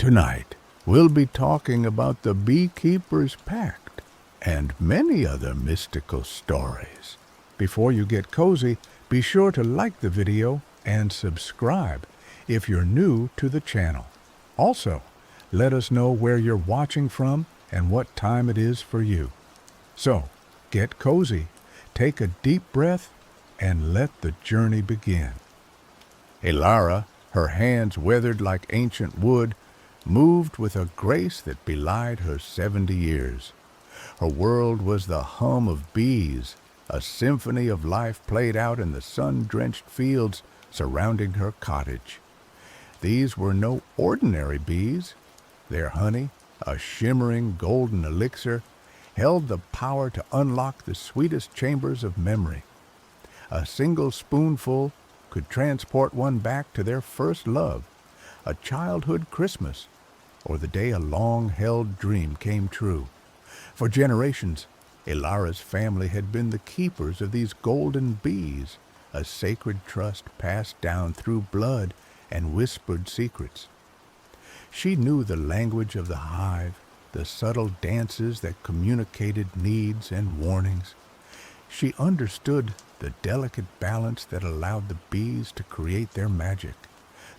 Tonight, we'll be talking about the Beekeeper's Pact and many other mystical stories. Before you get cozy, be sure to like the video and subscribe if you're new to the channel. Also, let us know where you're watching from and what time it is for you. So, get cozy, take a deep breath, and let the journey begin. Elara, her hands weathered like ancient wood, moved with a grace that belied her 70 years. Her world was the hum of bees, a symphony of life played out in the sun-drenched fields surrounding her cottage. These were no ordinary bees. Their honey, a shimmering golden elixir, held the power to unlock the sweetest chambers of memory. A single spoonful could transport one back to their first love, a childhood Christmas, or the day a long-held dream came true. For generations, Elara's family had been the keepers of these golden bees, a sacred trust passed down through blood and whispered secrets. She knew the language of the hive, the subtle dances that communicated needs and warnings. She understood the delicate balance that allowed the bees to create their magic,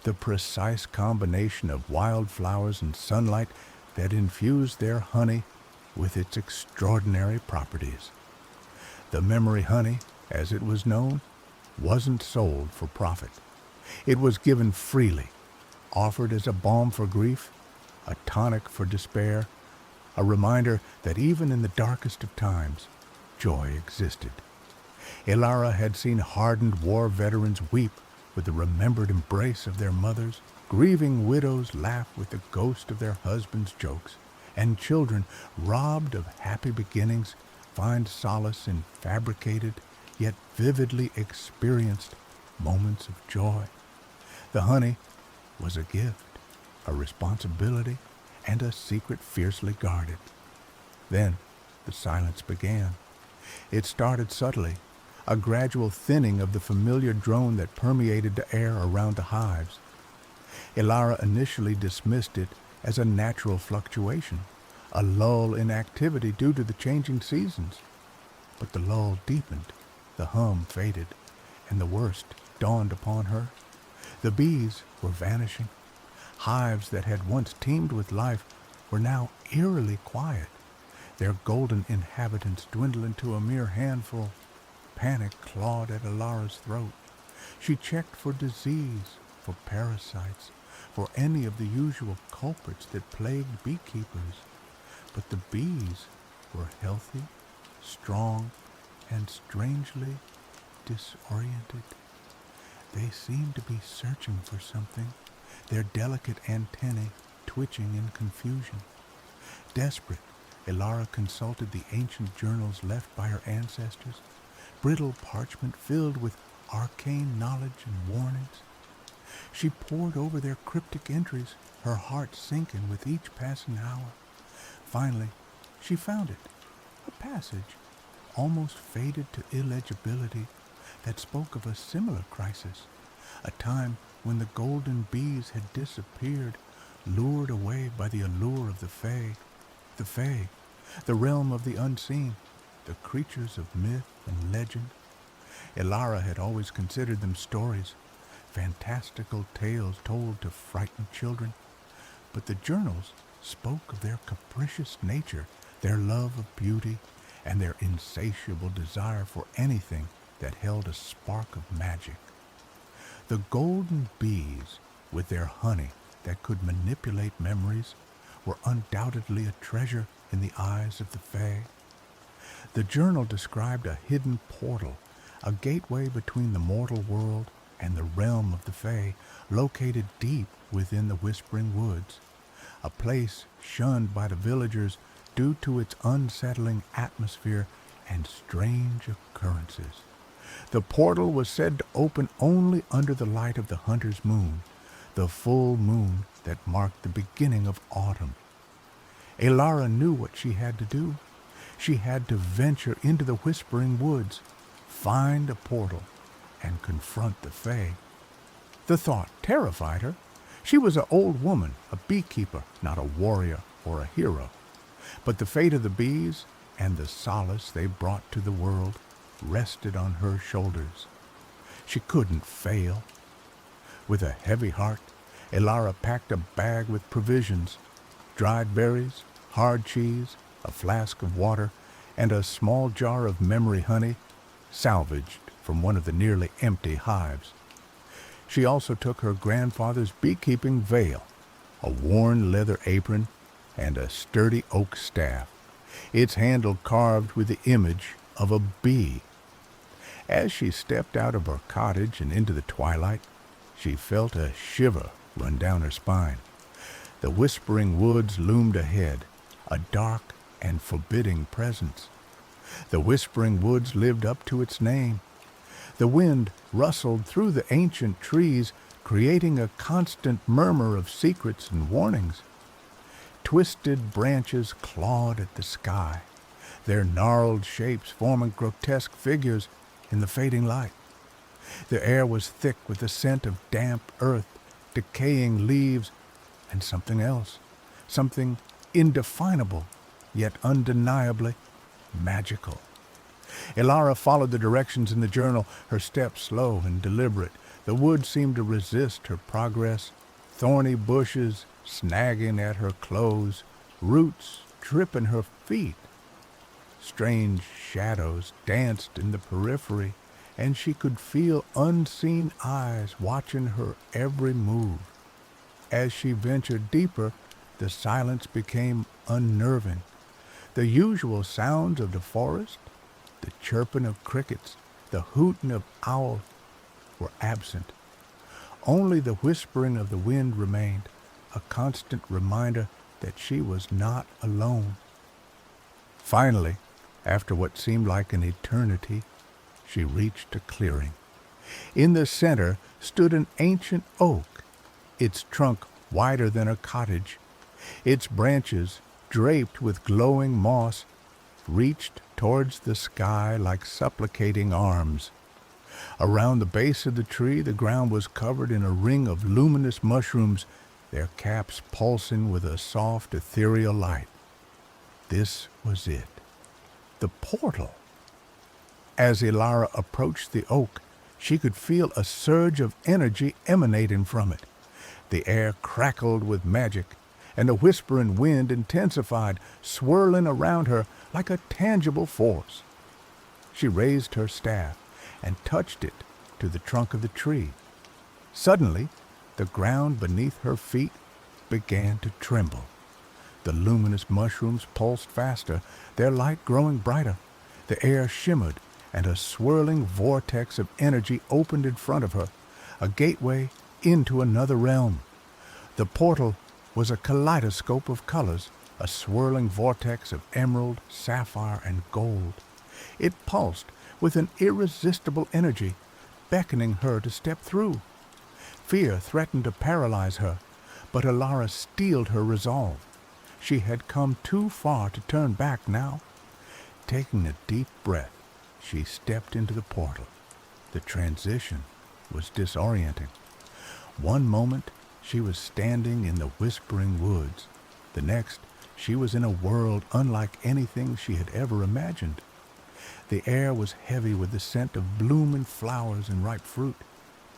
the precise combination of wildflowers and sunlight that infused their honey with its extraordinary properties. The memory honey, as it was known, wasn't sold for profit. It was given freely, offered as a balm for grief, a tonic for despair, a reminder that even in the darkest of times, joy existed. Elara had seen hardened war veterans weep with the remembered embrace of their mothers, grieving widows laugh with the ghost of their husbands' jokes, and children, robbed of happy beginnings, find solace in fabricated, yet vividly experienced moments of joy. The honey was a gift, a responsibility, and a secret fiercely guarded. Then the silence began. It started subtly, a gradual thinning of the familiar drone that permeated the air around the hives. Elara initially dismissed it as a natural fluctuation, a lull in activity due to the changing seasons. But the lull deepened, the hum faded, and the worst dawned upon her. The bees were vanishing. Hives that had once teemed with life were now eerily quiet, their golden inhabitants dwindling to a mere handful. Panic clawed at Elara's throat. She checked for disease, for parasites, for any of the usual culprits that plagued beekeepers. But the bees were healthy, strong, and strangely disoriented. They seemed to be searching for something, their delicate antennae twitching in confusion. Desperate, Elara consulted the ancient journals left by her ancestors, brittle parchment filled with arcane knowledge and warnings. She pored over their cryptic entries, her heart sinking with each passing hour. Finally, she found it, a passage, almost faded to illegibility, that spoke of a similar crisis, a time when the golden bees had disappeared, lured away by the allure of the Fae, the realm of the unseen, the creatures of myth and legend. Elara had always considered them stories, fantastical tales told to frighten children, but the journals spoke of their capricious nature, their love of beauty, and their insatiable desire for anything that held a spark of magic. The golden bees, with their honey that could manipulate memories, were undoubtedly a treasure in the eyes of the Fae. The journal described a hidden portal, a gateway between the mortal world and the realm of the Fae, located deep within the Whispering Woods, a place shunned by the villagers due to its unsettling atmosphere and strange occurrences. The portal was said to open only under the light of the hunter's moon, the full moon that marked the beginning of autumn. Elara knew what she had to do. She had to venture into the Whispering Woods, find a portal, and confront the Fae. The thought terrified her. She was an old woman, a beekeeper, not a warrior or a hero. But the fate of the bees and the solace they brought to the world rested on her shoulders. She couldn't fail. With a heavy heart, Elara packed a bag with provisions, dried berries, hard cheese, a flask of water, and a small jar of memory honey, salvaged from one of the nearly empty hives. She also took her grandfather's beekeeping veil, a worn leather apron, and a sturdy oak staff, its handle carved with the image of a bee. As she stepped out of her cottage and into the twilight, she felt a shiver run down her spine. The whispering woods loomed ahead, a dark and forbidding presence. The whispering woods lived up to its name. The wind rustled through the ancient trees, creating a constant murmur of secrets and warnings. Twisted branches clawed at the sky, their gnarled shapes forming grotesque figures in the fading light. The air was thick with the scent of damp earth, decaying leaves, and something else, something indefinable, yet undeniably magical. Elara followed the directions in the journal, her steps slow and deliberate. The woods seemed to resist her progress, thorny bushes snagging at her clothes, roots tripping her feet. Strange shadows danced in the periphery, and she could feel unseen eyes watching her every move. As she ventured deeper, the silence became unnerving. The usual sounds of the forest, the chirping of crickets, the hooting of owls, were absent. Only the whispering of the wind remained, a constant reminder that she was not alone. Finally, after what seemed like an eternity, she reached a clearing. In the center stood an ancient oak, its trunk wider than a cottage. Its branches, draped with glowing moss, reached towards the sky like supplicating arms. Around the base of the tree, the ground was covered in a ring of luminous mushrooms, their caps pulsing with a soft, ethereal light. This was it, the portal. As Elara approached the oak, she could feel a surge of energy emanating from it. The air crackled with magic, and the whispering wind intensified, swirling around her like a tangible force. She raised her staff and touched it to the trunk of the tree. Suddenly, the ground beneath her feet began to tremble. The luminous mushrooms pulsed faster, their light growing brighter. The air shimmered, and a swirling vortex of energy opened in front of her, a gateway into another realm. The portal was a kaleidoscope of colors, a swirling vortex of emerald, sapphire, and gold. It pulsed with an irresistible energy, beckoning her to step through. Fear threatened to paralyze her, but Elara steeled her resolve. She had come too far to turn back now. Taking a deep breath, she stepped into the portal. The transition was disorienting. One moment, she was standing in the whispering woods. The next, she was in a world unlike anything she had ever imagined. The air was heavy with the scent of blooming flowers and ripe fruit.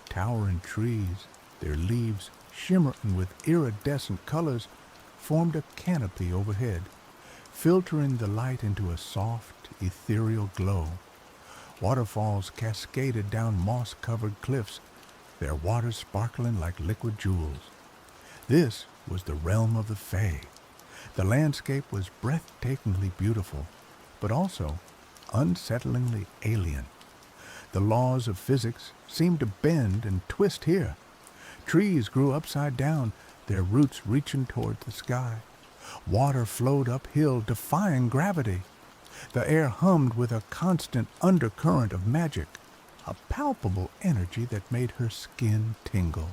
Towering trees, their leaves shimmering with iridescent colors, formed a canopy overhead, filtering the light into a soft, ethereal glow. Waterfalls cascaded down moss-covered cliffs, their waters sparkling like liquid jewels. This was the realm of the Fae. The landscape was breathtakingly beautiful, but also unsettlingly alien. The laws of physics seemed to bend and twist here. Trees grew upside down, their roots reaching toward the sky. Water flowed uphill, defying gravity. The air hummed with a constant undercurrent of magic, a palpable energy that made her skin tingle.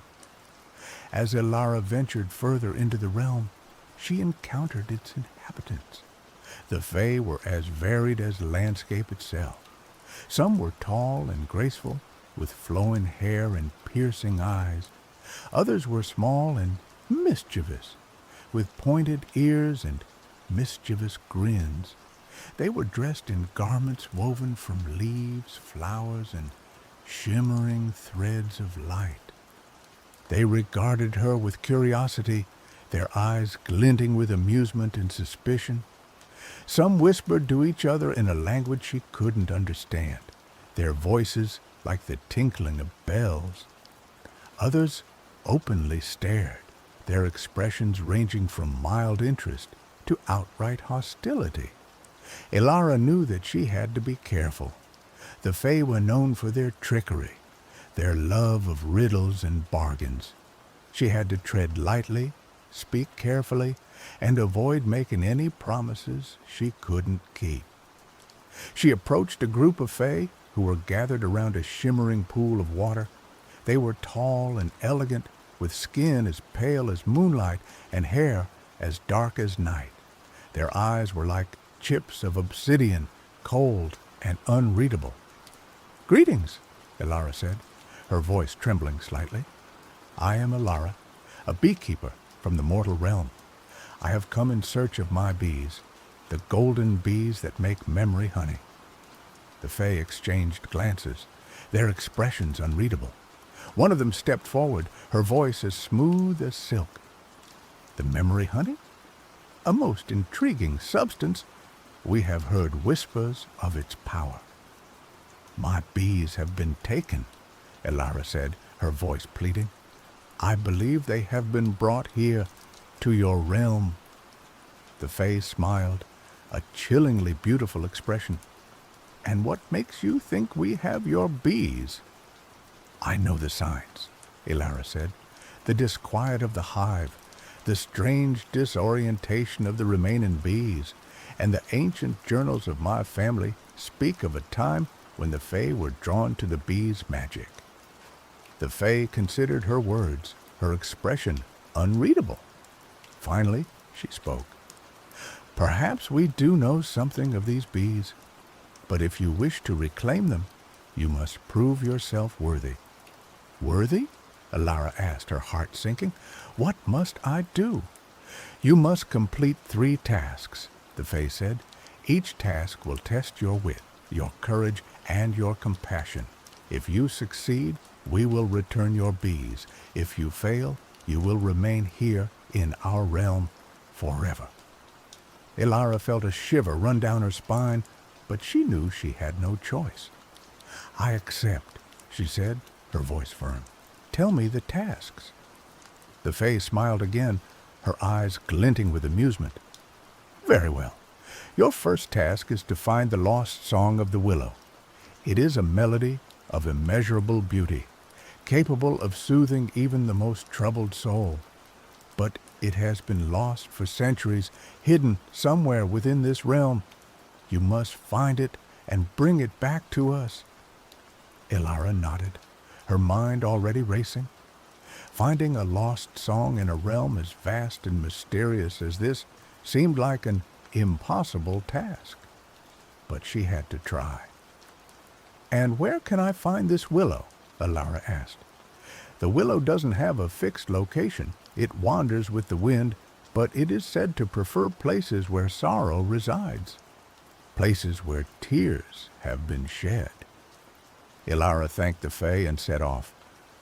As Elara ventured further into the realm, she encountered its inhabitants. The Fae were as varied as the landscape itself. Some were tall and graceful, with flowing hair and piercing eyes. Others were small and mischievous, with pointed ears and mischievous grins. They were dressed in garments woven from leaves, flowers, and shimmering threads of light. They regarded her with curiosity, their eyes glinting with amusement and suspicion. Some whispered to each other in a language she couldn't understand, their voices like the tinkling of bells. Others openly stared, their expressions ranging from mild interest to outright hostility. Elara knew that she had to be careful. The Fae were known for their trickery, their love of riddles and bargains. She had to tread lightly, speak carefully, and avoid making any promises she couldn't keep. She approached a group of Fae who were gathered around a shimmering pool of water. They were tall and elegant, with skin as pale as moonlight and hair as dark as night. Their eyes were like chips of obsidian, cold and unreadable. "Greetings," Elara said, her voice trembling slightly. "I am Elara, a beekeeper from the mortal realm. I have come in search of my bees, the golden bees that make memory honey." The Fae exchanged glances, their expressions unreadable. One of them stepped forward, her voice as smooth as silk. "The memory honey? A most intriguing substance. We have heard whispers of its power." "My bees have been taken," Elara said, her voice pleading. "I believe they have been brought here to your realm." The Fae smiled, a chillingly beautiful expression. "And what makes you think we have your bees?" "I know the signs," Elara said. "The disquiet of the hive, the strange disorientation of the remaining bees, and the ancient journals of my family speak of a time when the Fae were drawn to the bees' magic." The Fae considered her words, her expression unreadable. Finally, she spoke. "Perhaps we do know something of these bees, but if you wish to reclaim them, you must prove yourself worthy." "Worthy?" Elara asked, her heart sinking. "What must I do?" "You must complete 3 tasks," the Fae said. "Each task will test your wit, your courage, and your compassion. If you succeed, we will return your bees. If you fail, you will remain here in our realm forever." Elara felt a shiver run down her spine, but she knew she had no choice. "I accept," she said, her voice firm. "Tell me the tasks." The Fae smiled again, her eyes glinting with amusement. "Very well. Your first task is to find the lost song of the willow. It is a melody of immeasurable beauty, capable of soothing even the most troubled soul. But it has been lost for centuries, hidden somewhere within this realm. You must find it and bring it back to us." Elara nodded, her mind already racing. Finding a lost song in a realm as vast and mysterious as this seemed like an impossible task. But she had to try. "And where can I find this willow?" Elara asked. "The willow doesn't have a fixed location. It wanders with the wind, but it is said to prefer places where sorrow resides, places where tears have been shed." Elara thanked the Fae and set off,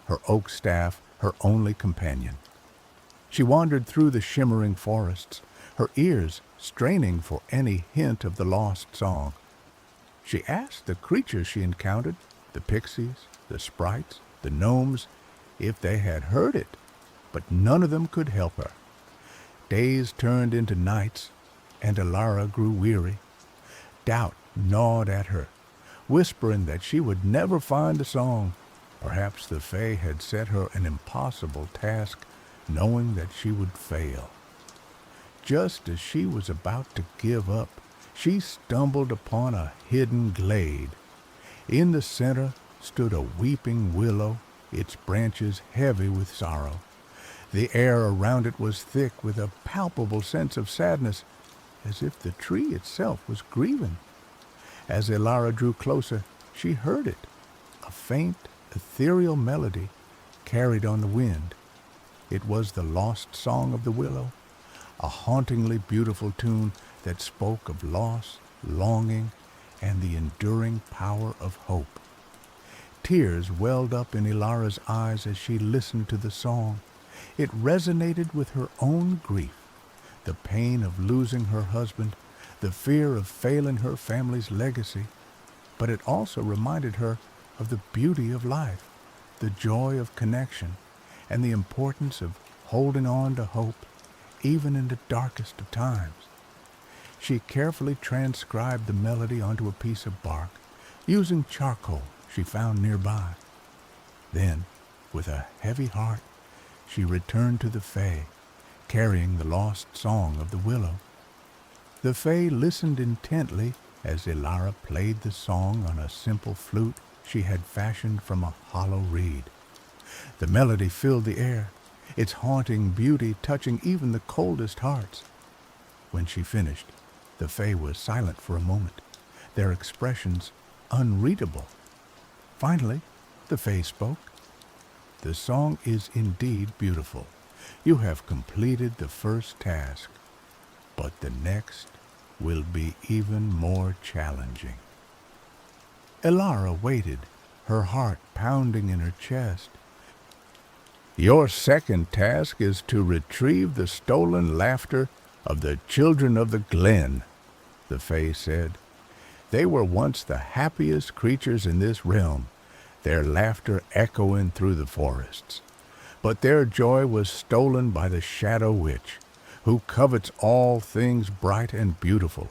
her oak staff her only companion. She wandered through the shimmering forests, her ears straining for any hint of the lost song. She asked the creatures she encountered, the pixies, the sprites, the gnomes, if they had heard it, but none of them could help her. Days turned into nights, and Elara grew weary. Doubt gnawed at her, whispering that she would never find the song. Perhaps the Fae had set her an impossible task, knowing that she would fail. Just as she was about to give up, she stumbled upon a hidden glade. In the center stood a weeping willow, its branches heavy with sorrow. The air around it was thick with a palpable sense of sadness, as if the tree itself was grieving. As Elara drew closer, she heard it, a faint, ethereal melody carried on the wind. It was the lost song of the willow, a hauntingly beautiful tune that spoke of loss, longing, and the enduring power of hope. Tears welled up in Ilara's eyes as she listened to the song. It resonated with her own grief, the pain of losing her husband, the fear of failing her family's legacy, but it also reminded her of the beauty of life, the joy of connection, and the importance of holding on to hope, even in the darkest of times. She carefully transcribed the melody onto a piece of bark, using charcoal she found nearby. Then, with a heavy heart, she returned to the Fae, carrying the lost song of the willow. The Fae listened intently as Ilara played the song on a simple flute she had fashioned from a hollow reed. The melody filled the air, its haunting beauty touching even the coldest hearts. When she finished, the Fae was silent for a moment, their expressions unreadable. Finally, the Fae spoke. "The song is indeed beautiful. You have completed the first task, but the next will be even more challenging." Ilara waited, her heart pounding in her chest. "Your second task is to retrieve the stolen laughter of the children of the glen," the Fae said. "They were once the happiest creatures in this realm, their laughter echoing through the forests. But their joy was stolen by the Shadow Witch, who covets all things bright and beautiful.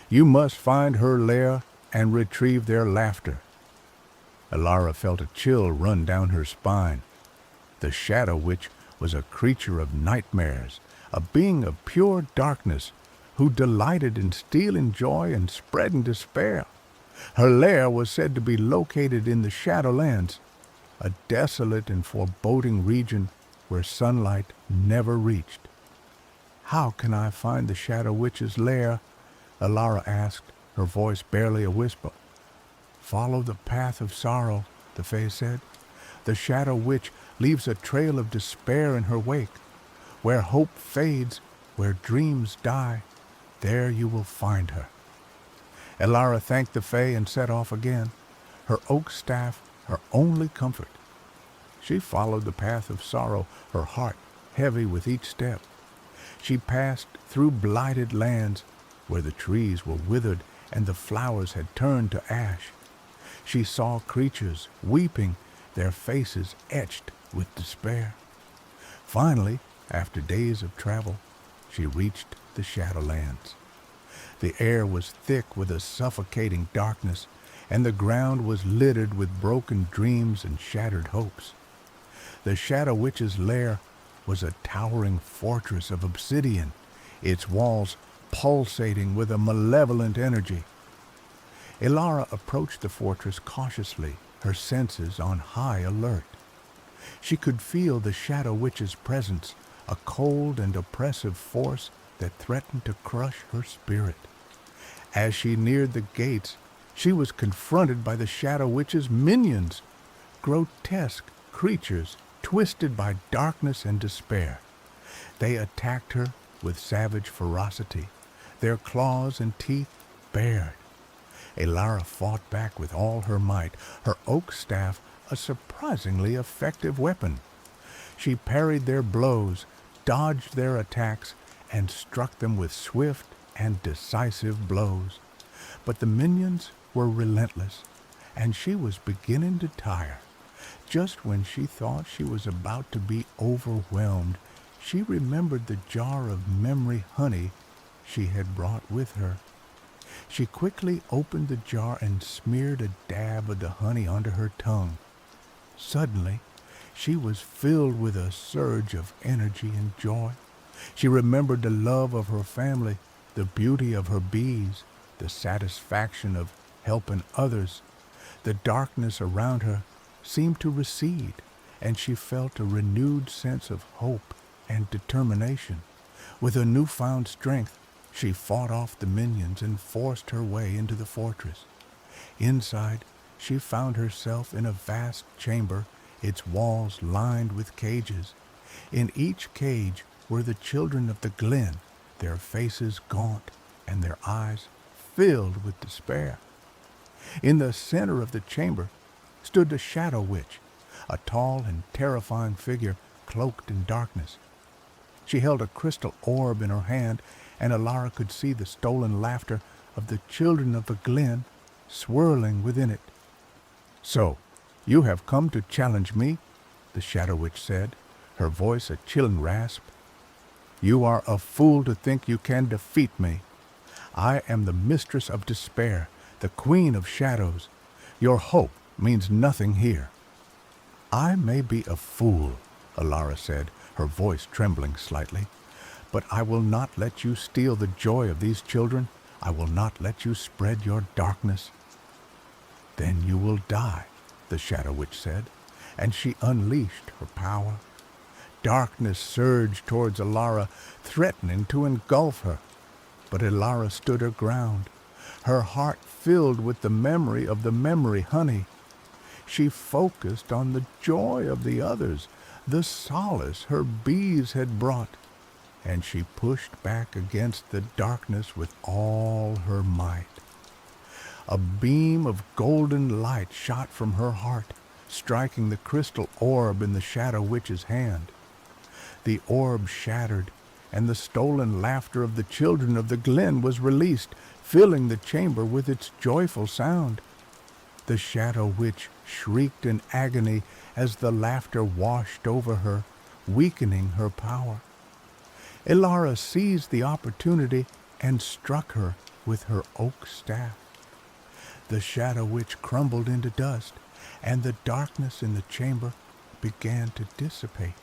You must find her lair and retrieve their laughter." Ilara felt a chill run down her spine. The Shadow Witch was a creature of nightmares, a being of pure darkness, who delighted in stealing joy and spreading despair. Her lair was said to be located in the Shadowlands, a desolate and foreboding region where sunlight never reached. "How can I find the Shadow Witch's lair?" Ilara asked, her voice barely a whisper. "Follow the path of sorrow," the Fae said. "The Shadow Witch leaves a trail of despair in her wake. Where hope fades, where dreams die, there you will find her." Ilara thanked the Fae and set off again, her oak staff her only comfort. She followed the path of sorrow, her heart heavy with each step. She passed through blighted lands where the trees were withered and the flowers had turned to ash. She saw creatures weeping, their faces etched with despair. Finally, after days of travel, she reached the Shadowlands. The air was thick with a suffocating darkness, and the ground was littered with broken dreams and shattered hopes. The Shadow Witch's lair was a towering fortress of obsidian, its walls pulsating with a malevolent energy. Ilara approached the fortress cautiously, her senses on high alert. She could feel the Shadow Witch's presence, a cold and oppressive force that threatened to crush her spirit. As she neared the gates, she was confronted by the Shadow Witch's minions, grotesque creatures twisted by darkness and despair. They attacked her with savage ferocity, their claws and teeth bared. Ilara fought back with all her might, her oak staff a surprisingly effective weapon. She parried their blows, dodged their attacks, and struck them with swift and decisive blows. But the minions were relentless, and she was beginning to tire. Just when she thought she was about to be overwhelmed, she remembered the jar of memory honey she had brought with her. She quickly opened the jar and smeared a dab of the honey onto her tongue. Suddenly, she was filled with a surge of energy and joy. She remembered the love of her family, the beauty of her bees, the satisfaction of helping others. The darkness around her seemed to recede, and she felt a renewed sense of hope and determination. With a newfound strength, she fought off the minions and forced her way into the fortress. Inside, she found herself in a vast chamber its walls lined with cages. In each cage were the children of the glen, their faces gaunt and their eyes filled with despair. In the center of the chamber stood the Shadow Witch, a tall and terrifying figure cloaked in darkness. She held a crystal orb in her hand, and Alara could see the stolen laughter of the children of the glen swirling within it. "So, you have come to challenge me?" the Shadow Witch said, her voice a chilling rasp. "You are a fool to think you can defeat me. I am the mistress of despair, the queen of shadows. Your hope means nothing here." "I may be a fool," Alara said, her voice trembling slightly, "but I will not let you steal the joy of these children. I will not let you spread your darkness." "Then you will die," the Shadow Witch said, and she unleashed her power. Darkness surged towards Alara, threatening to engulf her. But Alara stood her ground, her heart filled with the memory of the memory honey. She focused on the joy of the others, the solace her bees had brought, and she pushed back against the darkness with all her might. A beam of golden light shot from her heart, striking the crystal orb in the Shadow Witch's hand. The orb shattered, and the stolen laughter of the children of the glen was released, filling the chamber with its joyful sound. The Shadow Witch shrieked in agony as the laughter washed over her, weakening her power. Alara seized the opportunity and struck her with her oak staff. The Shadow Witch crumbled into dust, and the darkness in the chamber began to dissipate.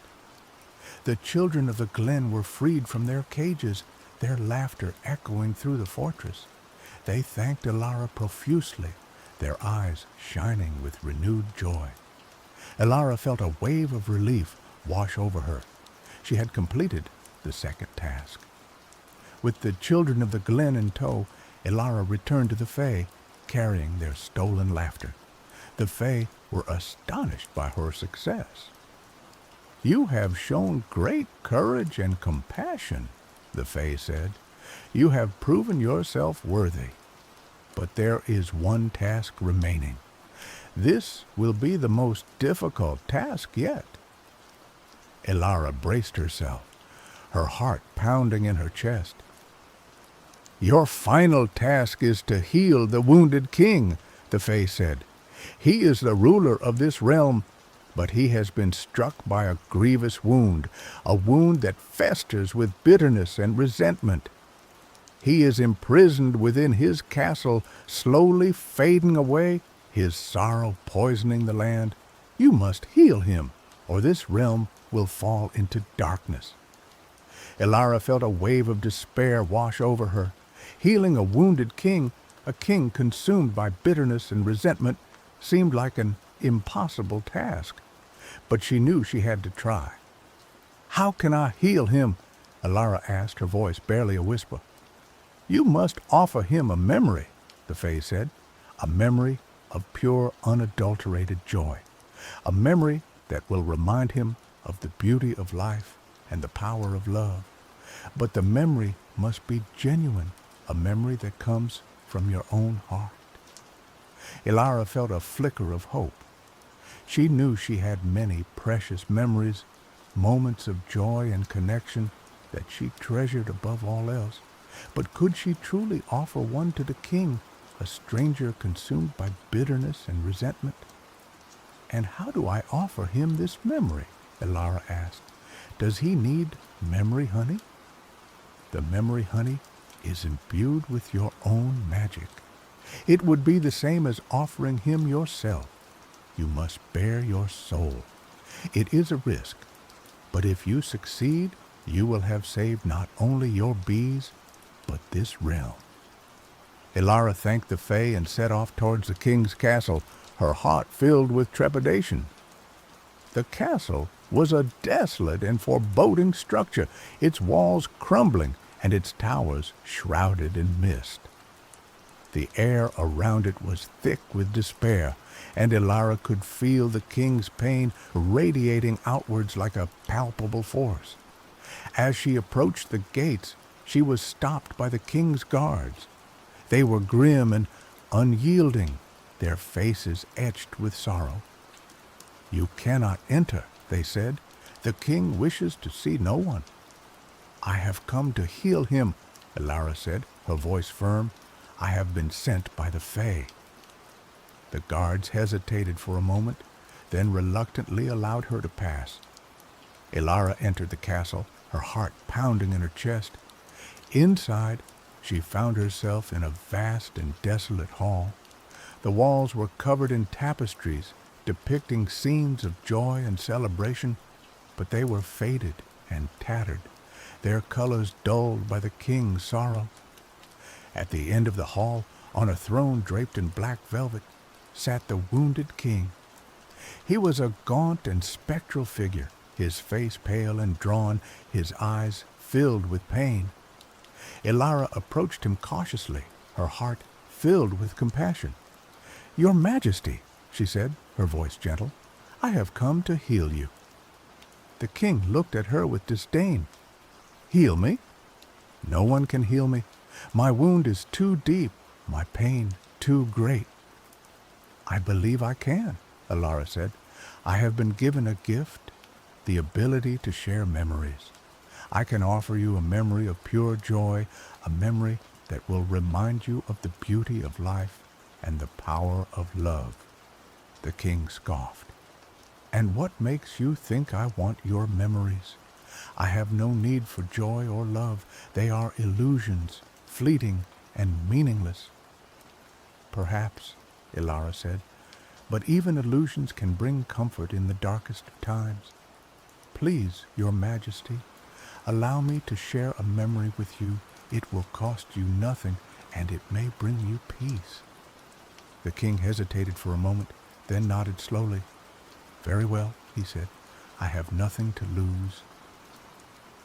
The children of the glen were freed from their cages, their laughter echoing through the fortress. They thanked Alara profusely, their eyes shining with renewed joy. Alara felt a wave of relief wash over her. She had completed the second task. With the children of the glen in tow, Alara returned to the Fae, carrying their stolen laughter. The Fae were astonished by her success. "You have shown great courage and compassion," the Fae said. "You have proven yourself worthy. But there is one task remaining. This will be the most difficult task yet." Alara braced herself, her heart pounding in her chest. "Your final task is to heal the wounded king," the Fae said. "He is the ruler of this realm, but he has been struck by a grievous wound, a wound that festers with bitterness and resentment. He is imprisoned within his castle, slowly fading away, his sorrow poisoning the land. You must heal him, or this realm will fall into darkness." Alara felt a wave of despair wash over her. Healing a wounded king, a king consumed by bitterness and resentment, seemed like an impossible task. But she knew she had to try. "How can I heal him?" Alara asked, her voice barely a whisper. "You must offer him a memory," the Fae said, "a memory of pure, unadulterated joy, a memory that will remind him of the beauty of life and the power of love. But the memory must be genuine, a memory that comes from your own heart." Alara felt a flicker of hope. She knew she had many precious memories, moments of joy and connection that she treasured above all else. But could she truly offer one to the king, a stranger consumed by bitterness and resentment? "And how do I offer him this memory?" Alara asked. "Does he need memory honey?" "The memory honey is imbued with your own magic. It would be the same as offering him yourself. You must bare your soul. It is a risk, but if you succeed, you will have saved not only your bees, but this realm." Alara thanked the Fae and set off towards the king's castle, her heart filled with trepidation. The castle was a desolate and foreboding structure, its walls crumbling and its towers shrouded in mist. The air around it was thick with despair, and Elara could feel the king's pain radiating outwards like a palpable force. As she approached the gates, she was stopped by the king's guards. They were grim and unyielding, their faces etched with sorrow. "You cannot enter," they said. "The king wishes to see no one." "I have come to heal him," Elara said, her voice firm. "I have been sent by the Fae." The guards hesitated for a moment, then reluctantly allowed her to pass. Elara entered the castle, her heart pounding in her chest. Inside, she found herself in a vast and desolate hall. The walls were covered in tapestries depicting scenes of joy and celebration, but they were faded and tattered, their colors dulled by the king's sorrow. At the end of the hall, on a throne draped in black velvet, sat the wounded king. He was a gaunt and spectral figure, his face pale and drawn, his eyes filled with pain. Elara approached him cautiously, her heart filled with compassion. "Your Majesty," she said, her voice gentle, "I have come to heal you." The king looked at her with disdain. "Heal me? No one can heal me. My wound is too deep, my pain too great." "I believe I can," Elara said. "I have been given a gift, the ability to share memories. I can offer you a memory of pure joy, a memory that will remind you of the beauty of life and the power of love." The king scoffed. "And what makes you think I want your memories? I have no need for joy or love. They are illusions, fleeting and meaningless." "Perhaps," Elara said, "but even illusions can bring comfort in the darkest of times. Please, Your Majesty, allow me to share a memory with you. It will cost you nothing, and it may bring you peace." The king hesitated for a moment, then nodded slowly. "Very well," he said. "I have nothing to lose."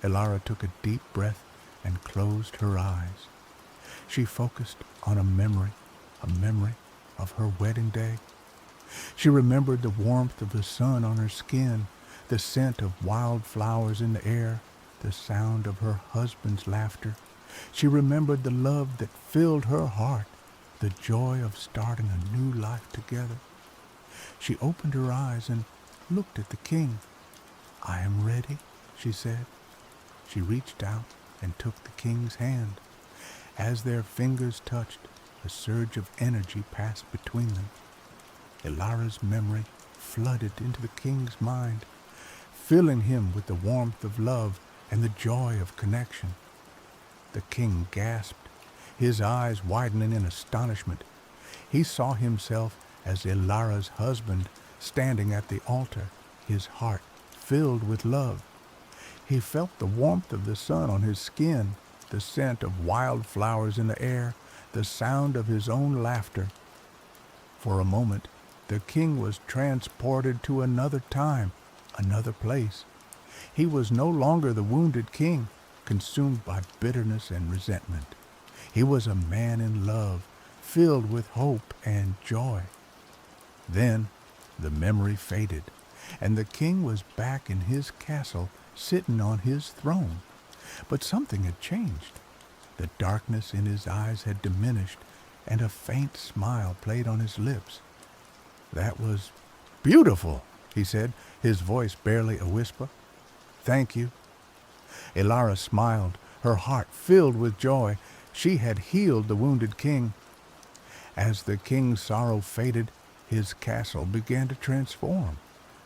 Elara took a deep breath and closed her eyes. She focused on a memory of her wedding day. She remembered the warmth of the sun on her skin, the scent of wild flowers in the air, the sound of her husband's laughter. She remembered the love that filled her heart, the joy of starting a new life together. She opened her eyes and looked at the king. "I am ready," she said. She reached out and took the king's hand. As their fingers touched, a surge of energy passed between them. Elara's memory flooded into the king's mind, filling him with the warmth of love and the joy of connection. The king gasped, his eyes widening in astonishment. He saw himself as Elara's husband standing at the altar, his heart filled with love. He felt the warmth of the sun on his skin, the scent of wild flowers in the air, the sound of his own laughter. For a moment, the king was transported to another time, another place. He was no longer the wounded king, consumed by bitterness and resentment. He was a man in love, filled with hope and joy. Then the memory faded, and the king was back in his castle, sitting on his throne. But something had changed. The darkness in his eyes had diminished, and a faint smile played on his lips. "That was beautiful," he said, his voice barely a whisper. "Thank you." Elara smiled, her heart filled with joy. She had healed the wounded king. As the king's sorrow faded, his castle began to transform.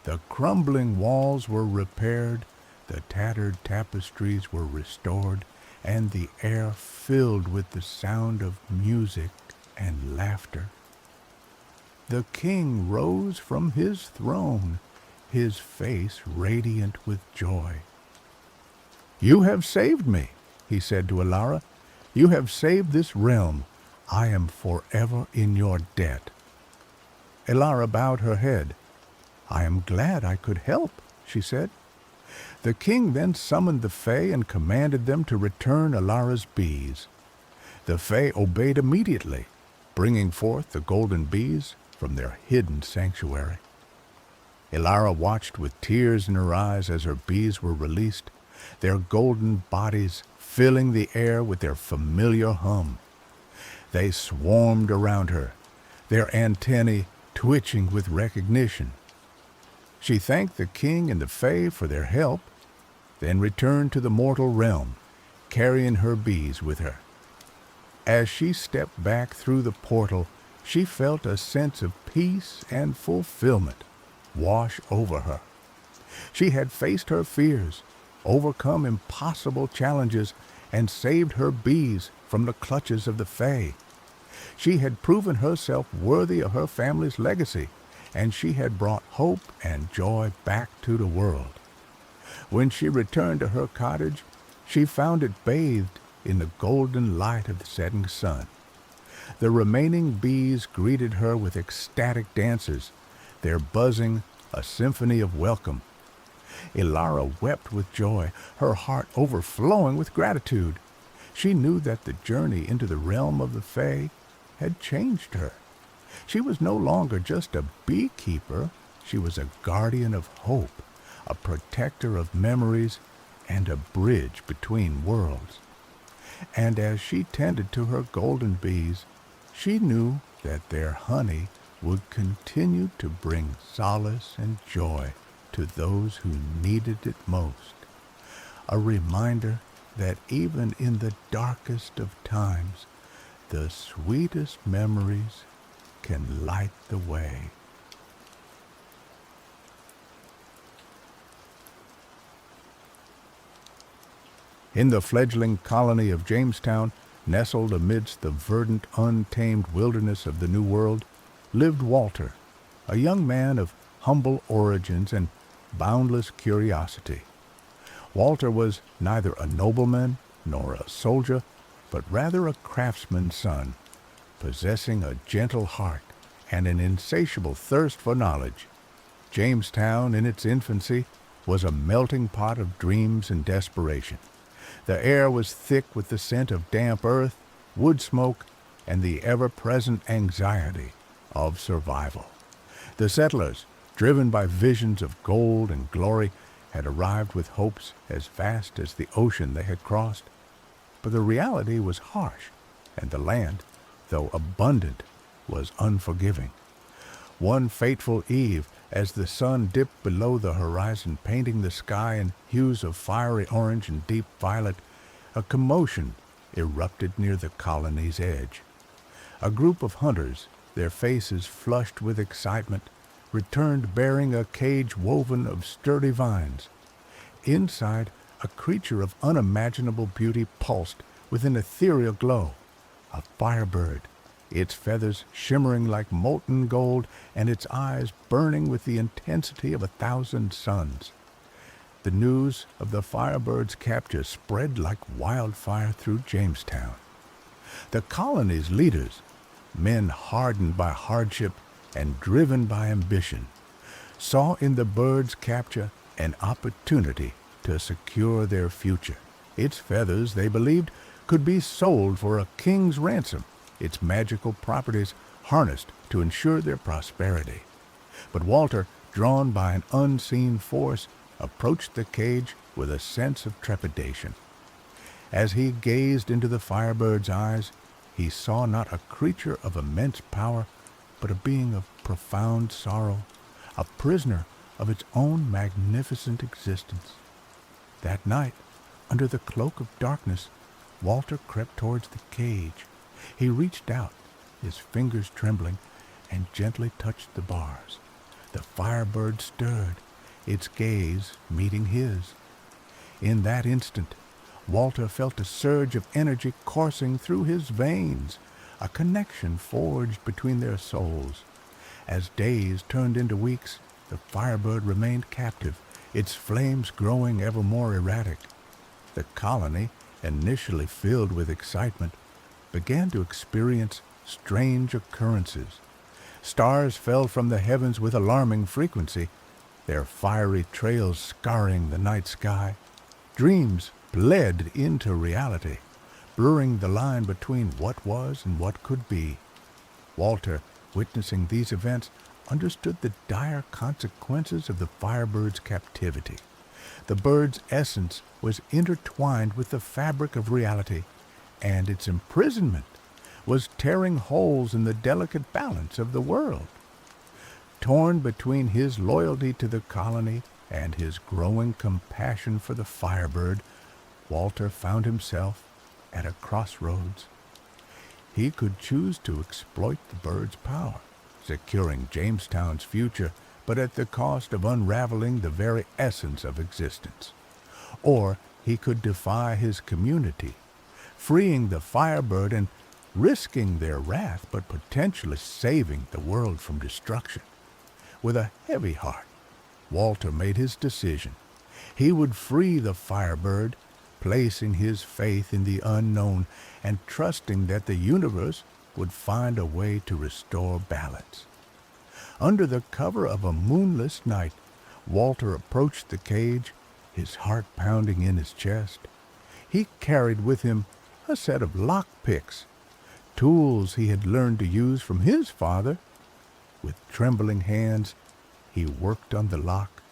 The crumbling walls were repaired, the tattered tapestries were restored, and the air filled with the sound of music and laughter. The king rose from his throne, his face radiant with joy. "You have saved me," he said to Elara. "You have saved this realm. I am forever in your debt." Elara bowed her head. "I am glad I could help," she said. The king then summoned the Fae and commanded them to return Elara's bees. The Fae obeyed immediately. bringing forth the golden bees from their hidden sanctuary. Ilara watched with tears in her eyes as her bees were released, their golden bodies filling the air with their familiar hum. They swarmed around her, their antennae twitching with recognition. She thanked the king and the fae for their help, then returned to the mortal realm, carrying her bees with her. As she stepped back through the portal, she felt a sense of peace and fulfillment wash over her. She had faced her fears, overcome impossible challenges, and saved her bees from the clutches of the fae. She had proven herself worthy of her family's legacy, and she had brought hope and joy back to the world. When she returned to her cottage, she found it bathed in the golden light of the setting sun. The remaining bees greeted her with ecstatic dances, their buzzing a symphony of welcome. Ilara wept with joy, her heart overflowing with gratitude. She knew that the journey into the realm of the fae had changed her. She was no longer just a beekeeper, she was a guardian of hope, a protector of memories, and a bridge between worlds. And as she tended to her golden bees, she knew that their honey would continue to bring solace and joy to those who needed it most. A reminder that even in the darkest of times, the sweetest memories can light the way. In the fledgling colony of Jamestown, nestled amidst the verdant, untamed wilderness of the New World, lived Walter, a young man of humble origins and boundless curiosity. Walter was neither a nobleman nor a soldier, but rather a craftsman's son, possessing a gentle heart and an insatiable thirst for knowledge. Jamestown, in its infancy, was a melting pot of dreams and desperation. The air was thick with the scent of damp earth, wood smoke, and the ever-present anxiety of survival. The settlers, driven by visions of gold and glory, had arrived with hopes as vast as the ocean they had crossed. But the reality was harsh, and the land, though abundant, was unforgiving. One fateful eve, as the sun dipped below the horizon, painting the sky in hues of fiery orange and deep violet, a commotion erupted near the colony's edge. A group of hunters, their faces flushed with excitement, returned bearing a cage woven of sturdy vines. Inside, a creature of unimaginable beauty pulsed with an ethereal glow, a firebird, its feathers shimmering like molten gold and its eyes burning with the intensity of 1,000 suns. The news of the firebird's capture spread like wildfire through Jamestown. The colony's leaders, men hardened by hardship and driven by ambition, saw in the bird's capture an opportunity to secure their future. Its feathers, they believed, could be sold for a king's ransom, its magical properties harnessed to ensure their prosperity. But Walter, drawn by an unseen force, approached the cage with a sense of trepidation. As he gazed into the firebird's eyes, he saw not a creature of immense power, but a being of profound sorrow, a prisoner of its own magnificent existence. That night, under the cloak of darkness, Walter crept towards the cage. He reached out, his fingers trembling, and gently touched the bars. The firebird stirred, its gaze meeting his. In that instant, Walter felt a surge of energy coursing through his veins, a connection forged between their souls. As days turned into weeks, the firebird remained captive, its flames growing ever more erratic. The colony, initially filled with excitement, began to experience strange occurrences. Stars fell from the heavens with alarming frequency, their fiery trails scarring the night sky. Dreams bled into reality, blurring the line between what was and what could be. Walter, witnessing these events, understood the dire consequences of the firebird's captivity. The bird's essence was intertwined with the fabric of reality, and its imprisonment was tearing holes in the delicate balance of the world. Torn between his loyalty to the colony and his growing compassion for the firebird, Walter found himself at a crossroads. He could choose to exploit the bird's power, securing Jamestown's future, but at the cost of unraveling the very essence of existence. Or he could defy his community, freeing the firebird and risking their wrath, but potentially saving the world from destruction. With a heavy heart, Walter made his decision. He would free the firebird, placing his faith in the unknown and trusting that the universe would find a way to restore balance. Under the cover of a moonless night, Walter approached the cage, his heart pounding in his chest. He carried with him a set of lock picks, tools he had learned to use from his father. With trembling hands, he worked on the lock,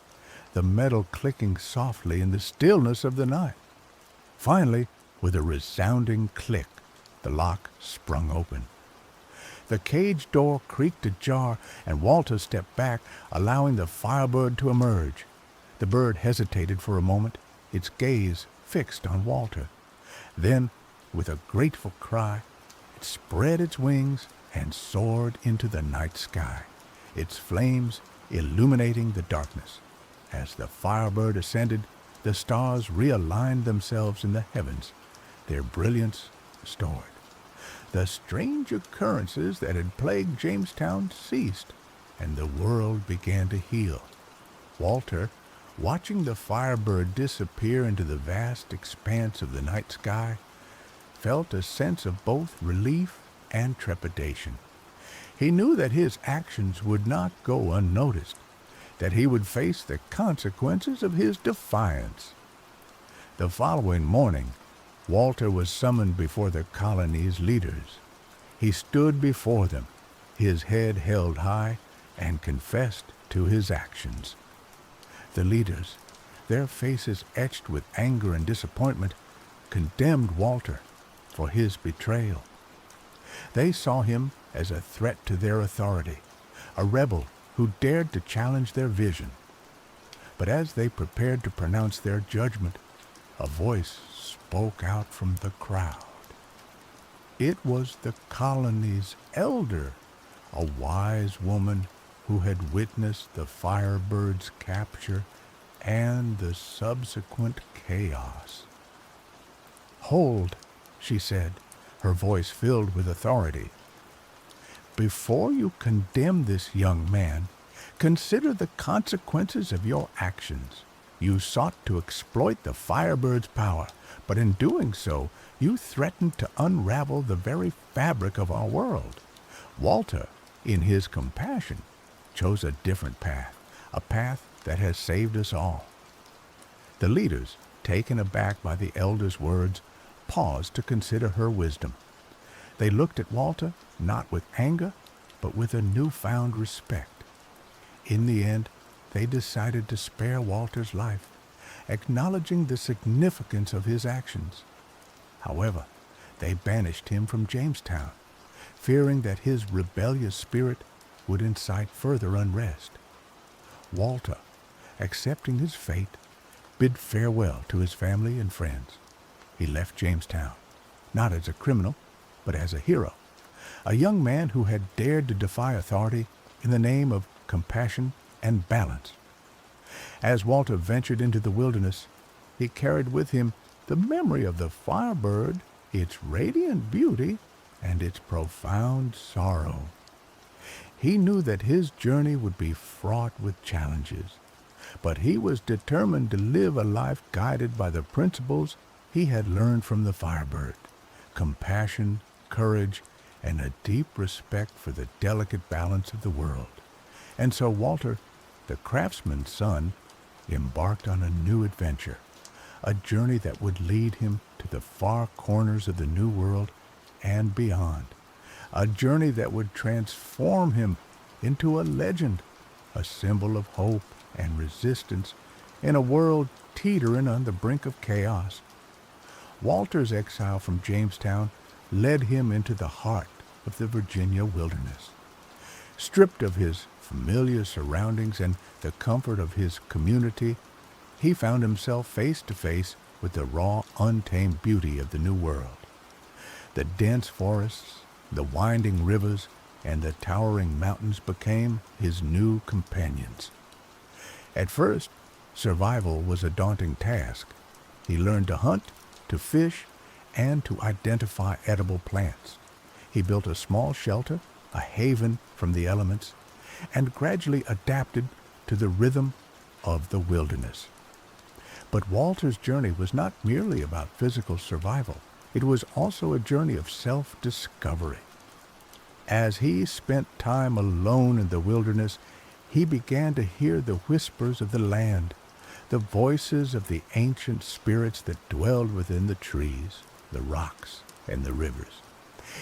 the metal clicking softly in the stillness of the night. Finally, with a resounding click, the lock sprung open. The cage door creaked ajar, and Walter stepped back, allowing the firebird to emerge. The bird hesitated for a moment, its gaze fixed on Walter. Then, with a grateful cry, it spread its wings and soared into the night sky, its flames illuminating the darkness. As the firebird ascended, the stars realigned themselves in the heavens, their brilliance restored. The strange occurrences that had plagued Jamestown ceased, and the world began to heal. Walter, watching the firebird disappear into the vast expanse of the night sky, felt a sense of both relief and trepidation. He knew that his actions would not go unnoticed, that he would face the consequences of his defiance. The following morning, Walter was summoned before the colony's leaders. He stood before them, his head held high, and confessed to his actions. The leaders, their faces etched with anger and disappointment, condemned Walter for his betrayal. They saw him as a threat to their authority, a rebel who dared to challenge their vision. But as they prepared to pronounce their judgment, a voice spoke out from the crowd. It was the colony's elder, a wise woman who had witnessed the firebird's capture and the subsequent chaos. "Hold," she said, her voice filled with authority. "Before you condemn this young man, consider the consequences of your actions. You sought to exploit the firebird's power, but in doing so, you threatened to unravel the very fabric of our world. Walter, in his compassion, chose a different path, a path that has saved us all." The leaders, taken aback by the elder's words, paused to consider her wisdom. They looked at Walter not with anger, but with a newfound respect. In the end, they decided to spare Walter's life, acknowledging the significance of his actions. However, they banished him from Jamestown, fearing that his rebellious spirit would incite further unrest. Walter, accepting his fate, bid farewell to his family and friends. He left Jamestown, not as a criminal, but as a hero, a young man who had dared to defy authority in the name of compassion and balance. As Walter ventured into the wilderness, he carried with him the memory of the firebird, its radiant beauty, and its profound sorrow. He knew that his journey would be fraught with challenges, but he was determined to live a life guided by the principles he had learned from the firebird: compassion, courage, and a deep respect for the delicate balance of the world. And so Walter, the craftsman's son, embarked on a new adventure, a journey that would lead him to the far corners of the New World and beyond, a journey that would transform him into a legend, a symbol of hope and resistance in a world teetering on the brink of chaos. Walter's exile from Jamestown led him into the heart of the Virginia wilderness. Stripped of his familiar surroundings and the comfort of his community, he found himself face to face with the raw, untamed beauty of the New World. The dense forests, the winding rivers, and the towering mountains became his new companions. At first, survival was a daunting task. He learned to hunt, to fish, and to identify edible plants. He built a small shelter, a haven from the elements, and gradually adapted to the rhythm of the wilderness. But Walter's journey was not merely about physical survival. It was also a journey of self-discovery. As he spent time alone in the wilderness, he began to hear the whispers of the land, the voices of the ancient spirits that dwelled within the trees, the rocks, and the rivers.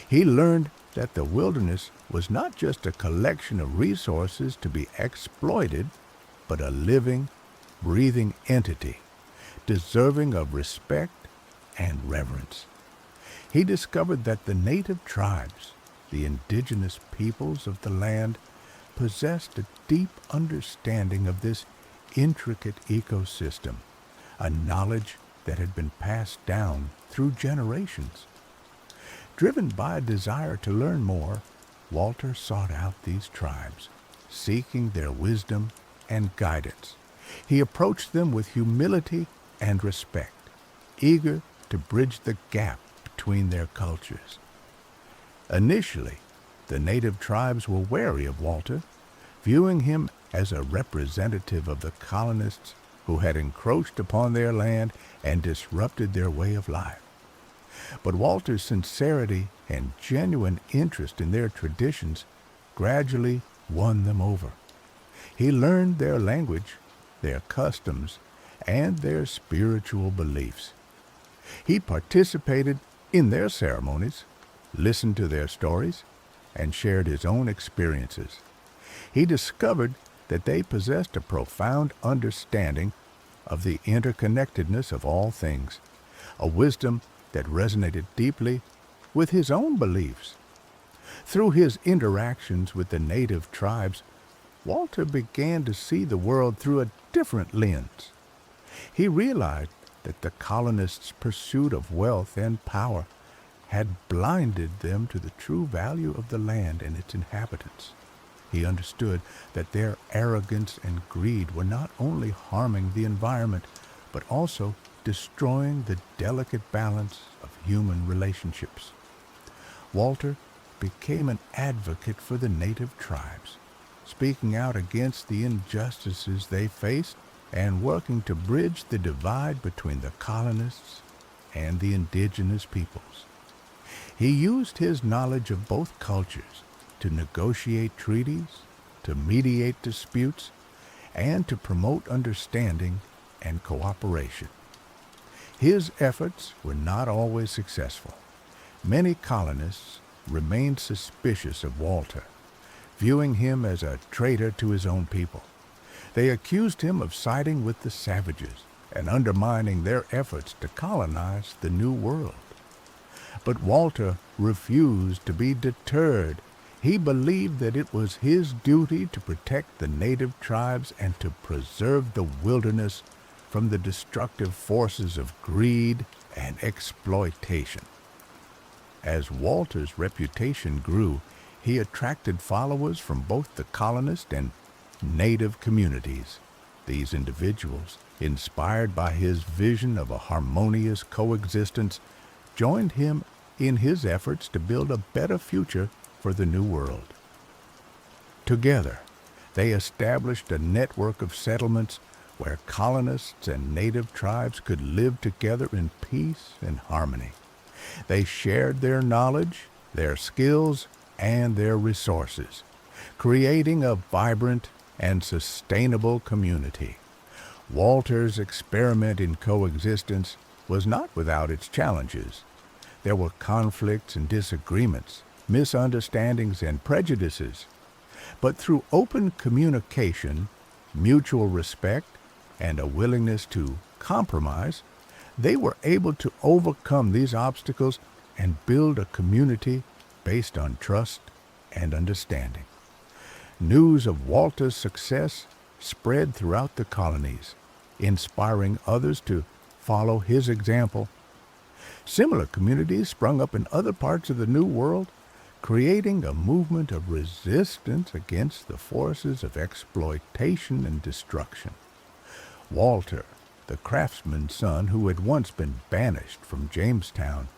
He learned that the wilderness was not just a collection of resources to be exploited, but a living, breathing entity, deserving of respect and reverence. He discovered that the native tribes, the indigenous peoples of the land, possessed a deep understanding of this intricate ecosystem, a knowledge that had been passed down through generations. Driven by a desire to learn more, Walter sought out these tribes, seeking their wisdom and guidance. He approached them with humility and respect, eager to bridge the gap between their cultures. Initially, the native tribes were wary of Walter, viewing him as a representative of the colonists who had encroached upon their land and disrupted their way of life. But Walter's sincerity and genuine interest in their traditions gradually won them over. He learned their language, their customs, and their spiritual beliefs. He participated in their ceremonies, listened to their stories, and shared his own experiences. He discovered that they possessed a profound understanding of the interconnectedness of all things, a wisdom that resonated deeply with his own beliefs. Through his interactions with the native tribes, Walter began to see the world through a different lens. He realized that the colonists' pursuit of wealth and power had blinded them to the true value of the land and its inhabitants. He understood that their arrogance and greed were not only harming the environment, but also destroying the delicate balance of human relationships. Walter became an advocate for the native tribes, speaking out against the injustices they faced and working to bridge the divide between the colonists and the indigenous peoples. He used his knowledge of both cultures to negotiate treaties, to mediate disputes, and to promote understanding and cooperation. His efforts were not always successful. Many colonists remained suspicious of Walter, viewing him as a traitor to his own people. They accused him of siding with the savages and undermining their efforts to colonize the New World. But Walter refused to be deterred. He believed that it was his duty to protect the native tribes and to preserve the wilderness from the destructive forces of greed and exploitation. As Walter's reputation grew, he attracted followers from both the colonist and native communities. These individuals, inspired by his vision of a harmonious coexistence, joined him in his efforts to build a better future for the New World. Together, they established a network of settlements where colonists and native tribes could live together in peace and harmony. They shared their knowledge, their skills, and their resources, creating a vibrant and sustainable community. Walter's experiment in coexistence was not without its challenges. There were conflicts and disagreements, misunderstandings, and prejudices. But through open communication, mutual respect, and a willingness to compromise, they were able to overcome these obstacles and build a community based on trust and understanding. News of Walter's success spread throughout the colonies, inspiring others to follow his example. Similar communities sprung up in other parts of the New World, creating a movement of resistance against the forces of exploitation and destruction. Walter, the craftsman's son who had once been banished from Jamestown,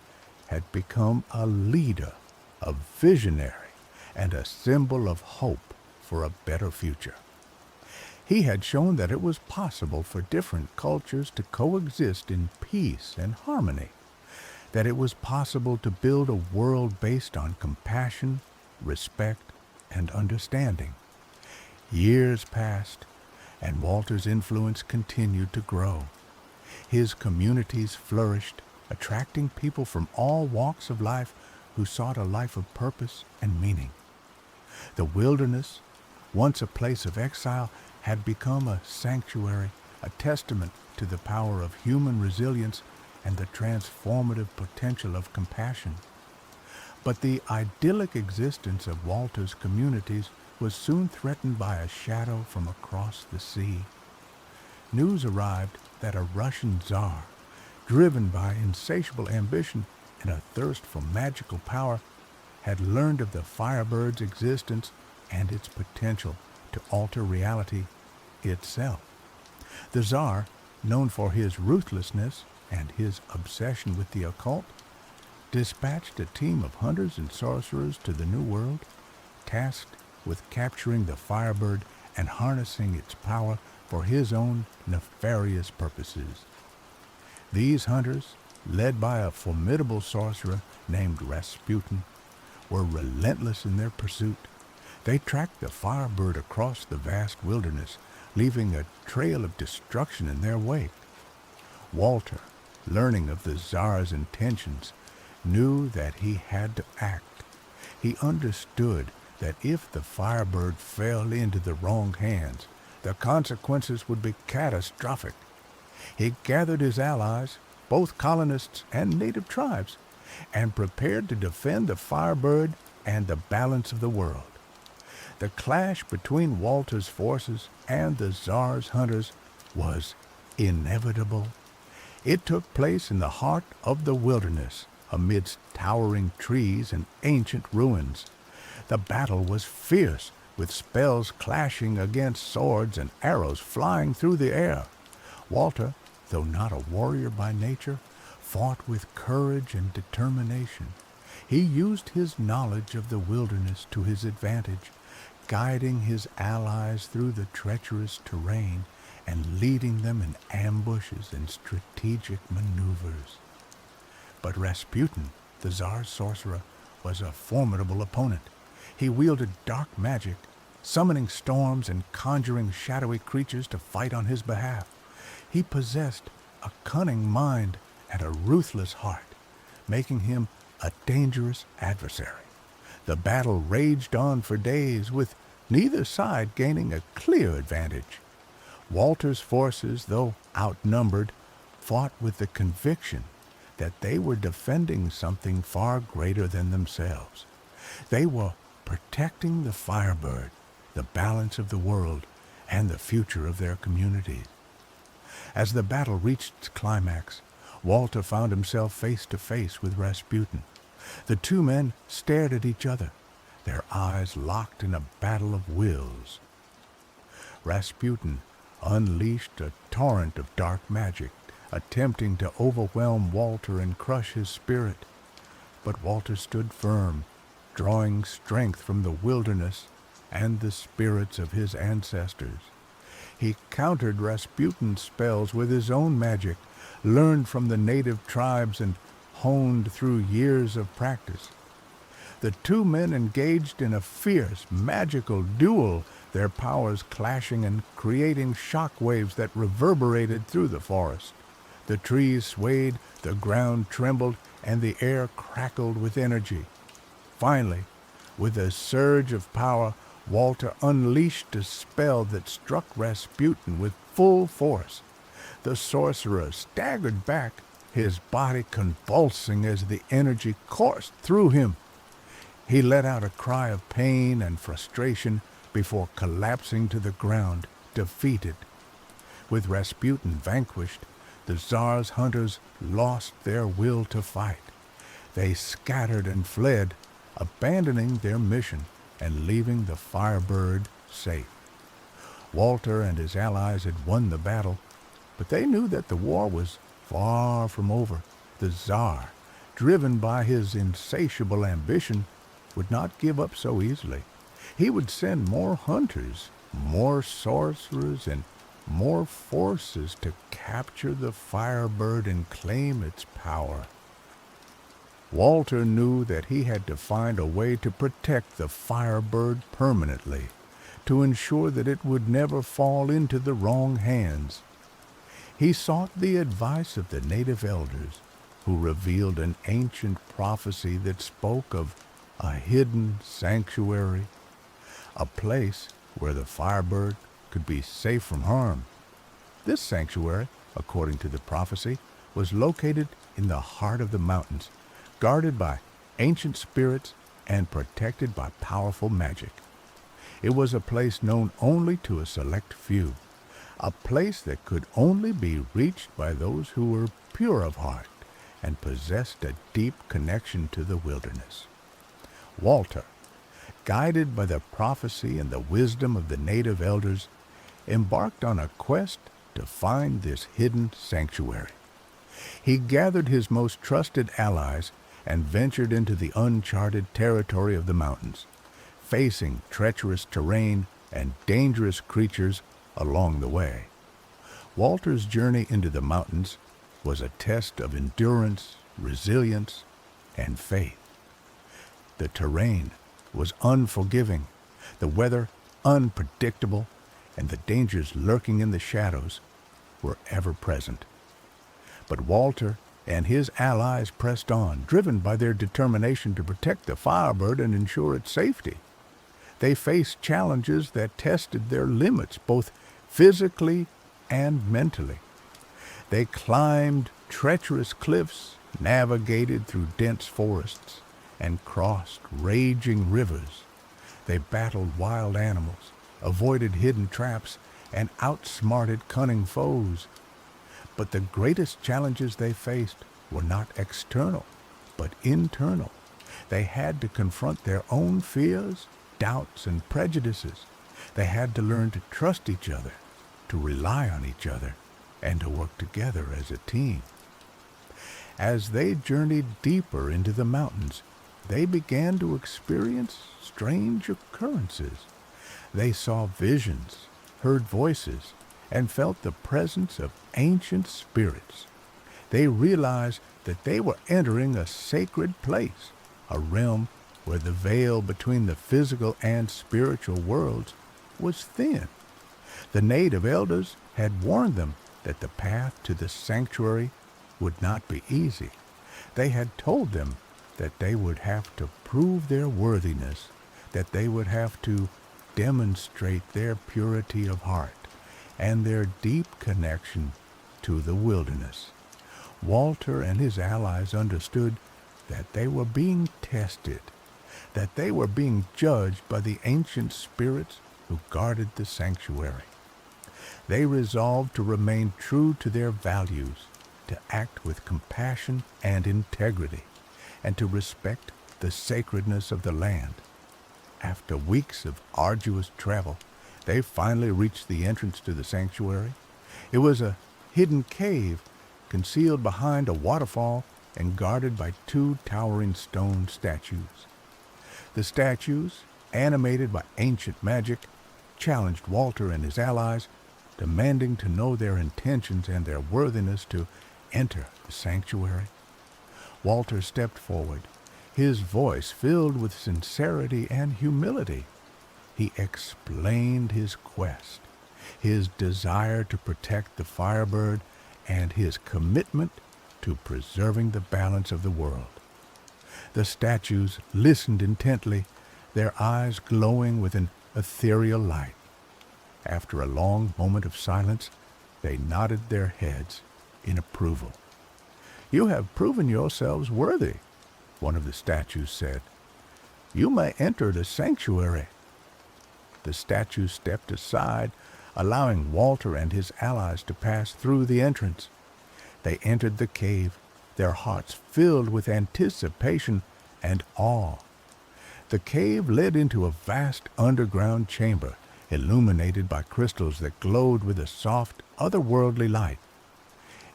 had become a leader, a visionary, and a symbol of hope for a better future. He had shown that it was possible for different cultures to coexist in peace and harmony, that it was possible to build a world based on compassion, respect, and understanding. Years passed, and Walter's influence continued to grow. His communities flourished, attracting people from all walks of life who sought a life of purpose and meaning. The wilderness, once a place of exile, had become a sanctuary, a testament to the power of human resilience and the transformative potential of compassion. But the idyllic existence of Walter's communities was soon threatened by a shadow from across the sea. News arrived that a Russian Tsar, driven by insatiable ambition and a thirst for magical power, had learned of the Firebird's existence and its potential to alter reality itself. The Tsar, known for his ruthlessness and his obsession with the occult, dispatched a team of hunters and sorcerers to the New World, tasked with capturing the Firebird and harnessing its power for his own nefarious purposes. These hunters, led by a formidable sorcerer named Rasputin, were relentless in their pursuit. They tracked the Firebird across the vast wilderness, leaving a trail of destruction in their wake. Walter, learning of the Tsar's intentions, knew that he had to act. He understood that if the Firebird fell into the wrong hands, the consequences would be catastrophic. He gathered his allies, both colonists and native tribes, and prepared to defend the Firebird and the balance of the world. The clash between Walter's forces and the Tsar's hunters was inevitable. It took place in the heart of the wilderness, amidst towering trees and ancient ruins. The battle was fierce, with spells clashing against swords and arrows flying through the air. Walter, though not a warrior by nature, fought with courage and determination. He used his knowledge of the wilderness to his advantage, guiding his allies through the treacherous terrain and leading them in ambushes and strategic maneuvers. But Rasputin, the Tsar's sorcerer, was a formidable opponent. He wielded dark magic, summoning storms and conjuring shadowy creatures to fight on his behalf. He possessed a cunning mind and a ruthless heart, making him a dangerous adversary. The battle raged on for days, with neither side gaining a clear advantage. Walter's forces, though outnumbered, fought with the conviction that they were defending something far greater than themselves. They were protecting the Firebird, the balance of the world, and the future of their communities. As the battle reached its climax, Walter found himself face to face with Rasputin. The two men stared at each other, their eyes locked in a battle of wills. Rasputin unleashed a torrent of dark magic, attempting to overwhelm Walter and crush his spirit. But Walter stood firm, drawing strength from the wilderness and the spirits of his ancestors. He countered Rasputin's spells with his own magic, learned from the native tribes and honed through years of practice. The two men engaged in a fierce, magical duel, their powers clashing and creating shock waves that reverberated through the forest. The trees swayed, the ground trembled, and the air crackled with energy. Finally, with a surge of power, Walter unleashed a spell that struck Rasputin with full force. The sorcerer staggered back, his body convulsing as the energy coursed through him. He let out a cry of pain and frustration before collapsing to the ground, defeated. With Rasputin vanquished, the Tsar's hunters lost their will to fight. They scattered and fled, abandoning their mission and leaving the Firebird safe. Walter and his allies had won the battle, but they knew that the war was far from over. The Tsar, driven by his insatiable ambition, would not give up so easily. He would send more hunters, more sorcerers, and more forces to capture the Firebird and claim its power. Walter knew that he had to find a way to protect the Firebird permanently, to ensure that it would never fall into the wrong hands. He sought the advice of the native elders, who revealed an ancient prophecy that spoke of a hidden sanctuary, a place where the Firebird could be safe from harm. This sanctuary, according to the prophecy, was located in the heart of the mountains, guarded by ancient spirits and protected by powerful magic. It was a place known only to a select few, a place that could only be reached by those who were pure of heart and possessed a deep connection to the wilderness. Walter, guided by the prophecy and the wisdom of the native elders, embarked on a quest to find this hidden sanctuary. He gathered his most trusted allies and ventured into the uncharted territory of the mountains, facing treacherous terrain and dangerous creatures along the way. Walter's journey into the mountains was a test of endurance, resilience, and faith. The terrain was unforgiving, the weather unpredictable, and the dangers lurking in the shadows were ever present. But Walter and his allies pressed on, driven by their determination to protect the Firebird and ensure its safety. They faced challenges that tested their limits, both physically and mentally. They climbed treacherous cliffs, navigated through dense forests, and crossed raging rivers. They battled wild animals, avoided hidden traps, and outsmarted cunning foes. But the greatest challenges they faced were not external, but internal. They had to confront their own fears, doubts, and prejudices. They had to learn to trust each other, to rely on each other, and to work together as a team. As they journeyed deeper into the mountains, they began to experience strange occurrences. They saw visions, heard voices, and felt the presence of ancient spirits. They realized that they were entering a sacred place, a realm where the veil between the physical and spiritual worlds was thin. The native elders had warned them that the path to the sanctuary would not be easy. They had told them that they would have to prove their worthiness, that they would have to demonstrate their purity of heart and their deep connection to the wilderness. Walter and his allies understood that they were being tested, that they were being judged by the ancient spirits who guarded the sanctuary. They resolved to remain true to their values, to act with compassion and integrity, and to respect the sacredness of the land. After weeks of arduous travel, they finally reached the entrance to the sanctuary. It was a hidden cave concealed behind a waterfall and guarded by two towering stone statues. The statues, animated by ancient magic, challenged Walter and his allies, demanding to know their intentions and their worthiness to enter the sanctuary. Walter stepped forward, his voice filled with sincerity and humility. He explained his quest, his desire to protect the Firebird, and his commitment to preserving the balance of the world. The statues listened intently, their eyes glowing with an ethereal light. After a long moment of silence, they nodded their heads in approval. "You have proven yourselves worthy," one of the statues said. "You may enter the sanctuary." The statues stepped aside, allowing Walter and his allies to pass through the entrance. They entered the cave, their hearts filled with anticipation and awe. The cave led into a vast underground chamber, illuminated by crystals that glowed with a soft, otherworldly light.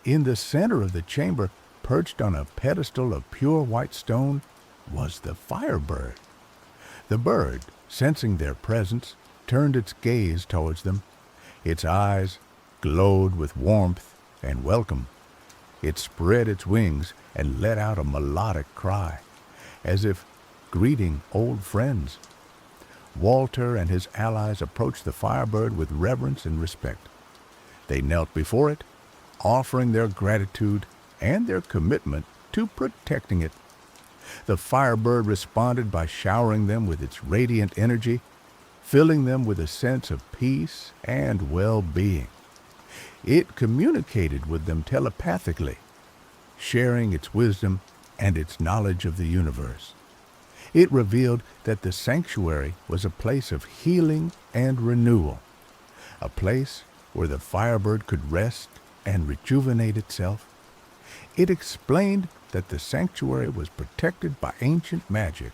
In the center of the chamber, perched on a pedestal of pure white stone, was the firebird. The bird, sensing their presence, turned its gaze towards them. Its eyes glowed with warmth and welcome. It spread its wings and let out a melodic cry, as if greeting old friends. Walter and his allies approached the firebird with reverence and respect. They knelt before it, offering their gratitude and their commitment to protecting it. The firebird responded by showering them with its radiant energy, filling them with a sense of peace and well-being. It communicated with them telepathically, sharing its wisdom and its knowledge of the universe. It revealed that the sanctuary was a place of healing and renewal, a place where the firebird could rest and rejuvenate itself. It explained that the sanctuary was protected by ancient magic,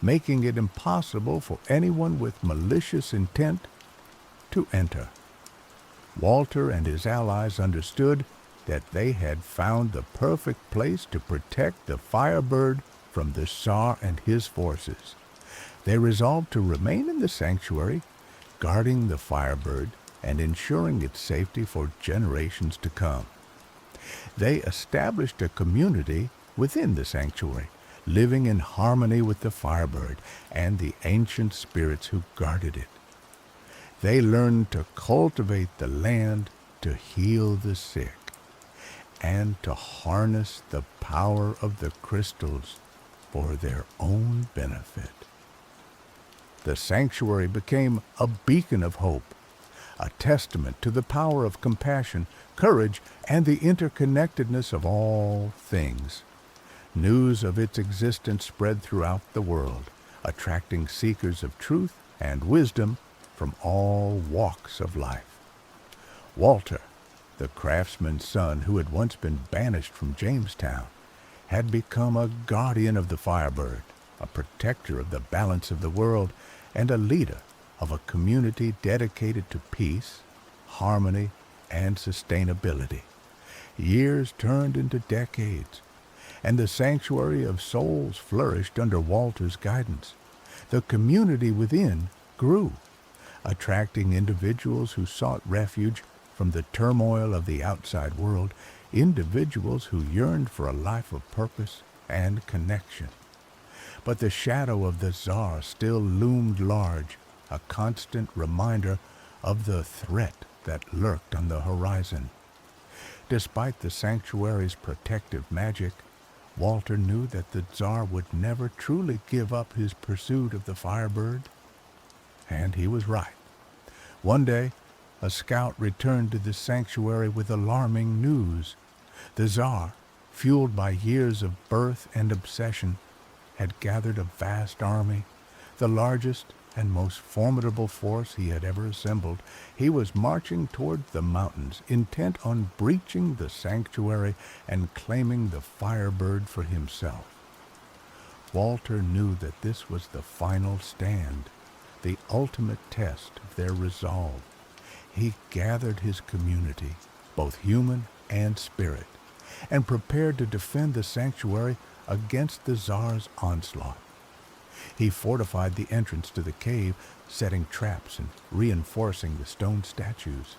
making it impossible for anyone with malicious intent to enter. Walter and his allies understood that they had found the perfect place to protect the firebird from the Tsar and his forces. They resolved to remain in the sanctuary, guarding the firebird and ensuring its safety for generations to come. They established a community within the sanctuary, living in harmony with the firebird and the ancient spirits who guarded it. They learned to cultivate the land, to heal the sick, and to harness the power of the crystals for their own benefit. The sanctuary became a beacon of hope, a testament to the power of compassion, courage, and the interconnectedness of all things. News of its existence spread throughout the world, attracting seekers of truth and wisdom from all walks of life. Walter, the craftsman's son who had once been banished from Jamestown, had become a guardian of the firebird, a protector of the balance of the world, and a leader of a community dedicated to peace, harmony, and sustainability. Years turned into decades, and the sanctuary of souls flourished under Walter's guidance. The community within grew, attracting individuals who sought refuge from the turmoil of the outside world, individuals who yearned for a life of purpose and connection. But the shadow of the Tsar still loomed large, a constant reminder of the threat that lurked on the horizon. Despite the sanctuary's protective magic, Walter knew that the Tsar would never truly give up his pursuit of the firebird. And he was right. One day, a scout returned to the sanctuary with alarming news. The Tsar, fueled by years of birth and obsession, had gathered a vast army, the largest and most formidable force he had ever assembled. He was marching toward the mountains, intent on breaching the sanctuary and claiming the firebird for himself. Walter knew that this was the final stand, the ultimate test of their resolve. He gathered his community, both human and spirit, and prepared to defend the sanctuary against the Tsar's onslaught. He fortified the entrance to the cave, setting traps and reinforcing the stone statues.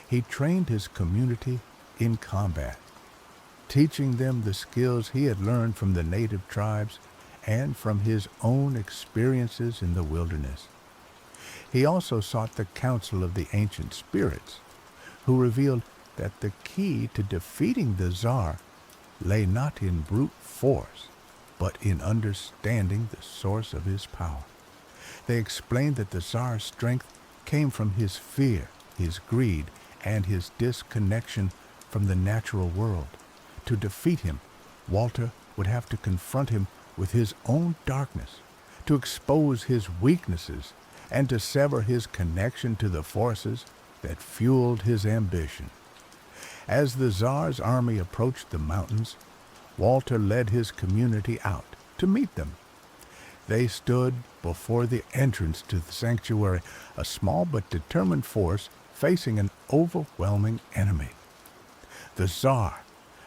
He trained his community in combat, teaching them the skills he had learned from the native tribes and from his own experiences in the wilderness. He also sought the counsel of the ancient spirits, who revealed that the key to defeating the Tsar lay not in brute force, but in understanding the source of his power. They explained that the Tsar's strength came from his fear, his greed, and his disconnection from the natural world. To defeat him, Walter would have to confront him with his own darkness, to expose his weaknesses, and to sever his connection to the forces that fueled his ambition. As the Tsar's army approached the mountains, Walter led his community out to meet them. They stood before the entrance to the sanctuary, a small but determined force facing an overwhelming enemy. The Tsar,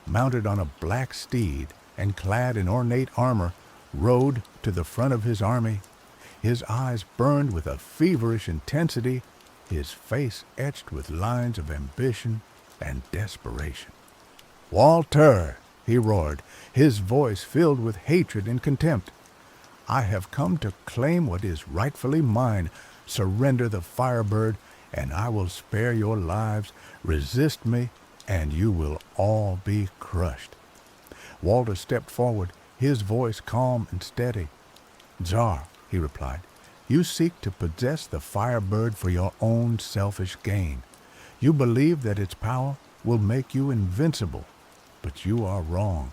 mounted on a black steed and clad in ornate armor, rode to the front of his army. His eyes burned with a feverish intensity, his face etched with lines of ambition and desperation. "Walter!" he roared, his voice filled with hatred and contempt. "I have come to claim what is rightfully mine. Surrender the Firebird, and I will spare your lives. Resist me, and you will all be crushed." Walter stepped forward, his voice calm and steady. "Tsar," he replied, "you seek to possess the Firebird for your own selfish gain. You believe that its power will make you invincible, but you are wrong.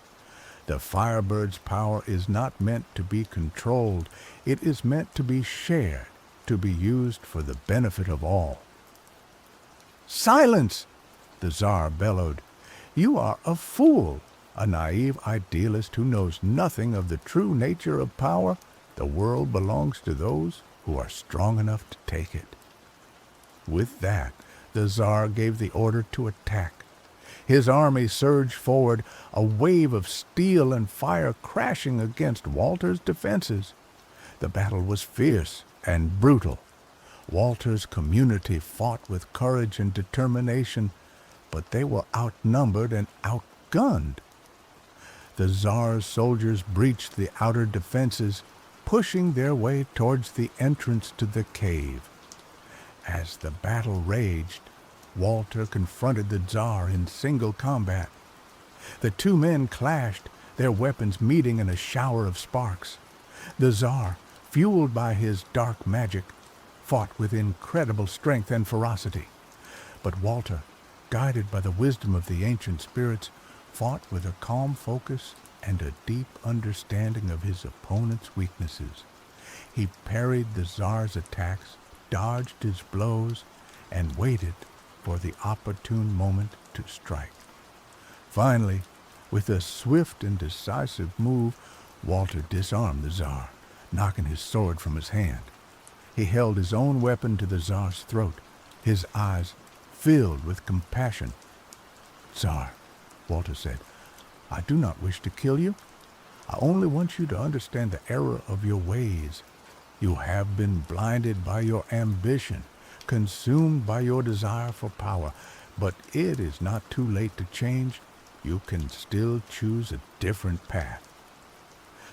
The Firebird's power is not meant to be controlled. It is meant to be shared, to be used for the benefit of all." "Silence!" the Tsar bellowed. "You are a fool, a naive idealist who knows nothing of the true nature of power. The world belongs to those who are strong enough to take it." With that, the Tsar gave the order to attack. His army surged forward, a wave of steel and fire crashing against Walter's defenses. The battle was fierce and brutal. Walter's community fought with courage and determination, but they were outnumbered and outgunned. The Tsar's soldiers breached the outer defenses, pushing their way towards the entrance to the cave. As the battle raged, Walter confronted the Tsar in single combat. The two men clashed, their weapons meeting in a shower of sparks. The Tsar, fueled by his dark magic, fought with incredible strength and ferocity. But Walter, guided by the wisdom of the ancient spirits, fought with a calm focus and a deep understanding of his opponent's weaknesses. He parried the Tsar's attacks, dodged his blows, and waited for the opportune moment to strike. Finally, with a swift and decisive move, Walter disarmed the Tsar, knocking his sword from his hand. He held his own weapon to the Tsar's throat, his eyes filled with compassion. "Tsar," Walter said, "I do not wish to kill you. I only want you to understand the error of your ways. You have been blinded by your ambition, consumed by your desire for power, but it is not too late to change. You can still choose a different path."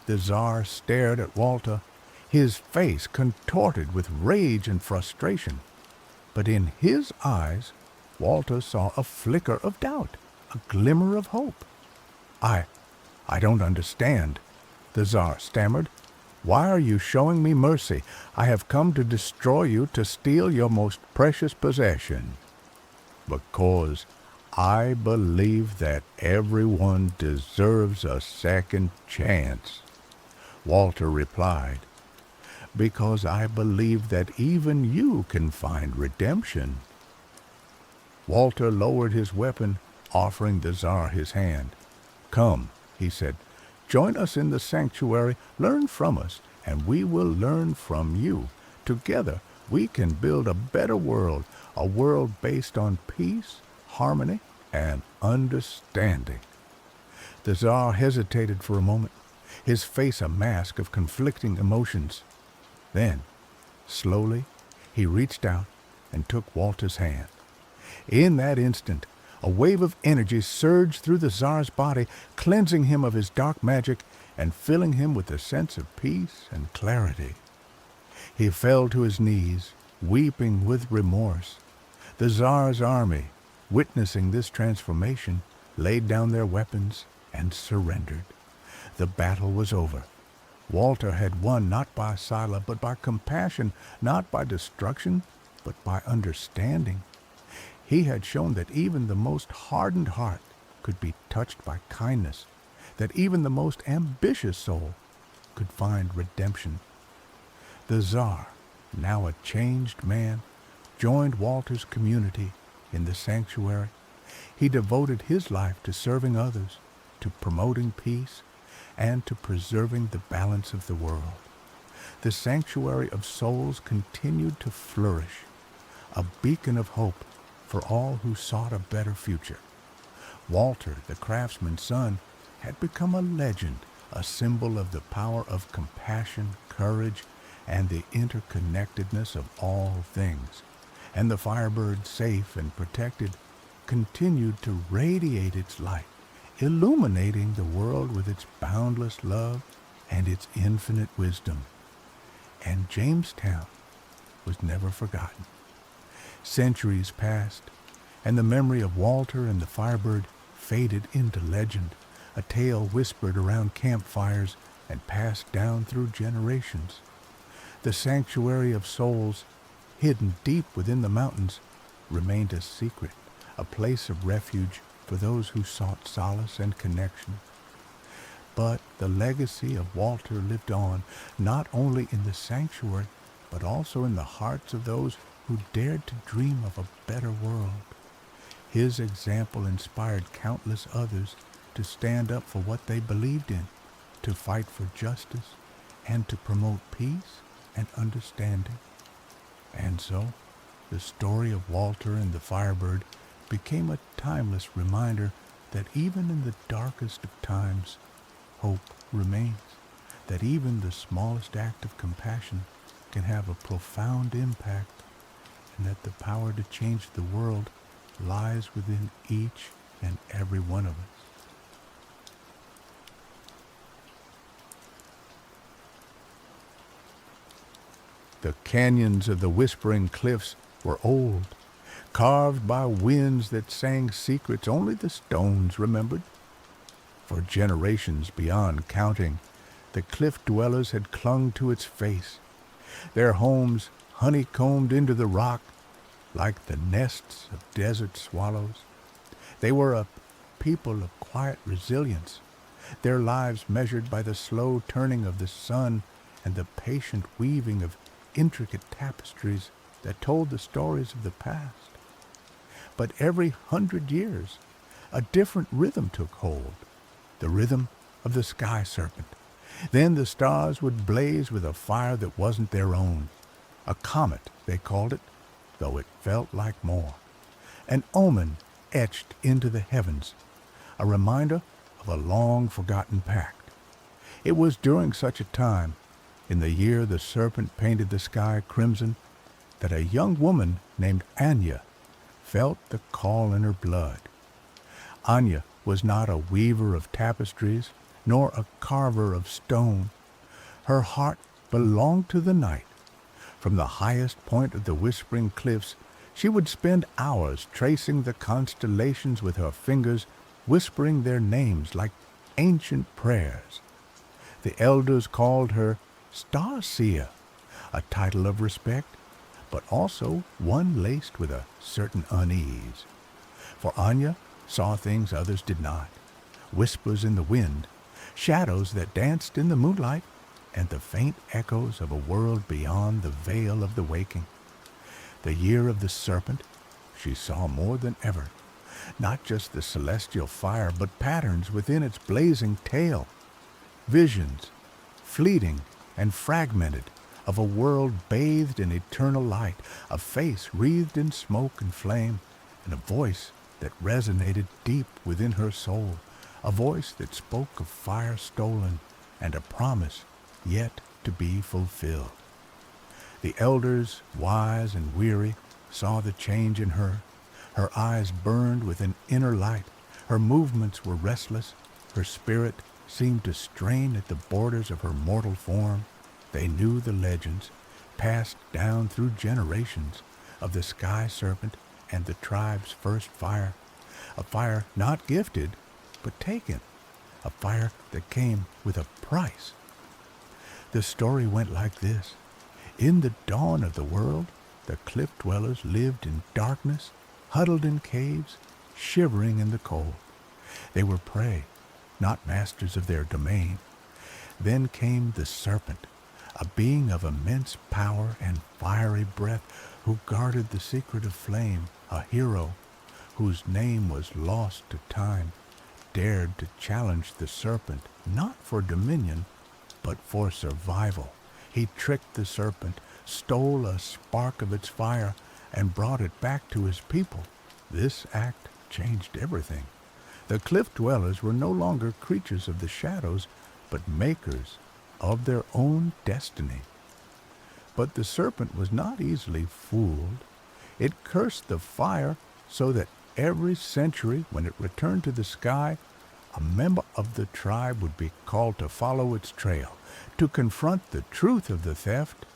The Tsar stared at Walter, his face contorted with rage and frustration. But in his eyes, Walter saw a flicker of doubt, a glimmer of hope. I don't understand," the Tsar stammered. "Why are you showing me mercy? I have come to destroy you, to steal your most precious possession." "Because I believe that everyone deserves a second chance," Walter replied. "Because I believe that even you can find redemption." Walter lowered his weapon, offering the Tsar his hand. "Come," he said, "join us in the sanctuary, learn from us, and we will learn from you. Together we can build a better world, a world based on peace, harmony, and understanding." The Tsar hesitated for a moment, his face a mask of conflicting emotions. Then, slowly, he reached out and took Walter's hand. In that instant, a wave of energy surged through the Tsar's body, cleansing him of his dark magic and filling him with a sense of peace and clarity. He fell to his knees, weeping with remorse. The Tsar's army, witnessing this transformation, laid down their weapons and surrendered. The battle was over. Walter had won not by Scylla, but by compassion, not by destruction, but by understanding. He had shown that even the most hardened heart could be touched by kindness, that even the most ambitious soul could find redemption. The Tsar, now a changed man, joined Walter's community in the sanctuary. He devoted his life to serving others, to promoting peace, and to preserving the balance of the world. The sanctuary of souls continued to flourish, a beacon of hope for all who sought a better future. Walter, the craftsman's son, had become a legend, a symbol of the power of compassion, courage, and the interconnectedness of all things. And the Firebird, safe and protected, continued to radiate its light, illuminating the world with its boundless love and its infinite wisdom. And Jamestown was never forgotten. Centuries passed, and the memory of Walter and the Firebird faded into legend, a tale whispered around campfires and passed down through generations. The sanctuary of souls, hidden deep within the mountains, remained a secret, a place of refuge for those who sought solace and connection. But the legacy of Walter lived on, not only in the sanctuary, but also in the hearts of those who dared to dream of a better world. His example inspired countless others to stand up for what they believed in, to fight for justice, and to promote peace and understanding. And so, the story of Walter and the Firebird became a timeless reminder that even in the darkest of times, hope remains, that even the smallest act of compassion can have a profound impact, and that the power to change the world lies within each and every one of us. The canyons of the Whispering Cliffs were old, carved by winds that sang secrets only the stones remembered. For generations beyond counting, the cliff dwellers had clung to its face, their homes honeycombed into the rock like the nests of desert swallows. They were a people of quiet resilience, their lives measured by the slow turning of the sun and the patient weaving of intricate tapestries that told the stories of the past. But every 100 years, a different rhythm took hold, the rhythm of the sky serpent. Then the stars would blaze with a fire that wasn't their own. A comet, they called it, though it felt like more. An omen etched into the heavens, a reminder of a long-forgotten pact. It was during such a time, in the year the serpent painted the sky crimson, that a young woman named Anya felt the call in her blood. Anya was not a weaver of tapestries, nor a carver of stone. Her heart belonged to the night. From the highest point of the Whispering Cliffs, she would spend hours tracing the constellations with her fingers, whispering their names like ancient prayers. The elders called her Star-Seer, a title of respect, but also one laced with a certain unease. For Anya saw things others did not, whispers in the wind, shadows that danced in the moonlight, and the faint echoes of a world beyond the veil of the waking. The year of the serpent, she saw more than ever, not just the celestial fire, but patterns within its blazing tail, visions, fleeting and fragmented, of a world bathed in eternal light, a face wreathed in smoke and flame, and a voice that resonated deep within her soul, a voice that spoke of fire stolen and a promise yet to be fulfilled. The elders, wise and weary, saw the change in her. Her eyes burned with an inner light. Her movements were restless. Her spirit seemed to strain at the borders of her mortal form. They knew the legends, passed down through generations, of the sky serpent and the tribe's first fire, a fire not gifted, but taken, a fire that came with a price. The story went like this. In the dawn of the world, the cliff dwellers lived in darkness, huddled in caves, shivering in the cold. They were prey, not masters of their domain. Then came the serpent, a being of immense power and fiery breath, who guarded the secret of flame, a hero whose name was lost to time, dared to challenge the serpent, not for dominion, but for survival. He tricked the serpent, stole a spark of its fire, and brought it back to his people. This act changed everything. The cliff dwellers were no longer creatures of the shadows, but makers of their own destiny. But the serpent was not easily fooled. It cursed the fire so that every century, when it returned to the sky, a member of the tribe would be called to follow its trail, to confront the truth of the theft,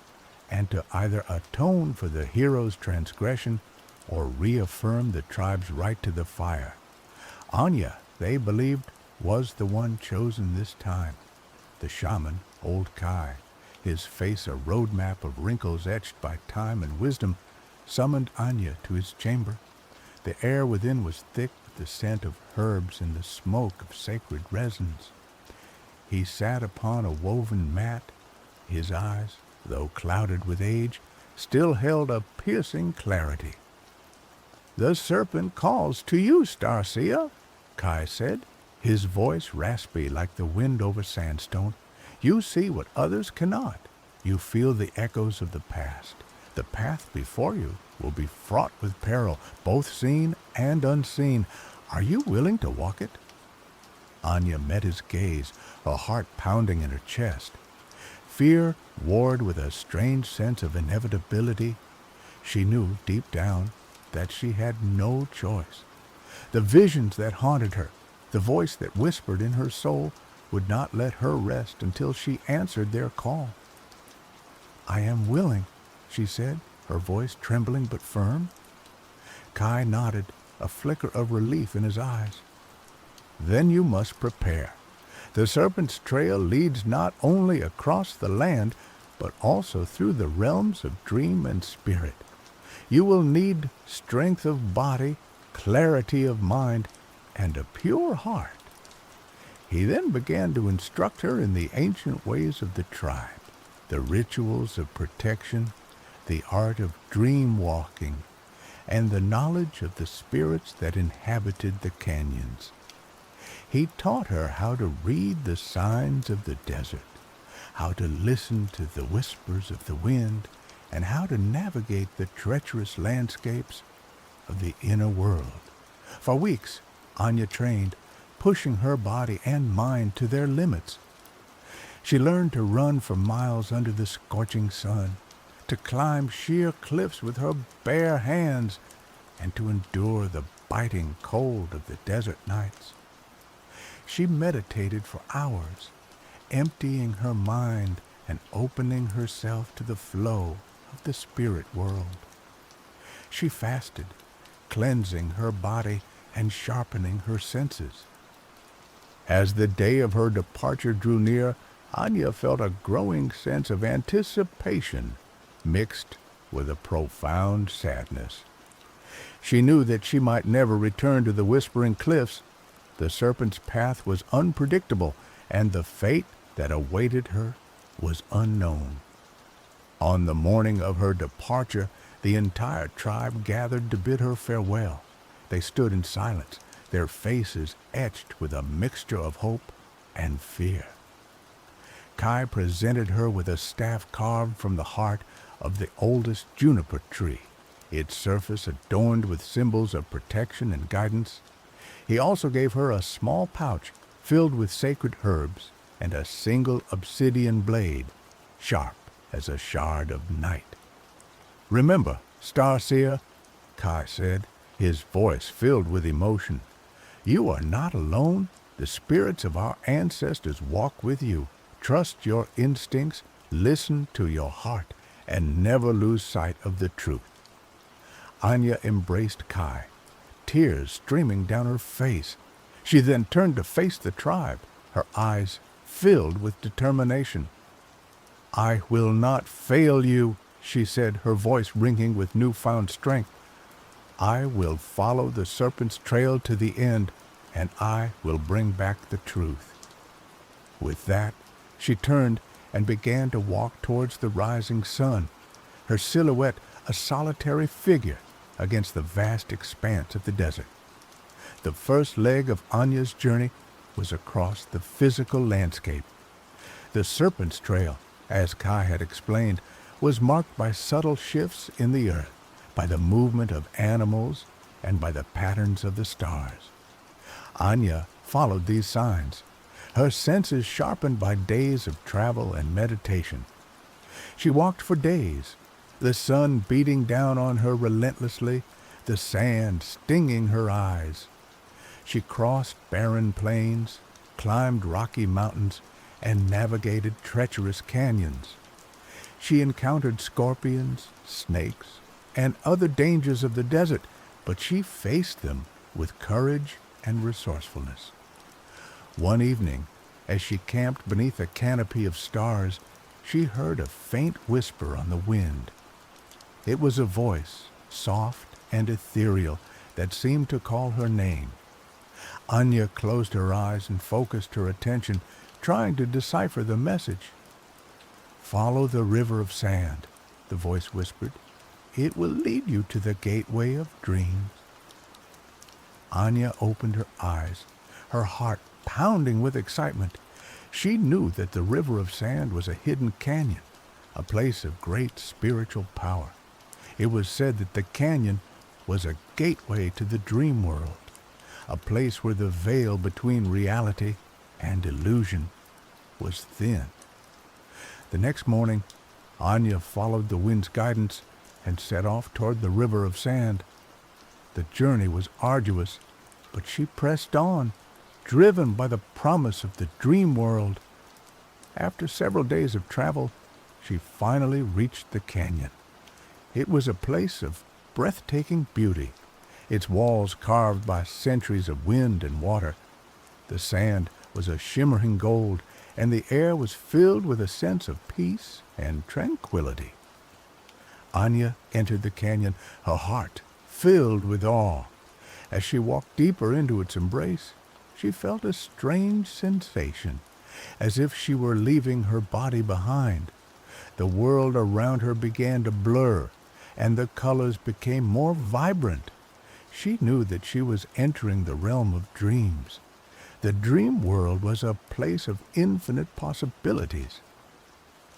and to either atone for the hero's transgression or reaffirm the tribe's right to the fire. Anya, they believed, was the one chosen this time. The shaman, old Kai, his face a roadmap of wrinkles etched by time and wisdom, summoned Anya to his chamber. The air within was thick with the scent of herbs and the smoke of sacred resins. He sat upon a woven mat. His eyes, though clouded with age, still held a piercing clarity. "The serpent calls to you, Starseer," Kai said, his voice raspy like the wind over sandstone. "You see what others cannot. You feel the echoes of the past. The path before you will be fraught with peril, both seen and unseen. Are you willing to walk it?" Anya met his gaze, her heart pounding in her chest. Fear warred with a strange sense of inevitability. She knew deep down that she had no choice. The visions that haunted her, the voice that whispered in her soul, would not let her rest until she answered their call. "I am willing," she said, her voice trembling but firm. Kai nodded, a flicker of relief in his eyes. "Then you must prepare. The serpent's trail leads not only across the land, but also through the realms of dream and spirit. You will need strength of body, clarity of mind, and a pure heart." He then began to instruct her in the ancient ways of the tribe, the rituals of protection, the art of dream walking, and the knowledge of the spirits that inhabited the canyons. He taught her how to read the signs of the desert, how to listen to the whispers of the wind, and how to navigate the treacherous landscapes of the inner world. For weeks, Anya trained, pushing her body and mind to their limits. She learned to run for miles under the scorching sun, to climb sheer cliffs with her bare hands, and to endure the biting cold of the desert nights. She meditated for hours, emptying her mind and opening herself to the flow of the spirit world. She fasted, cleansing her body and sharpening her senses. As the day of her departure drew near, Anya felt a growing sense of anticipation mixed with a profound sadness. She knew that she might never return to the Whispering Cliffs. The serpent's path was unpredictable, and the fate that awaited her was unknown. On the morning of her departure, the entire tribe gathered to bid her farewell. They stood in silence, their faces etched with a mixture of hope and fear. Kai presented her with a staff carved from the heart of the oldest juniper tree, its surface adorned with symbols of protection and guidance. He also gave her a small pouch filled with sacred herbs and a single obsidian blade, sharp as a shard of night. "Remember, Starseer," Kai said, his voice filled with emotion, "you are not alone. The spirits of our ancestors walk with you. Trust your instincts, listen to your heart, and never lose sight of the truth." Anya embraced Kai, tears streaming down her face. She then turned to face the tribe, her eyes filled with determination. "I will not fail you," she said, her voice ringing with newfound strength. "I will follow the serpent's trail to the end, and I will bring back the truth." With that, she turned and began to walk towards the rising sun, her silhouette a solitary figure against the vast expanse of the desert. The first leg of Anya's journey was across the physical landscape. The serpent's trail, as Kai had explained, was marked by subtle shifts in the earth, by the movement of animals, and by the patterns of the stars. Anya followed these signs, her senses sharpened by days of travel and meditation. She walked for days, the sun beating down on her relentlessly, the sand stinging her eyes. She crossed barren plains, climbed rocky mountains, and navigated treacherous canyons. She encountered scorpions, snakes, and other dangers of the desert, but she faced them with courage and resourcefulness. One evening, as she camped beneath a canopy of stars, she heard a faint whisper on the wind. It was a voice, soft and ethereal, that seemed to call her name. Anya closed her eyes and focused her attention, trying to decipher the message. "Follow the river of sand," the voice whispered. "It will lead you to the gateway of dreams." Anya opened her eyes, her heart pounding with excitement. She knew that the river of sand was a hidden canyon, a place of great spiritual power. It was said that the canyon was a gateway to the dream world, a place where the veil between reality and illusion was thin. The next morning, Anya followed the wind's guidance and set off toward the river of sand. The journey was arduous, but she pressed on, driven by the promise of the dream world. After several days of travel, she finally reached the canyon. It was a place of breathtaking beauty, its walls carved by centuries of wind and water. The sand was a shimmering gold, and the air was filled with a sense of peace and tranquility. Anya entered the canyon, her heart filled with awe. As she walked deeper into its embrace, she felt a strange sensation, as if she were leaving her body behind. The world around her began to blur, and the colors became more vibrant. She knew that she was entering the realm of dreams. The dream world was a place of infinite possibilities.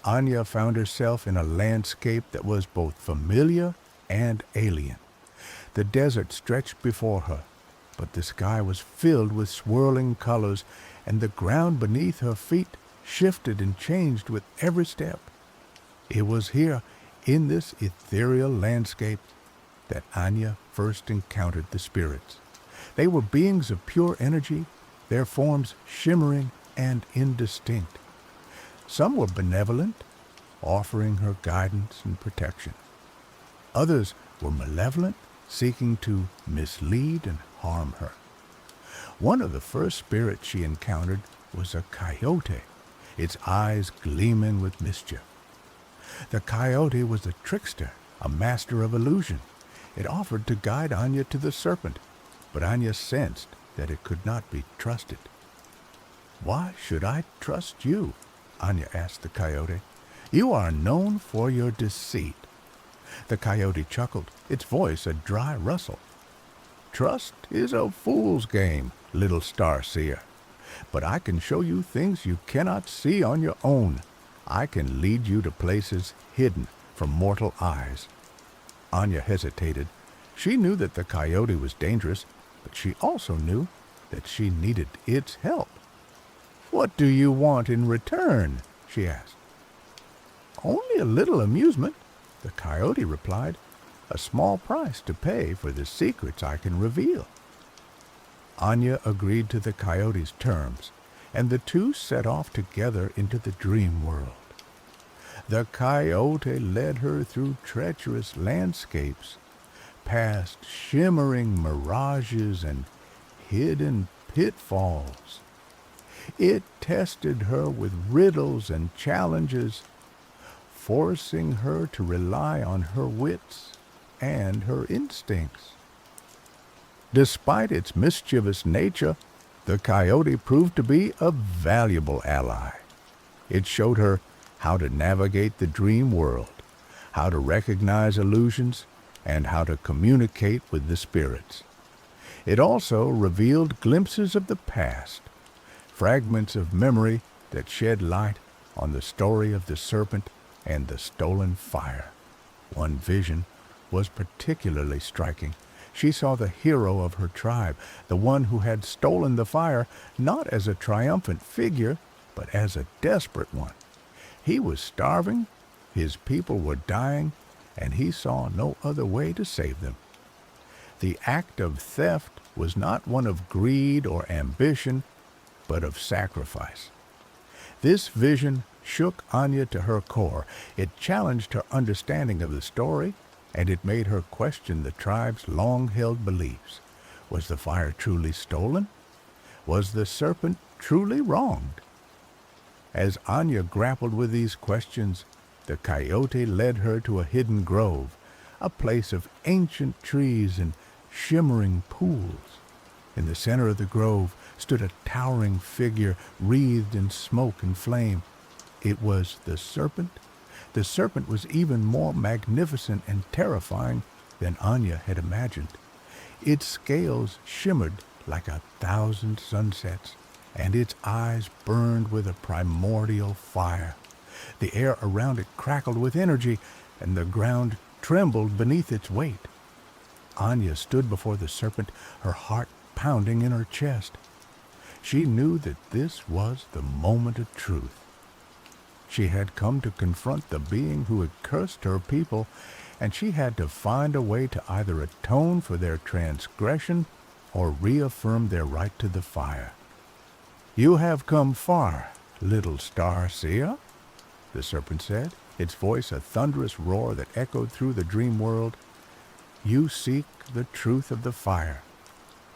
Anya found herself in a landscape that was both familiar and alien. The desert stretched before her, but the sky was filled with swirling colors, and the ground beneath her feet shifted and changed with every step. It was here, in this ethereal landscape, that Anya first encountered the spirits. They were beings of pure energy, their forms shimmering and indistinct. Some were benevolent, offering her guidance and protection. Others were malevolent, seeking to mislead and harm her. One of the first spirits she encountered was a coyote, its eyes gleaming with mischief. The coyote was a trickster, a master of illusion. It offered to guide Anya to the serpent, but Anya sensed that it could not be trusted. "Why should I trust you?" Anya asked the coyote. "You are known for your deceit." The coyote chuckled, its voice a dry rustle. "Trust is a fool's game, little star-seer. But I can show you things you cannot see on your own. I can lead you to places hidden from mortal eyes." Anya hesitated. She knew that the coyote was dangerous, but she also knew that she needed its help. "What do you want in return?" she asked. "Only a little amusement," the coyote replied. "A small price to pay for the secrets I can reveal." Anya agreed to the coyote's terms, and the two set off together into the dream world. The coyote led her through treacherous landscapes, past shimmering mirages and hidden pitfalls. It tested her with riddles and challenges, forcing her to rely on her wits and her instincts. Despite its mischievous nature, the coyote proved to be a valuable ally. It showed her how to navigate the dream world, how to recognize illusions, and how to communicate with the spirits. It also revealed glimpses of the past, fragments of memory that shed light on the story of the serpent and the stolen fire. One vision was particularly striking. She saw the hero of her tribe, the one who had stolen the fire, not as a triumphant figure, but as a desperate one. He was starving, his people were dying, and he saw no other way to save them. The act of theft was not one of greed or ambition, but of sacrifice. This vision shook Anya to her core. It challenged her understanding of the story, and it made her question the tribe's long-held beliefs. Was the fire truly stolen? Was the serpent truly wronged? As Anya grappled with these questions, the coyote led her to a hidden grove, a place of ancient trees and shimmering pools. In the center of the grove stood a towering figure wreathed in smoke and flame. It was the serpent. The serpent was even more magnificent and terrifying than Anya had imagined. Its scales shimmered like 1,000 sunsets, and its eyes burned with a primordial fire. The air around it crackled with energy, and the ground trembled beneath its weight. Anya stood before the serpent, her heart pounding in her chest. She knew that this was the moment of truth. She had come to confront the being who had cursed her people, and she had to find a way to either atone for their transgression or reaffirm their right to the fire. "You have come far, little star seer," the serpent said, its voice a thunderous roar that echoed through the dream world. "You seek the truth of the fire,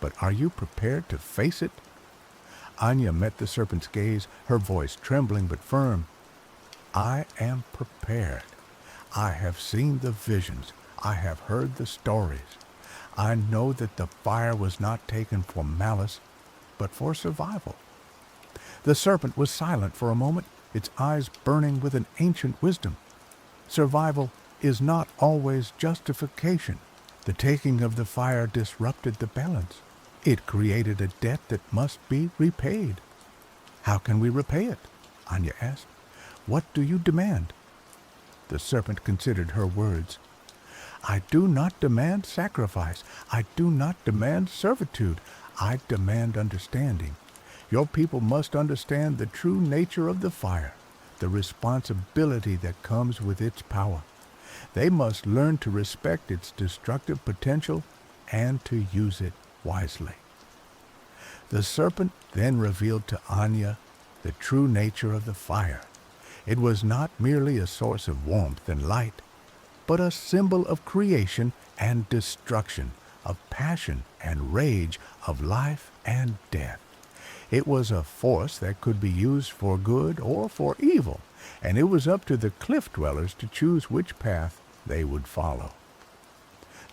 but are you prepared to face it?" Anya met the serpent's gaze, her voice trembling but firm. "I am prepared. I have seen the visions. I have heard the stories. I know that the fire was not taken for malice, but for survival." The serpent was silent for a moment, its eyes burning with an ancient wisdom. Survival is not always justification. The taking of the fire disrupted the balance. It created a debt that must be repaid. "How can we repay it?" Anya asked. "What do you demand?" The serpent considered her words. "I do not demand sacrifice. I do not demand servitude. I demand understanding. Your people must understand the true nature of the fire, the responsibility that comes with its power. They must learn to respect its destructive potential and to use it wisely." The serpent then revealed to Anya the true nature of the fire. It was not merely a source of warmth and light, but a symbol of creation and destruction, of passion and rage, of life and death. It was a force that could be used for good or for evil, and it was up to the cliff dwellers to choose which path they would follow.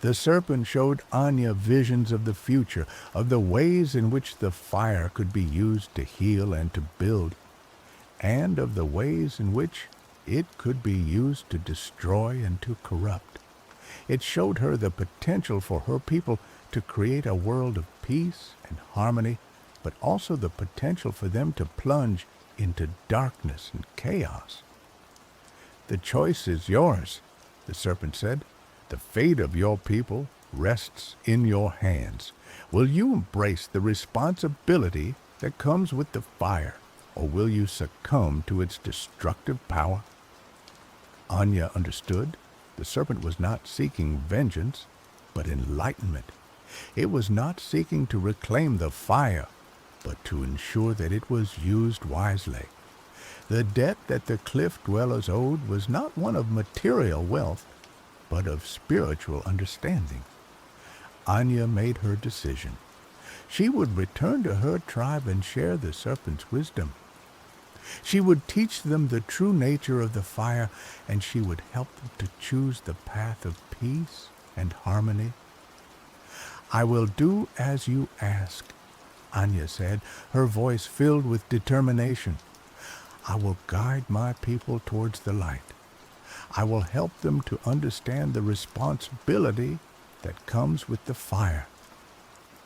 The serpent showed Anya visions of the future, of the ways in which the fire could be used to heal and to build, and of the ways in which it could be used to destroy and to corrupt. It showed her the potential for her people to create a world of peace and harmony, but also the potential for them to plunge into darkness and chaos. "The choice is yours," the serpent said. "The fate of your people rests in your hands. Will you embrace the responsibility that comes with the fire, or will you succumb to its destructive power?" Anya understood. The serpent was not seeking vengeance, but enlightenment. It was not seeking to reclaim the fire, but to ensure that it was used wisely. The debt that the cliff dwellers owed was not one of material wealth, but of spiritual understanding. Anya made her decision. She would return to her tribe and share the serpent's wisdom. She would teach them the true nature of the fire, and she would help them to choose the path of peace and harmony. "I will do as you ask," Anya said, her voice filled with determination. "I will guide my people towards the light. I will help them to understand the responsibility that comes with the fire."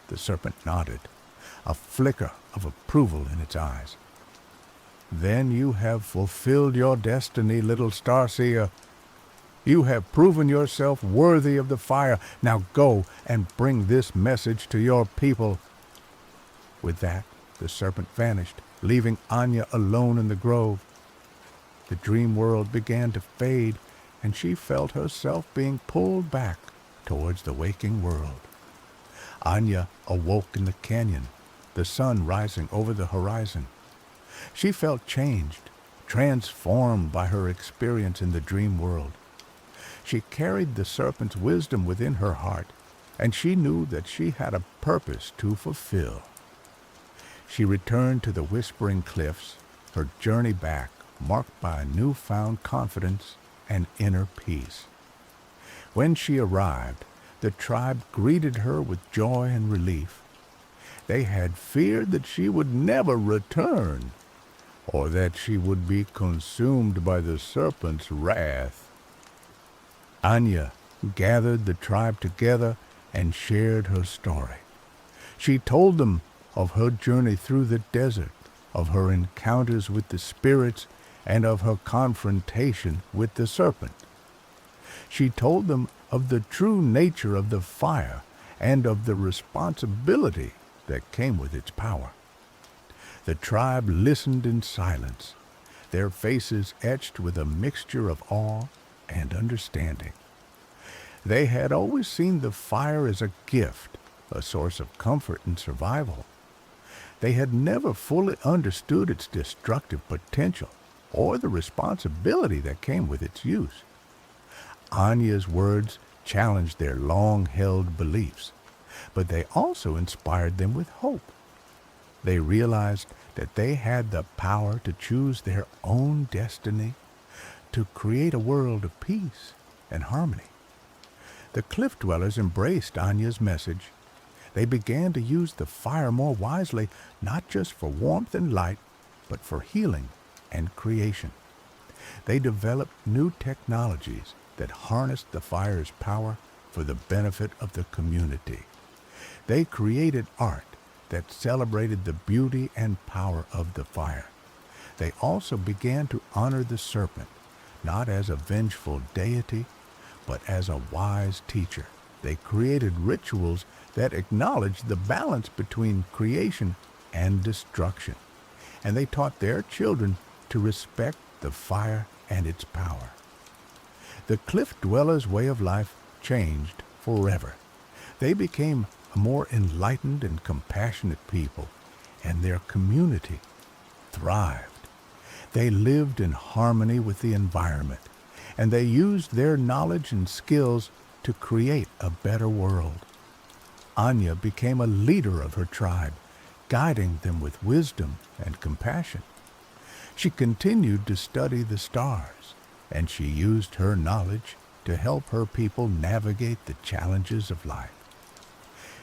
The serpent nodded, a flicker of approval in its eyes. "Then you have fulfilled your destiny, little Starseer. You have proven yourself worthy of the fire. Now go and bring this message to your people." With that, the serpent vanished, leaving Anya alone in the grove. The dream world began to fade, and she felt herself being pulled back towards the waking world. Anya awoke in the canyon, the sun rising over the horizon. She felt changed, transformed by her experience in the dream world. She carried the serpent's wisdom within her heart, and she knew that she had a purpose to fulfill. She returned to the Whispering Cliffs, her journey back marked by a newfound confidence and inner peace. When she arrived, the tribe greeted her with joy and relief. They had feared that she would never return, or that she would be consumed by the serpent's wrath. Anya gathered the tribe together and shared her story. She told them of her journey through the desert, of her encounters with the spirits, and of her confrontation with the serpent. She told them of the true nature of the fire and of the responsibility that came with its power. The tribe listened in silence, their faces etched with a mixture of awe and understanding. They had always seen the fire as a gift, a source of comfort and survival. They had never fully understood its destructive potential or the responsibility that came with its use. Anya's words challenged their long-held beliefs, but they also inspired them with hope. They realized that they had the power to choose their own destiny, to create a world of peace and harmony. The cliff dwellers embraced Anya's message. They began to use the fire more wisely, not just for warmth and light, but for healing and creation. They developed new technologies that harnessed the fire's power for the benefit of the community. They created art that celebrated the beauty and power of the fire. They also began to honor the serpent, not as a vengeful deity, but as a wise teacher. They created rituals that acknowledged the balance between creation and destruction, and they taught their children to respect the fire and its power. The cliff dwellers' way of life changed forever. They became a more enlightened and compassionate people, and their community thrived. They lived in harmony with the environment, and they used their knowledge and skills to create a better world. Anya became a leader of her tribe, guiding them with wisdom and compassion. She continued to study the stars, and she used her knowledge to help her people navigate the challenges of life.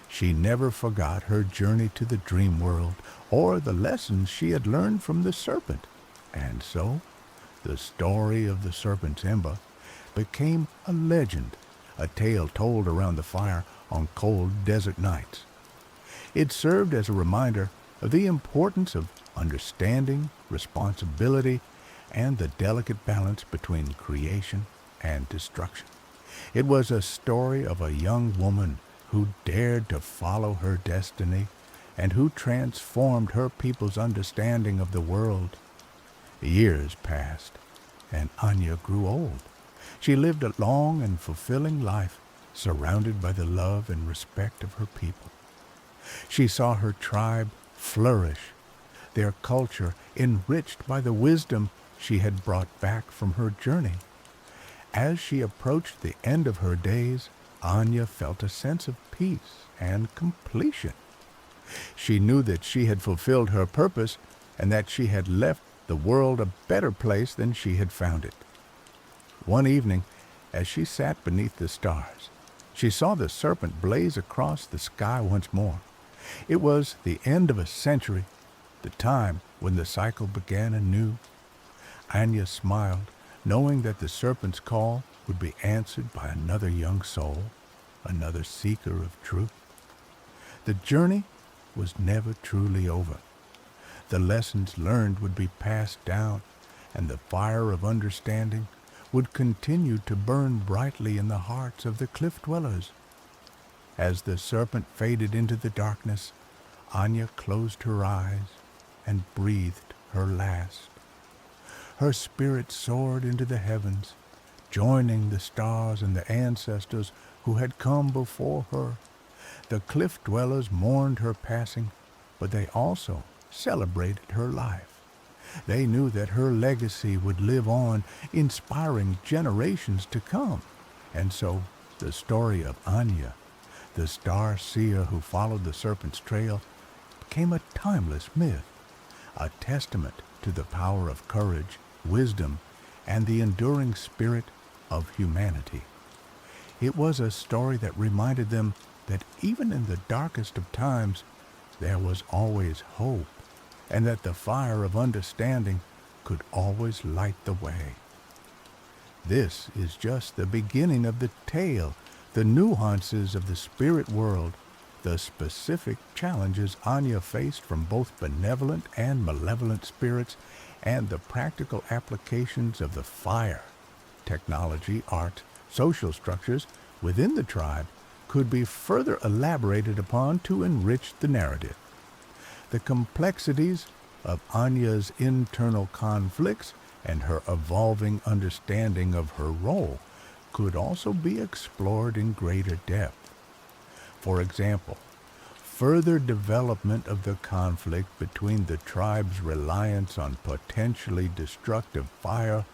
She never forgot her journey to the dream world or the lessons she had learned from the serpent, and so the story of the serpent's ember became a legend, a tale told around the fire on cold desert nights. It served as a reminder of the importance of understanding, responsibility, and the delicate balance between creation and destruction. It was a story of a young woman who dared to follow her destiny and who transformed her people's understanding of the world. Years passed, and Anya grew old. She lived a long and fulfilling life, surrounded by the love and respect of her people. She saw her tribe flourish, their culture enriched by the wisdom she had brought back from her journey. As she approached the end of her days, Anya felt a sense of peace and completion. She knew that she had fulfilled her purpose and that she had left the world a better place than she had found it. One evening, as she sat beneath the stars, she saw the serpent blaze across the sky once more. It was the end of a century, the time when the cycle began anew. Anya smiled, knowing that the serpent's call would be answered by another young soul, another seeker of truth. The journey was never truly over. The lessons learned would be passed down, and the fire of understanding would continue to burn brightly in the hearts of the cliff dwellers. As the serpent faded into the darkness, Anya closed her eyes and breathed her last. Her spirit soared into the heavens, joining the stars and the ancestors who had come before her. The cliff dwellers mourned her passing, but they also celebrated her life. They knew that her legacy would live on, inspiring generations to come. And so the story of Anya, the star seer who followed the serpent's trail, became a timeless myth, a testament to the power of courage, wisdom, and the enduring spirit of humanity. It was a story that reminded them that even in the darkest of times, there was always hope, and that the fire of understanding could always light the way. This is just the beginning of the tale, the nuances of the spirit world, the specific challenges Anya faced from both benevolent and malevolent spirits, and the practical applications of the fire. Technology, art, social structures within the tribe could be further elaborated upon to enrich the narrative. The complexities of Anya's internal conflicts and her evolving understanding of her role could also be explored in greater depth. For example, further development of the conflict between the tribe's reliance on potentially destructive fire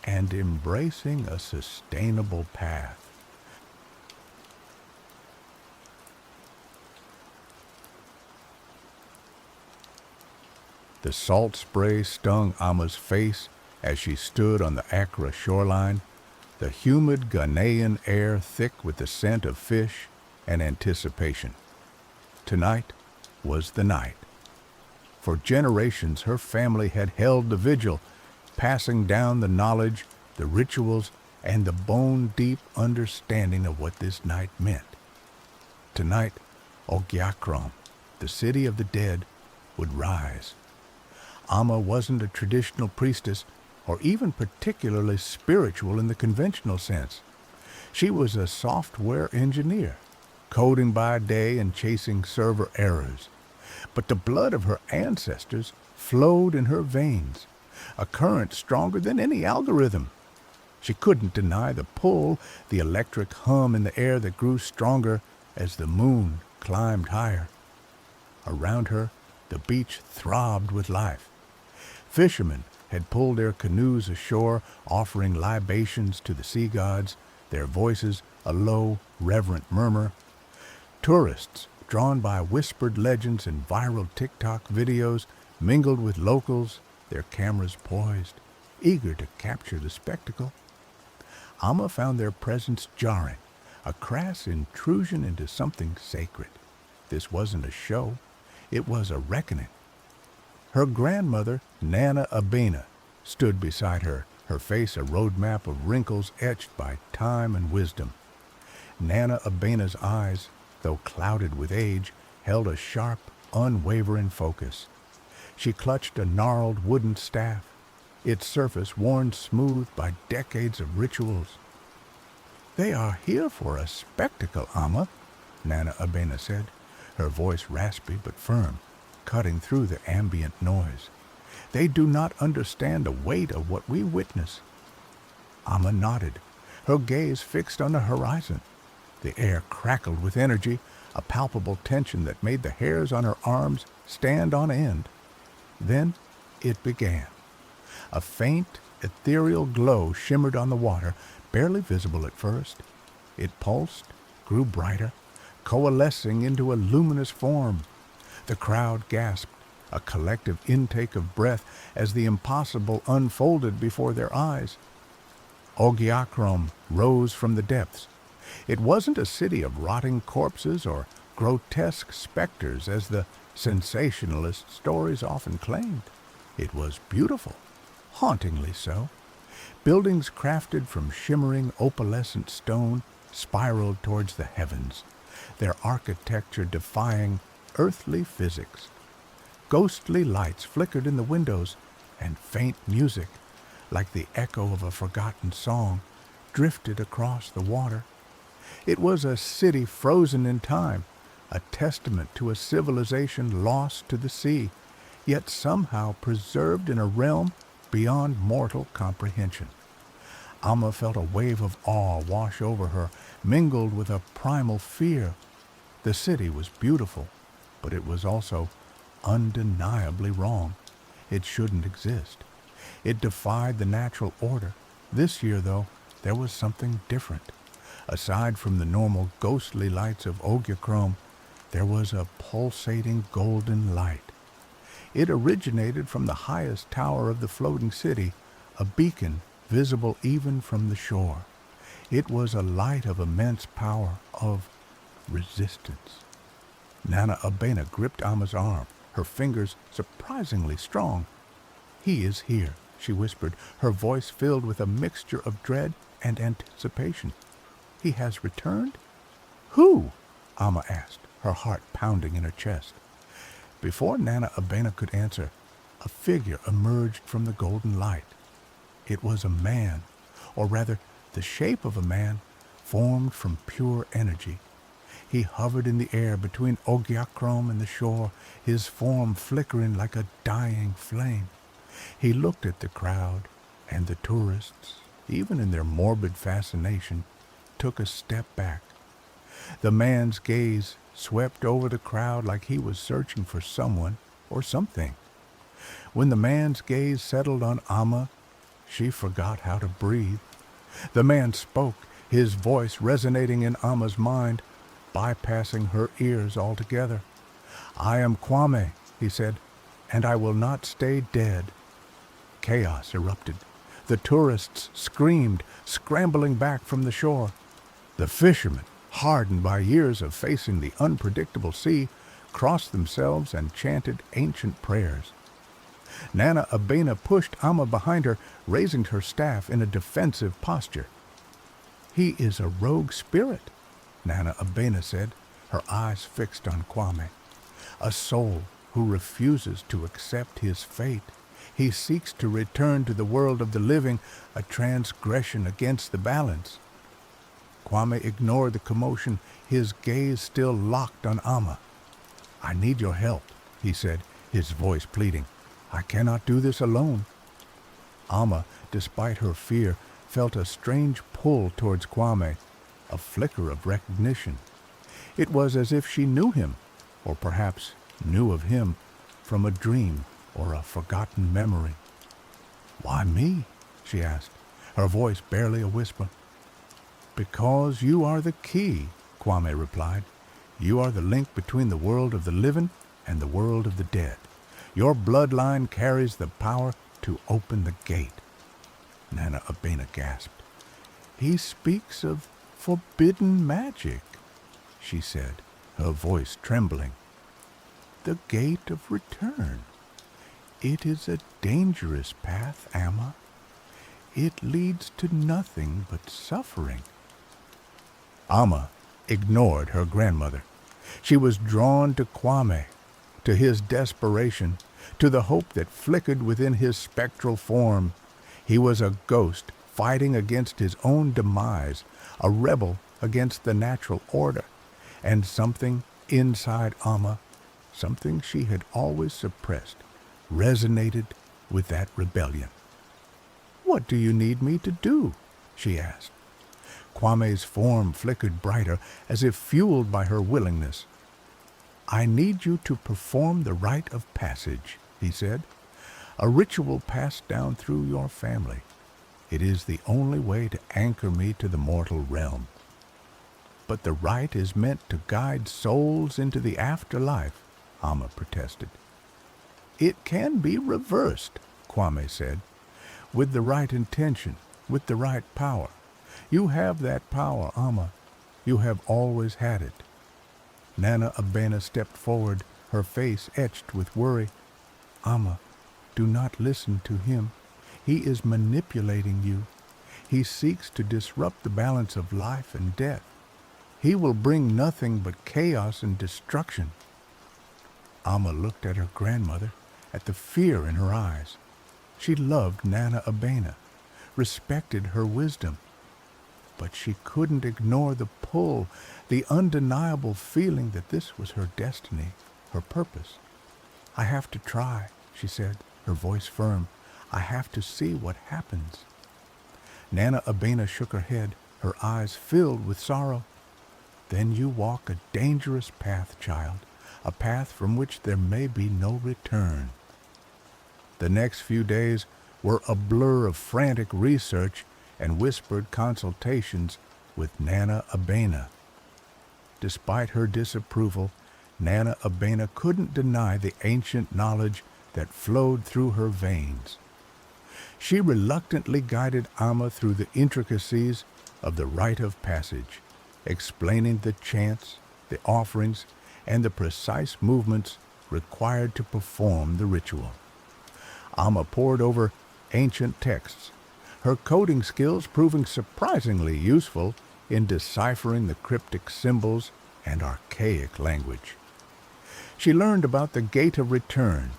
and embracing a sustainable path. The salt spray stung Amma's face as she stood on the Accra shoreline, the humid Ghanaian air thick with the scent of fish and anticipation. Tonight was the night. For generations, her family had held the vigil, passing down the knowledge, the rituals, and the bone-deep understanding of what this night meant. Tonight, Ogiakrom, the city of the dead, would rise. Amma wasn't a traditional priestess or even particularly spiritual in the conventional sense. She was a software engineer, coding by day and chasing server errors. But the blood of her ancestors flowed in her veins, a current stronger than any algorithm. She couldn't deny the pull, the electric hum in the air that grew stronger as the moon climbed higher. Around her, the beach throbbed with life. Fishermen had pulled their canoes ashore, offering libations to the sea gods, their voices a low, reverent murmur. Tourists, drawn by whispered legends and viral TikTok videos, mingled with locals, their cameras poised, eager to capture the spectacle. Amma found their presence jarring, a crass intrusion into something sacred. This wasn't a show, it was a reckoning. Her grandmother, Nana Abena, stood beside her, her face a roadmap of wrinkles etched by time and wisdom. Nana Abena's eyes, though clouded with age, held a sharp, unwavering focus. She clutched a gnarled wooden staff, its surface worn smooth by decades of rituals. "They are here for a spectacle, Amma," Nana Abena said, her voice raspy but firm, cutting through the ambient noise. "They do not understand the weight of what we witness." Amma nodded, her gaze fixed on the horizon. The air crackled with energy, a palpable tension that made the hairs on her arms stand on end. Then it began. A faint, ethereal glow shimmered on the water, barely visible at first. It pulsed, grew brighter, coalescing into a luminous form. The crowd gasped, a collective intake of breath as the impossible unfolded before their eyes. Ogiakrom rose from the depths. It wasn't a city of rotting corpses or grotesque specters as the sensationalist stories often claimed. It was beautiful, hauntingly so. Buildings crafted from shimmering opalescent stone spiraled towards the heavens, their architecture defying earthly physics. Ghostly lights flickered in the windows, and faint music, like the echo of a forgotten song, drifted across the water. It was a city frozen in time, a testament to a civilization lost to the sea, yet somehow preserved in a realm beyond mortal comprehension. Amma felt a wave of awe wash over her, mingled with a primal fear. The city was beautiful, but it was also undeniably wrong. It shouldn't exist. It defied the natural order. This year, though, there was something different. Aside from the normal ghostly lights of Ogiachrome, there was a pulsating golden light. It originated from the highest tower of the floating city, a beacon visible even from the shore. It was a light of immense power, of resistance. Nana Abena gripped Amma's arm, her fingers surprisingly strong. "He is here," she whispered, her voice filled with a mixture of dread and anticipation. "He has returned?" "Who?" Amma asked, her heart pounding in her chest. Before Nana Abena could answer, a figure emerged from the golden light. It was a man, or rather the shape of a man, formed from pure energy. He hovered in the air between Ogiachrome and the shore, his form flickering like a dying flame. He looked at the crowd, and the tourists, even in their morbid fascination, took a step back. The man's gaze swept over the crowd like he was searching for someone or something. When the man's gaze settled on Amma, she forgot how to breathe. The man spoke, his voice resonating in Amma's mind, bypassing her ears altogether. "I am Kwame," he said, "and I will not stay dead." Chaos erupted. The tourists screamed, scrambling back from the shore. The fishermen, hardened by years of facing the unpredictable sea, crossed themselves and chanted ancient prayers. Nana Abena pushed Amma behind her, raising her staff in a defensive posture. "He is a rogue spirit," Nana Abena said, her eyes fixed on Kwame. "A soul who refuses to accept his fate. He seeks to return to the world of the living, a transgression against the balance." Kwame ignored the commotion, his gaze still locked on Amma. "I need your help," he said, his voice pleading. "I cannot do this alone." Amma, despite her fear, felt a strange pull towards Kwame, a flicker of recognition. It was as if she knew him, or perhaps knew of him, from a dream or a forgotten memory. "Why me?" she asked, her voice barely a whisper. "Because you are the key," Kwame replied. "You are the link between the world of the living and the world of the dead. Your bloodline carries the power to open the gate." Nana Abena gasped. "He speaks of forbidden magic," she said, her voice trembling. "The gate of return. It is a dangerous path, Amma. It leads to nothing but suffering." Amma ignored her grandmother. She was drawn to Kwame, to his desperation, to the hope that flickered within his spectral form. He was a ghost fighting against his own demise, a rebel against the natural order, and something inside Amma, something she had always suppressed, resonated with that rebellion. "What do you need me to do?" she asked. Kwame's form flickered brighter, as if fueled by her willingness. "I need you to perform the rite of passage," he said, "a ritual passed down through your family. It is the only way to anchor me to the mortal realm. But the rite is meant to guide souls into the afterlife," Amma protested. It can be reversed, Kwame said, with the right intention, with the right power. You have that power, Amma. You have always had it. Nana Abena stepped forward, her face etched with worry. Amma, do not listen to him. He is manipulating you. He seeks to disrupt the balance of life and death. He will bring nothing but chaos and destruction. Amma looked at her grandmother, at the fear in her eyes. She loved Nana Abena, respected her wisdom, but she couldn't ignore the pull, the undeniable feeling that this was her destiny, her purpose. I have to try, she said, her voice firm. I have to see what happens. Nana Abena shook her head, her eyes filled with sorrow. Then you walk a dangerous path, child, a path from which there may be no return. The next few days were a blur of frantic research and whispered consultations with Nana Abena. Despite her disapproval, Nana Abena couldn't deny the ancient knowledge that flowed through her veins. She reluctantly guided Amma through the intricacies of the rite of passage, explaining the chants, the offerings, and the precise movements required to perform the ritual. Amma pored over ancient texts, her coding skills proving surprisingly useful in deciphering the cryptic symbols and archaic language. She learned about the Gate of Return,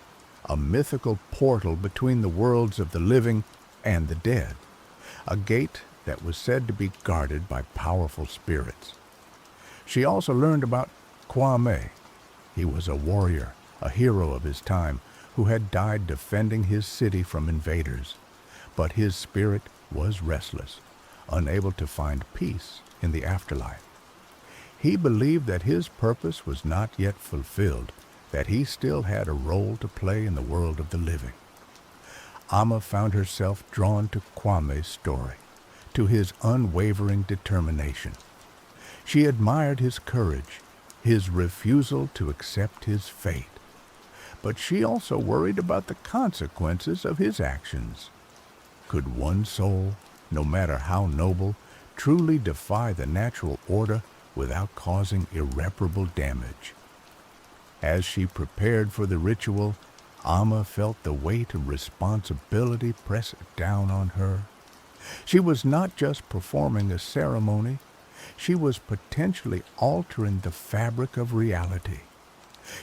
a mythical portal between the worlds of the living and the dead, a gate that was said to be guarded by powerful spirits. She also learned about Kwame. He was a warrior, a hero of his time, who had died defending his city from invaders. But his spirit was restless, unable to find peace in the afterlife. He believed that his purpose was not yet fulfilled, that he still had a role to play in the world of the living. Amma found herself drawn to Kwame's story, to his unwavering determination. She admired his courage, his refusal to accept his fate. But she also worried about the consequences of his actions. Could one soul, no matter how noble, truly defy the natural order without causing irreparable damage? As she prepared for the ritual, Amma felt the weight of responsibility press down on her. She was not just performing a ceremony, she was potentially altering the fabric of reality.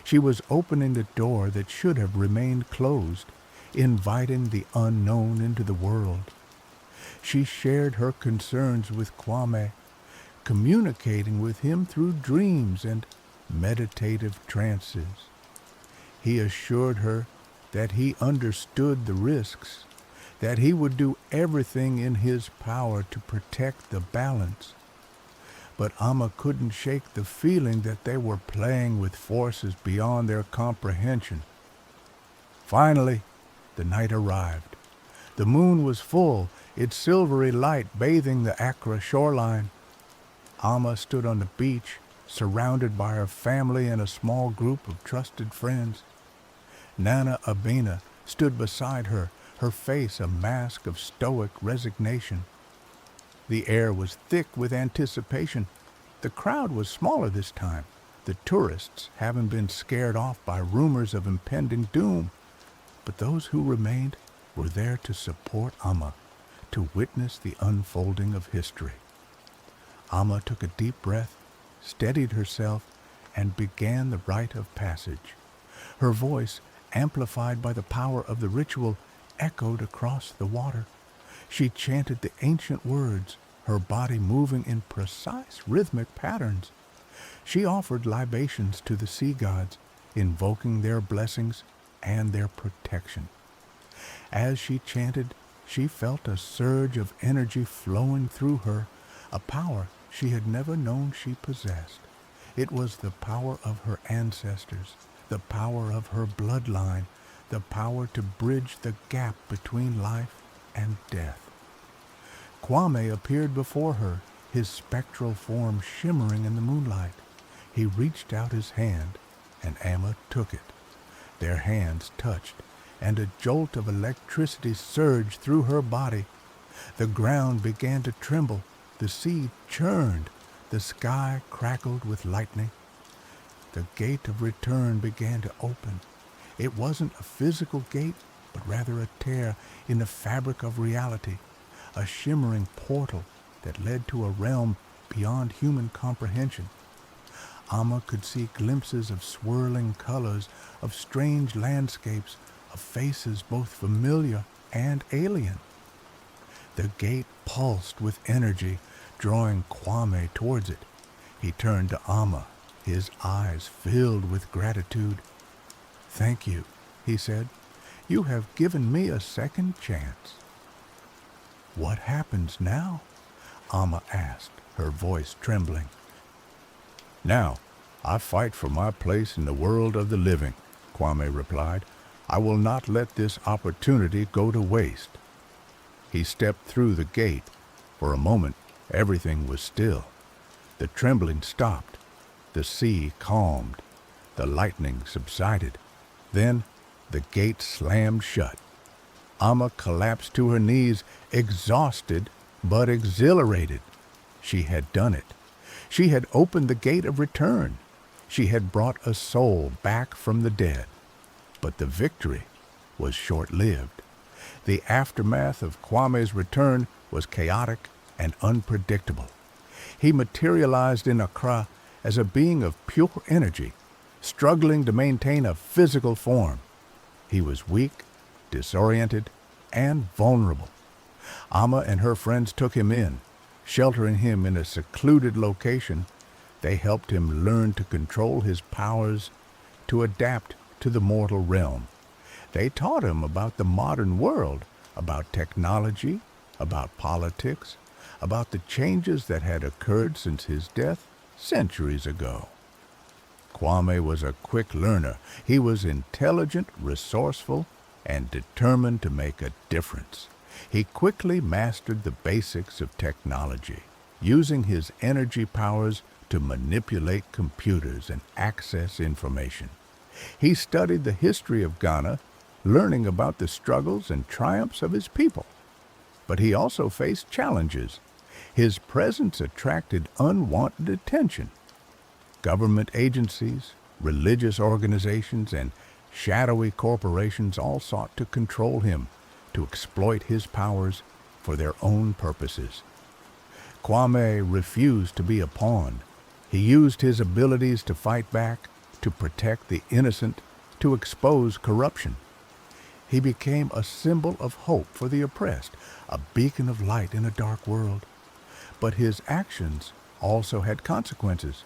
She was opening the door that should have remained closed, inviting the unknown into the world. She shared her concerns with Kwame, communicating with him through dreams and meditative trances. He assured her that he understood the risks, that he would do everything in his power to protect the balance. But Amma couldn't shake the feeling that they were playing with forces beyond their comprehension. Finally, the night arrived. The moon was full, its silvery light bathing the Accra shoreline. Amma stood on the beach, surrounded by her family and a small group of trusted friends. Nana Abena stood beside her, her face a mask of stoic resignation. The air was thick with anticipation. The crowd was smaller this time, the tourists having been scared off by rumors of impending doom. But those who remained were there to support Amma, to witness the unfolding of history. Amma took a deep breath, steadied herself, and began the rite of passage. Her voice, amplified by the power of the ritual, echoed across the water. She chanted the ancient words, her body moving in precise rhythmic patterns. She offered libations to the sea gods, invoking their blessings and their protection. As she chanted, she felt a surge of energy flowing through her, a power she had never known she possessed. It was the power of her ancestors, the power of her bloodline, the power to bridge the gap between life and death. Kwame appeared before her, his spectral form shimmering in the moonlight. He reached out his hand, and Amma took it. Their hands touched, and a jolt of electricity surged through her body. The ground began to tremble, the sea churned, the sky crackled with lightning. The gate of return began to open. It wasn't a physical gate, but rather a tear in the fabric of reality, a shimmering portal that led to a realm beyond human comprehension. Amma could see glimpses of swirling colors, of strange landscapes, of faces both familiar and alien. The gate pulsed with energy, drawing Kwame towards it. He turned to Amma, his eyes filled with gratitude. "Thank you," he said. "You have given me a second chance." "What happens now?" Amma asked, her voice trembling. "Now, I fight for my place in the world of the living," Kwame replied. "I will not let this opportunity go to waste." He stepped through the gate. For a moment, everything was still. The trembling stopped. The sea calmed. The lightning subsided. Then the gate slammed shut. Amma collapsed to her knees, exhausted but exhilarated. She had done it. She had opened the gate of return. She had brought a soul back from the dead. But the victory was short-lived. The aftermath of Kwame's return was chaotic and unpredictable. He materialized in Accra as a being of pure energy, struggling to maintain a physical form. He was weak, disoriented, and vulnerable. Amma and her friends took him in, sheltering him in a secluded location. They helped him learn to control his powers, to adapt to the mortal realm. They taught him about the modern world, about technology, about politics, about the changes that had occurred since his death centuries ago. Kwame was a quick learner. He was intelligent, resourceful, and determined to make a difference. He quickly mastered the basics of technology, using his energy powers to manipulate computers and access information. He studied the history of Ghana, learning about the struggles and triumphs of his people. But he also faced challenges. His presence attracted unwanted attention. Government agencies, religious organizations, and shadowy corporations all sought to control him, to exploit his powers for their own purposes. Kwame refused to be a pawn. He used his abilities to fight back, to protect the innocent, to expose corruption. He became a symbol of hope for the oppressed, a beacon of light in a dark world. But his actions also had consequences.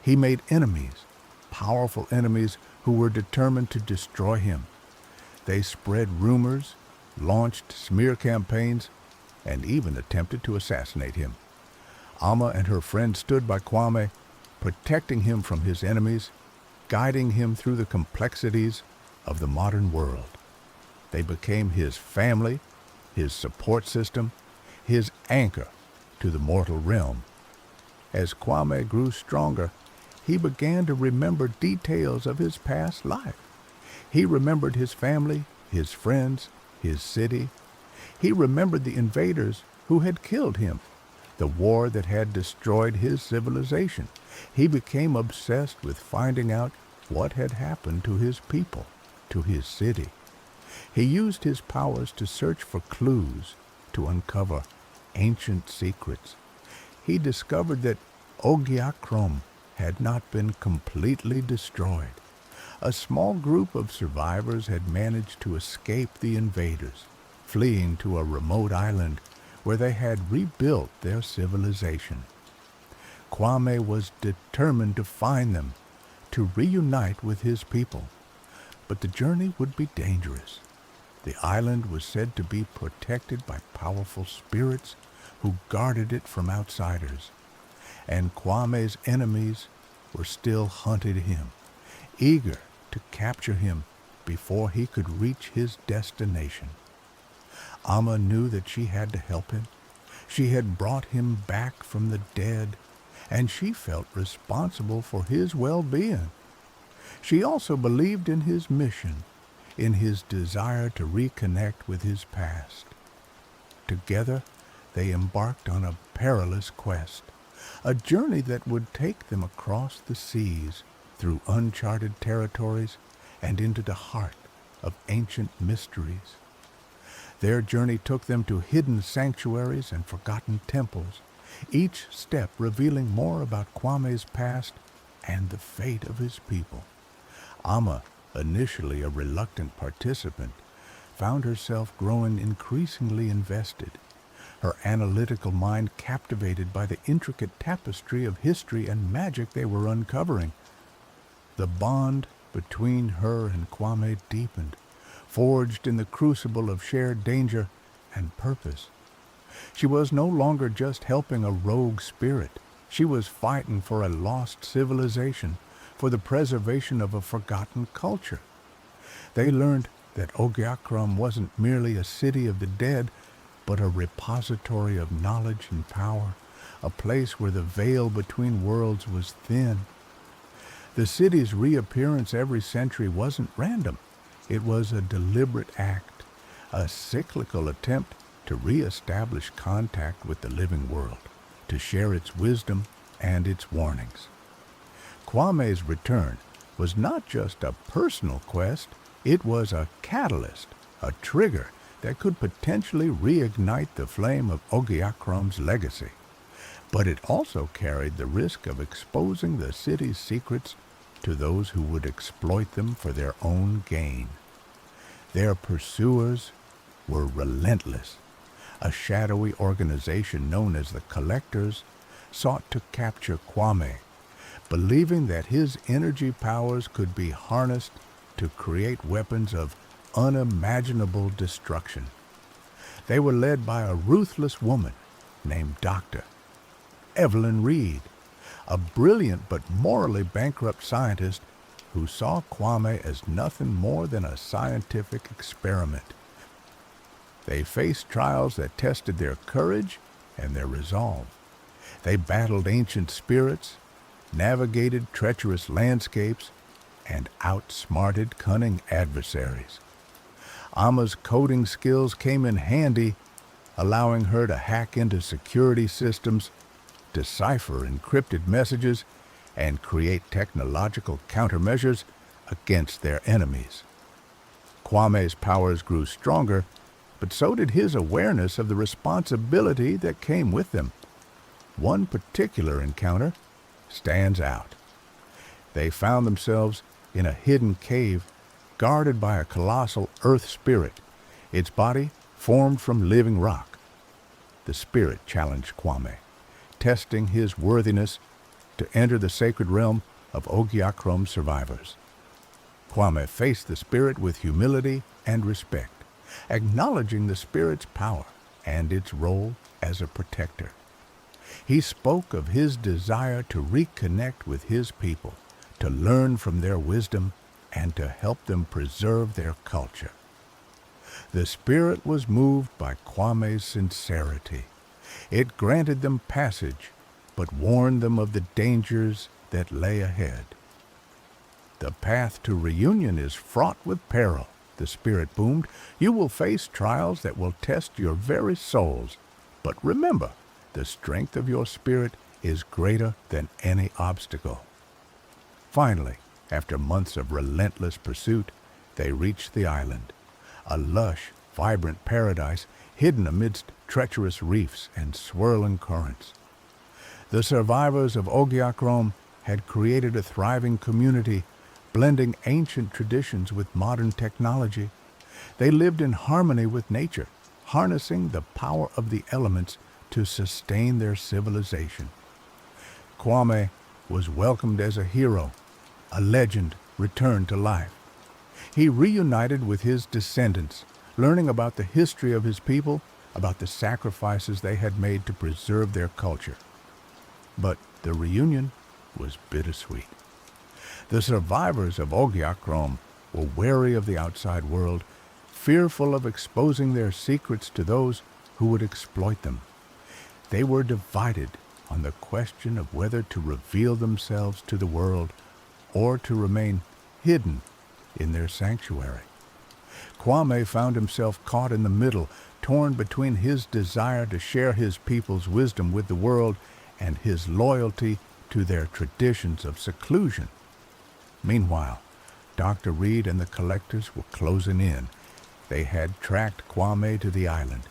He made enemies, powerful enemies who were determined to destroy him. They spread rumors, launched smear campaigns, and even attempted to assassinate him. Amma and her friends stood by Kwame, protecting him from his enemies, guiding him through the complexities of the modern world. They became his family, his support system, his anchor to the mortal realm. As Kwame grew stronger, he began to remember details of his past life. He remembered his family, his friends, his city. He remembered the invaders who had killed him, the war that had destroyed his civilization. He became obsessed with finding out what had happened to his people, to his city. He used his powers to search for clues, to uncover ancient secrets. He discovered that Ogiakrom had not been completely destroyed. A small group of survivors had managed to escape the invaders, fleeing to a remote island where they had rebuilt their civilization. Kwame was determined to find them, to reunite with his people. But the journey would be dangerous. The island was said to be protected by powerful spirits who guarded it from outsiders. And Kwame's enemies were still hunting him, eager to capture him before he could reach his destination. Amma knew that she had to help him. She had brought him back from the dead, and she felt responsible for his well-being. She also believed in his mission, in his desire to reconnect with his past. Together, they embarked on a perilous quest, a journey that would take them across the seas, through uncharted territories, and into the heart of ancient mysteries. Their journey took them to hidden sanctuaries and forgotten temples, each step revealing more about Kwame's past and the fate of his people. Amma, initially a reluctant participant, found herself growing increasingly invested, her analytical mind captivated by the intricate tapestry of history and magic they were uncovering. The bond between her and Kwame deepened, forged in the crucible of shared danger and purpose. She was no longer just helping a rogue spirit. She was fighting for a lost civilization, for the preservation of a forgotten culture. They learned that Ogiakram wasn't merely a city of the dead, but a repository of knowledge and power, a place where the veil between worlds was thin. The city's reappearance every century wasn't random. It was a deliberate act, a cyclical attempt to re-establish contact with the living world, to share its wisdom and its warnings. Kwame's return was not just a personal quest, it was a catalyst, a trigger that could potentially reignite the flame of Ogiakram's legacy. But it also carried the risk of exposing the city's secrets to those who would exploit them for their own gain. Their pursuers were relentless. A shadowy organization known as the Collectors sought to capture Kwame, believing that his energy powers could be harnessed to create weapons of unimaginable destruction. They were led by a ruthless woman named Dr. Evelyn Reed, a brilliant but morally bankrupt scientist who saw Kwame as nothing more than a scientific experiment. They faced trials that tested their courage and their resolve. They battled ancient spirits, navigated treacherous landscapes, and outsmarted cunning adversaries. Amma's coding skills came in handy, allowing her to hack into security systems, decipher encrypted messages, and create technological countermeasures against their enemies. Kwame's powers grew stronger, but so did his awareness of the responsibility that came with them. One particular encounter stands out. They found themselves in a hidden cave guarded by a colossal earth spirit, its body formed from living rock. The spirit challenged Kwame, testing his worthiness to enter the sacred realm of Ogiakram's survivors. Kwame faced the spirit with humility and respect, acknowledging the spirit's power and its role as a protector. He spoke of his desire to reconnect with his people, to learn from their wisdom, and to help them preserve their culture. The spirit was moved by Kwame's sincerity. It granted them passage, but warned them of the dangers that lay ahead. The path to reunion is fraught with peril, the spirit boomed. You will face trials that will test your very souls. But remember, the strength of your spirit is greater than any obstacle. Finally, after months of relentless pursuit, they reached the island, a lush, vibrant paradise hidden amidst treacherous reefs and swirling currents. The survivors of Ogiakram had created a thriving community, blending ancient traditions with modern technology. They lived in harmony with nature, harnessing the power of the elements to sustain their civilization. Kwame was welcomed as a hero, a legend returned to life. He reunited with his descendants, learning about the history of his people, about the sacrifices they had made to preserve their culture. But the reunion was bittersweet. The survivors of Ogiakram were wary of the outside world, fearful of exposing their secrets to those who would exploit them. They were divided on the question of whether to reveal themselves to the world or to remain hidden in their sanctuary. Kwame found himself caught in the middle, torn between his desire to share his people's wisdom with the world and his loyalty to their traditions of seclusion. Meanwhile, Dr. Reed and the collectors were closing in. They had tracked Kwame to the island,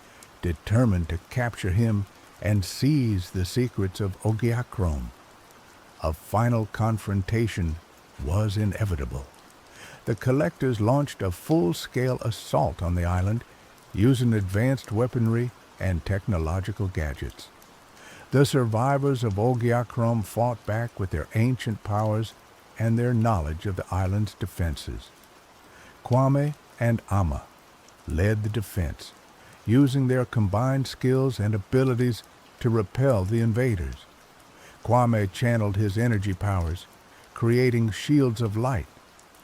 determined to capture him and seize the secrets of Ogiakrome. A final confrontation was inevitable. The collectors launched a full-scale assault on the island, using advanced weaponry and technological gadgets. The survivors of Ogiakrome fought back with their ancient powers and their knowledge of the island's defenses. Kwame and Amma led the defense, using their combined skills and abilities to repel the invaders. Kwame channeled his energy powers, creating shields of light,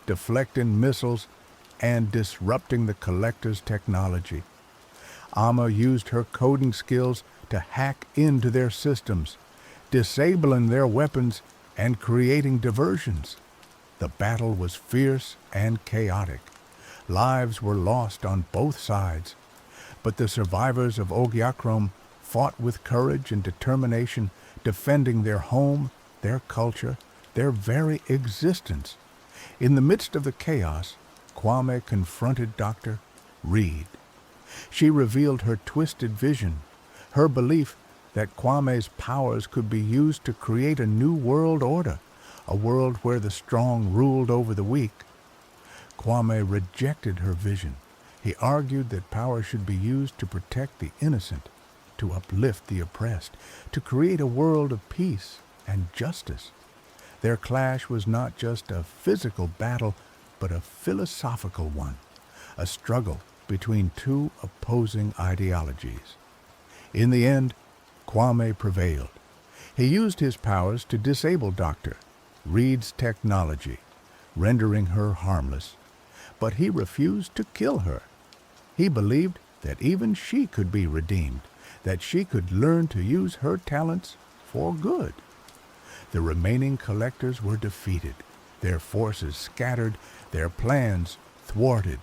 deflecting missiles, and disrupting the collectors' technology. Amma used her coding skills to hack into their systems, disabling their weapons and creating diversions. The battle was fierce and chaotic. Lives were lost on both sides, but the survivors of Ogiakrome fought with courage and determination, defending their home, their culture, their very existence. In the midst of the chaos, Kwame confronted Dr. Reed. She revealed her twisted vision, her belief that Kwame's powers could be used to create a new world order, a world where the strong ruled over the weak. Kwame rejected her vision. He argued that power should be used to protect the innocent, to uplift the oppressed, to create a world of peace and justice. Their clash was not just a physical battle, but a philosophical one, a struggle between two opposing ideologies. In the end, Kwame prevailed. He used his powers to disable Dr. Reed's technology, rendering her harmless, but he refused to kill her. He believed that even she could be redeemed, that she could learn to use her talents for good. The remaining collectors were defeated, their forces scattered, their plans thwarted.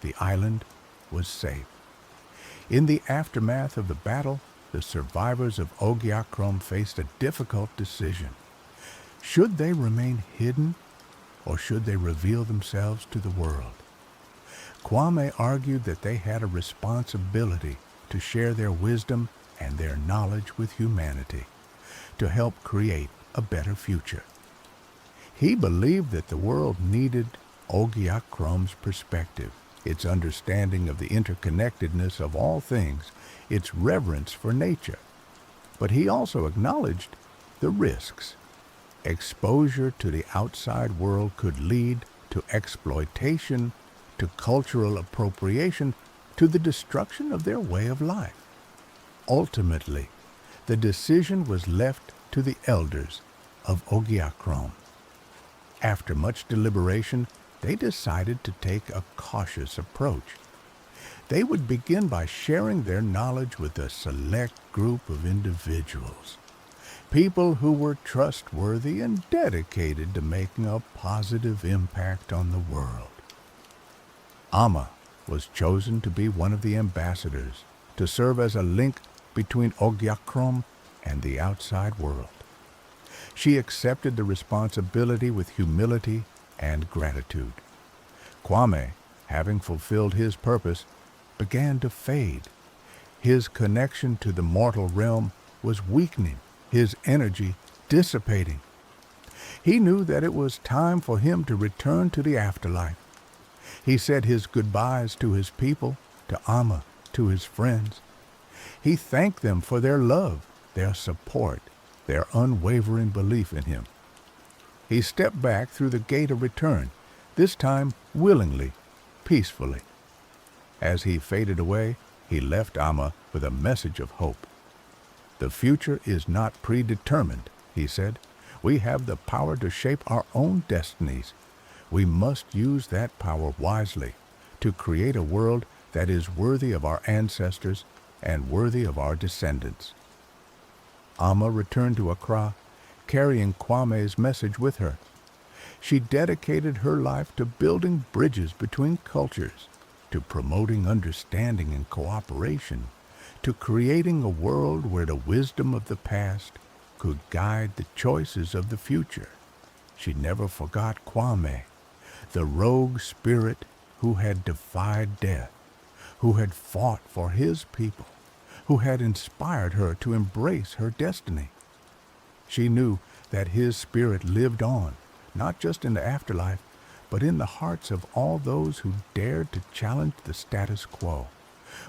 The island was safe. In the aftermath of the battle, the survivors of Ogiakrome faced a difficult decision. Should they remain hidden, or should they reveal themselves to the world? Kwame argued that they had a responsibility to share their wisdom and their knowledge with humanity, to help create a better future. He believed that the world needed Ogiakrome's perspective, its understanding of the interconnectedness of all things, its reverence for nature. But he also acknowledged the risks. Exposure to the outside world could lead to exploitation, to cultural appropriation, to the destruction of their way of life. Ultimately, the decision was left to the elders of Ogiakrome. After much deliberation, they decided to take a cautious approach. They would begin by sharing their knowledge with a select group of individuals, people who were trustworthy and dedicated to making a positive impact on the world. Amma was chosen to be one of the ambassadors, to serve as a link between Ogiakrome and the outside world. She accepted the responsibility with humility and gratitude. Kwame, having fulfilled his purpose, began to fade. His connection to the mortal realm was weakening, his energy dissipating. He knew that it was time for him to return to the afterlife. He said his goodbyes to his people, to Amma, to his friends. He thanked them for their love, their support, their unwavering belief in him. He stepped back through the gate of return, this time willingly, peacefully. As he faded away, he left Amma with a message of hope. "The future is not predetermined," he said. "We have the power to shape our own destinies. We must use that power wisely to create a world that is worthy of our ancestors and worthy of our descendants." Amma returned to Accra, carrying Kwame's message with her. She dedicated her life to building bridges between cultures, to promoting understanding and cooperation, to creating a world where the wisdom of the past could guide the choices of the future. She never forgot Kwame, the rogue spirit who had defied death, who had fought for his people, who had inspired her to embrace her destiny. She knew that his spirit lived on, not just in the afterlife, but in the hearts of all those who dared to challenge the status quo,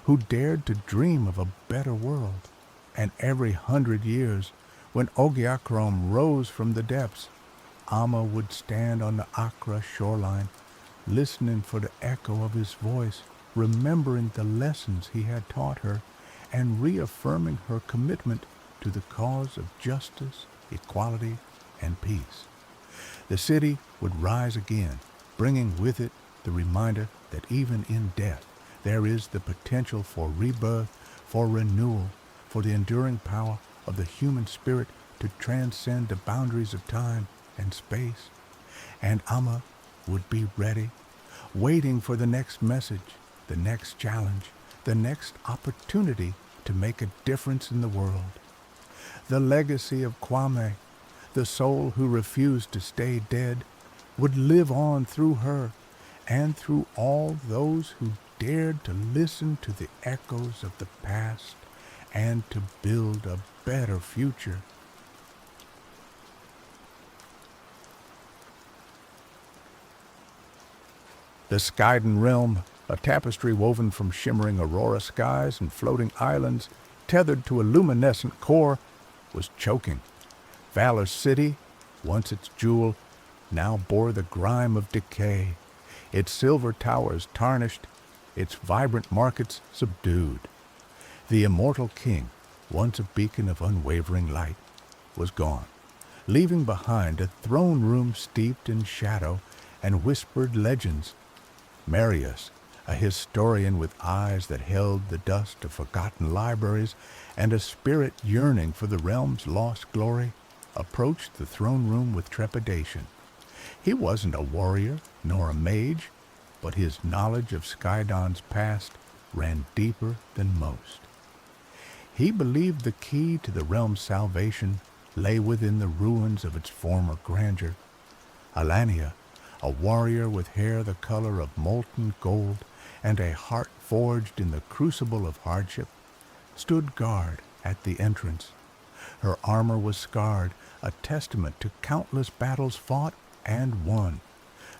who dared to dream of a better world. And every 100 years, when Ogiakrom rose from the depths, Amma would stand on the Accra shoreline, listening for the echo of his voice, remembering the lessons he had taught her, and reaffirming her commitment to the cause of justice, equality, and peace. The city would rise again, bringing with it the reminder that even in death, there is the potential for rebirth, for renewal, for the enduring power of the human spirit to transcend the boundaries of time and space. And Amma would be ready, waiting for the next message, the next challenge, the next opportunity to make a difference in the world. The legacy of Kwame, the soul who refused to stay dead, would live on through her and through all those who dared to listen to the echoes of the past and to build a better future. The Skyden realm, a tapestry woven from shimmering aurora skies and floating islands tethered to a luminescent core, was choking. Valor City, once its jewel, now bore the grime of decay, its silver towers tarnished, its vibrant markets subdued. The immortal king, once a beacon of unwavering light, was gone, leaving behind a throne room steeped in shadow and whispered legends. Marius, a historian with eyes that held the dust of forgotten libraries and a spirit yearning for the realm's lost glory, approached the throne room with trepidation. He wasn't a warrior nor a mage, but his knowledge of Skydon's past ran deeper than most. He believed the key to the realm's salvation lay within the ruins of its former grandeur. Alania, a warrior with hair the color of molten gold and a heart forged in the crucible of hardship, stood guard at the entrance. Her armor was scarred, a testament to countless battles fought and won.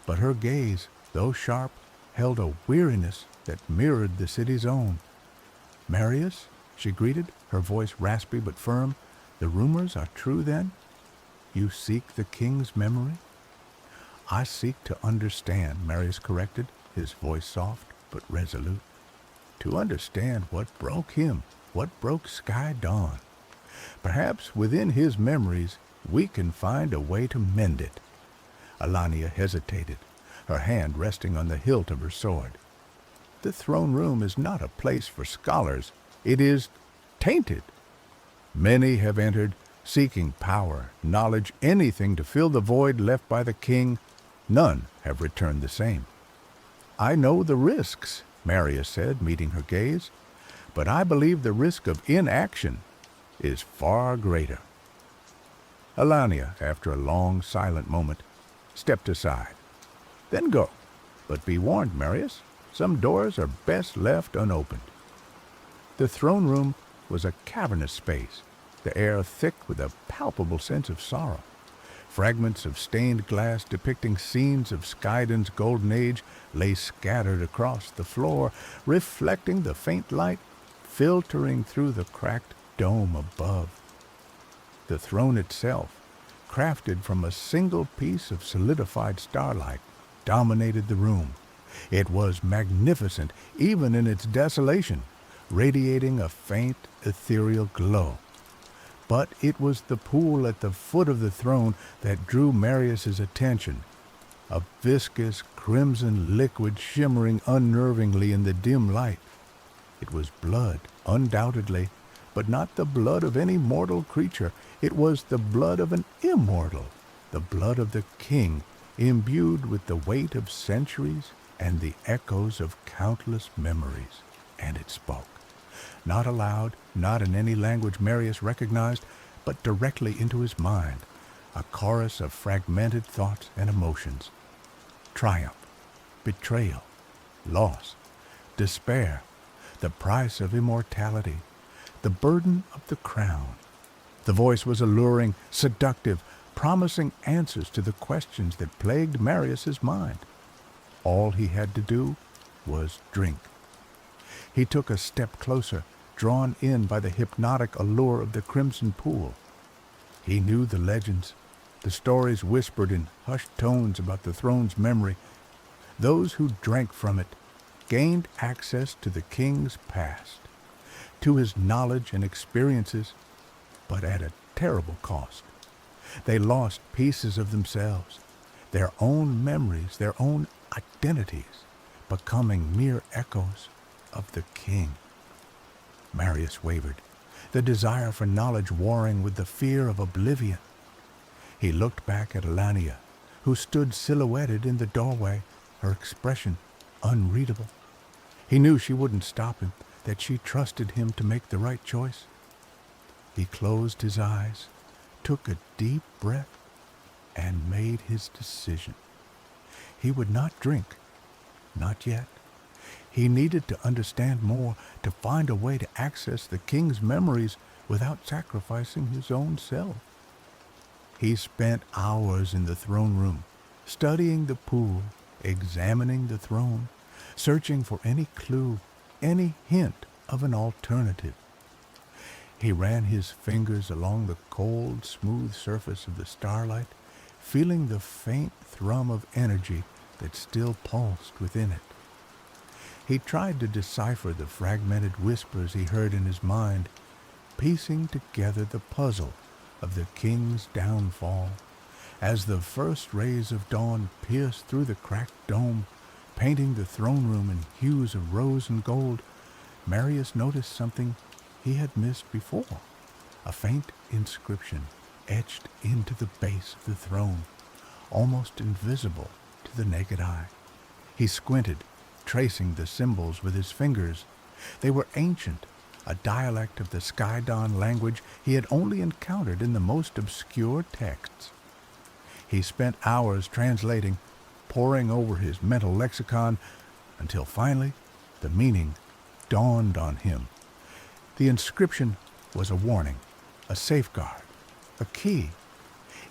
But her gaze, though sharp, held a weariness that mirrored the city's own. "Marius," she greeted, her voice raspy but firm, "the rumors are true then? You seek the king's memory?" "I seek to understand," Marius corrected, his voice soft but resolute. "To understand what broke him, what broke Skydon. Perhaps within his memories we can find a way to mend it." Alania hesitated, her hand resting on the hilt of her sword. "The throne room is not a place for scholars. It is tainted. Many have entered, seeking power, knowledge, anything to fill the void left by the king. None have returned the same." "I know the risks," Marius said, meeting her gaze, "but I believe the risk of inaction is far greater." Alania, after a long, silent moment, stepped aside. "Then go. But be warned, Marius, some doors are best left unopened." The throne room was a cavernous space, the air thick with a palpable sense of sorrow. Fragments of stained glass depicting scenes of Skydon's golden age lay scattered across the floor, reflecting the faint light filtering through the cracked dome above. The throne itself, crafted from a single piece of solidified starlight, dominated the room. It was magnificent, even in its desolation, radiating a faint, ethereal glow. But it was the pool at the foot of the throne that drew Marius's attention, a viscous, crimson liquid shimmering unnervingly in the dim light. It was blood, undoubtedly, but not the blood of any mortal creature. It was the blood of an immortal, the blood of the king, imbued with the weight of centuries and the echoes of countless memories. And it spoke, not aloud, not in any language Marius recognized, but directly into his mind, a chorus of fragmented thoughts and emotions. Triumph, betrayal, loss, despair, the price of immortality, the burden of the crown. The voice was alluring, seductive, promising answers to the questions that plagued Marius's mind. All he had to do was drink. He took a step closer, drawn in by the hypnotic allure of the crimson pool. He knew the legends, the stories whispered in hushed tones about the throne's memory. Those who drank from it gained access to the king's past, to his knowledge and experiences, but at a terrible cost. They lost pieces of themselves, their own memories, their own identities, becoming mere echoes of the king. Marius wavered, the desire for knowledge warring with the fear of oblivion. He looked back at Alania, who stood silhouetted in the doorway, her expression unreadable. He knew she wouldn't stop him, that she trusted him to make the right choice. He closed his eyes, took a deep breath, and made his decision. He would not drink, not yet. He needed to understand more, to find a way to access the king's memories without sacrificing his own self. He spent hours in the throne room, studying the pool, examining the throne, searching for any clue, any hint of an alternative. He ran his fingers along the cold, smooth surface of the starlight, feeling the faint thrum of energy that still pulsed within it. He tried to decipher the fragmented whispers he heard in his mind, piecing together the puzzle of the king's downfall. As the first rays of dawn pierced through the cracked dome, painting the throne room in hues of rose and gold, Marius noticed something he had missed before, a faint inscription etched into the base of the throne, almost invisible to the naked eye. He squinted, tracing the symbols with his fingers. They were ancient, a dialect of the Skydon language he had only encountered in the most obscure texts. He spent hours translating, poring over his mental lexicon, until finally the meaning dawned on him. The inscription was a warning, a safeguard, a key.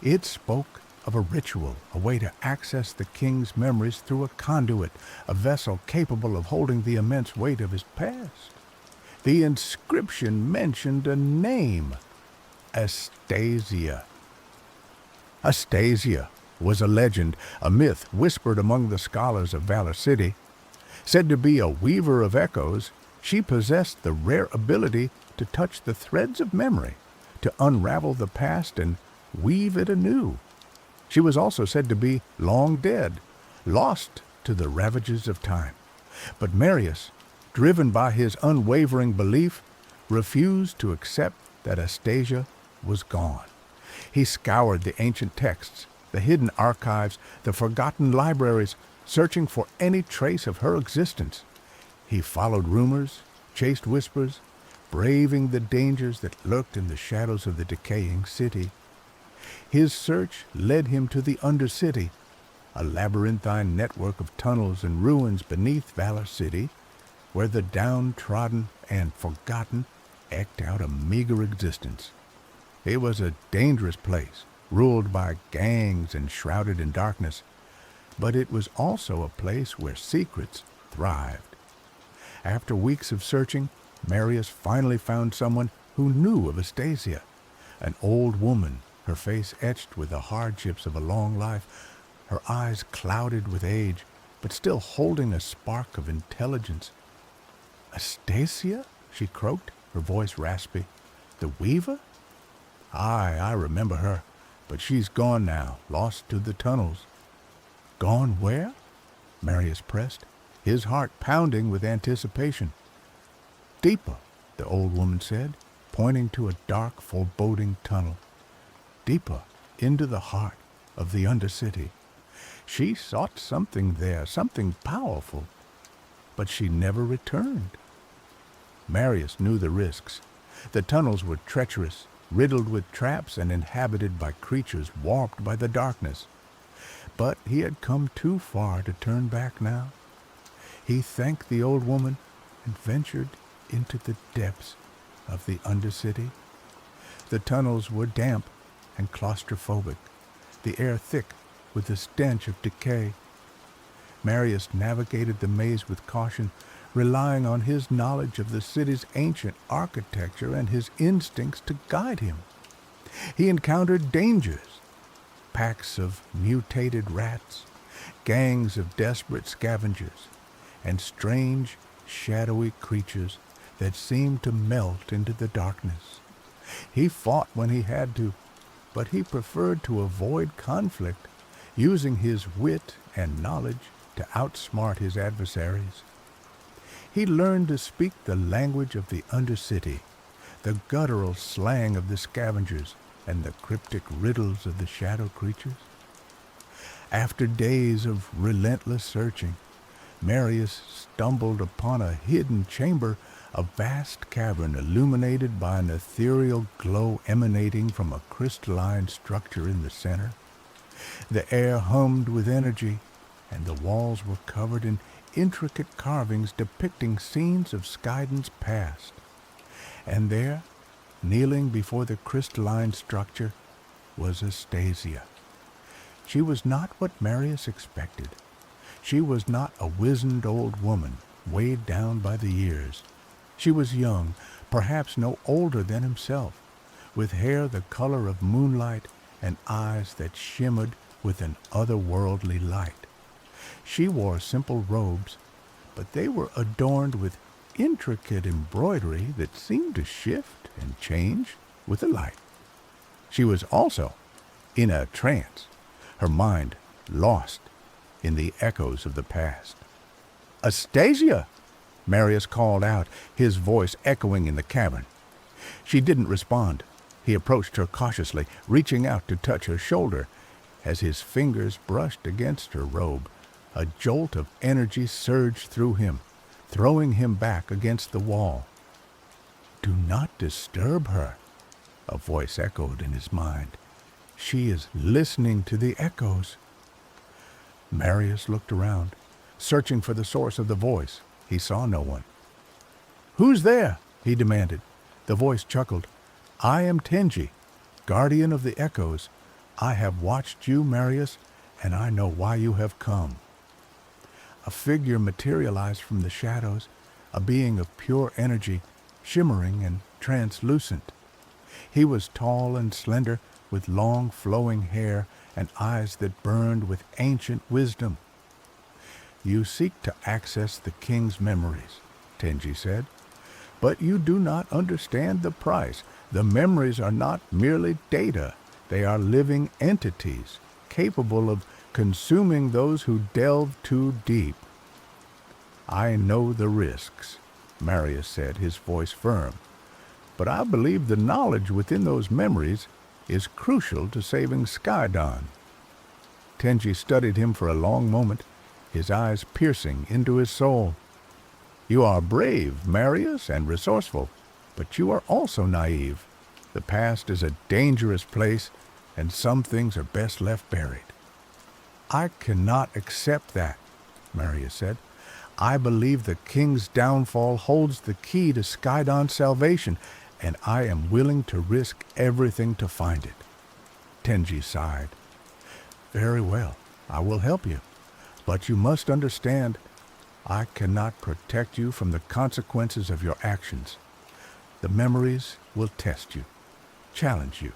It spoke of a ritual, a way to access the king's memories through a conduit, a vessel capable of holding the immense weight of his past. The inscription mentioned a name, Astasia. Astasia was a legend, a myth whispered among the scholars of Valor City. Said to be a weaver of echoes, she possessed the rare ability to touch the threads of memory, to unravel the past and weave it anew. She was also said to be long dead, lost to the ravages of time. But Marius, driven by his unwavering belief, refused to accept that Astasia was gone. He scoured the ancient texts, the hidden archives, the forgotten libraries, searching for any trace of her existence. He followed rumors, chased whispers, braving the dangers that lurked in the shadows of the decaying city. His search led him to the Undercity, a labyrinthine network of tunnels and ruins beneath Valor City, where the downtrodden and forgotten eked out a meager existence. It was a dangerous place, ruled by gangs and shrouded in darkness, but it was also a place where secrets thrived. After weeks of searching, Marius finally found someone who knew of Astasia, an old woman, her face etched with the hardships of a long life, her eyes clouded with age, but still holding a spark of intelligence. "Astasia?" she croaked, her voice raspy. "The weaver? Aye, I remember her, but she's gone now, lost to the tunnels." "Gone where?" Marius pressed, his heart pounding with anticipation. "Deeper," the old woman said, pointing to a dark, foreboding tunnel. "Deeper into the heart of the Undercity." She sought something there, something powerful, but she never returned. Marius knew the risks. The tunnels were treacherous, riddled with traps and inhabited by creatures warped by the darkness. But he had come too far to turn back now. He thanked the old woman and ventured into the depths of the Undercity. The tunnels were damp and claustrophobic, the air thick with the stench of decay. Marius navigated the maze with caution, relying on his knowledge of the city's ancient architecture and his instincts to guide him. He encountered dangers, packs of mutated rats, gangs of desperate scavengers, and strange, shadowy creatures that seemed to melt into the darkness. He fought when he had to, but he preferred to avoid conflict, using his wit and knowledge to outsmart his adversaries. He learned to speak the language of the Undercity, the guttural slang of the scavengers, and the cryptic riddles of the shadow creatures. After days of relentless searching, Marius stumbled upon a hidden chamber, a vast cavern illuminated by an ethereal glow emanating from a crystalline structure in the center. The air hummed with energy, and the walls were covered in intricate carvings depicting scenes of Skaiden's past. And there, kneeling before the crystalline structure, was Astasia. She was not what Marius expected. She was not a wizened old woman, weighed down by the years. She was young, perhaps no older than himself, with hair the color of moonlight and eyes that shimmered with an otherworldly light. She wore simple robes, but they were adorned with intricate embroidery that seemed to shift and change with the light. She was also in a trance, her mind lost in the echoes of the past. "Astasia!" Marius called out, his voice echoing in the cavern. She didn't respond. He approached her cautiously, reaching out to touch her shoulder. As his fingers brushed against her robe, a jolt of energy surged through him, throwing him back against the wall. "Do not disturb her," a voice echoed in his mind. "She is listening to the echoes." Marius looked around, searching for the source of the voice. He saw no one. "Who's there?" he demanded. The voice chuckled. "I am Tenji, guardian of the echoes. I have watched you, Marius, and I know why you have come." A figure materialized from the shadows, a being of pure energy, shimmering and translucent. He was tall and slender, with long flowing hair and eyes that burned with ancient wisdom. "You seek to access the king's memories," Tenji said, "but you do not understand the price. The memories are not merely data. They are living entities, capable of consuming those who delve too deep." "I know the risks," Marius said, his voice firm, "but I believe the knowledge within those memories is crucial to saving Skaiden." Tenji studied him for a long moment, his eyes piercing into his soul. "You are brave, Marius, and resourceful, but you are also naive. The past is a dangerous place, and some things are best left buried." "I cannot accept that," Marius said. "I believe the king's downfall holds the key to Skaiden's salvation, and I am willing to risk everything to find it." Tenji sighed. "Very well, I will help you. But you must understand, I cannot protect you from the consequences of your actions. The memories will test you, challenge you,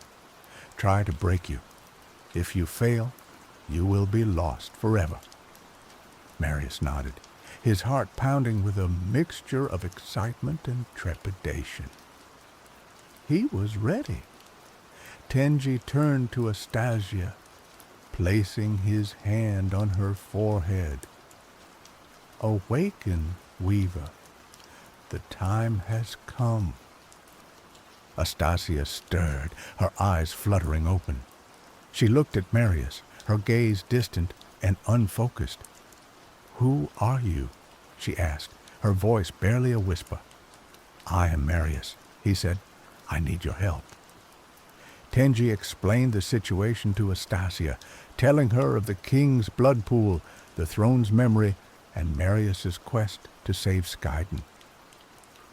try to break you. If you fail, you will be lost forever." Marius nodded, his heart pounding with a mixture of excitement and trepidation. He was ready. Tenji turned to Astasia, placing his hand on her forehead. "Awaken, Weaver. The time has come." Astasia stirred, her eyes fluttering open. She looked at Marius, her gaze distant, and unfocused. "Who are you?" she asked, her voice barely a whisper. "I am Marius," he said. "I need your help." Tenji explained the situation to Astasia, telling her of the king's blood pool, the throne's memory, and Marius's quest to save Skyden.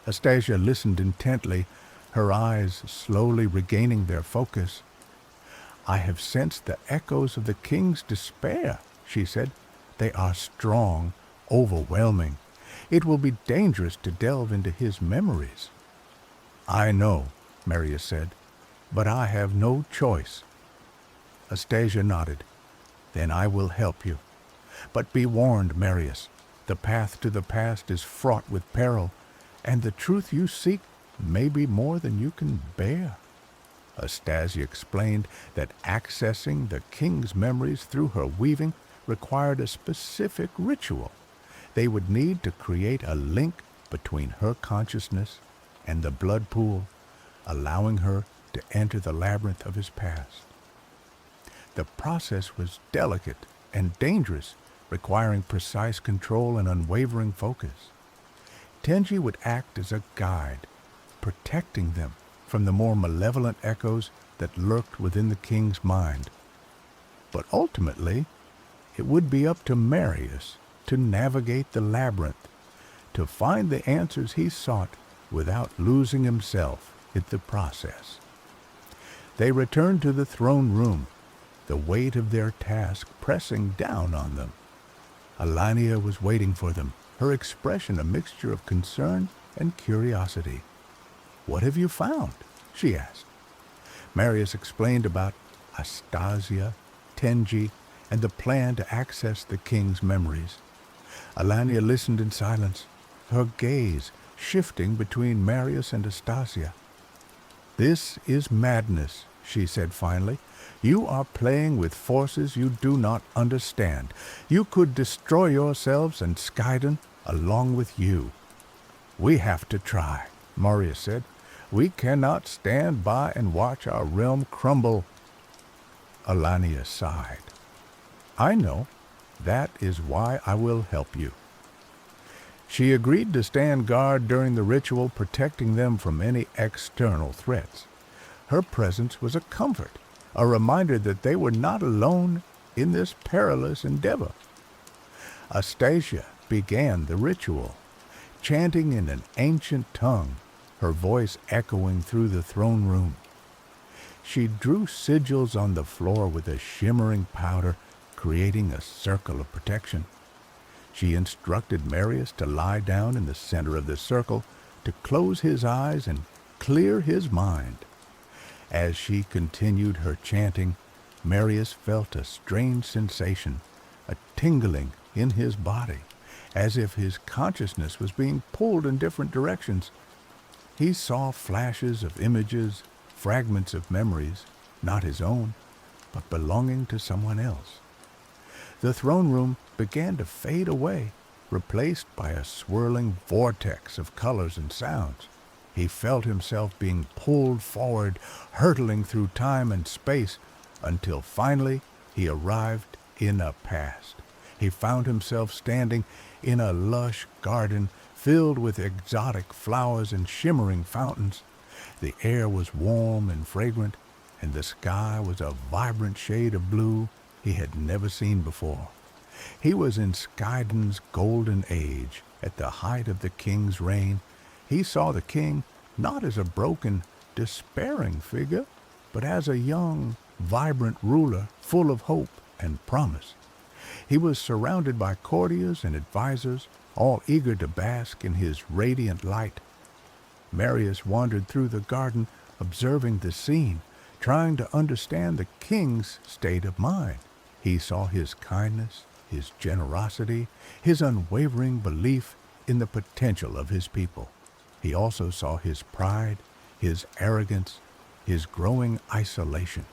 Astasia listened intently, her eyes slowly regaining their focus. "I have sensed the echoes of the king's despair," she said. "They are strong, overwhelming. It will be dangerous to delve into his memories." "I know," Marius said, "but I have no choice." Astasia nodded. "Then I will help you. But be warned, Marius, the path to the past is fraught with peril, and the truth you seek may be more than you can bear." Astasia explained that accessing the king's memories through her weaving required a specific ritual. They would need to create a link between her consciousness and the blood pool, allowing her to enter the labyrinth of his past. The process was delicate and dangerous, requiring precise control and unwavering focus. Tenji would act as a guide, protecting them from the more malevolent echoes that lurked within the king's mind. But ultimately, it would be up to Marius to navigate the labyrinth, to find the answers he sought without losing himself in the process. They returned to the throne room, the weight of their task pressing down on them. Alania was waiting for them, her expression a mixture of concern and curiosity. "What have you found?" she asked. Marius explained about Astasia, Tenji, and the plan to access the king's memories. Alania listened in silence, her gaze shifting between Marius and Astasia. "This is madness," she said finally. "You are playing with forces you do not understand. You could destroy yourselves and Skyden along with you." "We have to try," Marius said. "We cannot stand by and watch our realm crumble." Alania sighed. "I know. That is why I will help you." She agreed to stand guard during the ritual, protecting them from any external threats. Her presence was a comfort, a reminder that they were not alone in this perilous endeavor. Astasia began the ritual, chanting in an ancient tongue, her voice echoing through the throne room. She drew sigils on the floor with a shimmering powder, creating a circle of protection. She instructed Marius to lie down in the center of the circle, to close his eyes and clear his mind. As she continued her chanting, Marius felt a strange sensation, a tingling in his body, as if his consciousness was being pulled in different directions. He saw flashes of images, fragments of memories, not his own, but belonging to someone else. The throne room began to fade away, replaced by a swirling vortex of colors and sounds. He felt himself being pulled forward, hurtling through time and space, until finally he arrived in a past. He found himself standing in a lush garden filled with exotic flowers and shimmering fountains. The air was warm and fragrant, and the sky was a vibrant shade of blue he had never seen before. He was in Skyden's golden age, at the height of the king's reign. He saw the king not as a broken, despairing figure, but as a young, vibrant ruler full of hope and promise. He was surrounded by courtiers and advisors, all eager to bask in his radiant light. Marius wandered through the garden, observing the scene, trying to understand the king's state of mind. He saw his kindness, his generosity, his unwavering belief in the potential of his people. He also saw his pride, his arrogance, his growing isolation.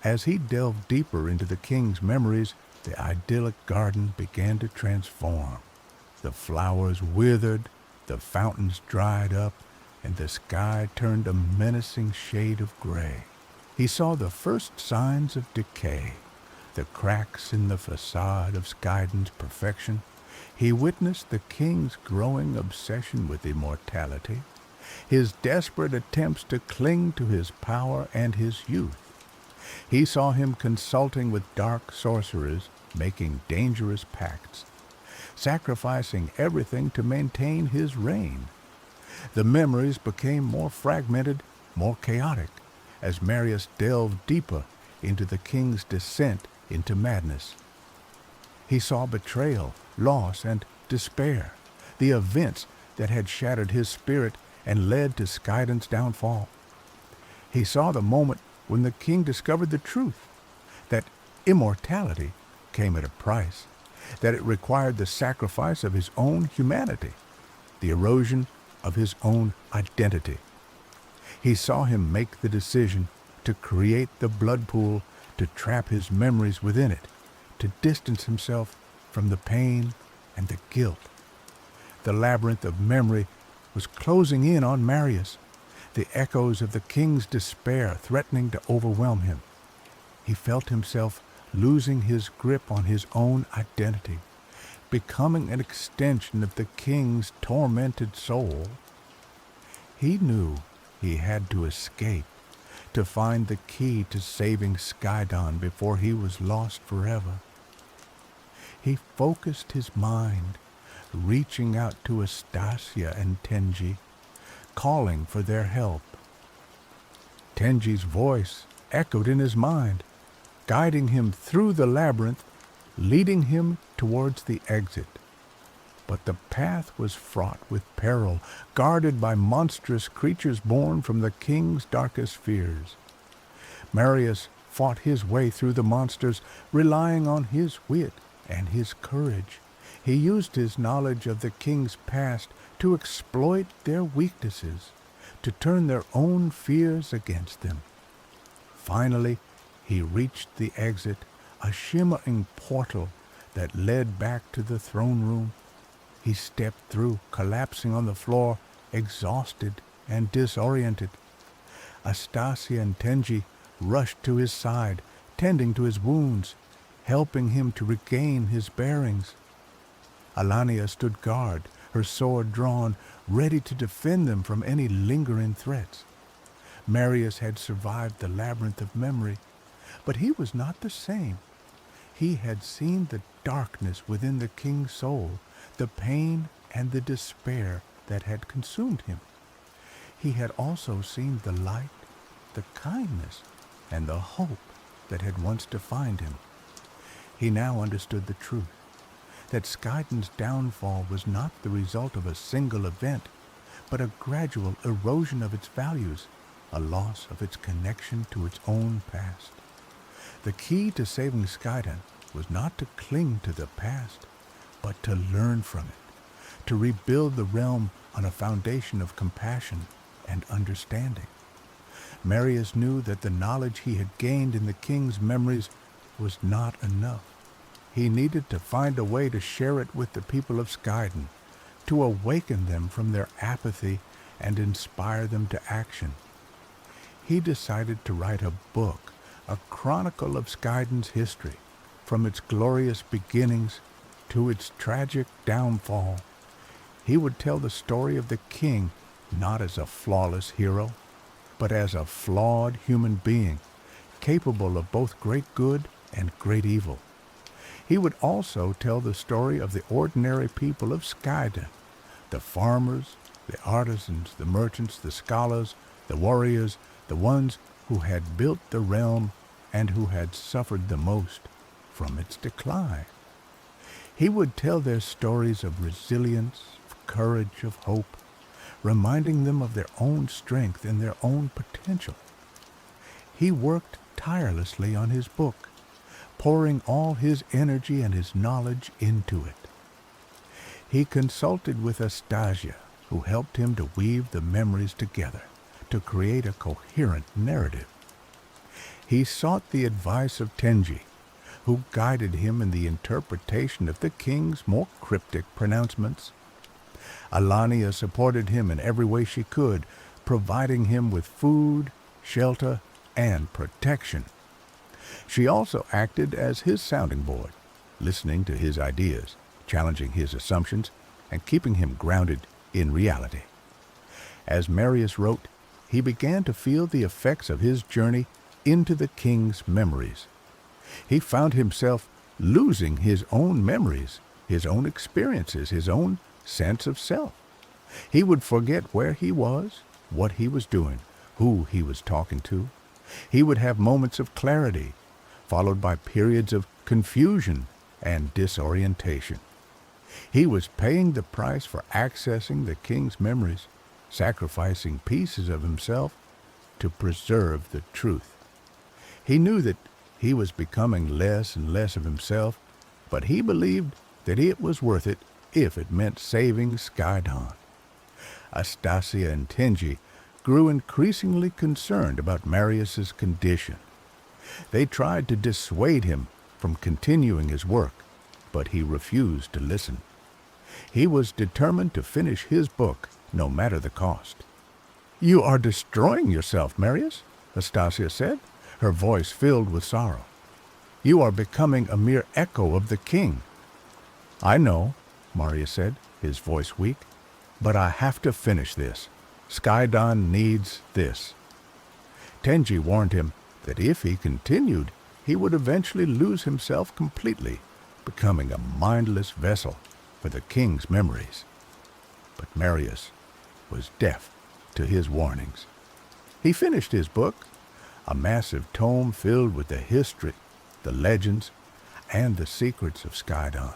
As he delved deeper into the king's memories, the idyllic garden began to transform. The flowers withered, the fountains dried up, and the sky turned a menacing shade of gray. He saw the first signs of decay. the cracks in the facade of Skaiden's perfection, he witnessed the king's growing obsession with immortality, his desperate attempts to cling to his power and his youth. He saw him consulting with dark sorcerers, making dangerous pacts, sacrificing everything to maintain his reign. The memories became more fragmented, more chaotic, as Marius delved deeper into the king's descent into madness. He saw betrayal, loss, and despair, the events that had shattered his spirit and led to Skaiden's downfall. He saw the moment when the king discovered the truth, that immortality came at a price, that it required the sacrifice of his own humanity, the erosion of his own identity. He saw him make the decision to create the blood pool, to trap his memories within it, to distance himself from the pain and the guilt. The labyrinth of memory was closing in on Marius, the echoes of the king's despair threatening to overwhelm him. He felt himself losing his grip on his own identity, becoming an extension of the king's tormented soul. He knew he had to escape, to find the key to saving Skaiden before he was lost forever. He focused his mind, reaching out to Astasia and Tenji, calling for their help. Tenji's voice echoed in his mind, guiding him through the labyrinth, leading him towards the exit. But the path was fraught with peril, guarded by monstrous creatures born from the king's darkest fears. Marius fought his way through the monsters, relying on his wit and his courage. He used his knowledge of the king's past to exploit their weaknesses, to turn their own fears against them. Finally, he reached the exit, a shimmering portal that led back to the throne room. He stepped through, collapsing on the floor, exhausted and disoriented. Astasia and Tenji rushed to his side, tending to his wounds, helping him to regain his bearings. Alania stood guard, her sword drawn, ready to defend them from any lingering threats. Marius had survived the labyrinth of memory, but he was not the same. He had seen the darkness within the king's soul, the pain and the despair that had consumed him. He had also seen the light, the kindness, and the hope that had once defined him. He now understood the truth, that Skaiden's downfall was not the result of a single event, but a gradual erosion of its values, a loss of its connection to its own past. The key to saving Skaiden was not to cling to the past, but to learn from it, to rebuild the realm on a foundation of compassion and understanding. Marius knew that the knowledge he had gained in the king's memories was not enough. He needed to find a way to share it with the people of Skaiden, to awaken them from their apathy and inspire them to action. He decided to write a book, a chronicle of Skaiden's history, from its glorious beginnings to its tragic downfall. He would tell the story of the king not as a flawless hero, but as a flawed human being, capable of both great good and great evil. He would also tell the story of the ordinary people of Skaiden, the farmers, the artisans, the merchants, the scholars, the warriors, the ones who had built the realm and who had suffered the most from its decline. He would tell their stories of resilience, of courage, of hope, reminding them of their own strength and their own potential. He worked tirelessly on his book, pouring all his energy and his knowledge into it. He consulted with Astasia, who helped him to weave the memories together, to create a coherent narrative. He sought the advice of Tenji, who guided him in the interpretation of the king's more cryptic pronouncements. Alania supported him in every way she could, providing him with food, shelter, and protection. She also acted as his sounding board, listening to his ideas, challenging his assumptions, and keeping him grounded in reality. As Marius wrote, he began to feel the effects of his journey into the king's memories. He found himself losing his own memories, his own experiences, his own sense of self. He would forget where he was, what he was doing, who he was talking to. He would have moments of clarity, followed by periods of confusion and disorientation. He was paying the price for accessing the king's memories, sacrificing pieces of himself to preserve the truth. He knew that he was becoming less and less of himself, but he believed that it was worth it if it meant saving Skydon. Astasia and Tenji grew increasingly concerned about Marius's condition. They tried to dissuade him from continuing his work, but he refused to listen. He was determined to finish his book, no matter the cost. "You are destroying yourself, Marius," Astasia said, her voice filled with sorrow. "You are becoming a mere echo of the king." "I know," Marius said, his voice weak, "but I have to finish this. Skydon needs this." Tenji warned him that if he continued, he would eventually lose himself completely, becoming a mindless vessel for the king's memories. But Marius was deaf to his warnings. He finished his book, a massive tome filled with the history, the legends, and the secrets of Skydon.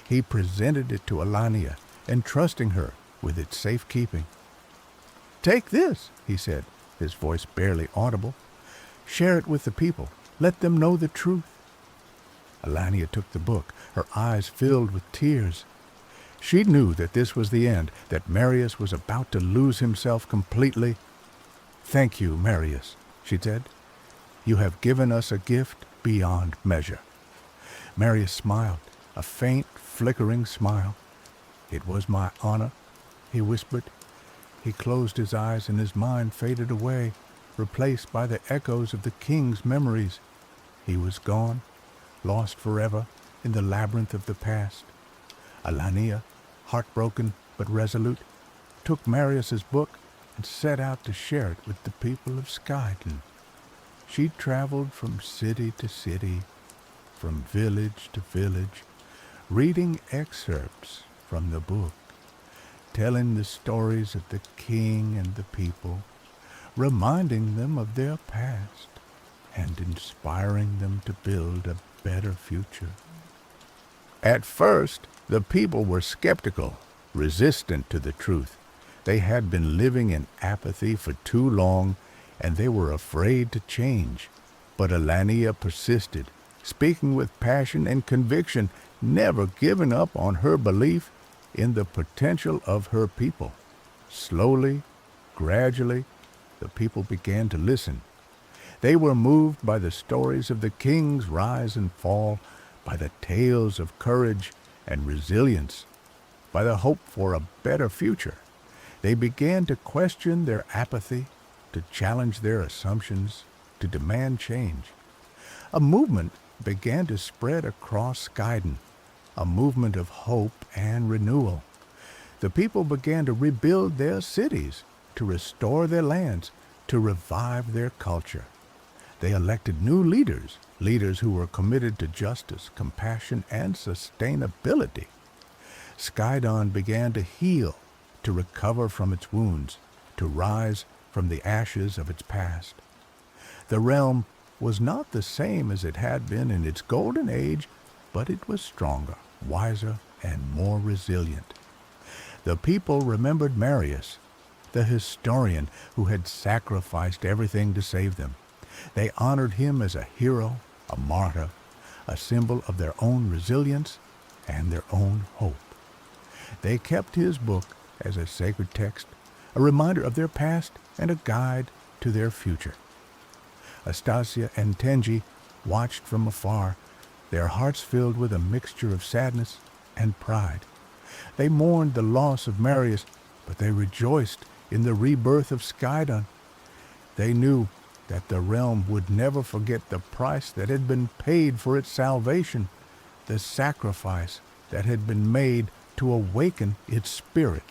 He presented it to Alania, entrusting her with its safekeeping. "Take this," he said, his voice barely audible. "Share it with the people. Let them know the truth." Alania took the book, her eyes filled with tears. She knew that this was the end, that Marius was about to lose himself completely. "Thank you, Marius," she said. "You have given us a gift beyond measure." Marius smiled, a faint, flickering smile. "It was my honor," he whispered. He closed his eyes and his mind faded away, replaced by the echoes of the king's memories. He was gone, lost forever in the labyrinth of the past. Alania, heartbroken but resolute, took Marius's book and set out to share it with the people of Skydon. She traveled from city to city, from village to village, reading excerpts from the book, telling the stories of the king and the people, reminding them of their past, and inspiring them to build a better future. At first, the people were skeptical, resistant to the truth. They had been living in apathy for too long, and they were afraid to change. But Alania persisted, speaking with passion and conviction, never giving up on her belief in the potential of her people. Slowly, gradually, the people began to listen. They were moved by the stories of the king's rise and fall, by the tales of courage and resilience, by the hope for a better future. They began to question their apathy, to challenge their assumptions, to demand change. A movement began to spread across Skydon, a movement of hope and renewal. The people began to rebuild their cities, to restore their lands, to revive their culture. They elected new leaders, leaders who were committed to justice, compassion, and sustainability. Skydon began to heal, to recover from its wounds, to rise from the ashes of its past. The realm was not the same as it had been in its golden age, but it was stronger, wiser, and more resilient. The people remembered Marius, the historian who had sacrificed everything to save them. They honored him as a hero, a martyr, a symbol of their own resilience and their own hope. They kept his book as a sacred text, a reminder of their past and a guide to their future. Astasia and Tenji watched from afar, their hearts filled with a mixture of sadness and pride. They mourned the loss of Marius, but they rejoiced in the rebirth of Skydon. They knew that the realm would never forget the price that had been paid for its salvation, the sacrifice that had been made to awaken its spirit.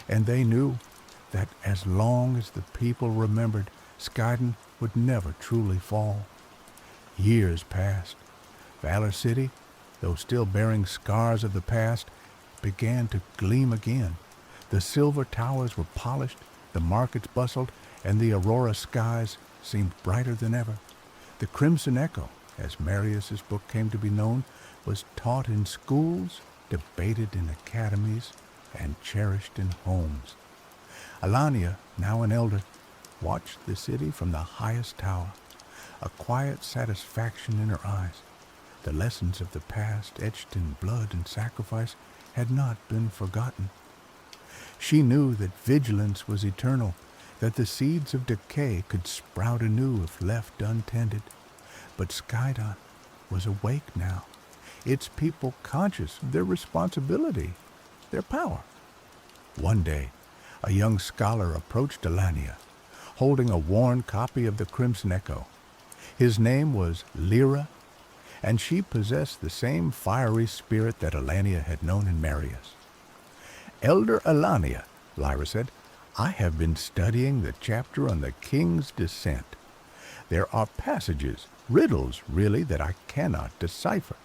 And they knew that as long as the people remembered, Skyden would never truly fall. Years passed. Valor City, though still bearing scars of the past, began to gleam again. The silver towers were polished, the markets bustled, and the aurora skies seemed brighter than ever. The Crimson Echo, as Marius's book came to be known, was taught in schools, debated in academies, and cherished in homes. Alania, now an elder, watched the city from the highest tower, a quiet satisfaction in her eyes. The lessons of the past, etched in blood and sacrifice, had not been forgotten. She knew that vigilance was eternal, that the seeds of decay could sprout anew if left untended. But Skydon was awake now, its people conscious of their responsibility, their power. One day, a young scholar approached Alania, holding a worn copy of the Crimson Echo. His name was Lyra, and she possessed the same fiery spirit that Alania had known in Marius. "Elder Alania," Lyra said, "I have been studying the chapter on the king's descent. There are passages, riddles really, that I cannot decipher.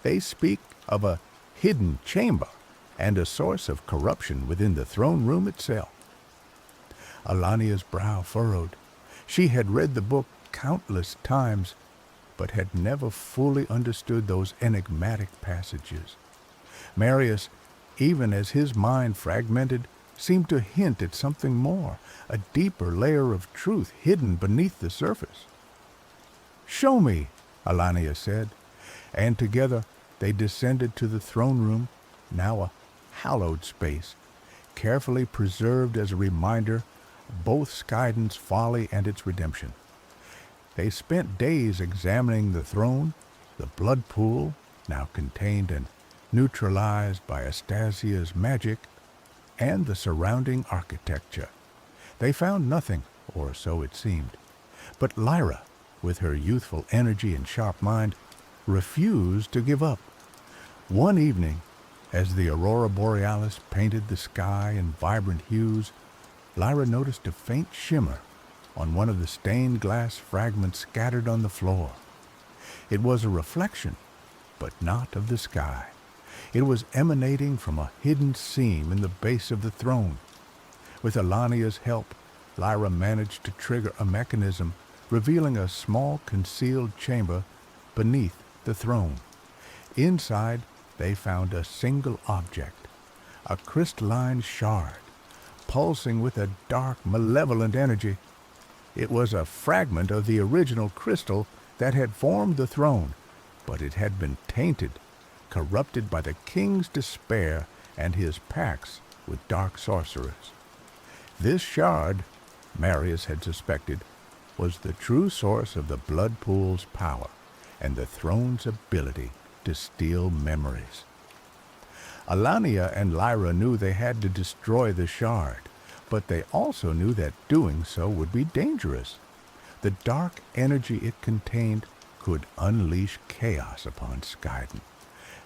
They speak of a hidden chamber and a source of corruption within the throne room itself." Alania's brow furrowed. She had read the book countless times, but had never fully understood those enigmatic passages. Marius, even as his mind fragmented, seemed to hint at something more, a deeper layer of truth hidden beneath the surface. "Show me," Alania said, and together they descended to the throne room, now a hallowed space, carefully preserved as a reminder of both Skyden's folly and its redemption. They spent days examining the throne, the blood pool, now contained and neutralized by Astasia's magic, and the surrounding architecture. They found nothing, or so it seemed. But Lyra, with her youthful energy and sharp mind, refused to give up. One evening, as the aurora borealis painted the sky in vibrant hues, Lyra noticed a faint shimmer on one of the stained glass fragments scattered on the floor. It was a reflection, but not of the sky. It was emanating from a hidden seam in the base of the throne. With Alania's help, Lyra managed to trigger a mechanism, revealing a small concealed chamber beneath the throne. Inside, they found a single object, a crystalline shard, pulsing with a dark, malevolent energy. It was a fragment of the original crystal that had formed the throne, but it had been tainted, corrupted by the king's despair and his pacts with dark sorcerers. This shard, Marius had suspected, was the true source of the blood pool's power and the throne's ability to steal memories. Alania and Lyra knew they had to destroy the shard, but they also knew that doing so would be dangerous. The dark energy it contained could unleash chaos upon Skyden.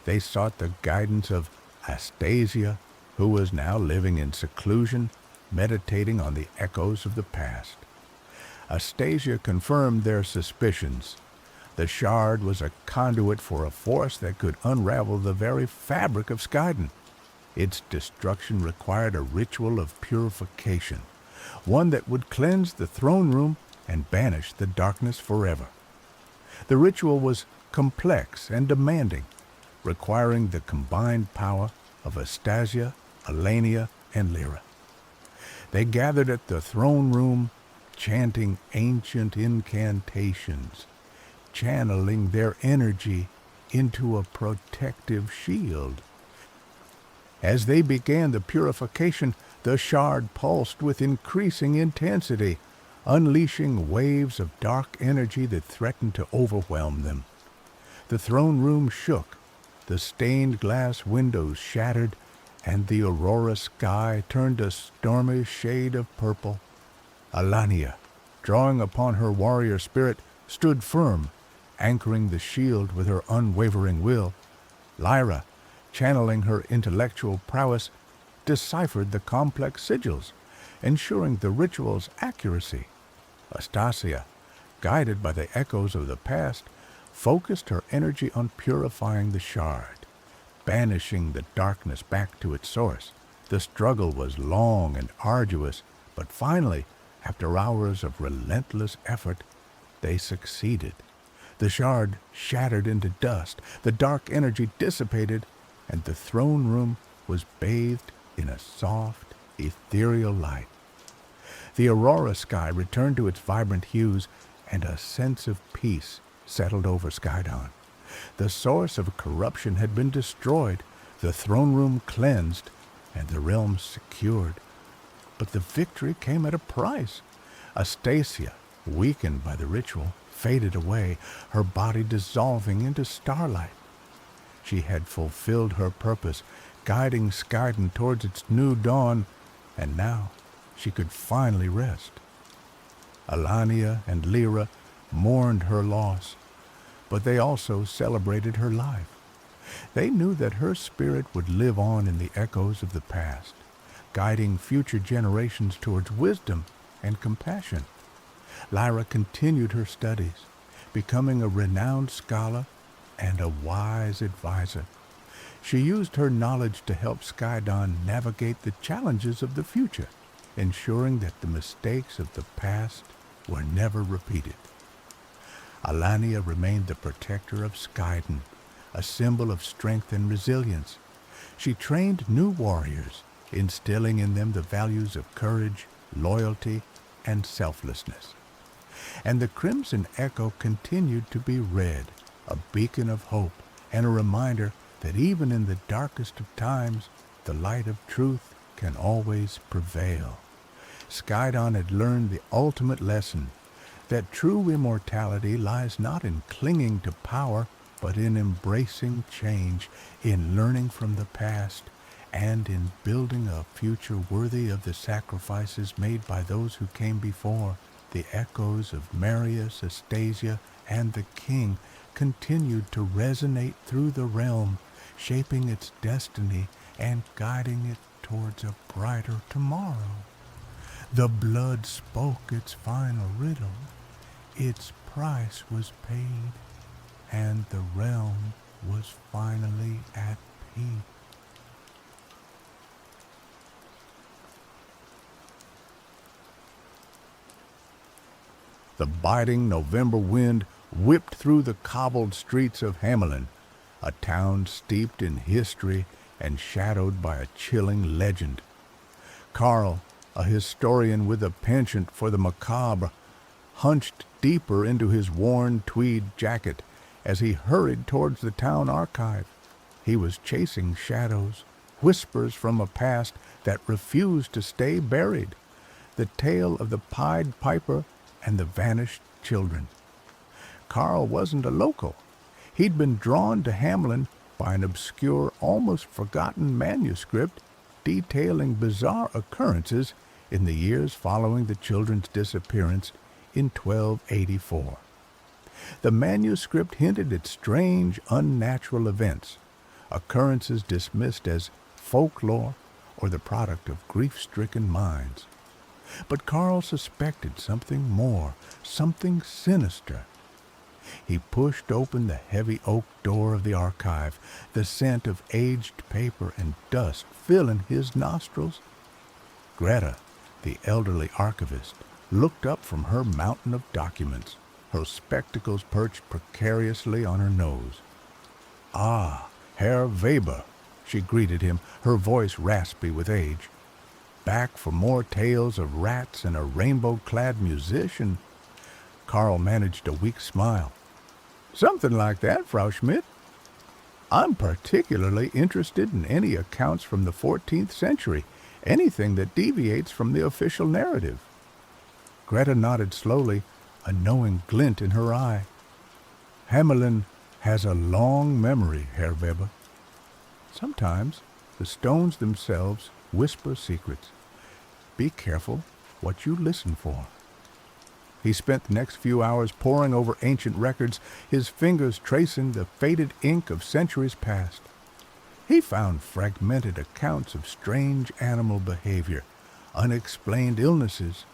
They sought the guidance of Astasia, who was now living in seclusion, meditating on the echoes of the past. Astasia confirmed their suspicions. The shard was a conduit for a force that could unravel the very fabric of Skyden. Its destruction required a ritual of purification, one that would cleanse the throne room and banish the darkness forever. The ritual was complex and demanding, requiring the combined power of Astasia, Alania, and Lyra. They gathered at the throne room, chanting ancient incantations, channeling their energy into a protective shield. As they began the purification, the shard pulsed with increasing intensity, unleashing waves of dark energy that threatened to overwhelm them. The throne room shook, the stained glass windows shattered, and the aurora sky turned a stormy shade of purple. Alania, drawing upon her warrior spirit, stood firm, anchoring the shield with her unwavering will. Lyra, channeling her intellectual prowess, deciphered the complex sigils, ensuring the ritual's accuracy. Astasia, guided by the echoes of the past, focused her energy on purifying the shard, banishing the darkness back to its source. The struggle was long and arduous, but finally, after hours of relentless effort, they succeeded. The shard shattered into dust, the dark energy dissipated, and the throne room was bathed in a soft, ethereal light. The aurora sky returned to its vibrant hues, and a sense of peace settled over Skydon. The source of corruption had been destroyed, the throne room cleansed, and the realm secured. But the victory came at a price. Astasia, weakened by the ritual, faded away, her body dissolving into starlight. She had fulfilled her purpose, guiding Skydon towards its new dawn, and now she could finally rest. Alania and Lyra mourned her loss, but they also celebrated her life. They knew that her spirit would live on in the echoes of the past, guiding future generations towards wisdom and compassion. Lyra continued her studies, becoming a renowned scholar and a wise advisor. She used her knowledge to help Skydon navigate the challenges of the future, ensuring that the mistakes of the past were never repeated. Alania remained the protector of Skydon, a symbol of strength and resilience. She trained new warriors, instilling in them the values of courage, loyalty, and selflessness. And the Crimson Echo continued to be read, a beacon of hope and a reminder that even in the darkest of times, the light of truth can always prevail. Skydon had learned the ultimate lesson, that true immortality lies not in clinging to power, but in embracing change, in learning from the past, and in building a future worthy of the sacrifices made by those who came before. The echoes of Marius, Astasia, and the king continued to resonate through the realm, shaping its destiny and guiding it towards a brighter tomorrow. The blood spoke its final riddle, its price was paid, and the realm was finally at peace. The biting November wind whipped through the cobbled streets of Hamelin, a town steeped in history and shadowed by a chilling legend. Carl, a historian with a penchant for the macabre, hunched deeper into his worn tweed jacket as he hurried towards the town archive. He was chasing shadows, whispers from a past that refused to stay buried, the tale of the Pied Piper and the vanished children. Carl wasn't a local. He'd been drawn to Hamelin by an obscure, almost forgotten manuscript detailing bizarre occurrences in the years following the children's disappearance in 1284. The manuscript hinted at strange, unnatural events, occurrences dismissed as folklore or the product of grief-stricken minds. But Carl suspected something more, something sinister. He pushed open the heavy oak door of the archive, the scent of aged paper and dust filling his nostrils. Greta, the elderly archivist, looked up from her mountain of documents, her spectacles perched precariously on her nose. "Ah, Herr Weber," she greeted him, her voice raspy with age. "Back for more tales of rats and a rainbow-clad musician?" Carl managed a weak smile. "Something like that, Frau Schmidt. I'm particularly interested in any accounts from the 14th century, anything that deviates from the official narrative." Greta nodded slowly, a knowing glint in her eye. "Hamelin has a long memory, Herr Weber. Sometimes the stones themselves whisper secrets. Be careful what you listen for." He spent the next few hours poring over ancient records, his fingers tracing the faded ink of centuries past. He found fragmented accounts of strange animal behavior, unexplained illnesses,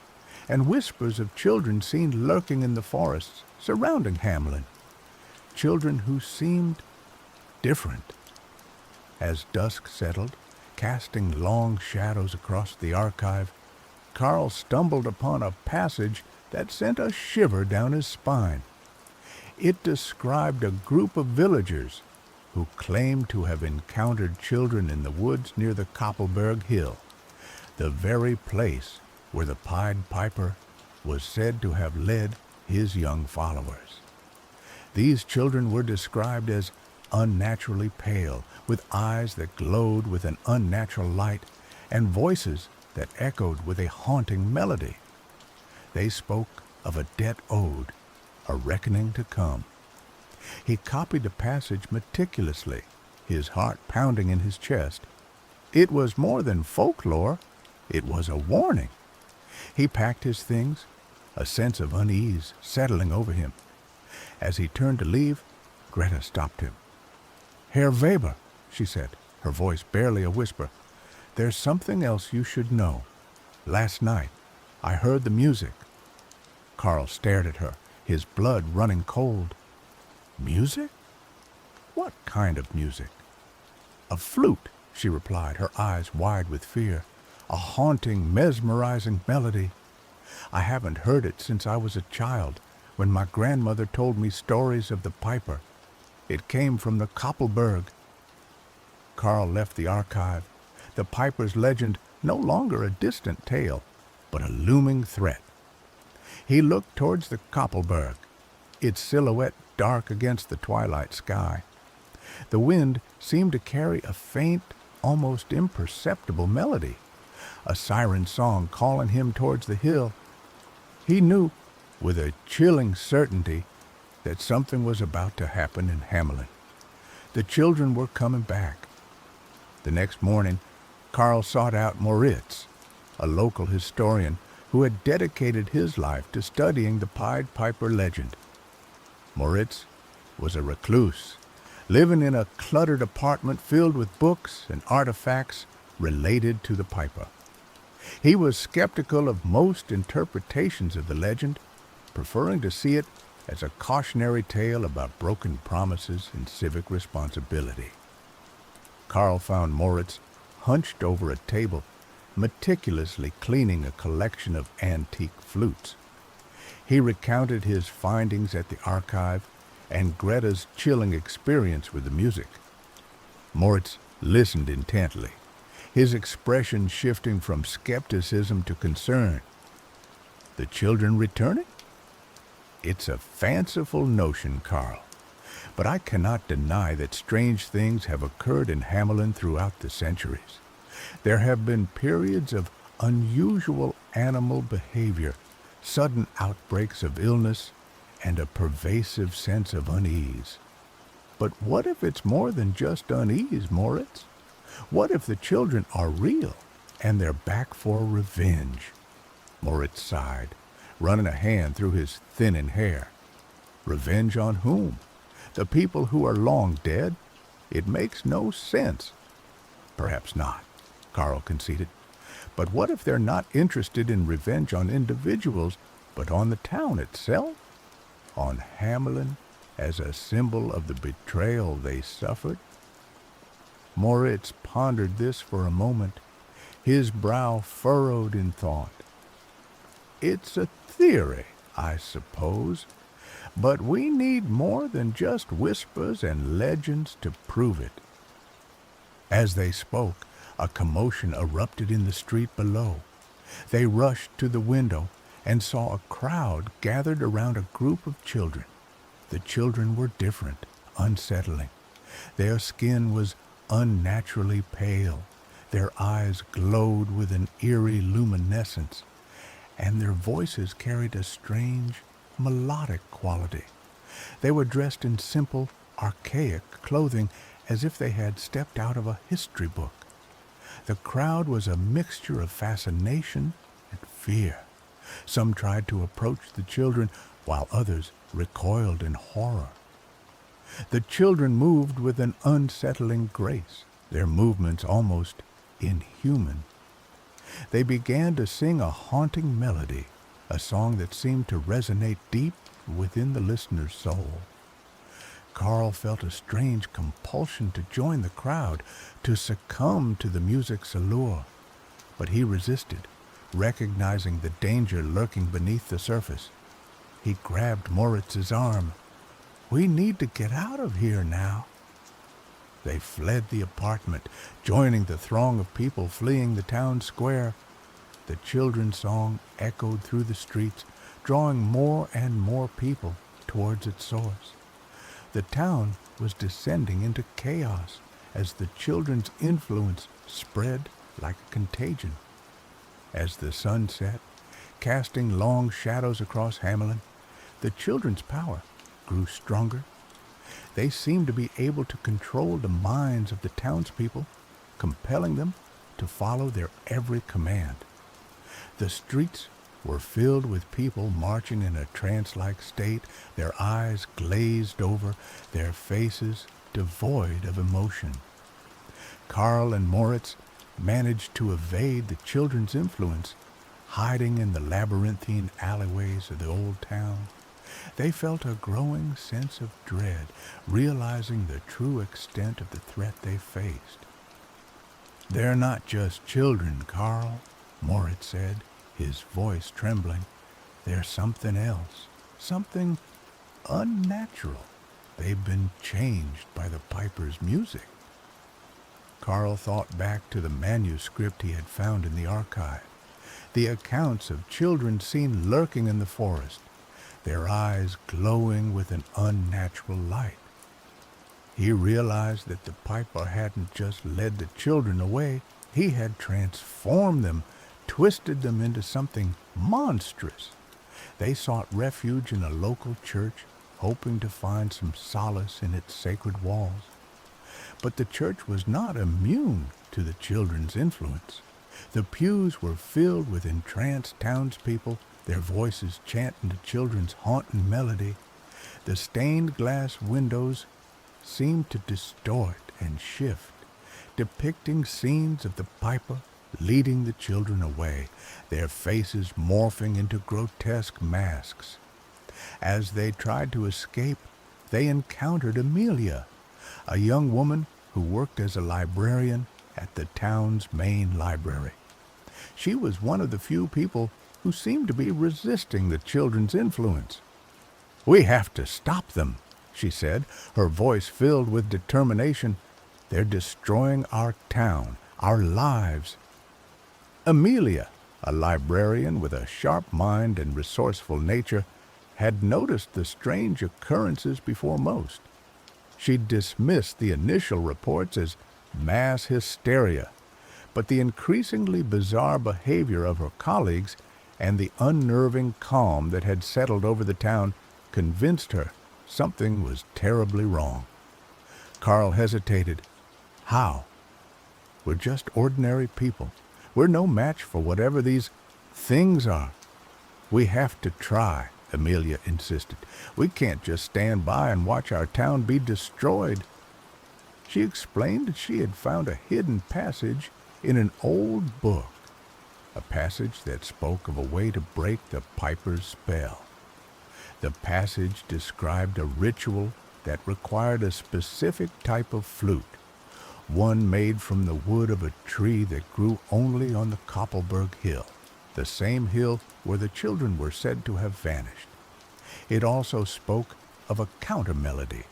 and whispers of children seen lurking in the forests surrounding Hamelin. Children who seemed different. As dusk settled, casting long shadows across the archive, Carl stumbled upon a passage that sent a shiver down his spine. It described a group of villagers who claimed to have encountered children in the woods near the Koppelberg Hill, the very place where the Pied Piper was said to have led his young followers. These children were described as unnaturally pale, with eyes that glowed with an unnatural light, and voices that echoed with a haunting melody. They spoke of a debt owed, a reckoning to come. He copied the passage meticulously, his heart pounding in his chest. It was more than folklore, it was a warning. He packed his things, a sense of unease settling over him. As he turned to leave, Greta stopped him. "Herr Weber," she said, her voice barely a whisper, "there's something else you should know. Last night, I heard the music." Carl stared at her, his blood running cold. "Music? What kind of music?" "A flute," she replied, her eyes wide with fear. "A haunting, mesmerizing melody. I haven't heard it since I was a child, when my grandmother told me stories of the piper. It came from the Koppelberg." Carl left the archive, the piper's legend no longer a distant tale, but a looming threat. He looked towards the Koppelberg, its silhouette dark against the twilight sky. The wind seemed to carry a faint, almost imperceptible melody, a siren song calling him towards the hill. He knew, with a chilling certainty, that something was about to happen in Hamelin. The children were coming back. The next morning, Carl sought out Moritz, a local historian who had dedicated his life to studying the Pied Piper legend. Moritz was a recluse, living in a cluttered apartment filled with books and artifacts related to the piper. He was skeptical of most interpretations of the legend, preferring to see it as a cautionary tale about broken promises and civic responsibility. Carl found Moritz hunched over a table, meticulously cleaning a collection of antique flutes. He recounted his findings at the archive and Greta's chilling experience with the music. Moritz listened intently, his expression shifting from skepticism to concern. "The children returning? It's a fanciful notion, Carl, but I cannot deny that strange things have occurred in Hamelin throughout the centuries. There have been periods of unusual animal behavior, sudden outbreaks of illness, and a pervasive sense of unease. But what if it's more than just unease, Moritz? What if the children are real, and they're back for revenge?" Moritz sighed, running a hand through his thinning hair. "Revenge on whom? The people who are long dead? It makes no sense." "Perhaps not," Carl conceded. "But what if they're not interested in revenge on individuals, but on the town itself? On Hamelin as a symbol of the betrayal they suffered?" Moritz pondered this for a moment, his brow furrowed in thought. "It's a theory, I suppose, but we need more than just whispers and legends to prove it." As they spoke, a commotion erupted in the street below. They rushed to the window and saw a crowd gathered around a group of children. The children were different, unsettling. Their skin was unnaturally pale, their eyes glowed with an eerie luminescence, and their voices carried a strange, melodic quality. They were dressed in simple, archaic clothing, as if they had stepped out of a history book. The crowd was a mixture of fascination and fear. Some tried to approach the children, while others recoiled in horror. The children moved with an unsettling grace, their movements almost inhuman. They began to sing a haunting melody, a song that seemed to resonate deep within the listener's soul. Carl felt a strange compulsion to join the crowd, to succumb to the music's allure. But he resisted, recognizing the danger lurking beneath the surface. He grabbed Moritz's arm. "We need to get out of here now." They fled the apartment, joining the throng of people fleeing the town square. The children's song echoed through the streets, drawing more and more people towards its source. The town was descending into chaos as the children's influence spread like a contagion. As the sun set, casting long shadows across Hamelin, the children's power grew stronger. They seemed to be able to control the minds of the townspeople, compelling them to follow their every command. The streets were filled with people marching in a trance-like state, their eyes glazed over, their faces devoid of emotion. Carl and Moritz managed to evade the children's influence, hiding in the labyrinthine alleyways of the old town. They felt a growing sense of dread, realizing the true extent of the threat they faced. "They're not just children, Carl," Moritz said, his voice trembling. "They're something else, something unnatural. They've been changed by the piper's music." Carl thought back to the manuscript he had found in the archive, the accounts of children seen lurking in the forest, their eyes glowing with an unnatural light. He realized that the piper hadn't just led the children away, he had transformed them, twisted them into something monstrous. They sought refuge in a local church, hoping to find some solace in its sacred walls. But the church was not immune to the children's influence. The pews were filled with entranced townspeople, their voices chanting the children's haunting melody. The stained glass windows seemed to distort and shift, depicting scenes of the piper leading the children away, their faces morphing into grotesque masks. As they tried to escape, they encountered Amelia, a young woman who worked as a librarian at the town's main library. She was one of the few people who seemed to be resisting the children's influence. "We have to stop them," she said, her voice filled with determination. "They're destroying our town, our lives." Amelia, a librarian with a sharp mind and resourceful nature, had noticed the strange occurrences before most. She dismissed the initial reports as mass hysteria, but the increasingly bizarre behavior of her colleagues and the unnerving calm that had settled over the town convinced her something was terribly wrong. Carl hesitated. "How? We're just ordinary people. We're no match for whatever these things are." "We have to try," Amelia insisted. "We can't just stand by and watch our town be destroyed." She explained that she had found a hidden passage in an old book, a passage that spoke of a way to break the piper's spell. The passage described a ritual that required a specific type of flute, one made from the wood of a tree that grew only on the Koppelberg Hill, the same hill where the children were said to have vanished. It also spoke of a counter-melody,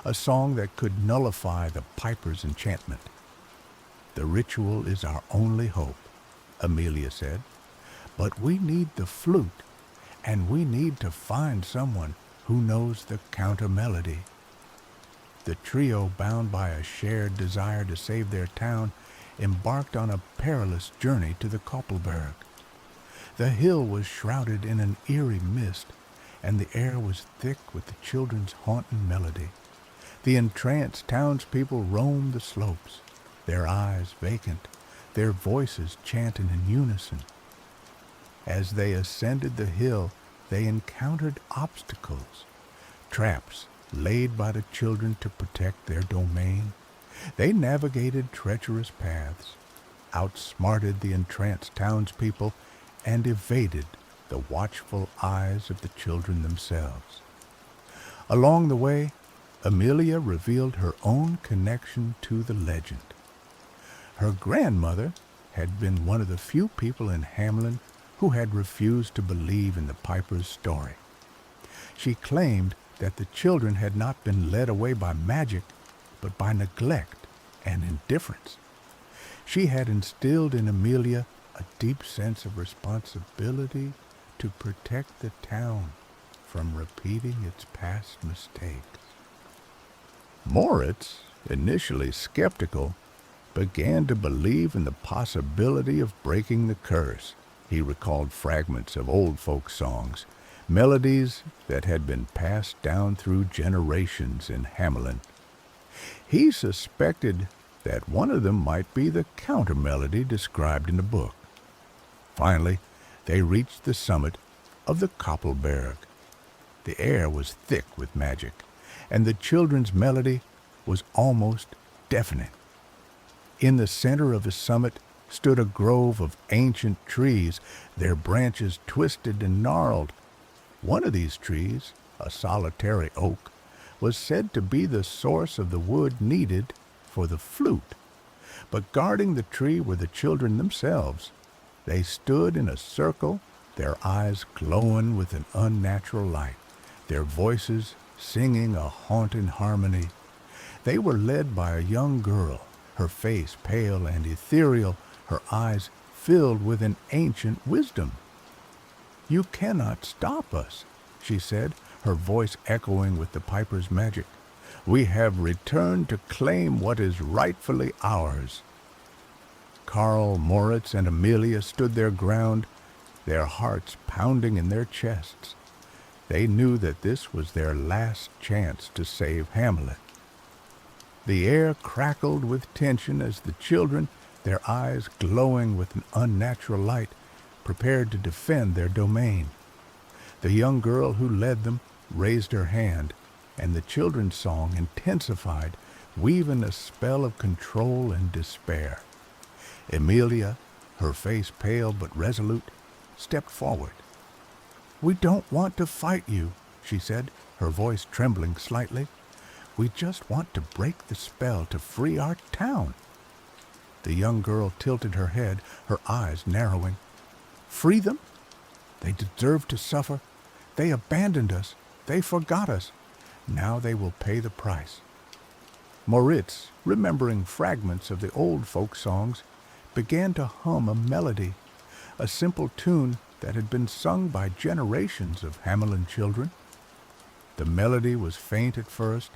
a song that could nullify the piper's enchantment. "The ritual is our only hope," Amelia said, "but we need the flute, and we need to find someone who knows the counter-melody." The trio, bound by a shared desire to save their town, embarked on a perilous journey to the Koppelberg. The hill was shrouded in an eerie mist, and the air was thick with the children's haunting melody. The entranced townspeople roamed the slopes, their eyes vacant, their voices chanting in unison. As they ascended the hill, they encountered obstacles, traps laid by the children to protect their domain. They navigated treacherous paths, outsmarted the entranced townspeople, and evaded the watchful eyes of the children themselves. Along the way, Amelia revealed her own connection to the legend. Her grandmother had been one of the few people in Hamelin who had refused to believe in the Piper's story. She claimed that the children had not been led away by magic, but by neglect and indifference. She had instilled in Amelia a deep sense of responsibility to protect the town from repeating its past mistakes. Moritz, initially skeptical, began to believe in the possibility of breaking the curse. He recalled fragments of old folk songs, melodies that had been passed down through generations in Hamelin. He suspected that one of them might be the counter-melody described in the book. Finally, they reached the summit of the Koppelberg. The air was thick with magic, and the children's melody was almost deafening. In the center of the summit stood a grove of ancient trees, their branches twisted and gnarled. One of these trees, a solitary oak, was said to be the source of the wood needed for the flute. But guarding the tree were the children themselves. They stood in a circle, their eyes glowing with an unnatural light, their voices singing a haunting harmony. They were led by a young girl, her face pale and ethereal, her eyes filled with an ancient wisdom. "You cannot stop us," she said, her voice echoing with the piper's magic. "We have returned to claim what is rightfully ours." Karl, Moritz, and Amelia stood their ground, their hearts pounding in their chests. They knew that this was their last chance to save Hamelin. The air crackled with tension as the children, their eyes glowing with an unnatural light, prepared to defend their domain. The young girl who led them raised her hand, and the children's song intensified, weaving a spell of control and despair. Amelia, her face pale but resolute, stepped forward. "We don't want to fight you," she said, her voice trembling slightly. "We just want to break the spell to free our town." The young girl tilted her head, her eyes narrowing. "Free them? They deserve to suffer. They abandoned us. They forgot us. Now they will pay the price." Moritz, remembering fragments of the old folk songs, began to hum a melody, a simple tune that had been sung by generations of Hamelin children. The melody was faint at first,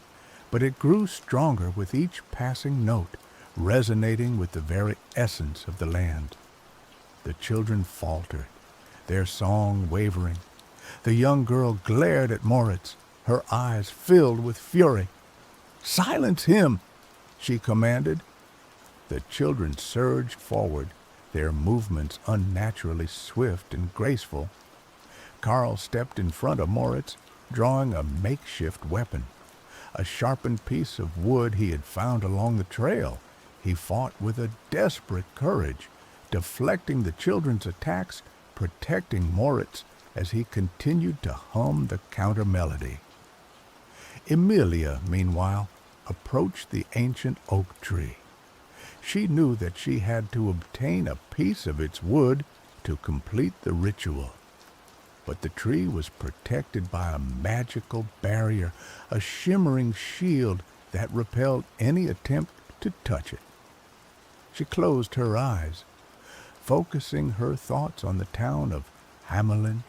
but it grew stronger with each passing note, resonating with the very essence of the land. The children faltered, their song wavering. The young girl glared at Moritz, her eyes filled with fury. "Silence him!" she commanded. The children surged forward, their movements unnaturally swift and graceful. Karl stepped in front of Moritz, drawing a makeshift weapon, a sharpened piece of wood he had found along the trail. He fought with a desperate courage, deflecting the children's attacks, protecting Moritz as he continued to hum the counter-melody. Amelia, meanwhile, approached the ancient oak tree. She knew that she had to obtain a piece of its wood to complete the ritual. But the tree was protected by a magical barrier, a shimmering shield that repelled any attempt to touch it. She closed her eyes, focusing her thoughts on the town of Hamelin,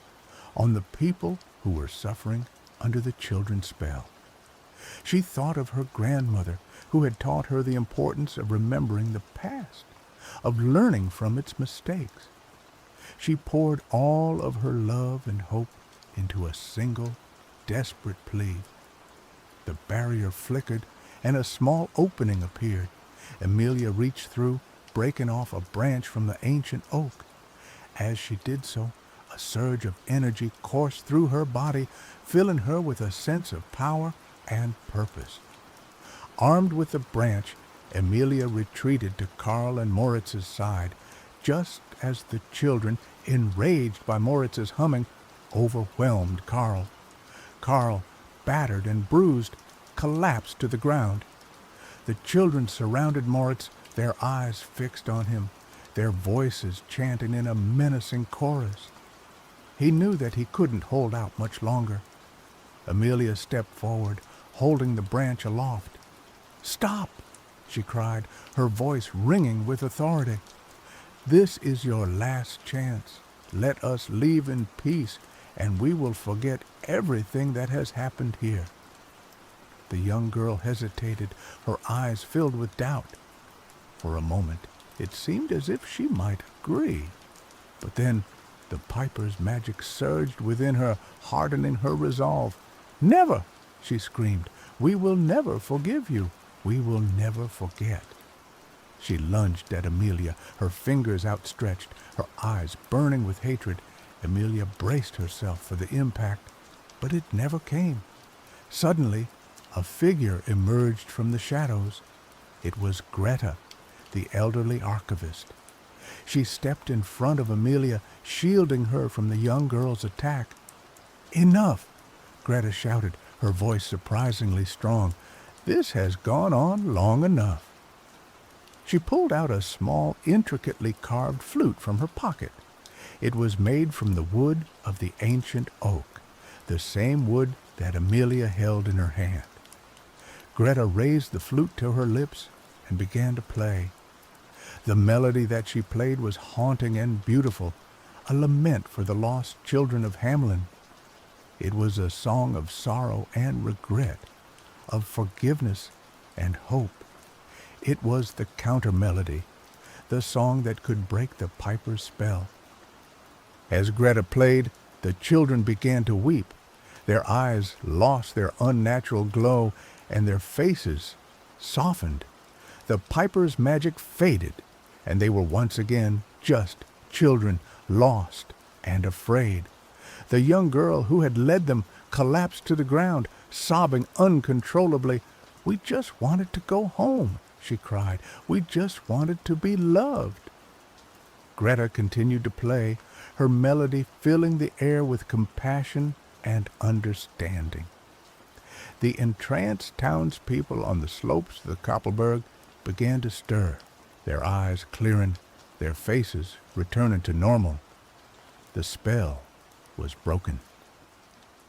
on the people who were suffering under the children's spell. She thought of her grandmother, who had taught her the importance of remembering the past, of learning from its mistakes. She poured all of her love and hope into a single, desperate plea. The barrier flickered, and a small opening appeared. Amelia reached through, breaking off a branch from the ancient oak. As she did so, A surge of energy coursed through her body, filling her with a sense of power and purpose. Armed with the branch, Amelia retreated to Carl and Moritz's side, just as the children, enraged by Moritz's humming, overwhelmed Carl. Carl, battered and bruised, collapsed to the ground. The children surrounded Moritz, their eyes fixed on him, their voices chanting in a menacing chorus. He knew that he couldn't hold out much longer. Amelia stepped forward, holding the branch aloft. "Stop!" she cried, her voice ringing with authority. "This is your last chance. Let us leave in peace, and we will forget everything that has happened here." The young girl hesitated, her eyes filled with doubt. For a moment, it seemed as if she might agree. But then the piper's magic surged within her, hardening her resolve. "Never!" she screamed. "We will never forgive you. We will never forget." She lunged at Amelia, her fingers outstretched, her eyes burning with hatred. Amelia braced herself for the impact, but it never came. Suddenly, a figure emerged from the shadows. It was Greta, the elderly archivist. She stepped in front of Amelia, shielding her from the young girl's attack. "Enough!" Greta shouted, her voice surprisingly strong. "This has gone on long enough." She pulled out a small, intricately carved flute from her pocket. It was made from the wood of the ancient oak, the same wood that Amelia held in her hand. Greta raised the flute to her lips and began to play. The melody that she played was haunting and beautiful, a lament for the lost children of Hamelin. It was a song of sorrow and regret, of forgiveness and hope. It was the counter-melody, the song that could break the piper's spell. As Greta played, the children began to weep. Their eyes lost their unnatural glow, and their faces softened. The piper's magic faded, and they were once again just children, lost and afraid. The young girl who had led them collapsed to the ground, sobbing uncontrollably. "We just wanted to go home," she cried. "We just wanted to be loved." Greta continued to play, her melody filling the air with compassion and understanding. The entranced townspeople on the slopes of the Koppelberg began to stir, their eyes clearing, their faces returning to normal. The spell was broken.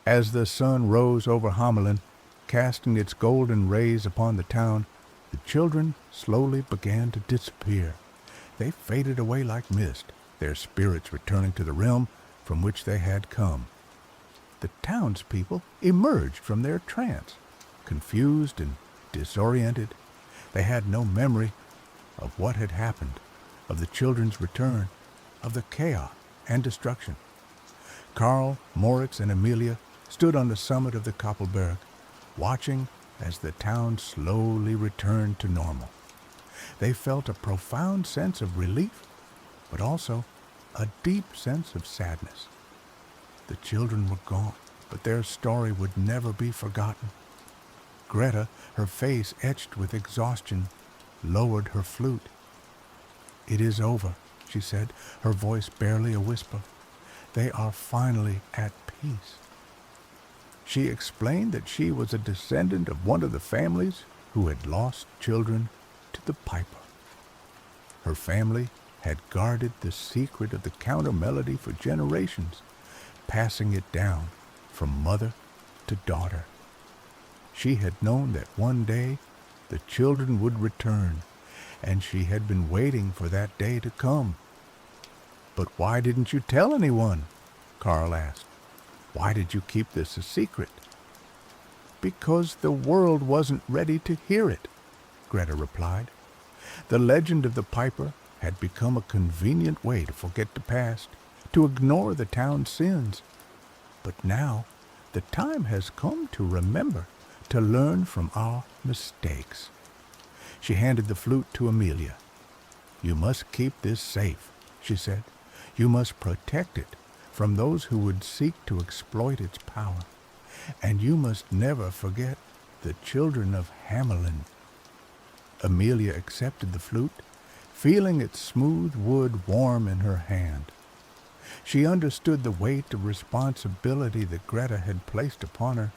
As the sun rose over Hamelin, casting its golden rays upon the town, the children slowly began to disappear. They faded away like mist, their spirits returning to the realm from which they had come. The townspeople emerged from their trance, confused and disoriented. They had no memory of what had happened, of the children's return, of the chaos and destruction. Carl, Moritz, and Amelia stood on the summit of the Koppelberg, watching as the town slowly returned to normal. They felt a profound sense of relief, but also a deep sense of sadness. The children were gone, but their story would never be forgotten. Greta, her face etched with exhaustion, lowered her flute. "It is over," she said, her voice barely a whisper. "They are finally at peace." She explained that she was a descendant of one of the families who had lost children to the piper. Her family had guarded the secret of the counter-melody for generations, passing it down from mother to daughter. She had known that one day the children would return, and she had been waiting for that day to come. "But why didn't you tell anyone?" Carl asked. "Why did you keep this a secret?" "Because the world wasn't ready to hear it," Greta replied. The legend of the piper had become a convenient way to forget the past, to ignore the town's sins. But now the time has come to remember, to learn from our mistakes. She handed the flute to Amelia. "You must keep this safe," she said. "You must protect it. from those who would seek to exploit its power. And you must never forget the children of Hamelin. Amelia accepted the flute, feeling its smooth wood warm in her hand. She understood the weight of responsibility that Greta had placed upon her.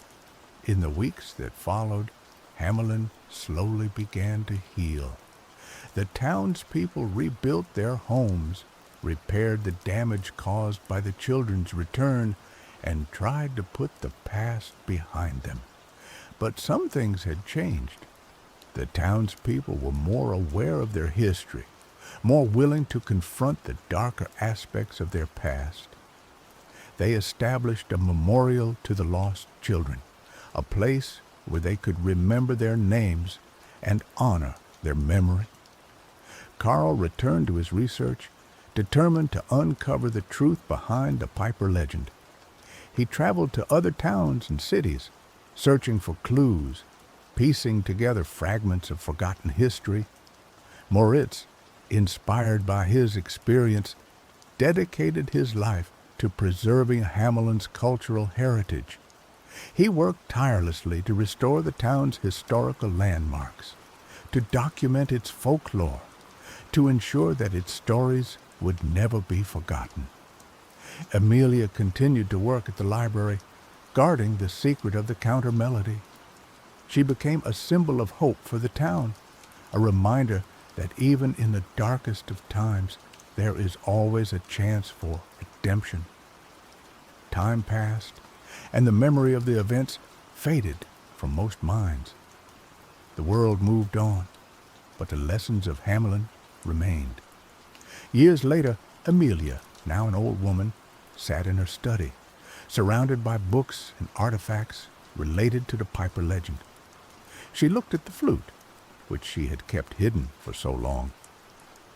In the weeks that followed, Hamelin slowly began to heal. The townspeople rebuilt their homes, repaired the damage caused by the children's return, and tried to put the past behind them. But some things had changed. The townspeople were more aware of their history, more willing to confront the darker aspects of their past. They established a memorial to the lost children, a place where they could remember their names and honor their memory. Carl returned to his research, determined to uncover the truth behind the Piper legend. He traveled to other towns and cities, searching for clues, piecing together fragments of forgotten history. Moritz, inspired by his experience, dedicated his life to preserving Hamelin's cultural heritage. He worked tirelessly to restore the town's historical landmarks, to document its folklore, to ensure that its stories would never be forgotten. Amelia continued to work at the library, guarding the secret of the counter melody. She became a symbol of hope for the town, a reminder that even in the darkest of times, there is always a chance for redemption. Time passed, and the memory of the events faded from most minds. The world moved on, but the lessons of Hamelin remained. Years later, Amelia, now an old woman, sat in her study, surrounded by books and artifacts related to the Piper legend. She looked at the flute, which she had kept hidden for so long.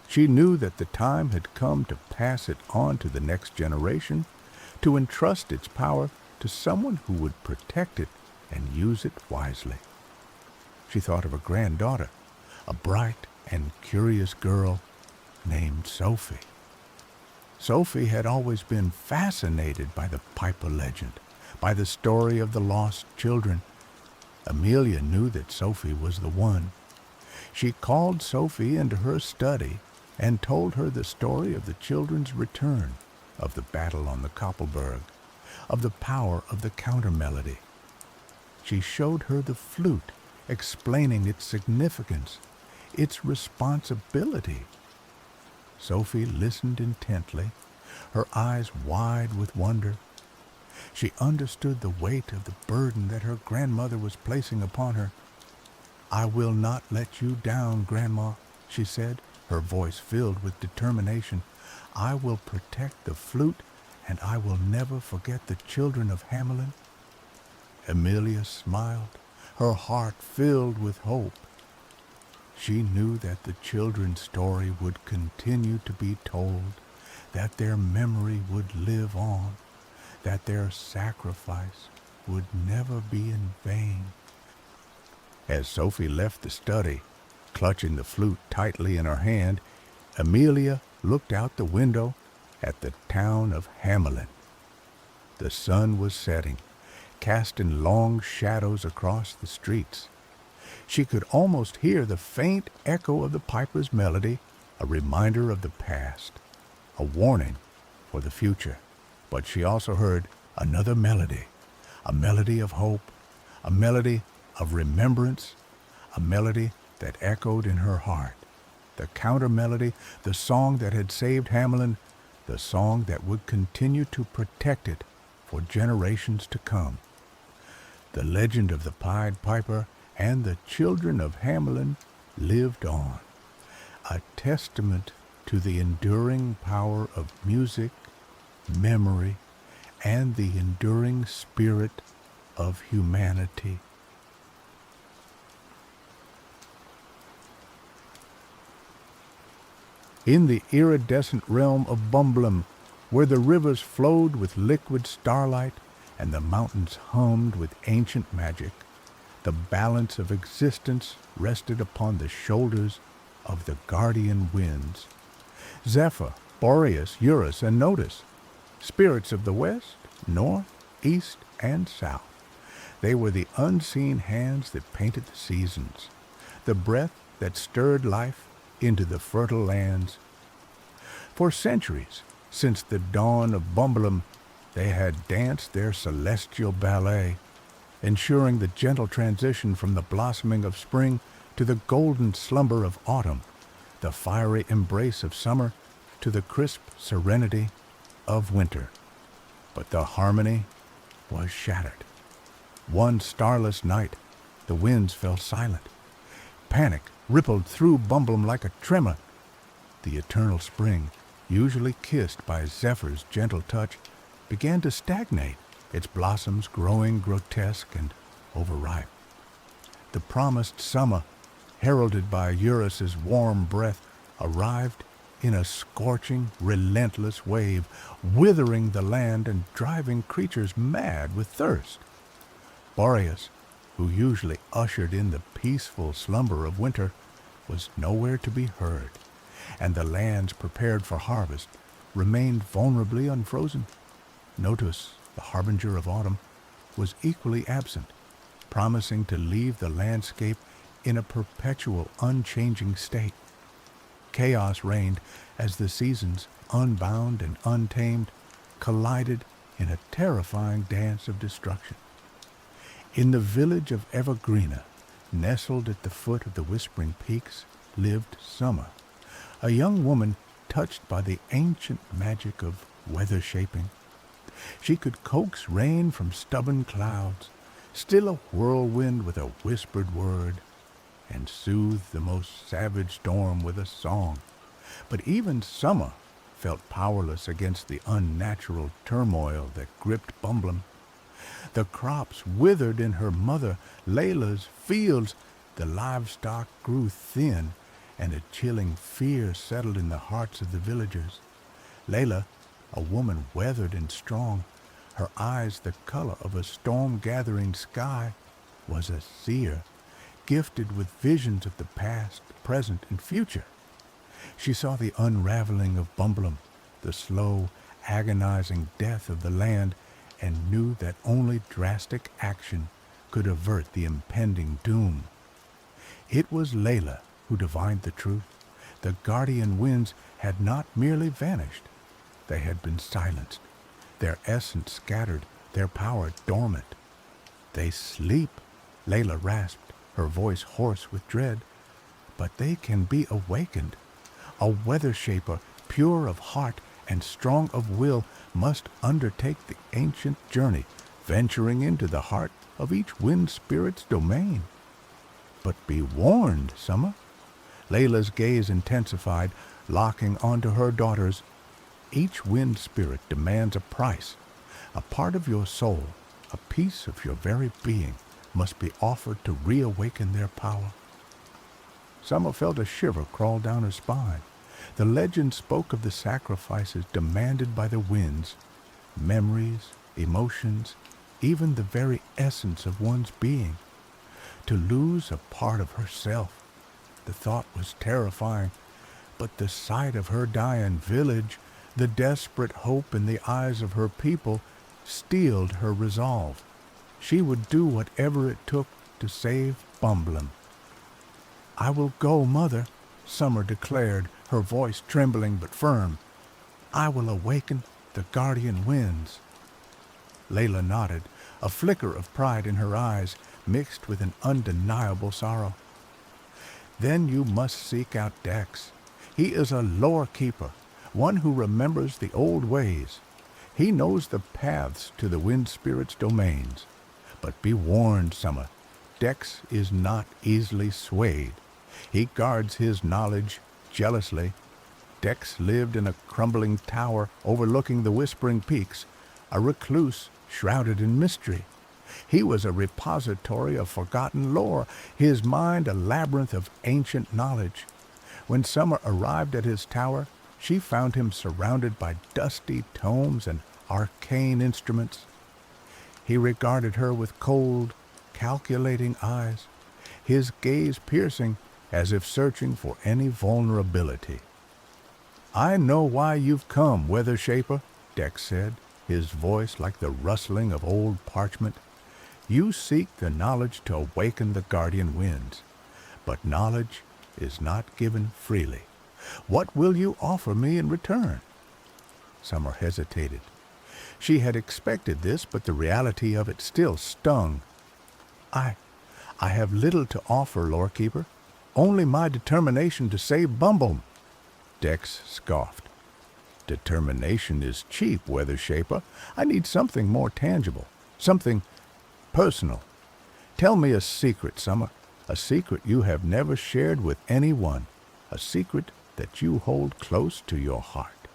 She knew that the time had come to pass it on to the next generation, to entrust its power to someone who would protect it and use it wisely. She thought of her granddaughter, a bright and curious girl named Sophie. Sophie had always been fascinated by the Piper legend, by the story of the lost children. Amelia knew that Sophie was the one. She called Sophie into her study and told her the story of the children's return, of the battle on the Koppelberg, of the power of the counter melody. She showed her the flute, explaining its significance, its responsibility. Sophie listened intently, her eyes wide with wonder. She understood the weight of the burden that her grandmother was placing upon her. "I will not let you down, Grandma," she said, her voice filled with determination. "I will protect the flute, and I will never forget the children of Hamelin." Amelia smiled, her heart filled with hope. She knew that the children's story would continue to be told, that their memory would live on, that their sacrifice would never be in vain. As Sophie left the study, clutching the flute tightly in her hand, Amelia looked out the window at the town of Hamelin. The sun was setting, casting long shadows across the streets. She could almost hear the faint echo of the Piper's melody, a reminder of the past, a warning for the future. But she also heard another melody, a melody of hope, a melody of remembrance, a melody that echoed in her heart. The counter melody, the song that had saved Hamelin, the song that would continue to protect it for generations to come. The legend of the Pied Piper and the children of Hamelin lived on, a testament to the enduring power of music, memory, and the enduring spirit of humanity. In the iridescent realm of Bumblum, where the rivers flowed with liquid starlight and the mountains hummed with ancient magic, the balance of existence rested upon the shoulders of the guardian winds. Zephyr, Boreas, Eurus, and Notus. Spirits of the west, north, east, and south. They were the unseen hands that painted the seasons, the breath that stirred life into the fertile lands. For centuries, since the dawn of Bumblum, they had danced their celestial ballet, ensuring the gentle transition from the blossoming of spring to the golden slumber of autumn, the fiery embrace of summer to the crisp serenity of winter. But the harmony was shattered. One starless night, the winds fell silent. Panic rippled through Bumblum like a tremor. The eternal spring, usually kissed by Zephyr's gentle touch, began to stagnate, its blossoms growing grotesque and overripe. The promised summer, heralded by Eurus's warm breath, arrived in a scorching, relentless wave, withering the land and driving creatures mad with thirst. Boreas, who usually ushered in the peaceful slumber of winter, was nowhere to be heard, and the lands prepared for harvest remained vulnerably unfrozen. Notus, the harbinger of autumn, was equally absent, promising to leave the landscape in a perpetual, unchanging state. Chaos reigned as the seasons, unbound and untamed, collided in a terrifying dance of destruction. In the village of Evergreena, nestled at the foot of the Whispering Peaks, lived Summer, a young woman touched by the ancient magic of weather shaping. She could coax rain from stubborn clouds, still a whirlwind with a whispered word, and soothe the most savage storm with a song. But even Summer felt powerless against the unnatural turmoil that gripped Bumblum. The crops withered in her mother Layla's fields, the livestock grew thin, and a chilling fear settled in the hearts of the villagers. Layla, a woman weathered and strong, her eyes the color of a storm-gathering sky, was a seer, gifted with visions of the past, present, and future. She saw the unraveling of Bumblum, the slow, agonizing death of the land, and knew that only drastic action could avert the impending doom. It was Layla who divined the truth. The guardian winds had not merely vanished. They had been silenced, their essence scattered, their power dormant. "They sleep," Layla rasped, her voice hoarse with dread. "But they can be awakened. A weather shaper, pure of heart and strong of will, must undertake the ancient journey, venturing into the heart of each wind spirit's domain." "But be warned, Summer." Layla's gaze intensified, locking onto her daughters. "Each wind spirit demands a price. A part of your soul, a piece of your very being, must be offered to reawaken their power." Summer felt a shiver crawl down her spine. The legend spoke of the sacrifices demanded by the winds, memories, emotions, even the very essence of one's being. To lose a part of herself, the thought was terrifying, but the sight of her dying village, the desperate hope in the eyes of her people, steeled her resolve. She would do whatever it took to save Bumblum. "I will go, Mother," Summer declared, her voice trembling but firm. "I will awaken the guardian winds." Layla nodded, a flicker of pride in her eyes, mixed with an undeniable sorrow. "Then you must seek out Dex. He is a lore keeper, one who remembers the old ways. He knows the paths to the wind spirit's domains. But be warned, Summer, Dex is not easily swayed. He guards his knowledge jealously. Dex lived in a crumbling tower overlooking the Whispering Peaks, a recluse shrouded in mystery. He was a repository of forgotten lore, his mind a labyrinth of ancient knowledge. When Summer arrived at his tower, she found him surrounded by dusty tomes and arcane instruments. He regarded her with cold, calculating eyes, his gaze piercing as if searching for any vulnerability. "I know why you've come, Weather Shaper," Dex said, his voice like the rustling of old parchment. You seek the knowledge to awaken the guardian winds, but knowledge is not given freely. What will you offer me in return? Summer hesitated. She had expected this, but the reality of it still stung. I have little to offer, Lorekeeper. Only my determination to save Bumble. Dex scoffed. Determination is cheap, Weather Shaper. I need something more tangible, something personal. Tell me a secret, Summer, a secret you have never shared with anyone, a secret that you hold close to your heart.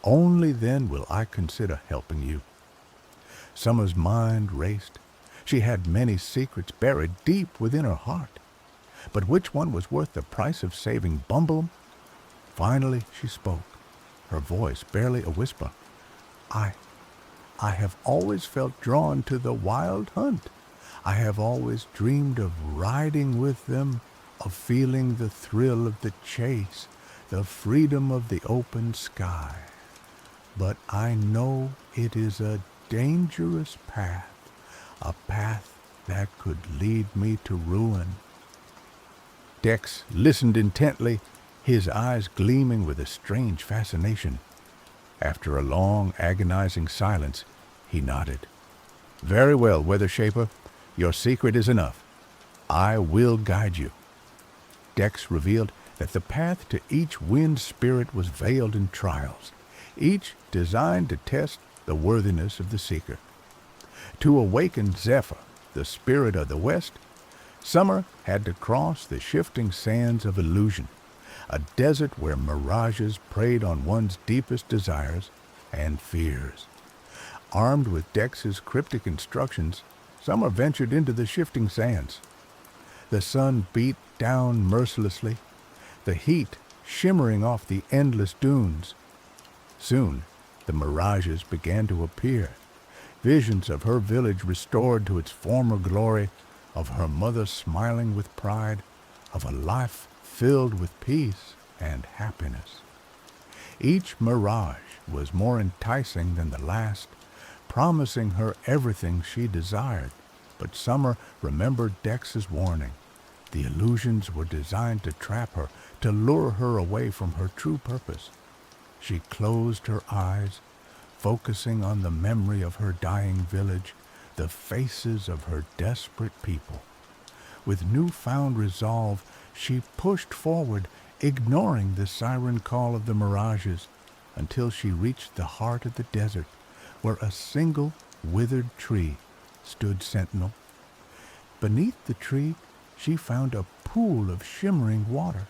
Only then will I consider helping you. Summer's mind raced. She had many secrets buried deep within her heart. But which one was worth the price of saving Bumble? Finally she spoke, her voice barely a whisper. I have always felt drawn to the wild hunt. I have always dreamed of riding with them, of feeling the thrill of the chase, the freedom of the open sky. But I know it is a dangerous path, a path that could lead me to ruin. Dex listened intently, his eyes gleaming with a strange fascination. After a long, agonizing silence, he nodded. Very well, Weather Shaper. Your secret is enough. I will guide you. Dex revealed that the path to each wind spirit was veiled in trials, each designed to test the worthiness of the seeker. To awaken Zephyr, the spirit of the west, Summer had to cross the shifting sands of illusion, a desert where mirages preyed on one's deepest desires and fears. Armed with Dex's cryptic instructions, Summer ventured into the shifting sands. The sun beat down mercilessly, the heat shimmering off the endless dunes. Soon, the mirages began to appear, visions of her village restored to its former glory, of her mother smiling with pride, of a life filled with peace and happiness. Each mirage was more enticing than the last, promising her everything she desired, but Summer remembered Dex's warning. The illusions were designed to trap her, to lure her away from her true purpose. She closed her eyes, focusing on the memory of her dying village, the faces of her desperate people. With newfound resolve, she pushed forward, ignoring the siren call of the mirages, until she reached the heart of the desert, where a single withered tree stood sentinel. Beneath the tree, she found a pool of shimmering water.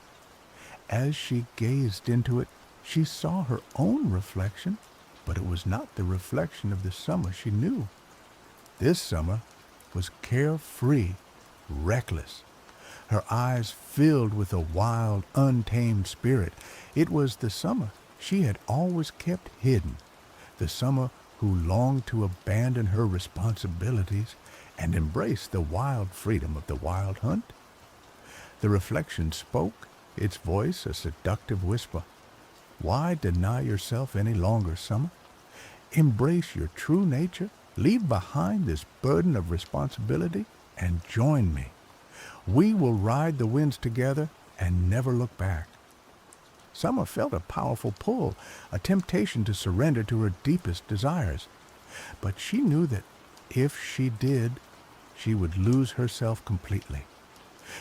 As she gazed into it, she saw her own reflection, but it was not the reflection of the Summer she knew. This Summer was carefree, reckless, her eyes filled with a wild, untamed spirit. It was the Summer she had always kept hidden, the Summer who longed to abandon her responsibilities and embrace the wild freedom of the wild hunt. The reflection spoke, its voice a seductive whisper. Why deny yourself any longer, Summer? Embrace your true nature, leave behind this burden of responsibility, and join me. We will ride the winds together and never look back. Summer felt a powerful pull, a temptation to surrender to her deepest desires. But she knew that if she did, she would lose herself completely.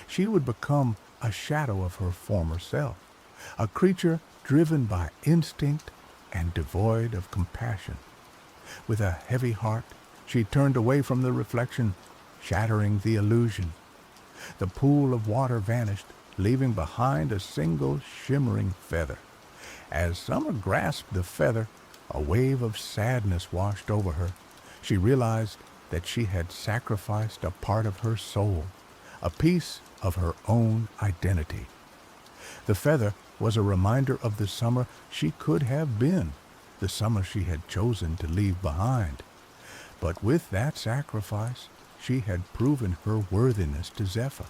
She would become a shadow of her former self, a creature driven by instinct and devoid of compassion. With a heavy heart, she turned away from the reflection, shattering the illusion. The pool of water vanished, leaving behind a single shimmering feather. As Summer grasped the feather, a wave of sadness washed over her. She realized that she had sacrificed a part of her soul, a piece of her own identity. The feather was a reminder of the Summer she could have been, the Summer she had chosen to leave behind. But with that sacrifice, she had proven her worthiness to Zephyr.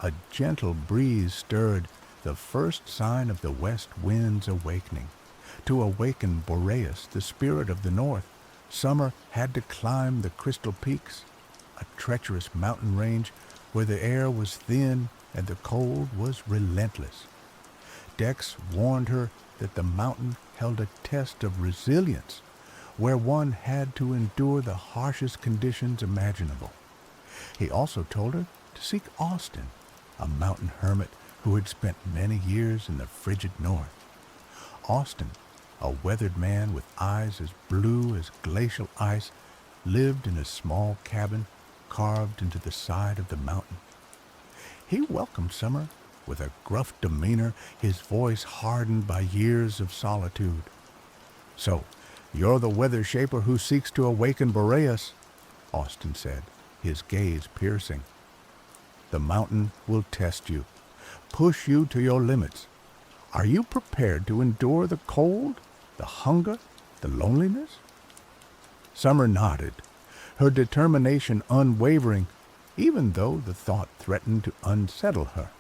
A gentle breeze stirred, the first sign of the west wind's awakening. To awaken Boreas, the spirit of the north, Summer had to climb the crystal peaks, a treacherous mountain range where the air was thin and the cold was relentless. Dex warned her that the mountain held a test of resilience, where one had to endure the harshest conditions imaginable. He also told her to seek Austin, a mountain hermit who had spent many years in the frigid north. Austin, a weathered man with eyes as blue as glacial ice, lived in a small cabin carved into the side of the mountain. He welcomed Summer with a gruff demeanor, his voice hardened by years of solitude. "So, you're the weather shaper who seeks to awaken Boreas," Austin said, his gaze piercing. "The mountain will test you, push you to your limits. Are you prepared to endure the cold, the hunger, the loneliness?" Summer nodded, her determination unwavering, even though the thought threatened to unsettle her.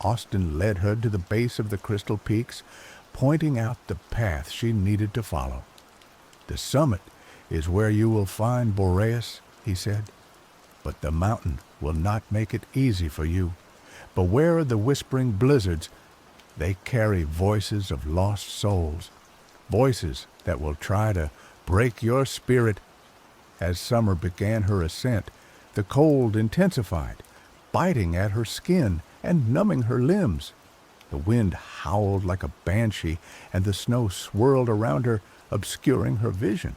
Austin led her to the base of the crystal peaks, pointing out the path she needed to follow. "The summit is where you will find Boreas," he said, "but the mountain will not make it easy for you. Beware of the whispering blizzards. They carry voices of lost souls, voices that will try to break your spirit." As Summer began her ascent, the cold intensified, biting at her skin and numbing her limbs. The wind howled like a banshee, and the snow swirled around her, obscuring her vision.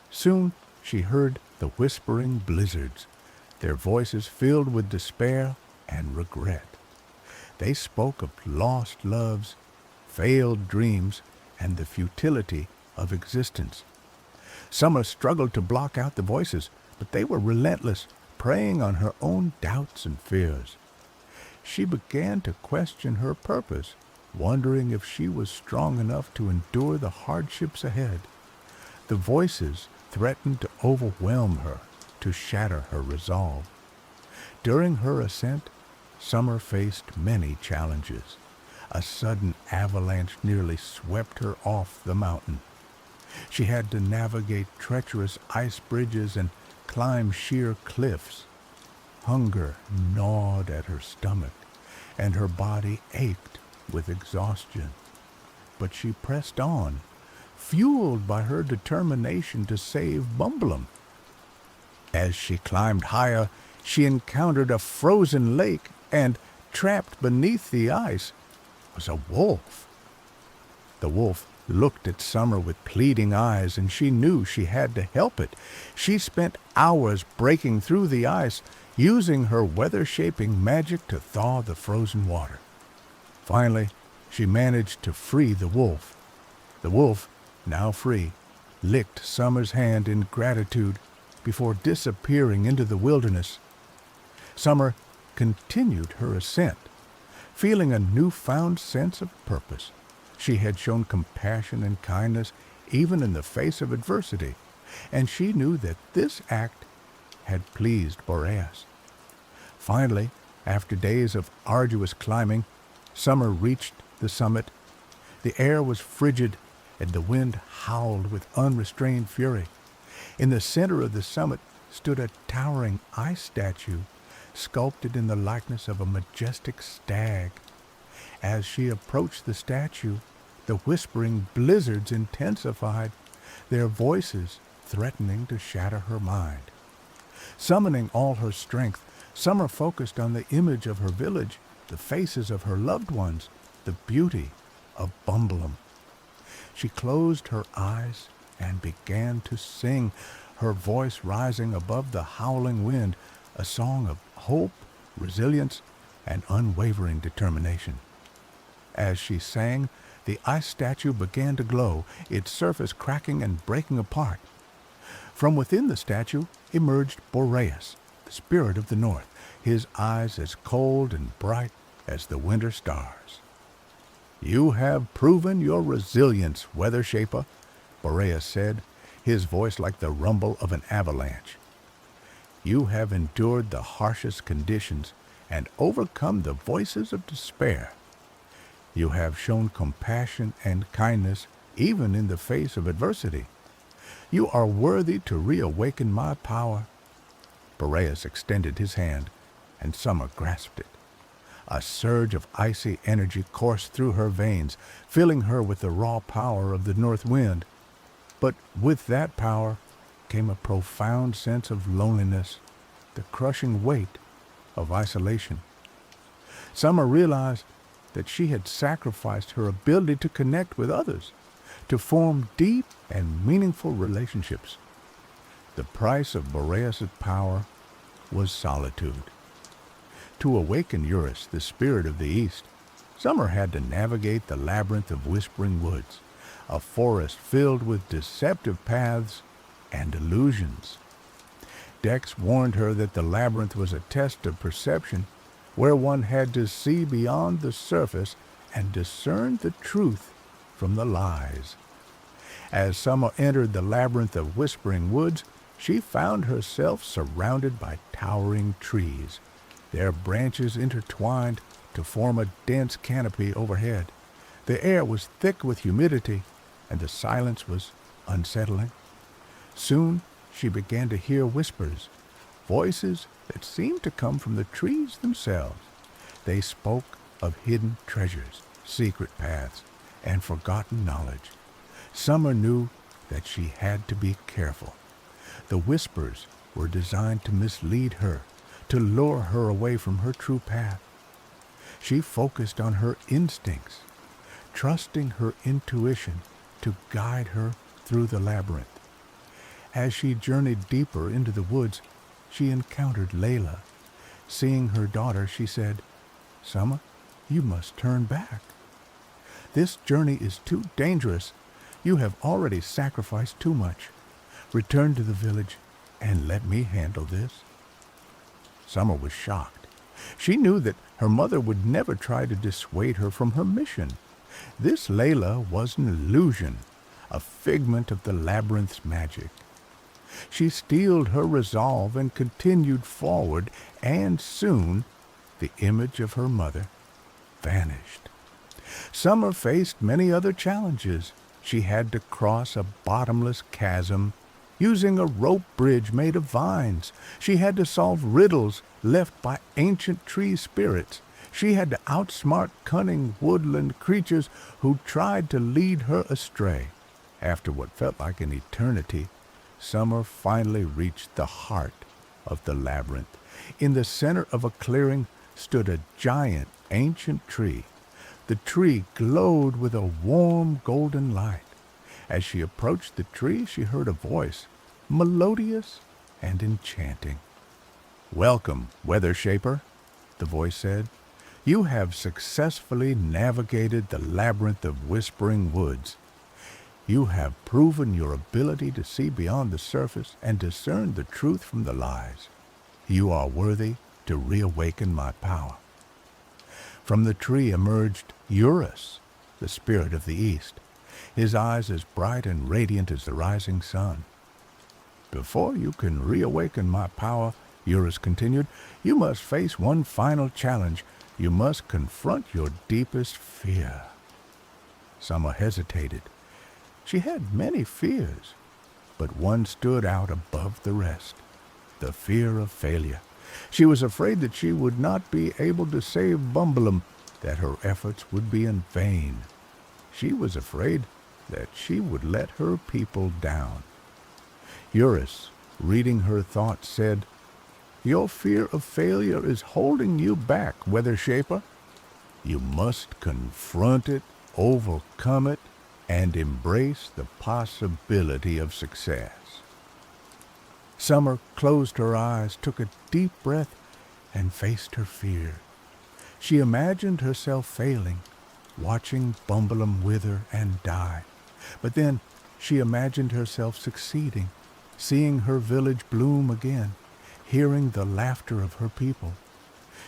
Soon she heard the whispering blizzards, their voices filled with despair and regret. They spoke of lost loves, failed dreams, and the futility of existence. Summer struggled to block out the voices, but they were relentless, preying on her own doubts and fears. She began to question her purpose, wondering if she was strong enough to endure the hardships ahead. The voices threatened to overwhelm her, to shatter her resolve. During her ascent, Summer faced many challenges. A sudden avalanche nearly swept her off the mountain. She had to navigate treacherous ice bridges and climb sheer cliffs. Hunger gnawed at her stomach, and her body ached with exhaustion. But she pressed on, fueled by her determination to save Bumblum. As she climbed higher, she encountered a frozen lake, and trapped beneath the ice was a wolf. The wolf looked at Summer with pleading eyes, and she knew she had to help it. She spent hours breaking through the ice, using her weather-shaping magic to thaw the frozen water. Finally, she managed to free the wolf. The wolf, now free, licked Summer's hand in gratitude before disappearing into the wilderness. Summer continued her ascent, feeling a newfound sense of purpose. She had shown compassion and kindness even in the face of adversity, and she knew that this act had pleased Boreas. Finally, after days of arduous climbing, Summer reached the summit. The air was frigid, and the wind howled with unrestrained fury. In the center of the summit stood a towering ice statue, sculpted in the likeness of a majestic stag. As she approached the statue, the whispering blizzards intensified, their voices threatening to shatter her mind. Summoning all her strength, Summer focused on the image of her village, the faces of her loved ones, the beauty of Bumblum. She closed her eyes and began to sing, her voice rising above the howling wind, a song of hope, resilience, and unwavering determination. As she sang, the ice statue began to glow, its surface cracking and breaking apart. From within the statue emerged Boreas, the spirit of the north, his eyes as cold and bright as the winter stars. "You have proven your resilience, Weather Shaper," Boreas said, his voice like the rumble of an avalanche. "You have endured the harshest conditions and overcome the voices of despair. You have shown compassion and kindness even in the face of adversity. You are worthy to reawaken my power." Boreas extended his hand, and Summer grasped it. A surge of icy energy coursed through her veins, filling her with the raw power of the north wind. But with that power came a profound sense of loneliness, the crushing weight of isolation. Summer realized that she had sacrificed her ability to connect with others, to form deep and meaningful relationships. The price of Boreas' power was solitude. To awaken Eurus, the spirit of the East, Summer had to navigate the labyrinth of whispering woods, a forest filled with deceptive paths and illusions. Dex warned her that the labyrinth was a test of perception, where one had to see beyond the surface and discern the truth from the lies. As Summer entered the labyrinth of whispering woods, she found herself surrounded by towering trees, their branches intertwined to form a dense canopy overhead. The air was thick with humidity, and the silence was unsettling. Soon she began to hear whispers, voices that seemed to come from the trees themselves. They spoke of hidden treasures, secret paths, and forgotten knowledge. Summer knew that she had to be careful. The whispers were designed to mislead her, to lure her away from her true path. She focused on her instincts, trusting her intuition to guide her through the labyrinth. As she journeyed deeper into the woods, she encountered Layla. Seeing her daughter, she said, "Summer, you must turn back. This journey is too dangerous. You have already sacrificed too much. Return to the village and let me handle this." Summer was shocked. She knew that her mother would never try to dissuade her from her mission. This Layla was an illusion, a figment of the labyrinth's magic. She steeled her resolve and continued forward, and soon the image of her mother vanished. Summer faced many other challenges. She had to cross a bottomless chasm using a rope bridge made of vines. She had to solve riddles left by ancient tree spirits. She had to outsmart cunning woodland creatures who tried to lead her astray. After what felt like an eternity, Summer finally reached the heart of the labyrinth. In the center of a clearing stood a giant ancient tree. The tree glowed with a warm golden light. As she approached the tree, she heard a voice, melodious and enchanting. "Welcome, Weather Shaper," the voice said. "You have successfully navigated the labyrinth of whispering woods. You have proven your ability to see beyond the surface and discern the truth from the lies. You are worthy to reawaken my power." From the tree emerged Eurus, the spirit of the East, his eyes as bright and radiant as the rising sun. "Before you can reawaken my power," Eurus continued, "you must face one final challenge. You must confront your deepest fear." Summer hesitated. She had many fears, but one stood out above the rest, the fear of failure. She was afraid that she would not be able to save Bumblum, that her efforts would be in vain. She was afraid that she would let her people down. Eurus, reading her thoughts, said, "Your fear of failure is holding you back, Weather Shaper. You must confront it, overcome it, and embrace the possibility of success." Summer closed her eyes, took a deep breath, and faced her fear. She imagined herself failing, watching Bumblum wither and die. But then she imagined herself succeeding, seeing her village bloom again, hearing the laughter of her people.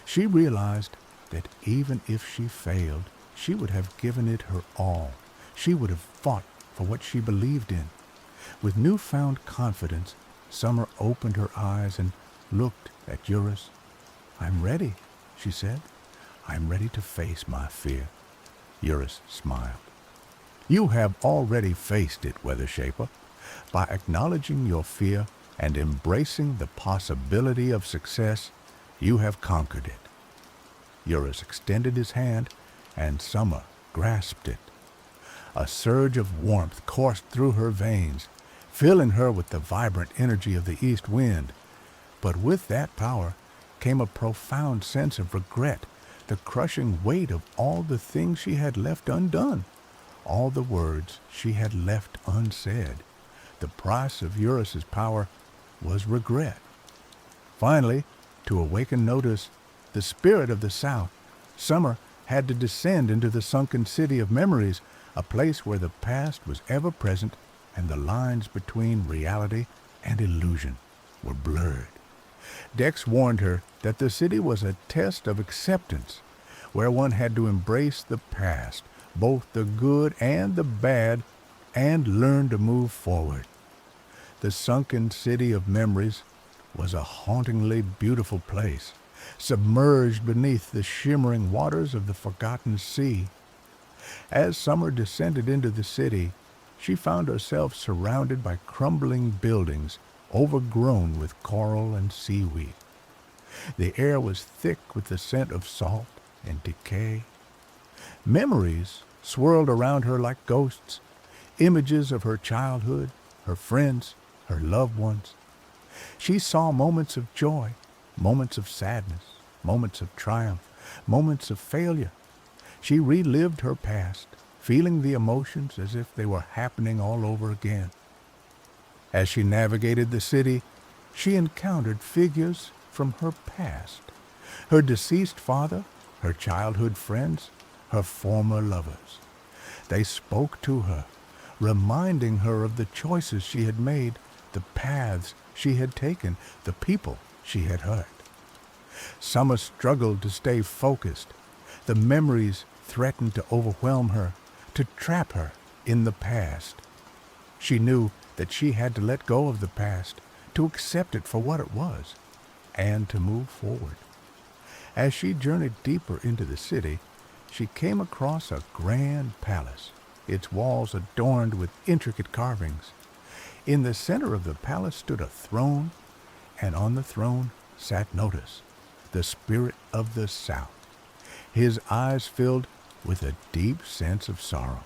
She realized that even if she failed, she would have given it her all. She would have fought for what she believed in. With newfound confidence, Summer opened her eyes and looked at Eurus. "I'm ready," she said. "I'm ready to face my fear." Eurus smiled. You have already faced it, Weather Shaper. By acknowledging your fear and embracing the possibility of success, you have conquered it. Eurus extended his hand, and Summer grasped it. A surge of warmth coursed through her veins, filling her with the vibrant energy of the east wind. But with that power came a profound sense of regret, the crushing weight of all the things she had left undone, all the words she had left unsaid. The price of Eurus's power was regret. Finally, to awaken notice, the spirit of the South, Summer had to descend into the sunken city of memories, a place where the past was ever present and the lines between reality and illusion were blurred. Dex warned her that the city was a test of acceptance, where one had to embrace the past, both the good and the bad, and learn to move forward. The sunken city of memories was a hauntingly beautiful place, submerged beneath the shimmering waters of the forgotten sea. As Summer descended into the city, she found herself surrounded by crumbling buildings, overgrown with coral and seaweed. The air was thick with the scent of salt and decay. Memories swirled around her like ghosts, images of her childhood, her friends, her loved ones. She saw moments of joy, moments of sadness, moments of triumph, moments of failure. She relived her past, feeling the emotions as if they were happening all over again. As she navigated the city, she encountered figures from her past, her deceased father, her childhood friends, her former lovers. They spoke to her, reminding her of the choices she had made, the paths she had taken, the people she had hurt. Summer struggled to stay focused. The memories threatened to overwhelm her, to trap her in the past. She knew that she had to let go of the past, to accept it for what it was, and to move forward. As she journeyed deeper into the city, she came across a grand palace, its walls adorned with intricate carvings. In the center of the palace stood a throne, and on the throne sat Notus, the spirit of the South, his eyes filled with a deep sense of sorrow.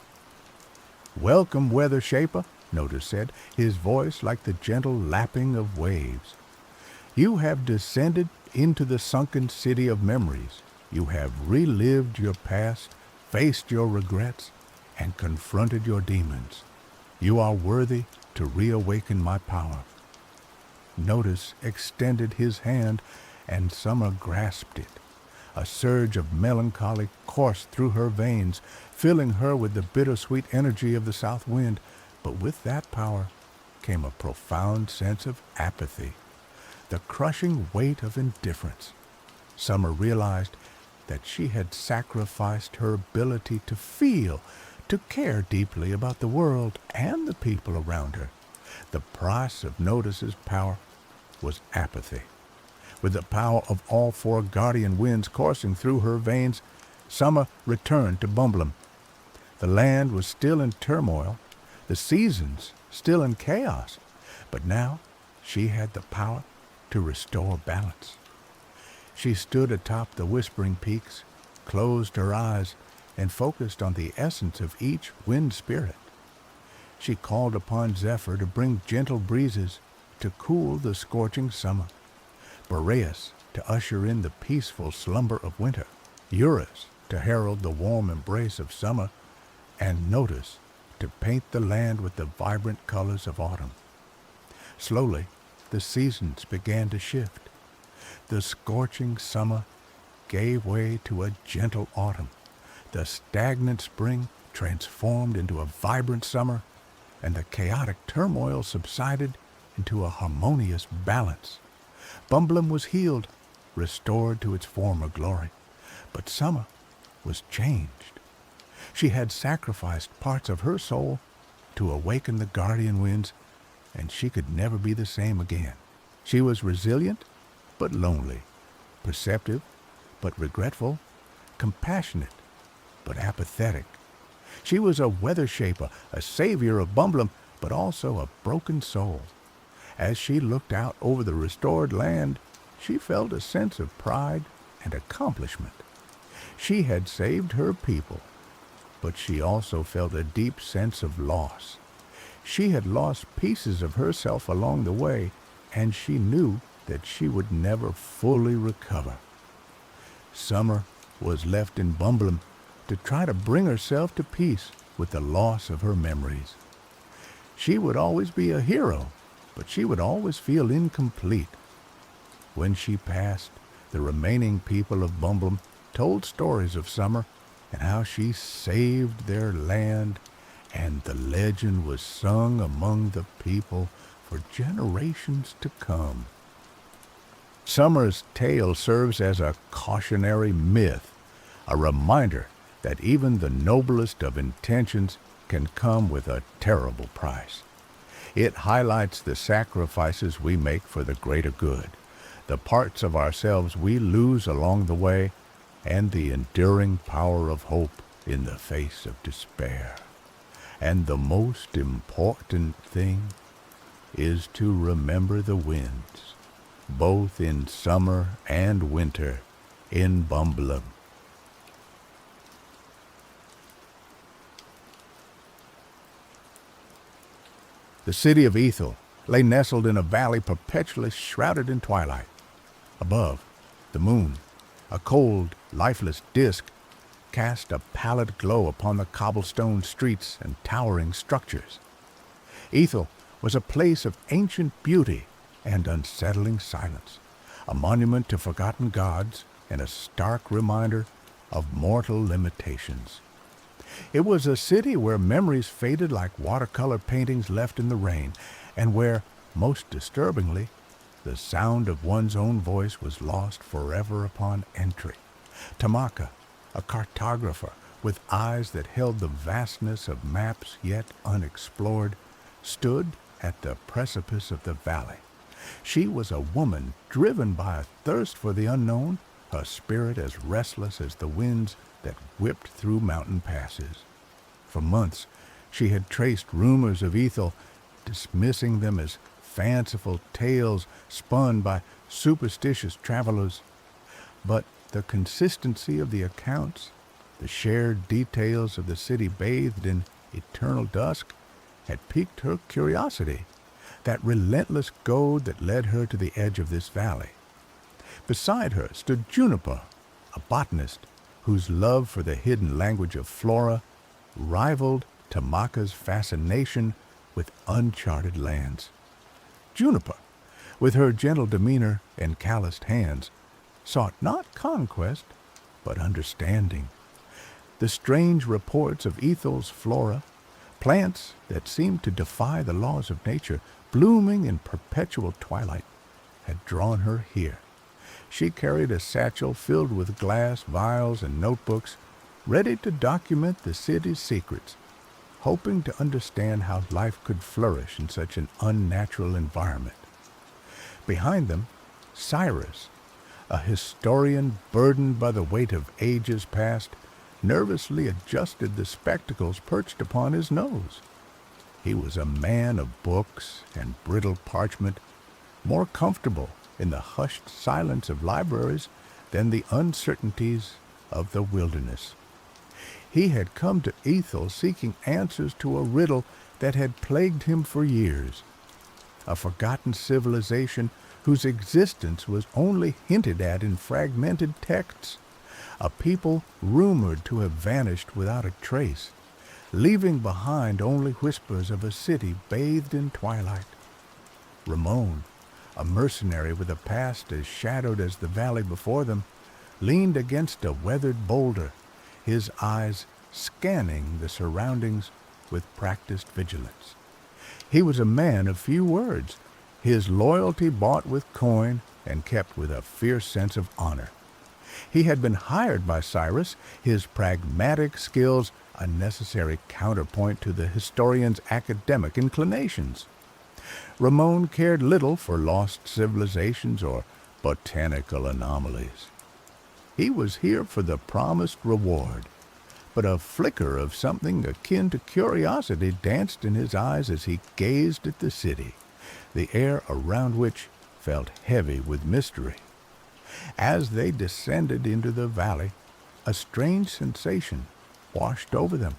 "Welcome, Weather Shaper," Notus said, his voice like the gentle lapping of waves. "You have descended into the sunken city of memories. You have relived your past, faced your regrets, and confronted your demons. You are worthy to reawaken my power." Notus extended his hand, and Summer grasped it. A surge of melancholy coursed through her veins, filling her with the bittersweet energy of the south wind. But with that power came a profound sense of apathy, the crushing weight of indifference. Summer realized that she had sacrificed her ability to feel, to care deeply about the world and the people around her. The price of Notus's power was apathy. With the power of all four guardian winds coursing through her veins, Summer returned to Bumblum. The land was still in turmoil, the seasons still in chaos, but now she had the power to restore balance. She stood atop the whispering peaks, closed her eyes, and focused on the essence of each wind spirit. She called upon Zephyr to bring gentle breezes to cool the scorching summer, Boreas to usher in the peaceful slumber of winter, Eurus to herald the warm embrace of summer, and Notus to paint the land with the vibrant colors of autumn. Slowly, the seasons began to shift. The scorching summer gave way to a gentle autumn. The stagnant spring transformed into a vibrant summer, and the chaotic turmoil subsided into a harmonious balance. Bumblum was healed, restored to its former glory, but Summer was changed. She had sacrificed parts of her soul to awaken the guardian winds, and she could never be the same again. She was resilient, but lonely, perceptive, but regretful, compassionate, but apathetic. She was a weather shaper, a savior of Bumblum, but also a broken soul. As she looked out over the restored land, she felt a sense of pride and accomplishment. She had saved her people, but she also felt a deep sense of loss. She had lost pieces of herself along the way, and she knew that she would never fully recover. Summer was left in Bumblum to try to bring herself to peace with the loss of her memories. She would always be a hero, but she would always feel incomplete. When she passed, the remaining people of Bumblum told stories of Summer and how she saved their land, and the legend was sung among the people for generations to come. Summer's tale serves as a cautionary myth, a reminder that even the noblest of intentions can come with a terrible price. It highlights the sacrifices we make for the greater good, the parts of ourselves we lose along the way, and the enduring power of hope in the face of despair. And the most important thing is to remember the winds, both in summer and winter, in Bumblum. The city of Ethel lay nestled in a valley perpetually shrouded in twilight. Above, the moon, a cold, lifeless disk, cast a pallid glow upon the cobblestone streets and towering structures. Ethel was a place of ancient beauty and unsettling silence, a monument to forgotten gods and a stark reminder of mortal limitations. It was a city where memories faded like watercolor paintings left in the rain, and where, most disturbingly, the sound of one's own voice was lost forever upon entry. Tamaka, a cartographer with eyes that held the vastness of maps yet unexplored, stood at the precipice of the valley. She was a woman driven by a thirst for the unknown, her spirit as restless as the winds that whipped through mountain passes. For months, she had traced rumors of Ethel, dismissing them as fanciful tales spun by superstitious travelers. But the consistency of the accounts, the shared details of the city bathed in eternal dusk, had piqued her curiosity, that relentless goad that led her to the edge of this valley. Beside her stood Juniper, a botanist whose love for the hidden language of flora rivaled Tamaka's fascination with uncharted lands. Juniper, with her gentle demeanor and calloused hands, sought not conquest, but understanding. The strange reports of Ethel's flora, plants that seemed to defy the laws of nature, blooming in perpetual twilight, had drawn her here. She carried a satchel filled with glass vials and notebooks, ready to document the city's secrets, hoping to understand how life could flourish in such an unnatural environment. Behind them, Cyrus, a historian burdened by the weight of ages past, nervously adjusted the spectacles perched upon his nose. He was a man of books and brittle parchment, more comfortable in the hushed silence of libraries than the uncertainties of the wilderness. He had come to Ethel seeking answers to a riddle that had plagued him for years, a forgotten civilization whose existence was only hinted at in fragmented texts, a people rumored to have vanished without a trace, leaving behind only whispers of a city bathed in twilight. Ramon, a mercenary with a past as shadowed as the valley before them, leaned against a weathered boulder, his eyes scanning the surroundings with practiced vigilance. He was a man of few words, his loyalty bought with coin and kept with a fierce sense of honor. He had been hired by Cyrus, his pragmatic skills a necessary counterpoint to the historian's academic inclinations. Ramon cared little for lost civilizations or botanical anomalies. He was here for the promised reward, but a flicker of something akin to curiosity danced in his eyes as he gazed at the city, the air around which felt heavy with mystery. As they descended into the valley, a strange sensation washed over them.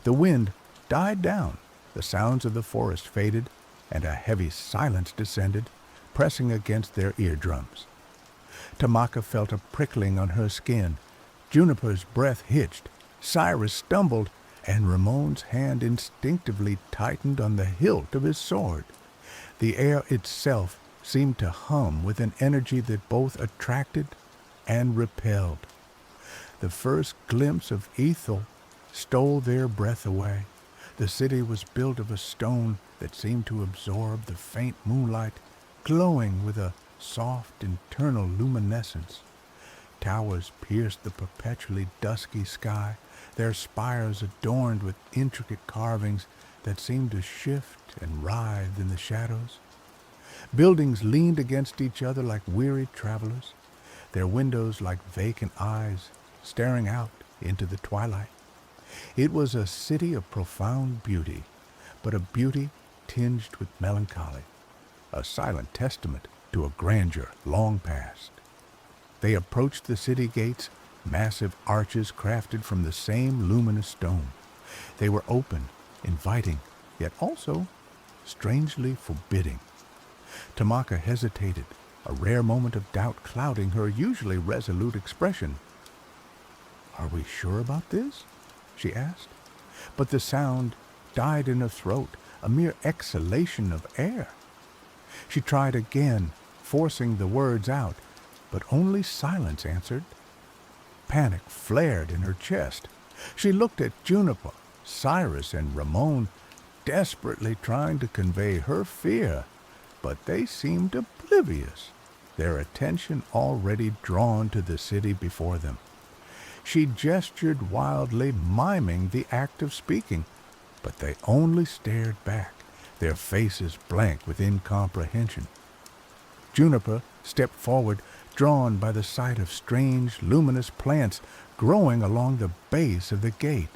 The wind died down, the sounds of the forest faded, and a heavy silence descended, pressing against their eardrums. Tamaka felt a prickling on her skin. Juniper's breath hitched. Cyrus stumbled, and Ramon's hand instinctively tightened on the hilt of his sword. The air itself seemed to hum with an energy that both attracted and repelled. The first glimpse of Ethel stole their breath away. The city was built of a stone that seemed to absorb the faint moonlight, glowing with a soft internal luminescence. Towers pierced the perpetually dusky sky, their spires adorned with intricate carvings that seemed to shift and writhe in the shadows. Buildings leaned against each other like weary travelers, their windows like vacant eyes staring out into the twilight. It was a city of profound beauty, but a beauty tinged with melancholy, a silent testament to a grandeur long past. They approached the city gates, massive arches crafted from the same luminous stone. They were open, inviting, yet also strangely forbidding. Tamaka hesitated, a rare moment of doubt clouding her usually resolute expression. "Are we sure about this?" she asked. But the sound died in her throat, a mere exhalation of air. She tried again, forcing the words out, but only silence answered. Panic flared in her chest. She looked at Juniper, Cyrus, and Ramon, desperately trying to convey her fear, but they seemed oblivious, their attention already drawn to the city before them. She gestured wildly, miming the act of speaking, but they only stared back, their faces blank with incomprehension. Juniper stepped forward, drawn by the sight of strange, luminous plants growing along the base of the gate.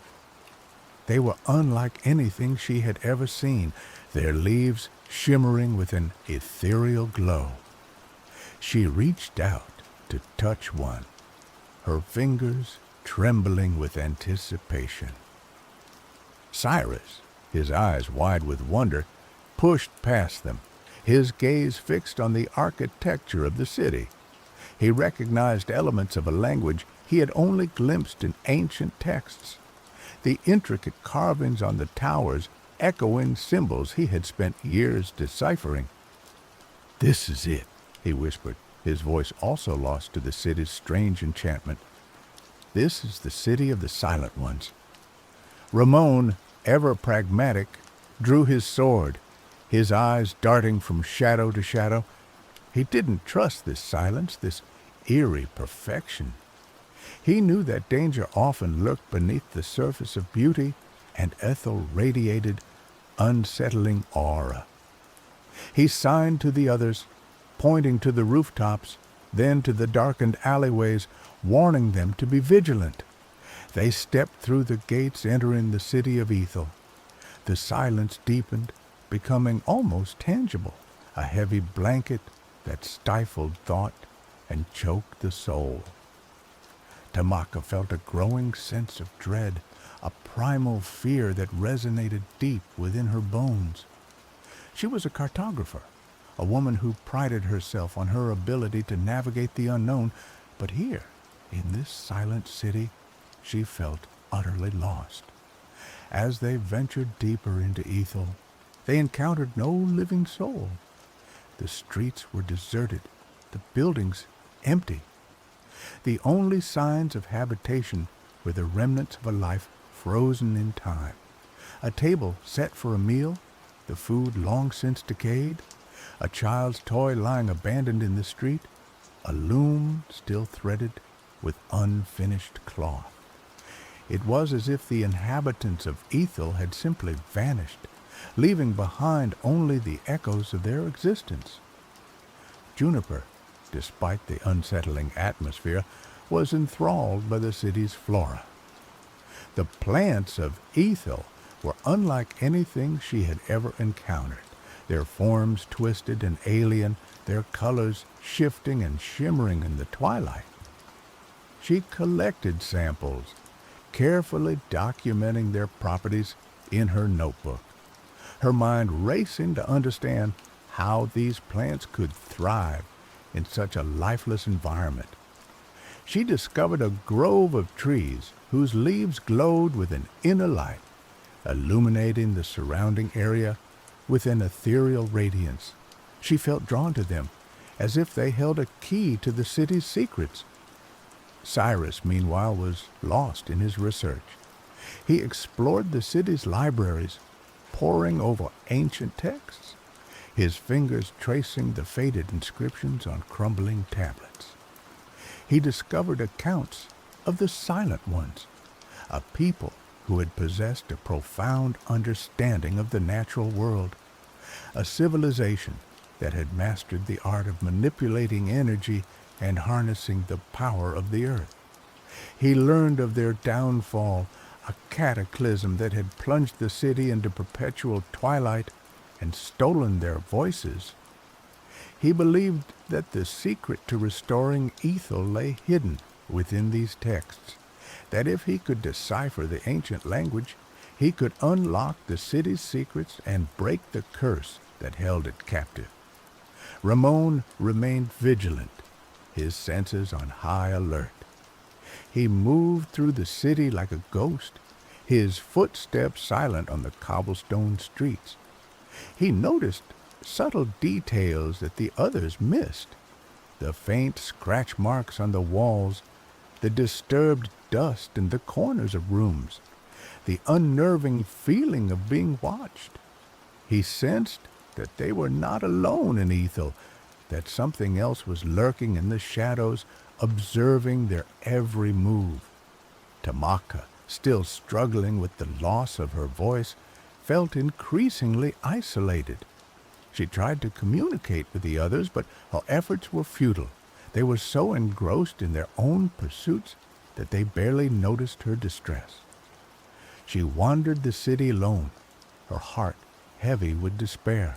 They were unlike anything she had ever seen, their leaves shimmering with an ethereal glow. She reached out to touch one, her fingers trembling with anticipation. Cyrus, his eyes wide with wonder, pushed past them, his gaze fixed on the architecture of the city. He recognized elements of a language he had only glimpsed in ancient texts, the intricate carvings on the towers echoing symbols he had spent years deciphering. "This is it," he whispered, his voice also lost to the city's strange enchantment. "This is the city of the Silent Ones." Ramon, ever pragmatic, drew his sword, his eyes darting from shadow to shadow. He didn't trust this silence, this eerie perfection. He knew that danger often lurked beneath the surface of beauty, and Ethel radiated unsettling aura. He signed to the others, pointing to the rooftops, then to the darkened alleyways, warning them to be vigilant. They stepped through the gates entering the city of Ethel. The silence deepened, becoming almost tangible, a heavy blanket that stifled thought and choked the soul. Tamaka felt a growing sense of dread, a primal fear that resonated deep within her bones. She was a cartographer, a woman who prided herself on her ability to navigate the unknown, but here, in this silent city, she felt utterly lost. As they ventured deeper into Ethel, they encountered no living soul. The streets were deserted, the buildings empty. The only signs of habitation were the remnants of a life frozen in time. A table set for a meal, the food long since decayed, a child's toy lying abandoned in the street, a loom still threaded with unfinished cloth. It was as if the inhabitants of Ethel had simply vanished, leaving behind only the echoes of their existence. Juniper, despite the unsettling atmosphere, was enthralled by the city's flora. The plants of Ethel were unlike anything she had ever encountered, their forms twisted and alien, their colors shifting and shimmering in the twilight. She collected samples, carefully documenting their properties in her notebook, her mind racing to understand how these plants could thrive in such a lifeless environment. She discovered a grove of trees whose leaves glowed with an inner light, illuminating the surrounding area with an ethereal radiance. She felt drawn to them, as if they held a key to the city's secrets. Cyrus, meanwhile, was lost in his research. He explored the city's libraries, poring over ancient texts, his fingers tracing the faded inscriptions on crumbling tablets. He discovered accounts of the Silent Ones, a people who had possessed a profound understanding of the natural world, a civilization that had mastered the art of manipulating energy and harnessing the power of the earth. He learned of their downfall, a cataclysm that had plunged the city into perpetual twilight and stolen their voices. He believed that the secret to restoring Ethel lay hidden within these texts, that if he could decipher the ancient language, he could unlock the city's secrets and break the curse that held it captive. Ramon remained vigilant, his senses on high alert. He moved through the city like a ghost, his footsteps silent on the cobblestone streets. He noticed subtle details that the others missed, the faint scratch marks on the walls, the disturbed dust in the corners of rooms, the unnerving feeling of being watched. He sensed that they were not alone in Ethel, that something else was lurking in the shadows, observing their every move. Tamaka, still struggling with the loss of her voice, felt increasingly isolated. She tried to communicate with the others, but her efforts were futile. They were so engrossed in their own pursuits that they barely noticed her distress. She wandered the city alone, her heart heavy with despair.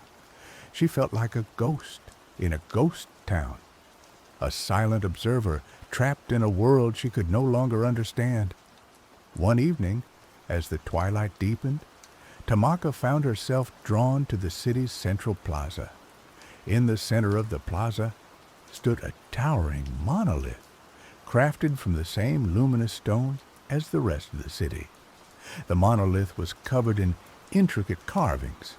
She felt like a ghost in a ghost town, a silent observer trapped in a world she could no longer understand. One evening, as the twilight deepened, Tamaka found herself drawn to the city's central plaza. In the center of the plaza stood a towering monolith, crafted from the same luminous stone as the rest of the city. The monolith was covered in intricate carvings,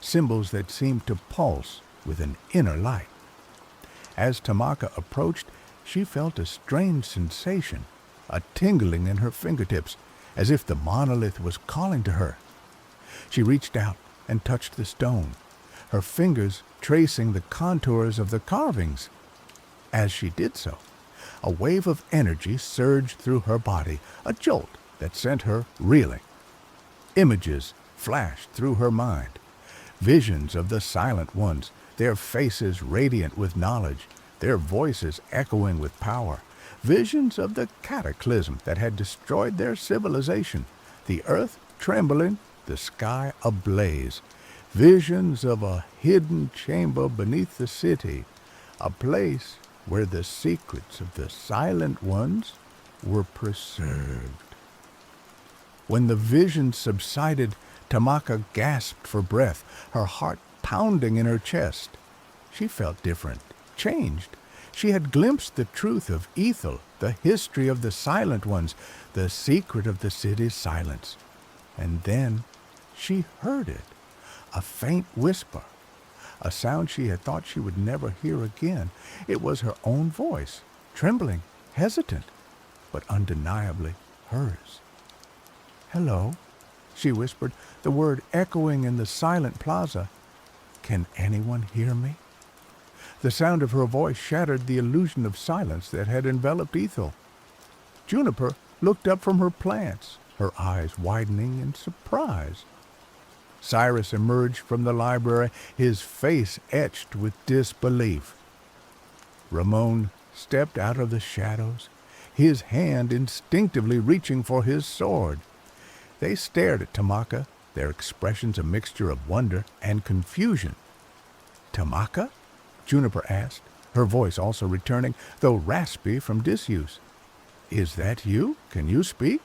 symbols that seemed to pulse with an inner light. As Tamaka approached, she felt a strange sensation, a tingling in her fingertips, as if the monolith was calling to her. She reached out and touched the stone, her fingers tracing the contours of the carvings. As she did so, a wave of energy surged through her body, a jolt that sent her reeling. Images flashed through her mind, visions of the Silent Ones, their faces radiant with knowledge, their voices echoing with power, visions of the cataclysm that had destroyed their civilization, the earth trembling, the sky ablaze, visions of a hidden chamber beneath the city, a place where the secrets of the Silent Ones were preserved. When the vision subsided, Tamaka gasped for breath, her heart pounding in her chest. She felt different, changed. She had glimpsed the truth of Ethel, the history of the Silent Ones, the secret of the city's silence. And then she heard it, a faint whisper, a sound she had thought she would never hear again. It was her own voice, trembling, hesitant, but undeniably hers. "Hello," she whispered, the word echoing in the silent plaza. "Can anyone hear me?" The sound of her voice shattered the illusion of silence that had enveloped Ethel. Juniper looked up from her plants, her eyes widening in surprise. Cyrus emerged from the library, his face etched with disbelief. Ramon stepped out of the shadows, his hand instinctively reaching for his sword. They stared at Tamaka, their expressions a mixture of wonder and confusion. "Tamaka?" Juniper asked, her voice also returning, though raspy from disuse. "Is that you? Can you speak?"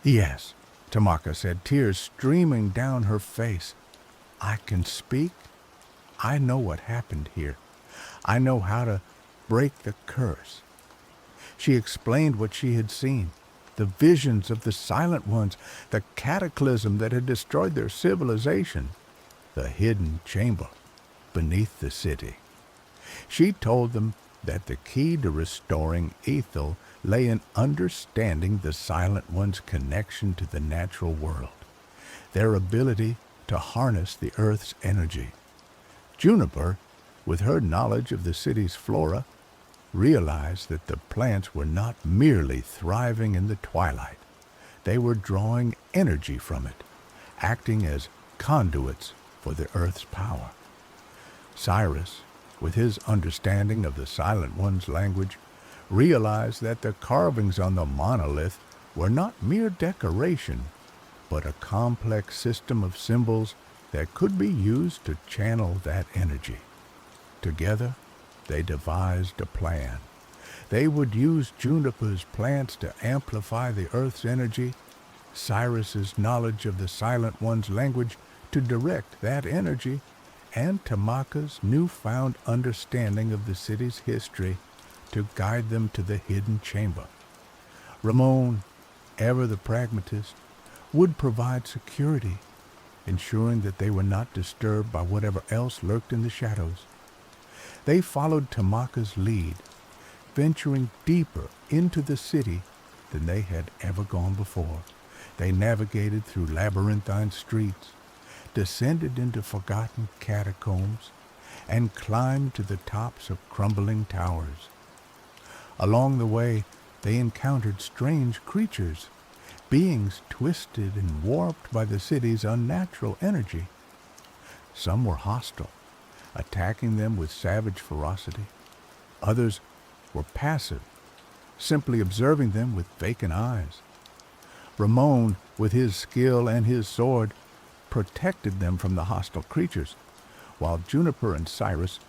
"Yes," Tamaka said, tears streaming down her face. "I can speak. I know what happened here. I know how to break the curse." She explained what she had seen, the visions of the Silent Ones, the cataclysm that had destroyed their civilization, the hidden chamber beneath the city. She told them that the key to restoring Ethel lay in understanding the Silent One's connection to the natural world, their ability to harness the Earth's energy. Juniper, with her knowledge of the city's flora, realized that the plants were not merely thriving in the twilight. They were drawing energy from it, acting as conduits for the Earth's power. Cyrus, with his understanding of the Silent One's language, realized that the carvings on the monolith were not mere decoration, but a complex system of symbols that could be used to channel that energy. Together, they devised a plan. They would use Juniper's plants to amplify the Earth's energy, Cyrus's knowledge of the Silent One's language to direct that energy, and Tamaka's newfound understanding of the city's history to guide them to the hidden chamber. Ramon, ever the pragmatist, would provide security, ensuring that they were not disturbed by whatever else lurked in the shadows. They followed Tamaka's lead, venturing deeper into the city than they had ever gone before. They navigated through labyrinthine streets, descended into forgotten catacombs, and climbed to the tops of crumbling towers. Along the way, they encountered strange creatures, beings twisted and warped by the city's unnatural energy. Some were hostile, attacking them with savage ferocity. Others were passive, simply observing them with vacant eyes. Ramon, with his skill and his sword, protected them from the hostile creatures, while Juniper and Cyrus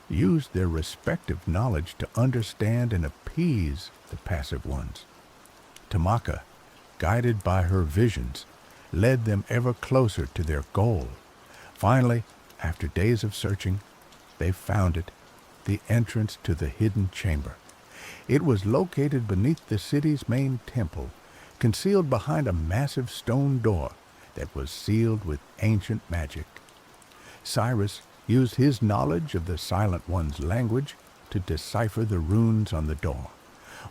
used their respective knowledge to understand and appease the passive ones. Tamaka, guided by her visions, led them ever closer to their goal. Finally, after days of searching, they found it, the entrance to the hidden chamber. It was located beneath the city's main temple, concealed behind a massive stone door that was sealed with ancient magic. Cyrus used his knowledge of the Silent One's language to decipher the runes on the door,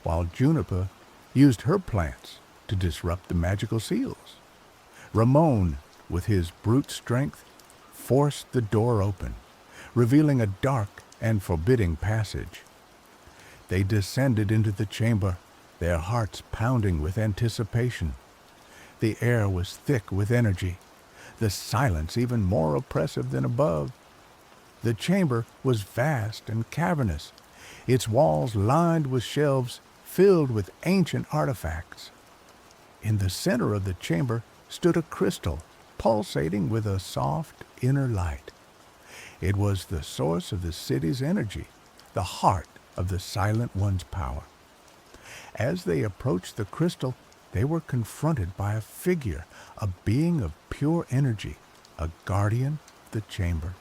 while Juniper used her plants to disrupt the magical seals. Ramon, with his brute strength, forced the door open, revealing a dark and forbidding passage. They descended into the chamber, their hearts pounding with anticipation. The air was thick with energy, the silence even more oppressive than above. The chamber was vast and cavernous, its walls lined with shelves filled with ancient artifacts. In the center of the chamber stood a crystal, pulsating with a soft inner light. It was the source of the city's energy, the heart of the Silent One's power. As they approached the crystal, they were confronted by a figure, a being of pure energy, a guardian of the chamber.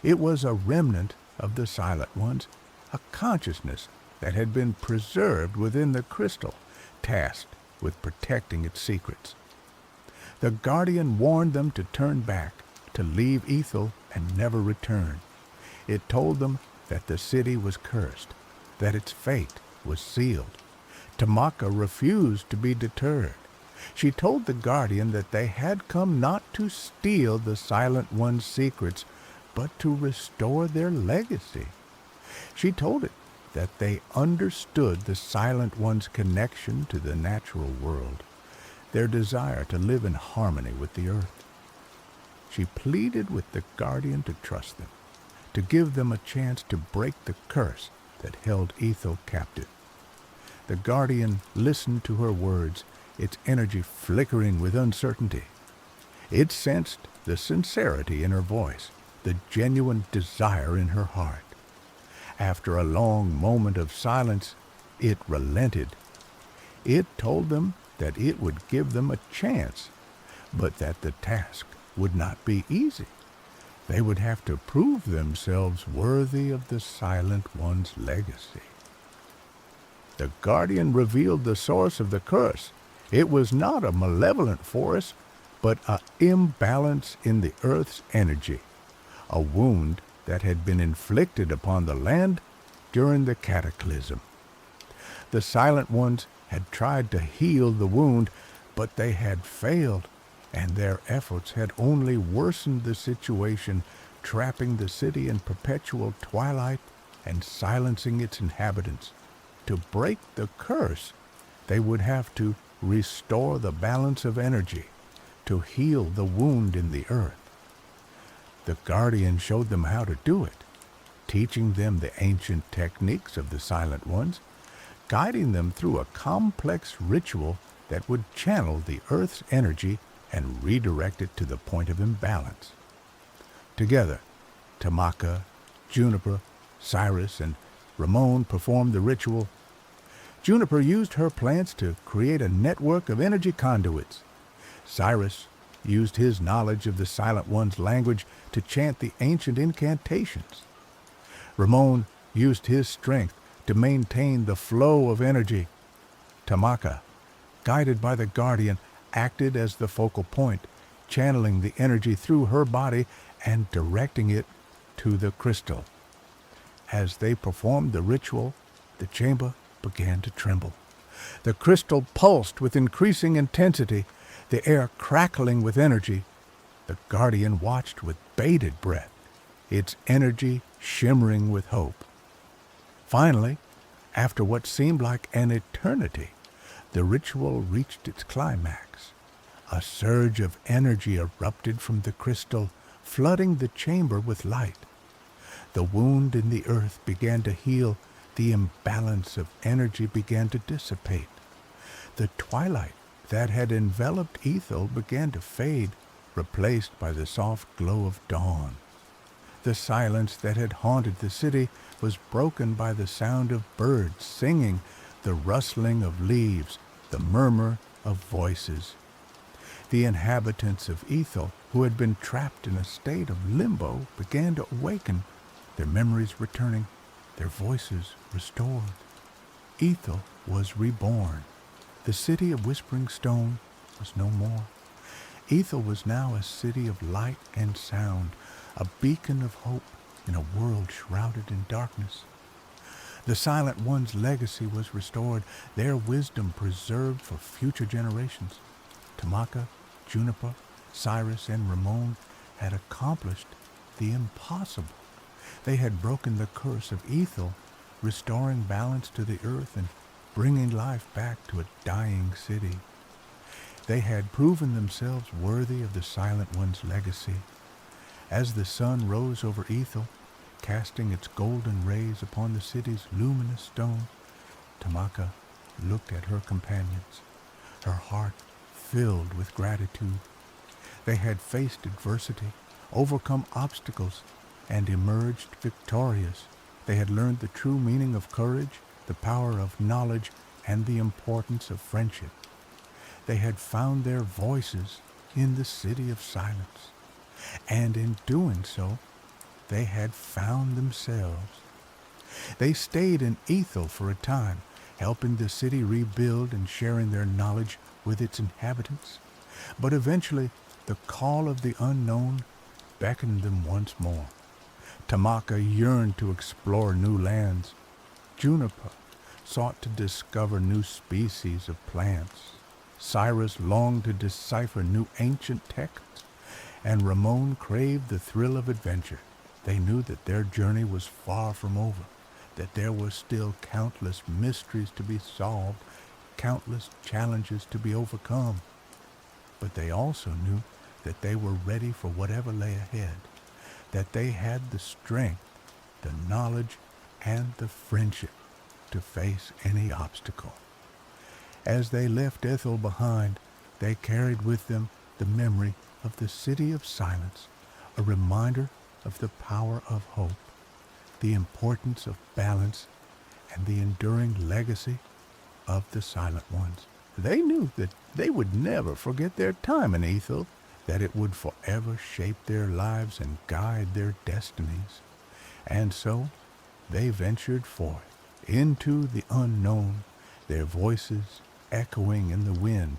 It was a remnant of the Silent Ones, a consciousness that had been preserved within the crystal, tasked with protecting its secrets. The guardian warned them to turn back, to leave Ethel and never return. It told them that the city was cursed, that its fate was sealed. Tamaka refused to be deterred. She told the guardian that they had come not to steal the Silent One's secrets, but to restore their legacy. She told it that they understood the Silent One's connection to the natural world, their desire to live in harmony with the earth. She pleaded with the guardian to trust them, to give them a chance to break the curse that held Ethel captive. The guardian listened to her words, its energy flickering with uncertainty. It sensed the sincerity in her voice, the genuine desire in her heart. After a long moment of silence, it relented. It told them that it would give them a chance, but that the task would not be easy. They would have to prove themselves worthy of the Silent One's legacy. The guardian revealed the source of the curse. It was not a malevolent force, but an imbalance in the earth's energy, a wound that had been inflicted upon the land during the cataclysm. The Silent Ones had tried to heal the wound, but they had failed, and their efforts had only worsened the situation, trapping the city in perpetual twilight and silencing its inhabitants. To break the curse, they would have to restore the balance of energy, to heal the wound in the earth. The guardian showed them how to do it, teaching them the ancient techniques of the Silent Ones, guiding them through a complex ritual that would channel the earth's energy and redirect it to the point of imbalance. Together, Tamaka, Juniper, Cyrus, and Ramon performed the ritual. Juniper used her plants to create a network of energy conduits. Cyrus used his knowledge of the Silent One's language to chant the ancient incantations. Ramon used his strength to maintain the flow of energy. Tamaka, guided by the guardian, acted as the focal point, channeling the energy through her body and directing it to the crystal. As they performed the ritual, the chamber began to tremble. The crystal pulsed with increasing intensity, the air crackling with energy. The guardian watched with bated breath, its energy shimmering with hope. Finally, after what seemed like an eternity, the ritual reached its climax. A surge of energy erupted from the crystal, flooding the chamber with light. The wound in the earth began to heal, the imbalance of energy began to dissipate. The twilight that had enveloped Ethel began to fade, replaced by the soft glow of dawn. The silence that had haunted the city was broken by the sound of birds singing, the rustling of leaves, the murmur of voices. The inhabitants of Ethel, who had been trapped in a state of limbo, began to awaken, their memories returning, their voices restored. Ethel was reborn. The city of Whispering Stone was no more. Ethel was now a city of light and sound, a beacon of hope in a world shrouded in darkness. The Silent One's legacy was restored, their wisdom preserved for future generations. Tamaka, Juniper, Cyrus, and Ramon had accomplished the impossible. They had broken the curse of Ethel, restoring balance to the earth and bringing life back to a dying city. They had proven themselves worthy of the Silent One's legacy. As the sun rose over Ethel, casting its golden rays upon the city's luminous stone, Tamaka looked at her companions, her heart filled with gratitude. They had faced adversity, overcome obstacles, and emerged victorious. They had learned the true meaning of courage, the power of knowledge, and the importance of friendship. They had found their voices in the city of silence, and in doing so, they had found themselves. They stayed in Ethel for a time, helping the city rebuild and sharing their knowledge with its inhabitants. But eventually, the call of the unknown beckoned them once more. Tamaka yearned to explore new lands. Juniper sought to discover new species of plants. Cyrus longed to decipher new ancient texts, and Ramon craved the thrill of adventure. They knew that their journey was far from over, that there were still countless mysteries to be solved, countless challenges to be overcome. But they also knew that they were ready for whatever lay ahead, that they had the strength, the knowledge, and the friendship to face any obstacle. As they left Ethel behind, they carried with them the memory of the City of Silence, a reminder of the power of hope, the importance of balance, and the enduring legacy of the Silent Ones. They knew that they would never forget their time in Ethel, that it would forever shape their lives and guide their destinies. And so they ventured forth into the unknown, their voices echoing in the wind,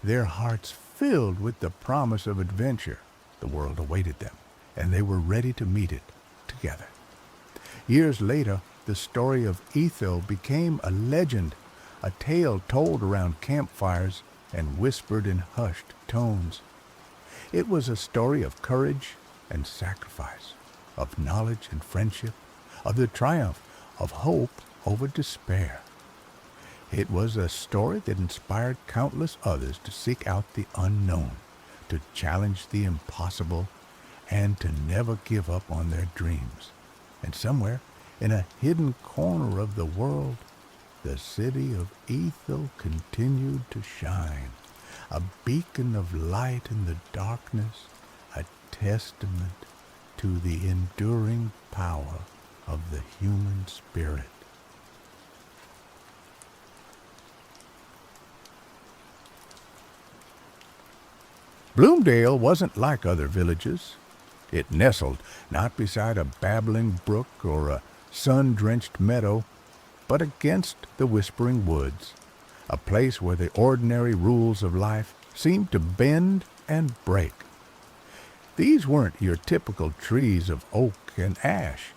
their hearts filled with the promise of adventure. The world awaited them, and they were ready to meet it together. Years later, the story of Ethel became a legend, a tale told around campfires and whispered in hushed tones. It was a story of courage and sacrifice, of knowledge and friendship, of the triumph of hope over despair. It was a story that inspired countless others to seek out the unknown, to challenge the impossible, and to never give up on their dreams. And somewhere, in a hidden corner of the world, the city of Ethel continued to shine, a beacon of light in the darkness, a testament to the enduring power of the human spirit. Bloomdale wasn't like other villages. It nestled not beside a babbling brook or a sun-drenched meadow, but against the whispering woods, a place where the ordinary rules of life seemed to bend and break. These weren't your typical trees of oak and ash.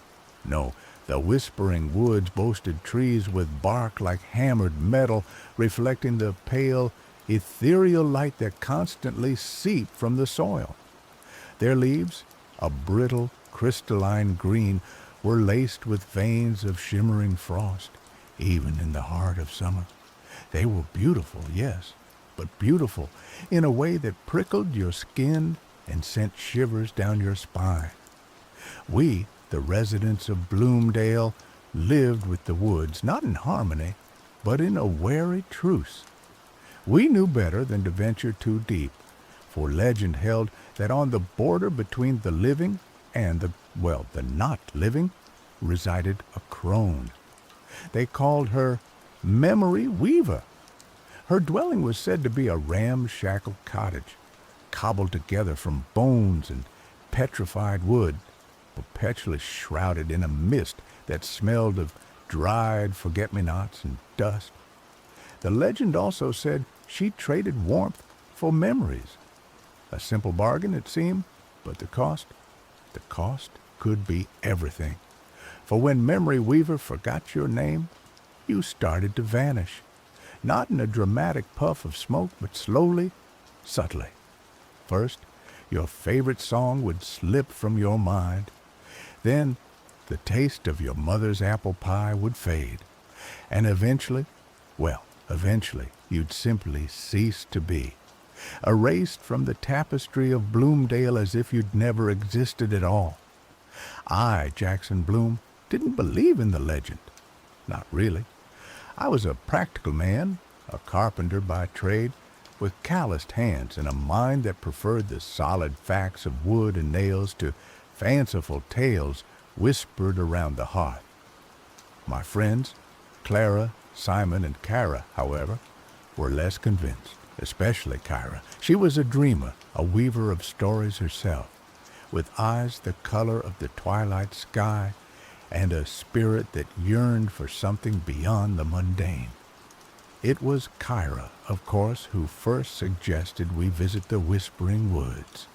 No, the whispering woods boasted trees with bark like hammered metal, reflecting the pale, ethereal light that constantly seeped from the soil. Their leaves, a brittle, crystalline green, were laced with veins of shimmering frost, even in the heart of summer. They were beautiful, yes, but beautiful in a way that prickled your skin and sent shivers down your spine. We, the residents of Bloomdale, lived with the woods, not in harmony, but in a wary truce. We knew better than to venture too deep, for legend held that on the border between the living and the not living, resided a crone. They called her Memory Weaver. Her dwelling was said to be a ramshackle cottage, cobbled together from bones and petrified wood, perpetually shrouded in a mist that smelled of dried forget-me-nots and dust. The legend also said she traded warmth for memories. A simple bargain, it seemed, but the cost could be everything. For when Memory Weaver forgot your name, you started to vanish, not in a dramatic puff of smoke, but slowly, subtly. First, your favorite song would slip from your mind. Then, the taste of your mother's apple pie would fade. And eventually, you'd simply cease to be, erased from the tapestry of Bloomdale as if you'd never existed at all. I, Jackson Bloom, didn't believe in the legend. Not really. I was a practical man, a carpenter by trade, with calloused hands and a mind that preferred the solid facts of wood and nails to fanciful tales whispered around the hearth. My friends, Clara, Simon, and Kara, however, were less convinced, especially Kara. She was a dreamer, a weaver of stories herself, with eyes the color of the twilight sky and a spirit that yearned for something beyond the mundane. It was Kyra, of course, who first suggested we visit the Whispering Woods.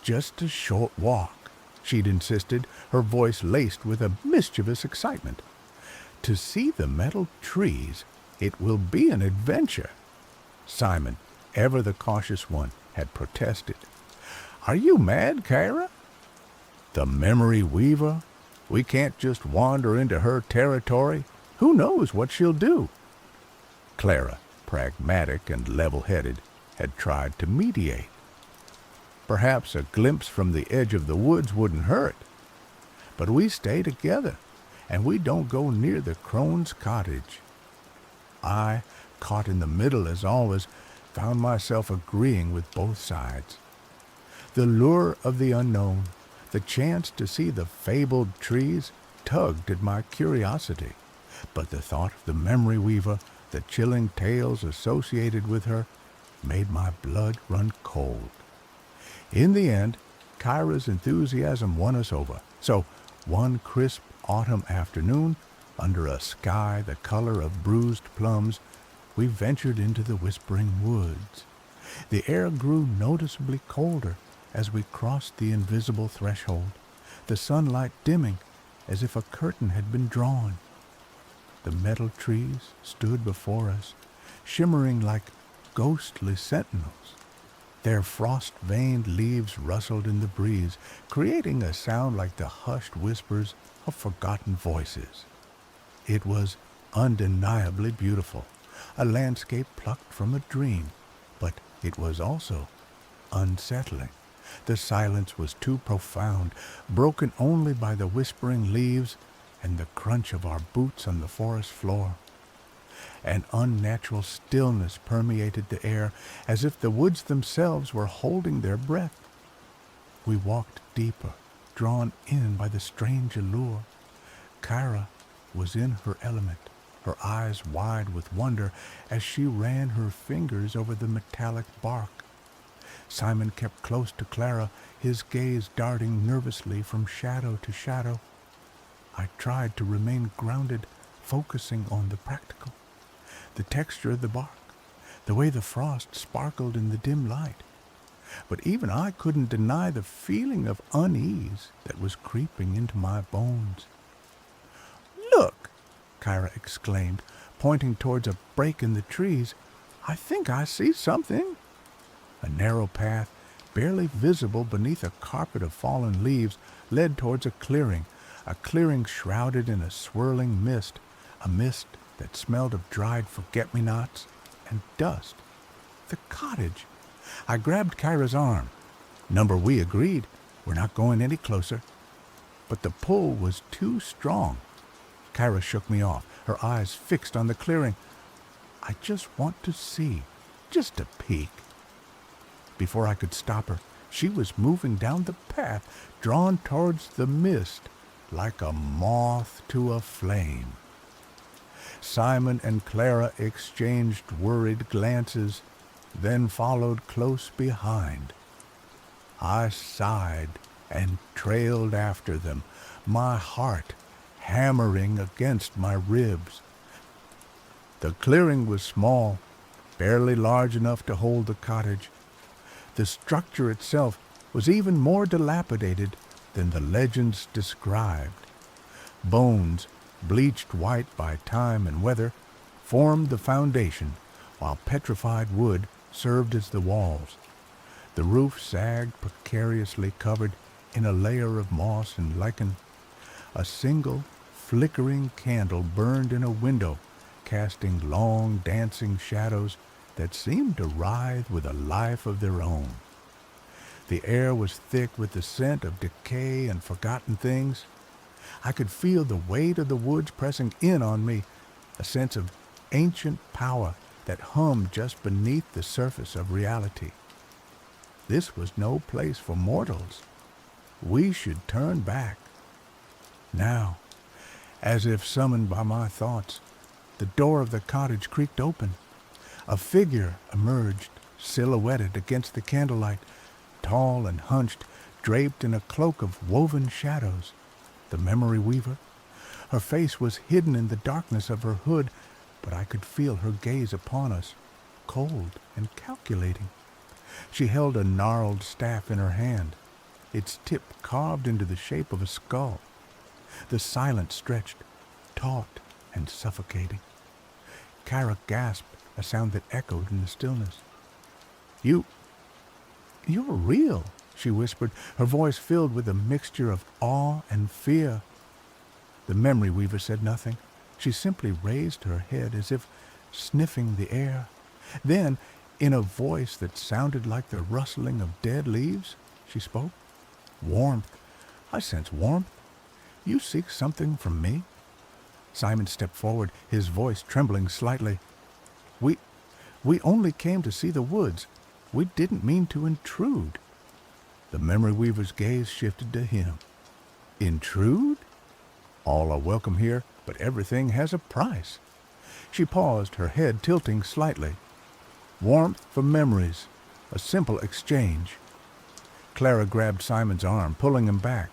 Just a short walk, she'd insisted, her voice laced with a mischievous excitement. To see the metal trees, it will be an adventure. Simon, ever the cautious one, had protested. Are you mad, Kyra? The Memory Weaver? We can't just wander into her territory. Who knows what she'll do? Clara, pragmatic and level-headed, had tried to mediate. Perhaps a glimpse from the edge of the woods wouldn't hurt. But we stay together, and we don't go near the crone's cottage. I, caught in the middle as always, found myself agreeing with both sides. The lure of the unknown, the chance to see the fabled trees, tugged at my curiosity, but the thought of the memory weaver, the chilling tales associated with her, made my blood run cold. In the end, Kyra's enthusiasm won us over, so one crisp autumn afternoon, under a sky the color of bruised plums, we ventured into the Whispering Woods. The air grew noticeably colder as we crossed the invisible threshold, the sunlight dimming as if a curtain had been drawn. The metal trees stood before us, shimmering like ghostly sentinels. Their frost-veined leaves rustled in the breeze, creating a sound like the hushed whispers of forgotten voices. It was undeniably beautiful, a landscape plucked from a dream, but it was also unsettling. The silence was too profound, broken only by the whispering leaves and the crunch of our boots on the forest floor. An unnatural stillness permeated the air, as if the woods themselves were holding their breath. We walked deeper, drawn in by the strange allure. Kyra was in her element, her eyes wide with wonder as she ran her fingers over the metallic bark. Simon kept close to Clara, his gaze darting nervously from shadow to shadow. I tried to remain grounded, focusing on the practical, the texture of the bark, the way the frost sparkled in the dim light. But even I couldn't deny the feeling of unease that was creeping into my bones. "Look!" Kyra exclaimed, pointing towards a break in the trees. "I think I see something." A narrow path, barely visible beneath a carpet of fallen leaves, led towards a clearing shrouded in a swirling mist, a mist that smelled of dried forget-me-nots and dust. The cottage! I grabbed Kyra's arm. "Number, we agreed. We're not going any closer." But the pull was too strong. Kyra shook me off, her eyes fixed on the clearing. "I just want to see, just a peek." Before I could stop her, she was moving down the path, drawn towards the mist, like a moth to a flame. Simon and Clara exchanged worried glances, then followed close behind. I sighed and trailed after them, my heart hammering against my ribs. The clearing was small, barely large enough to hold the cottage. The structure itself was even more dilapidated than the legends described. Bones, bleached white by time and weather, formed the foundation, while petrified wood served as the walls. The roof sagged precariously, covered in a layer of moss and lichen. A single, flickering candle burned in a window, casting long, dancing shadows that seemed to writhe with a life of their own. The air was thick with the scent of decay and forgotten things. I could feel the weight of the woods pressing in on me, a sense of ancient power that hummed just beneath the surface of reality. This was no place for mortals. We should turn back. Now, as if summoned by my thoughts, the door of the cottage creaked open. A figure emerged, silhouetted against the candlelight, tall and hunched, draped in a cloak of woven shadows. The memory weaver. Her face was hidden in the darkness of her hood, but I could feel her gaze upon us, cold and calculating. She held a gnarled staff in her hand, its tip carved into the shape of a skull. The silence stretched, taut and suffocating. Kyra gasped, a sound that echoed in the stillness. You're real," she whispered, her voice filled with a mixture of awe and fear. The memory weaver said nothing. She simply raised her head as if sniffing the air. Then, in a voice that sounded like the rustling of dead leaves, she spoke. "Warmth. I sense warmth. You seek something from me?" Simon stepped forward, his voice trembling slightly. We, we only came to see the woods. We didn't mean to intrude. The memory weaver's gaze shifted to him. Intrude? All are welcome here, but everything has a price. She paused, her head tilting slightly. Warmth for memories, a simple exchange. Clara grabbed Simon's arm, pulling him back.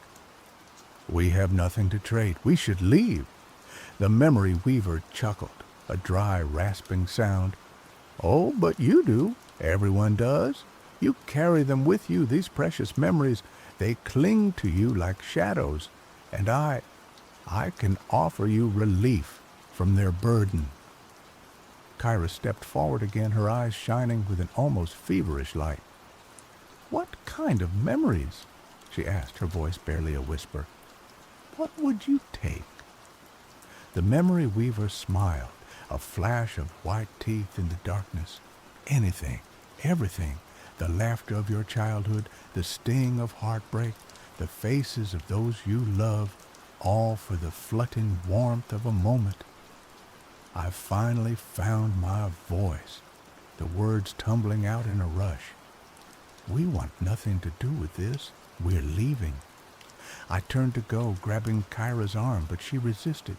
We have nothing to trade. We should leave. The memory weaver chuckled, a dry, rasping sound. Oh, but you do. Everyone does. You carry them with you, these precious memories. They cling to you like shadows, and I can offer you relief from their burden. Kyra stepped forward again, her eyes shining with an almost feverish light. What kind of memories? She asked, her voice barely a whisper. What would you take? The memory weaver smiled, a flash of white teeth in the darkness. Anything, everything, the laughter of your childhood, the sting of heartbreak, the faces of those you love, all for the flutting warmth of a moment. I finally found my voice, the words tumbling out in a rush. We want nothing to do with this. We're leaving. I turned to go, grabbing Kyra's arm, but she resisted.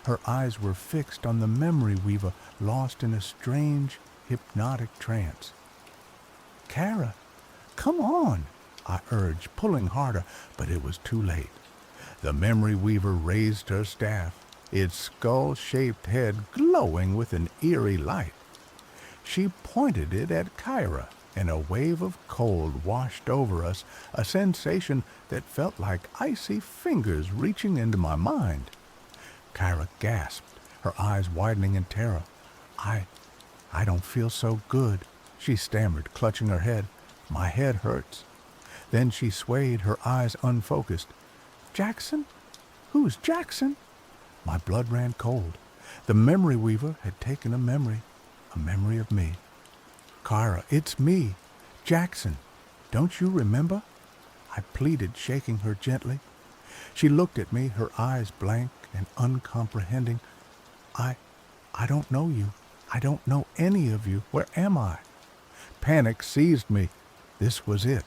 Her eyes were fixed on the memory weaver, lost in a strange, hypnotic trance. Kyra, come on, I urged, pulling harder, but it was too late. The memory weaver raised her staff, its skull-shaped head glowing with an eerie light. She pointed it at Kyra, and a wave of cold washed over us, a sensation that felt like icy fingers reaching into my mind. Kyra gasped, her eyes widening in terror. I don't feel so good, she stammered, clutching her head. My head hurts. Then she swayed, her eyes unfocused. Jackson? Who's Jackson? My blood ran cold. The memory weaver had taken a memory of me. Kyra, it's me, Jackson. Don't you remember? I pleaded, shaking her gently. She looked at me, her eyes blank and uncomprehending. I don't know you. I don't know any of you. Where am I? Panic seized me. This was it.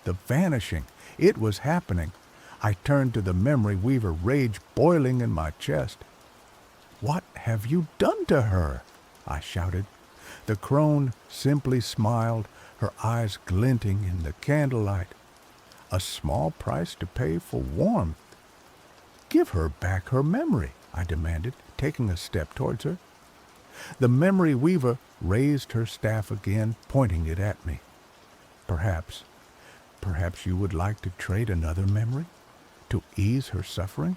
The vanishing. It was happening. I turned to the memory weaver, rage boiling in my chest. What have you done to her? I shouted. The crone simply smiled, her eyes glinting in the candlelight. A small price to pay for warmth. Give her back her memory, I demanded, taking a step towards her. The memory weaver raised her staff again, pointing it at me. Perhaps you would like to trade another memory? To ease her suffering?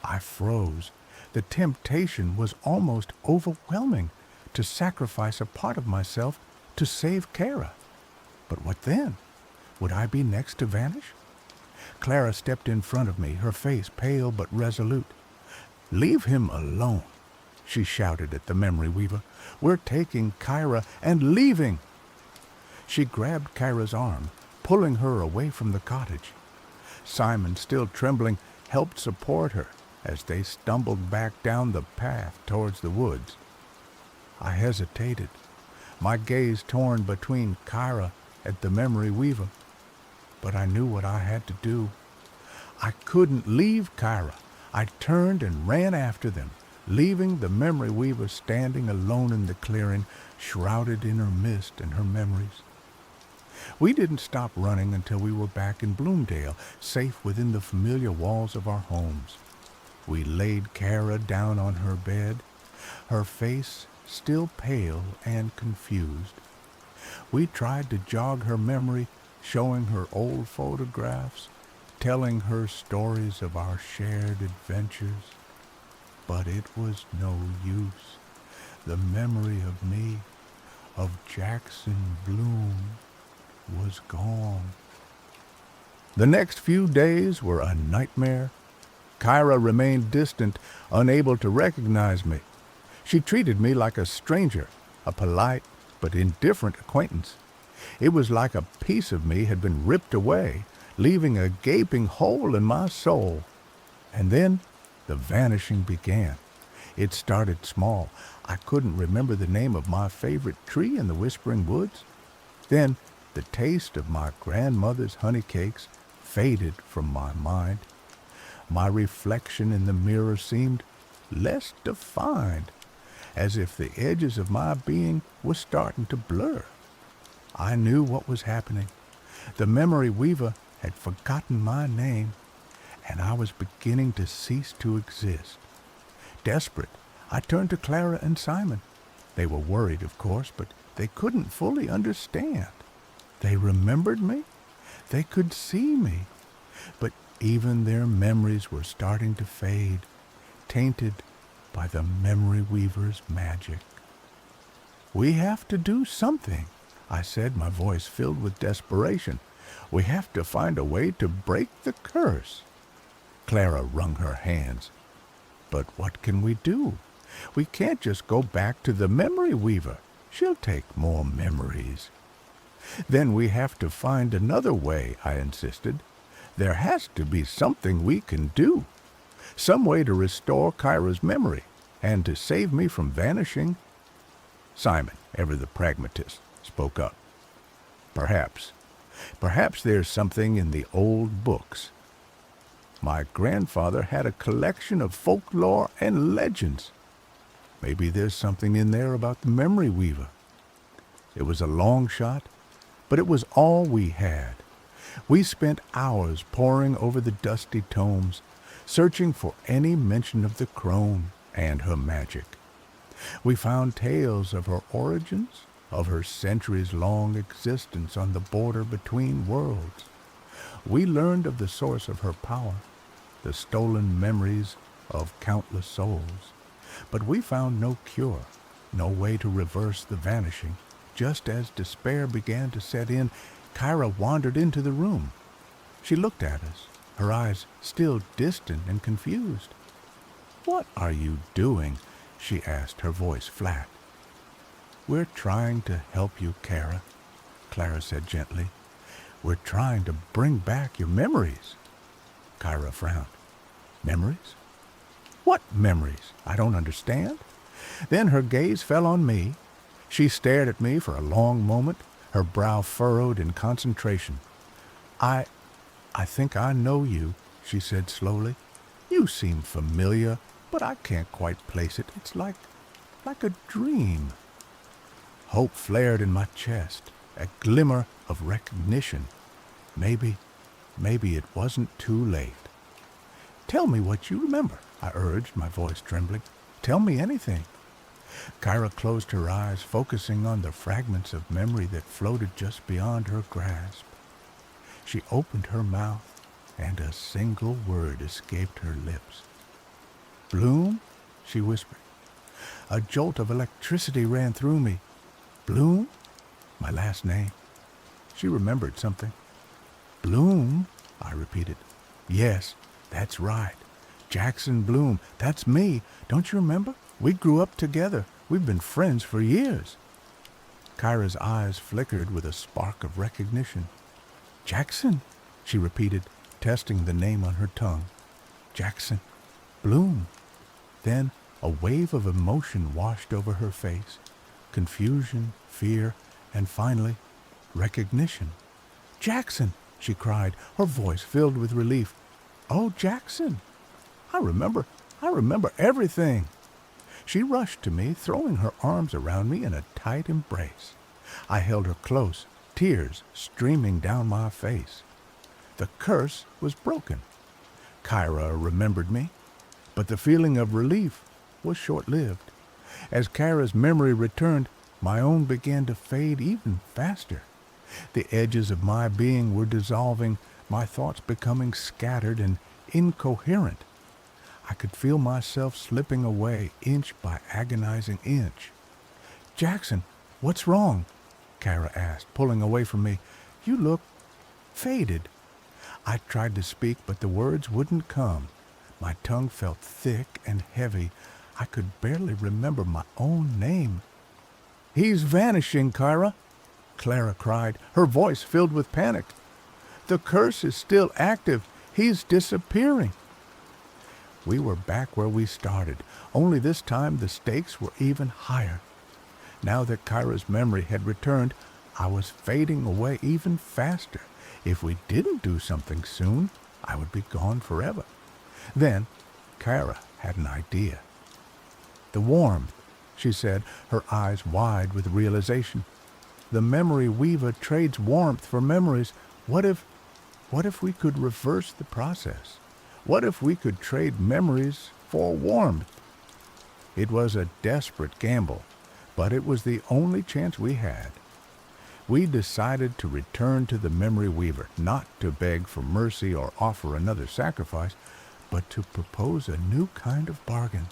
I froze. The temptation was almost overwhelming to sacrifice a part of myself to save Kyra. But what then? Would I be next to vanish? Clara stepped in front of me, her face pale but resolute. Leave him alone, she shouted at the memory weaver. We're taking Kyra and leaving. She grabbed Kyra's arm, pulling her away from the cottage. Simon, still trembling, helped support her as they stumbled back down the path towards the woods. I hesitated, my gaze torn between Kyra and the memory weaver. But I knew what I had to do. I couldn't leave Kyra. I turned and ran after them, leaving the memory weaver standing alone in the clearing, shrouded in her mist and her memories. We didn't stop running until we were back in Bloomdale, safe within the familiar walls of our homes. We laid Kyra down on her bed, her face still pale and confused. We tried to jog her memory, showing her old photographs, telling her stories of our shared adventures. But it was no use. The memory of me, of Jackson Bloom, was gone. The next few days were a nightmare. Kyra remained distant, unable to recognize me. She treated me like a stranger, a polite but indifferent acquaintance. It was like a piece of me had been ripped away, leaving a gaping hole in my soul. And then the vanishing began. It started small. I couldn't remember the name of my favorite tree in the Whispering Woods. Then the taste of my grandmother's honey cakes faded from my mind. My reflection in the mirror seemed less defined, as if the edges of my being were starting to blur. I knew what was happening. The memory weaver had forgotten my name, and I was beginning to cease to exist. Desperate, I turned to Clara and Simon. They were worried, of course, but they couldn't fully understand. They remembered me. They could see me. But even their memories were starting to fade, tainted by the memory weaver's magic. "We have to do something," I said, my voice filled with desperation. "We have to find a way to break the curse." Clara wrung her hands. "But what can we do? We can't just go back to the memory weaver. She'll take more memories." "Then we have to find another way," I insisted. "There has to be something we can do. Some way to restore Kyra's memory and to save me from vanishing." Simon, ever the pragmatist, spoke up. Perhaps there's something in the old books. My grandfather had a collection of folklore and legends. Maybe there's something in there about the memory weaver." It was a long shot, but it was all we had. We spent hours poring over the dusty tomes, searching for any mention of the crone and her magic. We found tales of her origins, of her centuries-long existence on the border between worlds. We learned of the source of her power, the stolen memories of countless souls. But we found no cure, no way to reverse the vanishing. Just as despair began to set in, Kyra wandered into the room. She looked at us, her eyes still distant and confused. "What are you doing?" she asked, her voice flat. "We're trying to help you, Kyra," Clara said gently. "We're trying to bring back your memories." Kyra frowned. "Memories? What memories? I don't understand." Then her gaze fell on me. She stared at me for a long moment, her brow furrowed in concentration. I think I know you," she said slowly. "You seem familiar, but I can't quite place it. It's like a dream." Hope flared in my chest, a glimmer of recognition. Maybe it wasn't too late. "Tell me what you remember," I urged, my voice trembling. "Tell me anything." Kyra closed her eyes, focusing on the fragments of memory that floated just beyond her grasp. She opened her mouth, and a single word escaped her lips. "Bloom?" she whispered. A jolt of electricity ran through me. "Bloom? My last name." She remembered something. "Bloom?" I repeated. "Yes, that's right. Jackson Bloom. That's me. Don't you remember? We grew up together. We've been friends for years." Kyra's eyes flickered with a spark of recognition. "Jackson," she repeated, testing the name on her tongue. "Jackson Bloom." Then a wave of emotion washed over her face. Confusion, fear, and finally, recognition. "Jackson!" she cried, her voice filled with relief. "Oh, Jackson! I remember everything." She rushed to me, throwing her arms around me in a tight embrace. I held her close, tears streaming down my face. The curse was broken. Kyra remembered me, but the feeling of relief was short-lived. As Kyra's memory returned, my own began to fade even faster. The edges of my being were dissolving, my thoughts becoming scattered and incoherent. I could feel myself slipping away inch by agonizing inch. "Jackson, what's wrong?" Kyra asked, pulling away from me. "You look faded." I tried to speak, but the words wouldn't come. My tongue felt thick and heavy. I could barely remember my own name. "He's vanishing, Kyra," Clara cried, her voice filled with panic. "The curse is still active. He's disappearing." We were back where we started, only this time the stakes were even higher. Now that Kyra's memory had returned, I was fading away even faster. If we didn't do something soon, I would be gone forever. Then, Kyra had an idea. The warmth, she said, her eyes wide with realization. The memory weaver trades warmth for memories. What if we could reverse the process? What if we could trade memories for warmth? It was a desperate gamble, but it was the only chance we had. We decided to return to the memory weaver, not to beg for mercy or offer another sacrifice, but to propose a new kind of bargain.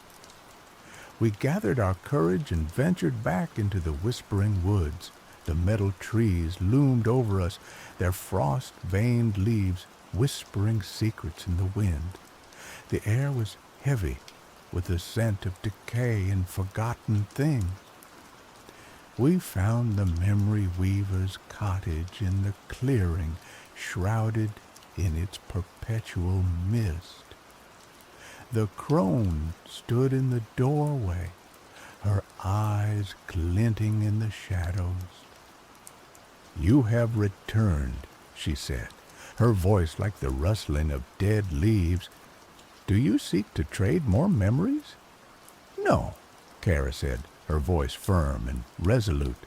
We gathered our courage and ventured back into the whispering woods. The metal trees loomed over us, their frost-veined leaves whispering secrets in the wind. The air was heavy with the scent of decay and forgotten things. We found the memory weaver's cottage in the clearing, shrouded in its perpetual mist. The crone stood in the doorway, her eyes glinting in the shadows. "You have returned," she said, her voice like the rustling of dead leaves. "Do you seek to trade more memories?" "No," Kyra said, her voice firm and resolute.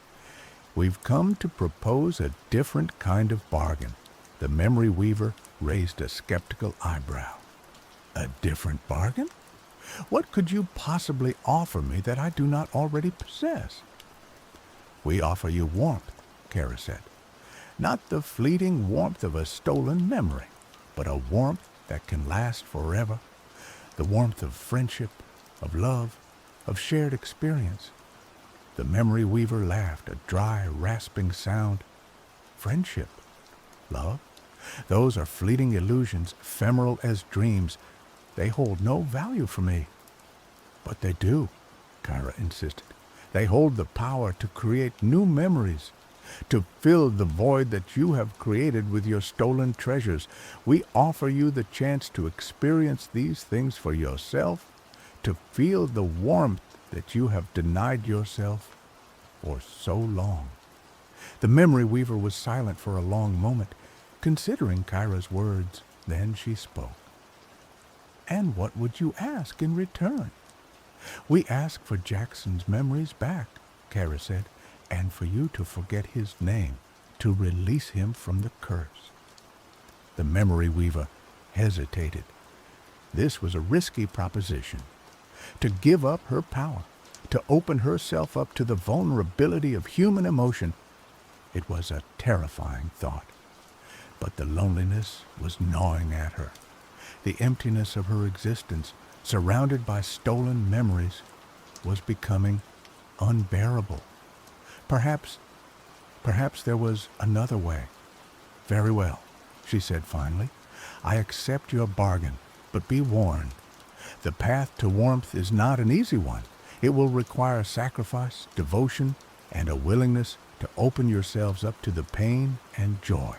"We've come to propose a different kind of bargain." The memory weaver raised a skeptical eyebrow. "A different bargain? What could you possibly offer me that I do not already possess?" "We offer you warmth," Kyra said. "Not the fleeting warmth of a stolen memory, but a warmth that can last forever. The warmth of friendship, of love, of shared experience." The memory weaver laughed, a dry, rasping sound. "Friendship, love, those are fleeting illusions, ephemeral as dreams. They hold no value for me." "But they do," Kyra insisted. "They hold the power to create new memories, to fill the void that you have created with your stolen treasures. We offer you the chance to experience these things for yourself, to feel the warmth that you have denied yourself for so long." The memory weaver was silent for a long moment, considering Kyra's words. Then she spoke. "And what would you ask in return?" "We ask for Jackson's memories back," Kyra said, "and for you to forget his name, to release him from the curse." The memory weaver hesitated. This was a risky proposition. To give up her power, to open herself up to the vulnerability of human emotion, it was a terrifying thought. But the loneliness was gnawing at her. The emptiness of her existence, surrounded by stolen memories, was becoming unbearable. Perhaps there was another way. "Very well," she said finally. "I accept your bargain, but be warned. The path to warmth is not an easy one. It will require sacrifice, devotion, and a willingness to open yourselves up to the pain and joy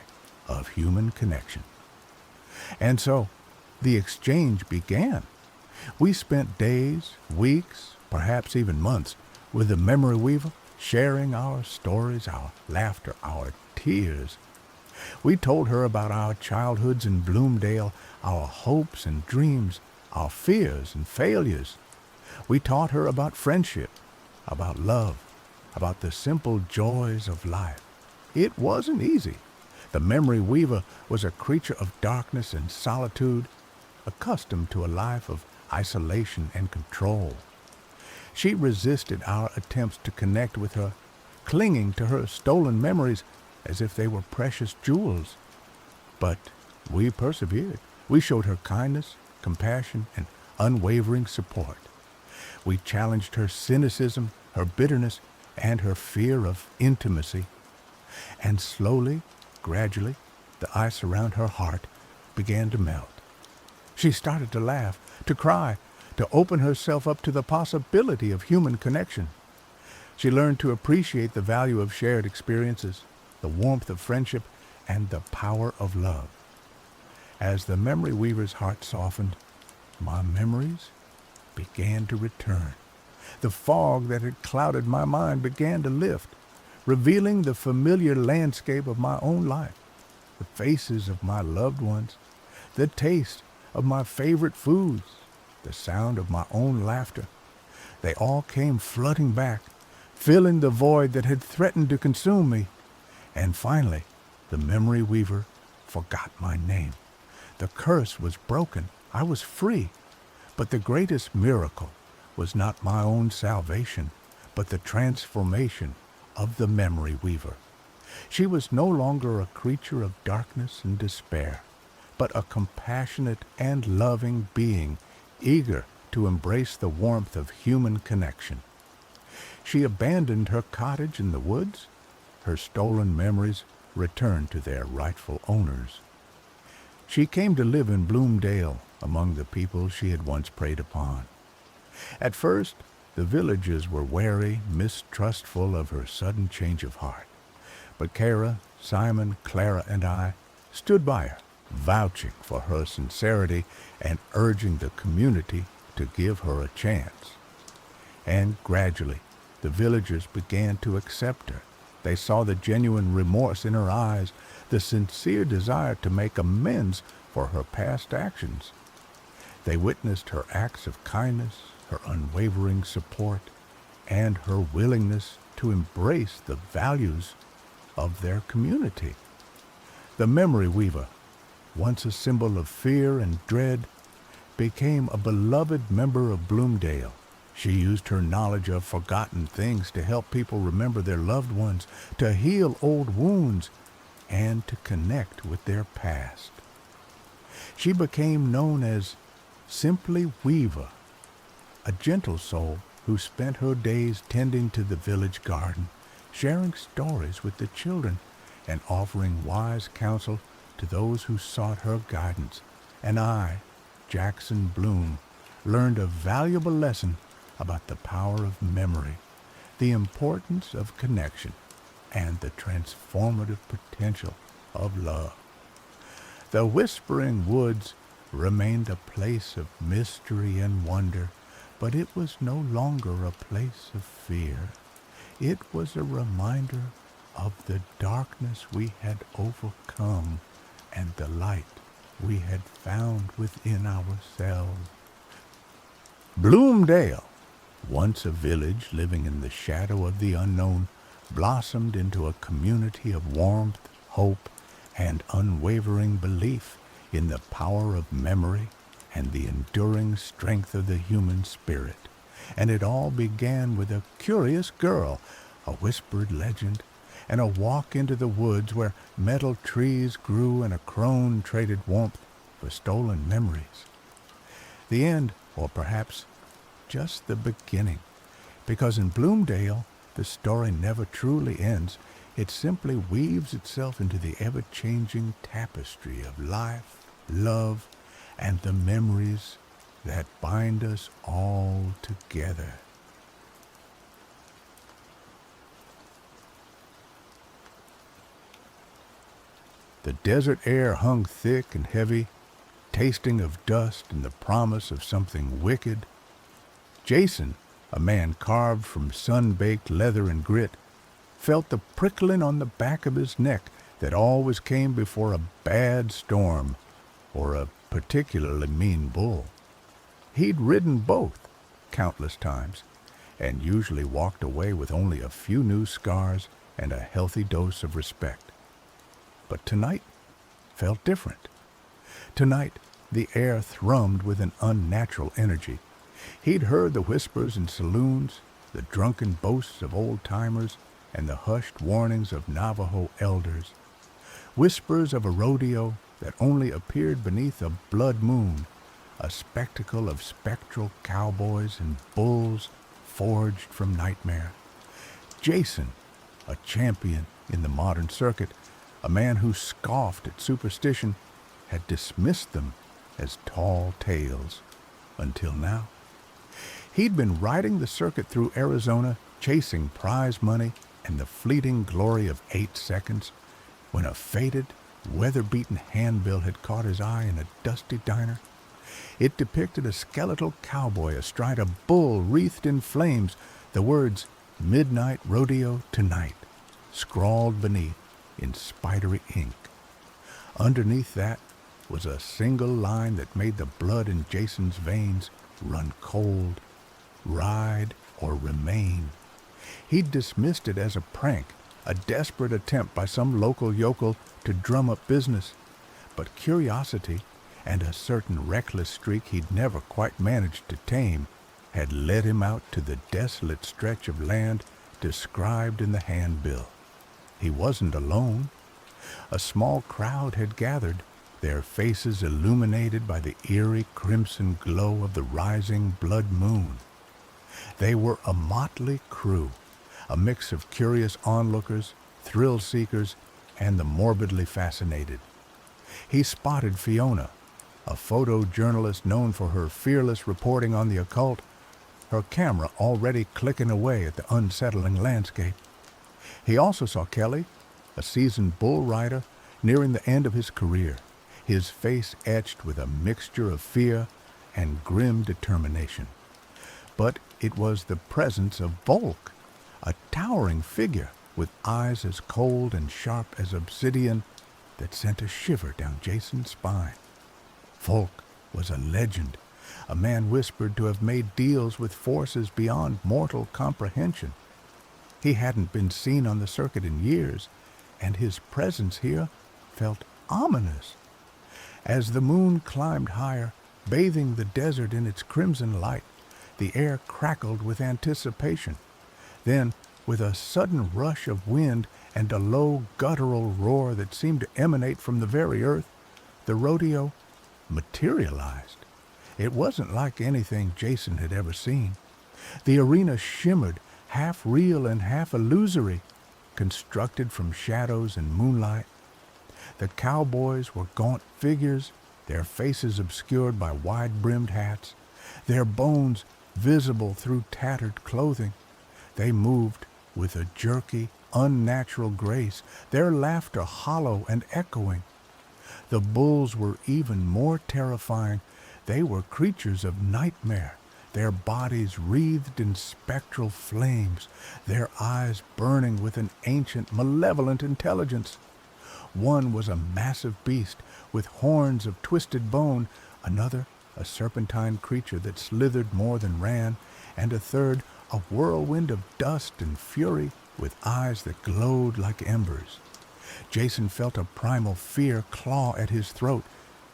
of human connection." And so, the exchange began. We spent days, weeks, perhaps even months with the memory weaver, sharing our stories, our laughter, our tears. We told her about our childhoods in Bloomdale, our hopes and dreams, our fears and failures. We taught her about friendship, about love, about the simple joys of life. It wasn't easy. The memory weaver was a creature of darkness and solitude, accustomed to a life of isolation and control. She resisted our attempts to connect with her, clinging to her stolen memories as if they were precious jewels. But we persevered. We showed her kindness, compassion, and unwavering support. We challenged her cynicism, her bitterness, and her fear of intimacy. And slowly, gradually, the ice around her heart began to melt. She started to laugh, to cry, to open herself up to the possibility of human connection. She learned to appreciate the value of shared experiences, the warmth of friendship, and the power of love. As the memory weaver's heart softened, my memories began to return. The fog that had clouded my mind began to lift, revealing the familiar landscape of my own life, the faces of my loved ones, the taste of my favorite foods, the sound of my own laughter. They all came flooding back, filling the void that had threatened to consume me. And finally, the memory weaver forgot my name. The curse was broken. I was free. But the greatest miracle was not my own salvation, but the transformation of the memory weaver. She was no longer a creature of darkness and despair, but a compassionate and loving being, eager to embrace the warmth of human connection. She abandoned her cottage in the woods. Her stolen memories returned to their rightful owners. She came to live in Bloomdale among the people she had once preyed upon. At first, the villagers were wary, mistrustful of her sudden change of heart. But Kara, Simon, Clara, and I stood by her, vouching for her sincerity and urging the community to give her a chance. And gradually, the villagers began to accept her. They saw the genuine remorse in her eyes, the sincere desire to make amends for her past actions. They witnessed her acts of kindness, her unwavering support, and her willingness to embrace the values of their community. The memory weaver, once a symbol of fear and dread, became a beloved member of Bloomdale. She used her knowledge of forgotten things to help people remember their loved ones, to heal old wounds, and to connect with their past. She became known as simply Weaver, a gentle soul who spent her days tending to the village garden, sharing stories with the children, and offering wise counsel to those who sought her guidance. And I, Jackson Bloom, learned a valuable lesson about the power of memory, the importance of connection, and the transformative potential of love. The Whispering Woods remained a place of mystery and wonder, but it was no longer a place of fear. It was a reminder of the darkness we had overcome and the light we had found within ourselves. Bloomdale, once a village living in the shadow of the unknown, blossomed into a community of warmth, hope, and unwavering belief in the power of memory and the enduring strength of the human spirit. And it all began with a curious girl, a whispered legend, and a walk into the woods where metal trees grew and a crone traded warmth for stolen memories. The end, or perhaps just the beginning, because in Bloomdale the story never truly ends. It simply weaves itself into the ever-changing tapestry of life, love, and the memories that bind us all together. The desert air hung thick and heavy, tasting of dust and the promise of something wicked. Jason, a man carved from sun-baked leather and grit, felt the prickling on the back of his neck that always came before a bad storm or a particularly mean bull. He'd ridden both countless times and usually walked away with only a few new scars and a healthy dose of respect. But tonight felt different. Tonight, the air thrummed with an unnatural energy. He'd heard the whispers in saloons, the drunken boasts of old-timers, and the hushed warnings of Navajo elders. Whispers of a rodeo that only appeared beneath a blood moon, a spectacle of spectral cowboys and bulls forged from nightmare. Jason, a champion in the modern circuit, a man who scoffed at superstition, had dismissed them as tall tales, until now. He'd been riding the circuit through Arizona, chasing prize money and the fleeting glory of 8 seconds, when a faded, weather-beaten handbill had caught his eye in a dusty diner. It depicted a skeletal cowboy astride a bull wreathed in flames, the words "Midnight Rodeo Tonight" scrawled beneath in spidery ink. Underneath that was a single line that made the blood in Jason's veins run cold: "Ride or remain." He'd dismissed it as a prank, a desperate attempt by some local yokel to drum up business. But curiosity, and a certain reckless streak he'd never quite managed to tame, had led him out to the desolate stretch of land described in the handbill. He wasn't alone. A small crowd had gathered, their faces illuminated by the eerie crimson glow of the rising blood moon. They were a motley crew, a mix of curious onlookers, thrill-seekers, and the morbidly fascinated. He spotted Fiona, a photojournalist known for her fearless reporting on the occult, her camera already clicking away at the unsettling landscape. He also saw Kelly, a seasoned bull rider nearing the end of his career, his face etched with a mixture of fear and grim determination. But it was the presence of Volk, a towering figure with eyes as cold and sharp as obsidian, that sent a shiver down Jason's spine. Volk was a legend, a man whispered to have made deals with forces beyond mortal comprehension. He hadn't been seen on the circuit in years, and his presence here felt ominous. As the moon climbed higher, bathing the desert in its crimson light, the air crackled with anticipation. Then, with a sudden rush of wind and a low guttural roar that seemed to emanate from the very earth, the rodeo materialized. It wasn't like anything Jason had ever seen. The arena shimmered, half real and half illusory, constructed from shadows and moonlight. The cowboys were gaunt figures, their faces obscured by wide-brimmed hats, their bones visible through tattered clothing. They moved with a jerky, unnatural grace, their laughter hollow and echoing. The bulls were even more terrifying. They were creatures of nightmare, their bodies wreathed in spectral flames, their eyes burning with an ancient, malevolent intelligence. One was a massive beast with horns of twisted bone, another a serpentine creature that slithered more than ran, and a third a whirlwind of dust and fury with eyes that glowed like embers. Jason felt a primal fear claw at his throat,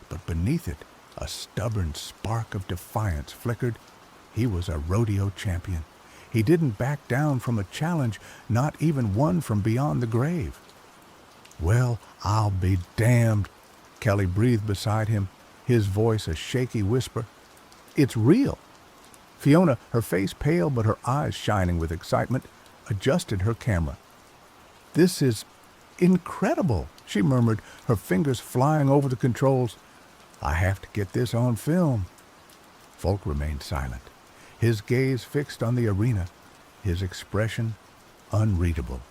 but beneath it a stubborn spark of defiance flickered. He was a rodeo champion. He didn't back down from a challenge, not even one from beyond the grave. "Well, I'll be damned," Kelly breathed beside him, his voice a shaky whisper. "It's real." Fiona, her face pale but her eyes shining with excitement, adjusted her camera. "This is incredible," she murmured, her fingers flying over the controls. "I have to get this on film." Volk remained silent, his gaze fixed on the arena, his expression unreadable.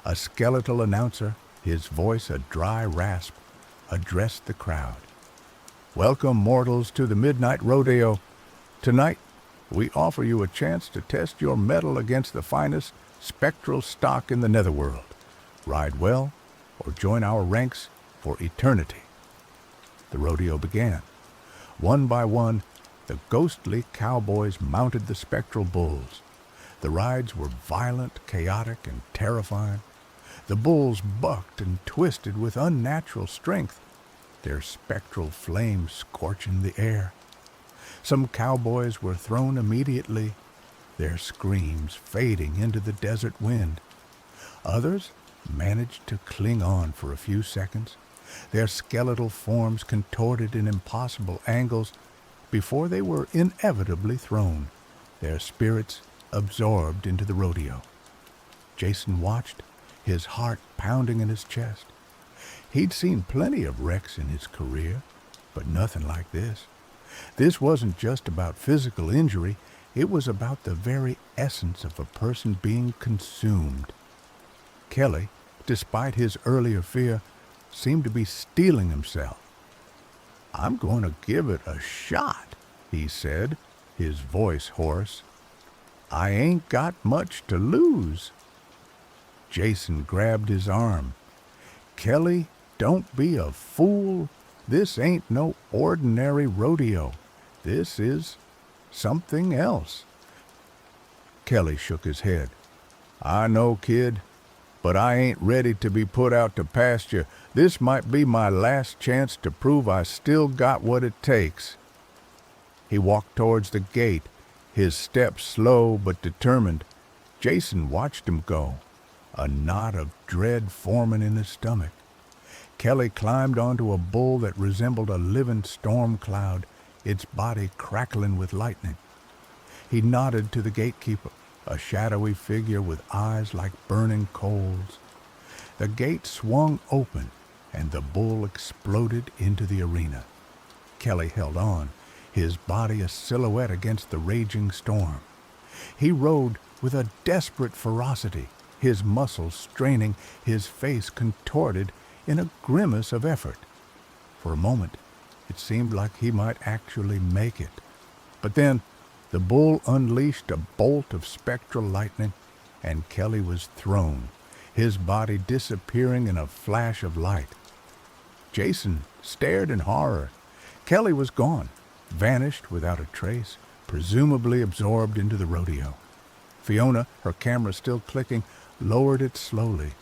A skeletal announcer, his voice a dry rasp, addressed the crowd. "Welcome, mortals, to the Midnight Rodeo. Tonight, we offer you a chance to test your mettle against the finest spectral stock in the netherworld. Ride well, or join our ranks for eternity." The rodeo began. One by one, the ghostly cowboys mounted the spectral bulls. The rides were violent, chaotic, and terrifying. The bulls bucked and twisted with unnatural strength, their spectral flames scorching the air. Some cowboys were thrown immediately, their screams fading into the desert wind. Others managed to cling on for a few seconds, their skeletal forms contorted in impossible angles before they were inevitably thrown, their spirits absorbed into the rodeo. Jason watched, his heart pounding in his chest. He'd seen plenty of wrecks in his career, but nothing like this. This wasn't just about physical injury, it was about the very essence of a person being consumed. Kelly, despite his earlier fear, seemed to be steeling himself. "I'm going to give it a shot," he said, his voice hoarse. "I ain't got much to lose." Jason grabbed his arm. "Kelly, don't be a fool. This ain't no ordinary rodeo. This is something else." Kelly shook his head. "I know, kid, but I ain't ready to be put out to pasture. This might be my last chance to prove I still got what it takes." He walked towards the gate, his steps slow but determined. Jason watched him go, a knot of dread forming in his stomach. Kelly climbed onto a bull that resembled a living storm cloud, its body crackling with lightning. He nodded to the gatekeeper, a shadowy figure with eyes like burning coals. The gate swung open, and the bull exploded into the arena. Kelly held on, his body a silhouette against the raging storm. He rode with a desperate ferocity, his muscles straining, his face contorted in a grimace of effort. For a moment, it seemed like he might actually make it. But then, the bull unleashed a bolt of spectral lightning, and Kelly was thrown, his body disappearing in a flash of light. Jason stared in horror. Kelly was gone, vanished without a trace, presumably absorbed into the rodeo. Fiona, her camera still clicking, lowered it slowly,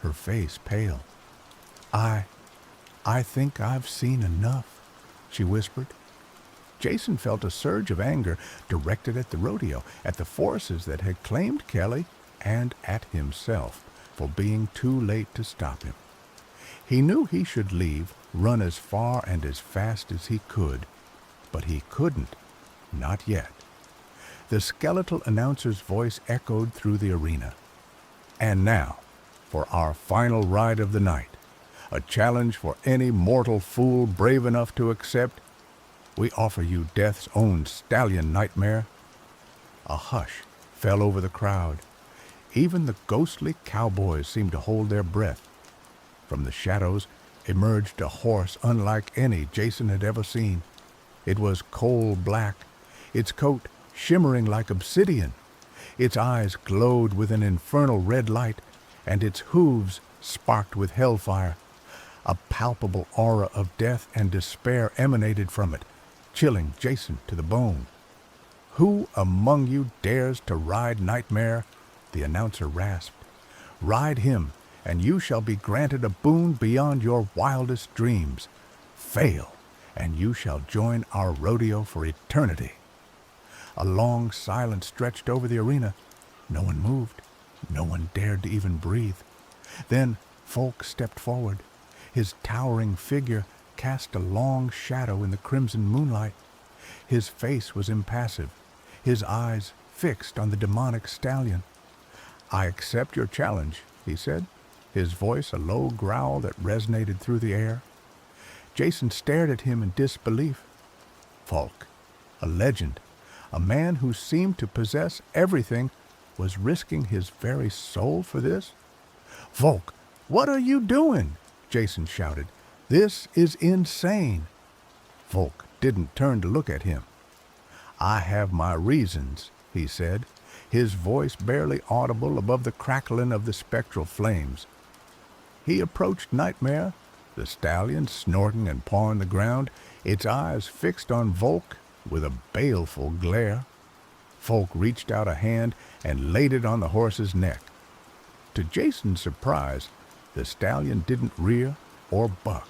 her face pale. I think I've seen enough," she whispered. Jason felt a surge of anger directed at the rodeo, at the forces that had claimed Kelly, and at himself for being too late to stop him. He knew he should leave, run as far and as fast as he could, but he couldn't, not yet. The skeletal announcer's voice echoed through the arena. "And now, for our final ride of the night, a challenge for any mortal fool brave enough to accept, we offer you death's own stallion, Nightmare." A hush fell over the crowd. Even the ghostly cowboys seemed to hold their breath. From the shadows emerged a horse unlike any Jason had ever seen. It was coal black, its coat shimmering like obsidian. Its eyes glowed with an infernal red light, and its hooves sparked with hellfire. A palpable aura of death and despair emanated from it, chilling Jason to the bone. "Who among you dares to ride Nightmare?" the announcer rasped. "Ride him, and you shall be granted a boon beyond your wildest dreams. Fail, and you shall join our rodeo for eternity." A long silence stretched over the arena. No one moved. No one dared to even breathe. Then Folk stepped forward. His towering figure cast a long shadow in the crimson moonlight. His face was impassive, his eyes fixed on the demonic stallion. "I accept your challenge," he said, his voice a low growl that resonated through the air. Jason stared at him in disbelief. Folk, a legend, a man who seemed to possess everything, was risking his very soul for this? "Folk, what are you doing?" Jason shouted. "This is insane." Folk didn't turn to look at him. "I have my reasons," he said, his voice barely audible above the crackling of the spectral flames. He approached Nightmare, the stallion snorting and pawing the ground, its eyes fixed on Volk with a baleful glare. Volk reached out a hand and laid it on the horse's neck. To Jason's surprise, the stallion didn't rear or buck.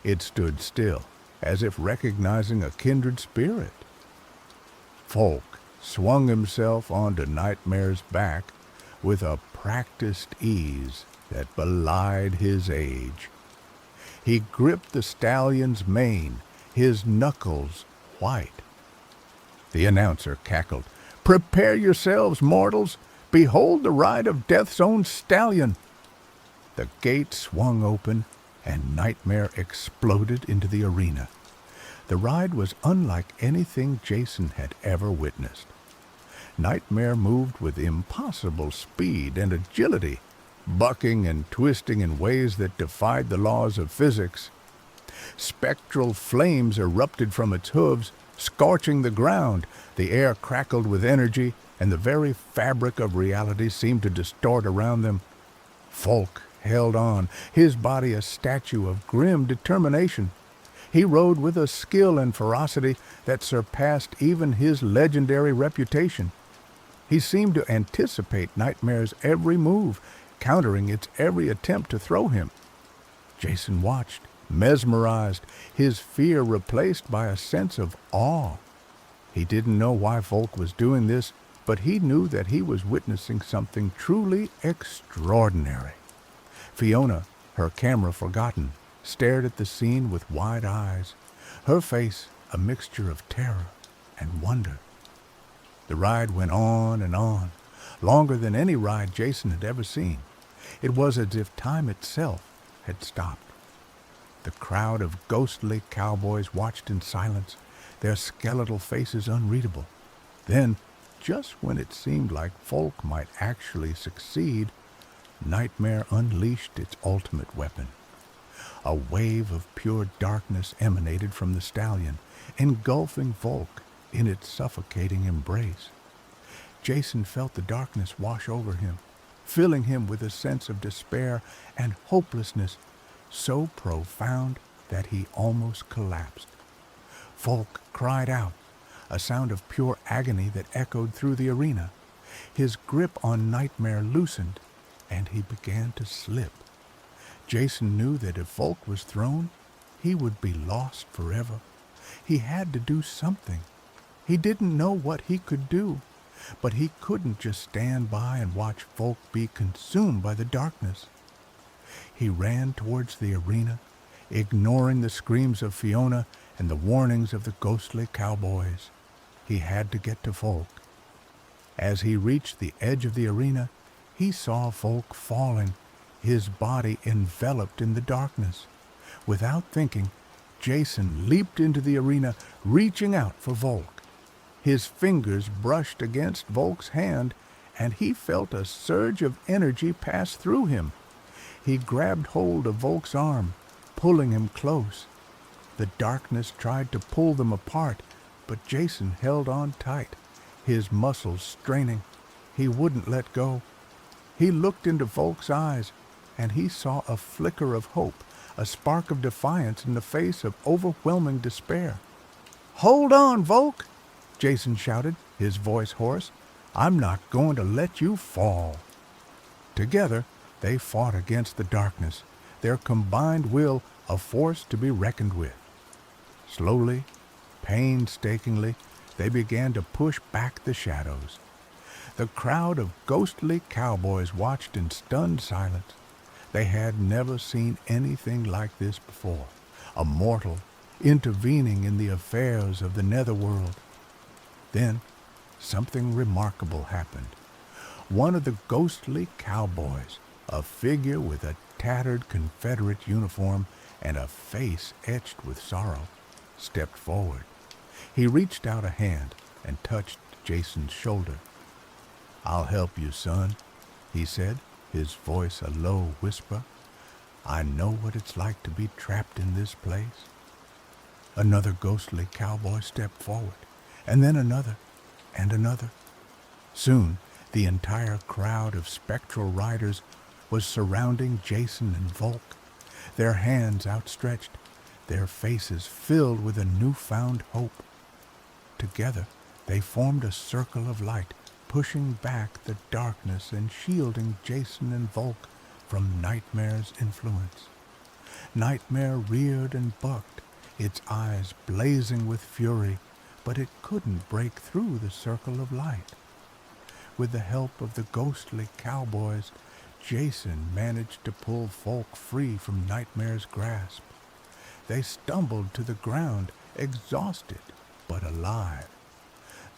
It stood still, as if recognizing a kindred spirit. Volk swung himself onto Nightmare's back with a practiced ease that belied his age. He gripped the stallion's mane, his knuckles white. The announcer cackled, "Prepare yourselves, mortals! Behold the ride of Death's own stallion!" The gate swung open, and Nightmare exploded into the arena. The ride was unlike anything Jason had ever witnessed. Nightmare moved with impossible speed and agility, bucking and twisting in ways that defied the laws of physics. Spectral flames erupted from its hooves, scorching the ground. The air crackled with energy, and the very fabric of reality seemed to distort around them. Folk held on, his body a statue of grim determination. He rode with a skill and ferocity that surpassed even his legendary reputation. He seemed to anticipate Nightmare's every move, countering its every attempt to throw him. Jason watched, mesmerized, his fear replaced by a sense of awe. He didn't know why Volk was doing this, but he knew that he was witnessing something truly extraordinary. Fiona, her camera forgotten, stared at the scene with wide eyes, her face a mixture of terror and wonder. The ride went on, longer than any ride Jason had ever seen. It was as if time itself had stopped. The crowd of ghostly cowboys watched in silence, their skeletal faces unreadable. Then, just when it seemed like Folk might actually succeed, Nightmare unleashed its ultimate weapon. A wave of pure darkness emanated from the stallion, engulfing Volk in its suffocating embrace. Jason felt the darkness wash over him, filling him with a sense of despair and hopelessness so profound that he almost collapsed. Volk cried out, a sound of pure agony that echoed through the arena. His grip on Nightmare loosened, and he began to slip. Jason knew that if Volk was thrown, he would be lost forever. He had to do something. He didn't know what he could do, but he couldn't just stand by and watch Volk be consumed by the darkness. He ran towards the arena, ignoring the screams of Fiona and the warnings of the ghostly cowboys. He had to get to Volk. As he reached the edge of the arena, he saw Volk falling, his body enveloped in the darkness. Without thinking, Jason leaped into the arena, reaching out for Volk. His fingers brushed against Volk's hand, and he felt a surge of energy pass through him. He grabbed hold of Volk's arm, pulling him close. The darkness tried to pull them apart, but Jason held on tight, his muscles straining. He wouldn't let go. He looked into Volk's eyes, and he saw a flicker of hope, a spark of defiance in the face of overwhelming despair. "Hold on, Volk!" Jason shouted, his voice hoarse. "I'm not going to let you fall." Together, they fought against the darkness, their combined will a force to be reckoned with. Slowly, painstakingly, they began to push back the shadows. The crowd of ghostly cowboys watched in stunned silence. They had never seen anything like this before, a mortal intervening in the affairs of the netherworld. Then, something remarkable happened. One of the ghostly cowboys, a figure with a tattered Confederate uniform and a face etched with sorrow, stepped forward. He reached out a hand and touched Jason's shoulder. "I'll help you, son," he said, his voice a low whisper. "I know what it's like to be trapped in this place." Another ghostly cowboy stepped forward, and then another, and another. Soon, the entire crowd of spectral riders was surrounding Jason and Volk, their hands outstretched, their faces filled with a newfound hope. Together, they formed a circle of light, pushing back the darkness and shielding Jason and Volk from Nightmare's influence. Nightmare reared and bucked, its eyes blazing with fury, but it couldn't break through the circle of light. With the help of the ghostly cowboys, Jason managed to pull Volk free from Nightmare's grasp. They stumbled to the ground, exhausted but alive.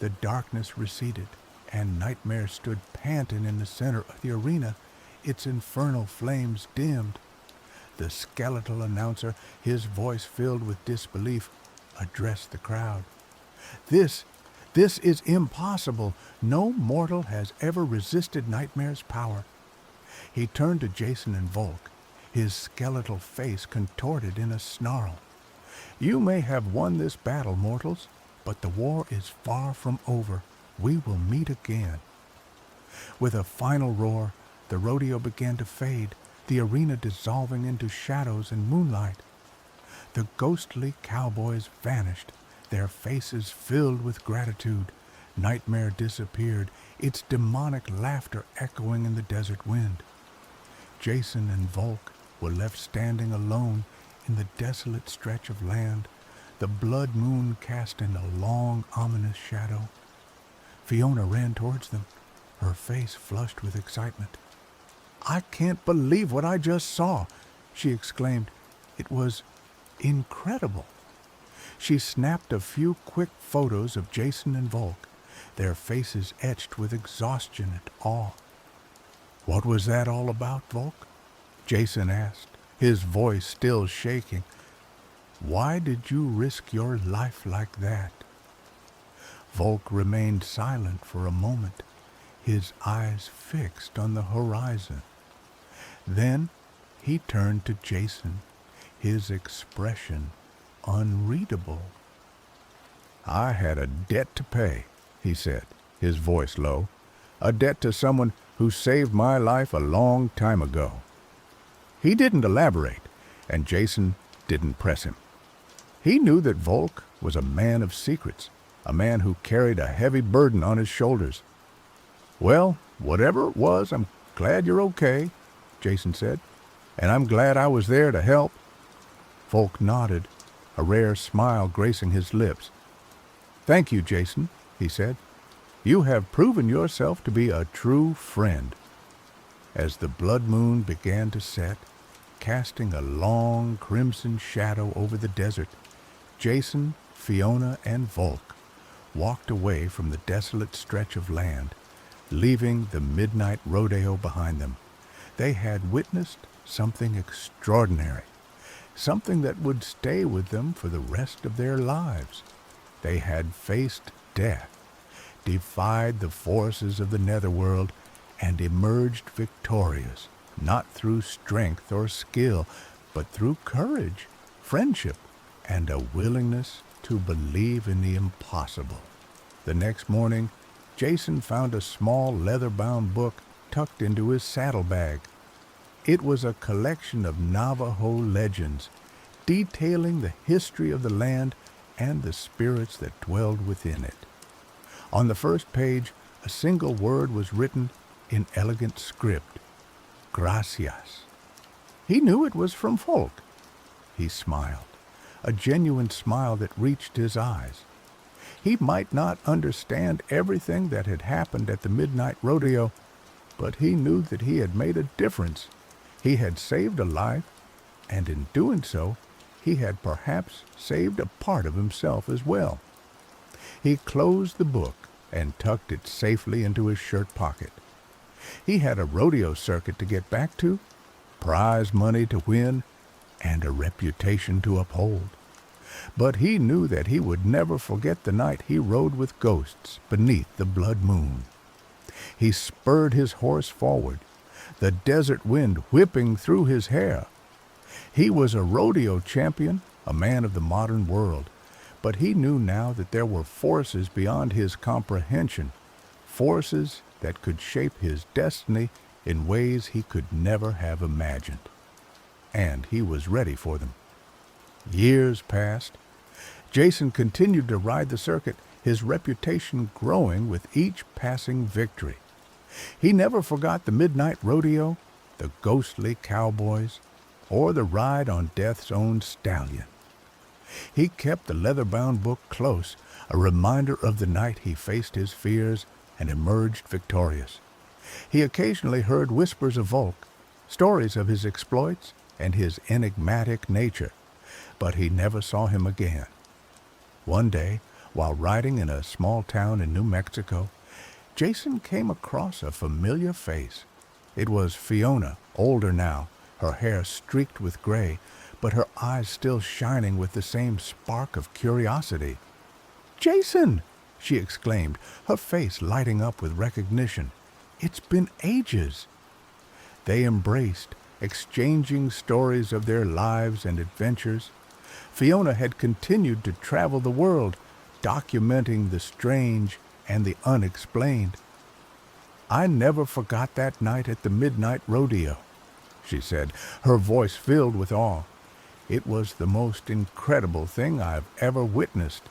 The darkness receded, and Nightmare stood panting in the center of the arena, its infernal flames dimmed. The skeletal announcer, his voice filled with disbelief, addressed the crowd. This is impossible. No mortal has ever resisted Nightmare's power." He turned to Jason and Volk, his skeletal face contorted in a snarl. You may have won this battle, mortals, but the war is far from over. We will meet again." With a final roar, the rodeo began to fade, the arena dissolving into shadows and moonlight. The ghostly cowboys vanished, their faces filled with gratitude. Nightmare disappeared, its demonic laughter echoing in the desert wind. Jason and Volk were left standing alone in the desolate stretch of land, the blood moon casting a long, ominous shadow. Fiona ran towards them, her face flushed with excitement. "I can't believe what I just saw," she exclaimed. "It was incredible." She snapped a few quick photos of Jason and Volk, their faces etched with exhaustion and awe. "What was that all about, Volk?" Jason asked, his voice still shaking. "Why did you risk your life like that?" Volk remained silent for a moment, his eyes fixed on the horizon. Then he turned to Jason, his expression unreadable. "I had a debt to pay," he said, his voice low. "A debt to someone who saved my life a long time ago." He didn't elaborate, and Jason didn't press him. He knew that Volk was a man of secrets, a man who carried a heavy burden on his shoulders. "Well, whatever it was, I'm glad you're okay," Jason said, "and I'm glad I was there to help." Volk nodded, a rare smile gracing his lips. "Thank you, Jason," he said. "You have proven yourself to be a true friend." As the blood moon began to set, casting a long crimson shadow over the desert, Jason, Fiona, and Volk walked away from the desolate stretch of land, leaving the midnight rodeo behind them. They had witnessed something extraordinary, something that would stay with them for the rest of their lives. They had faced death, defied the forces of the netherworld, and emerged victorious, not through strength or skill, but through courage, friendship, and a willingness to believe in the impossible. The next morning, Jason found a small leather-bound book tucked into his saddlebag. It was a collection of Navajo legends, detailing the history of the land and the spirits that dwelled within it. On the first page, a single word was written in elegant script: "Gracias." He knew it was from Volk. He smiled, a genuine smile that reached his eyes. He might not understand everything that had happened at the midnight rodeo, but he knew that he had made a difference. He had saved a life, and in doing so, he had perhaps saved a part of himself as well. He closed the book and tucked it safely into his shirt pocket. He had a rodeo circuit to get back to, prize money to win, and a reputation to uphold. But he knew that he would never forget the night he rode with ghosts beneath the blood moon. He spurred his horse forward, the desert wind whipping through his hair. He was a rodeo champion, a man of the modern world, but he knew now that there were forces beyond his comprehension, forces that could shape his destiny in ways he could never have imagined. And he was ready for them. Years passed. Jason continued to ride the circuit, his reputation growing with each passing victory. He never forgot the midnight rodeo, the ghostly cowboys, or the ride on death's own stallion. He kept the leather-bound book close, a reminder of the night he faced his fears and emerged victorious. He occasionally heard whispers of Volk, stories of his exploits and his enigmatic nature, but he never saw him again. One day, while riding in a small town in New Mexico, Jason came across a familiar face. It was Fiona, older now, her hair streaked with gray, but her eyes still shining with the same spark of curiosity. "Jason!" she exclaimed, her face lighting up with recognition. "It's been ages." They embraced, exchanging stories of their lives and adventures. Fiona had continued to travel the world, documenting the strange and the unexplained. "I never forgot that night at the midnight rodeo," she said, her voice filled with awe. "It was the most incredible thing I've ever witnessed."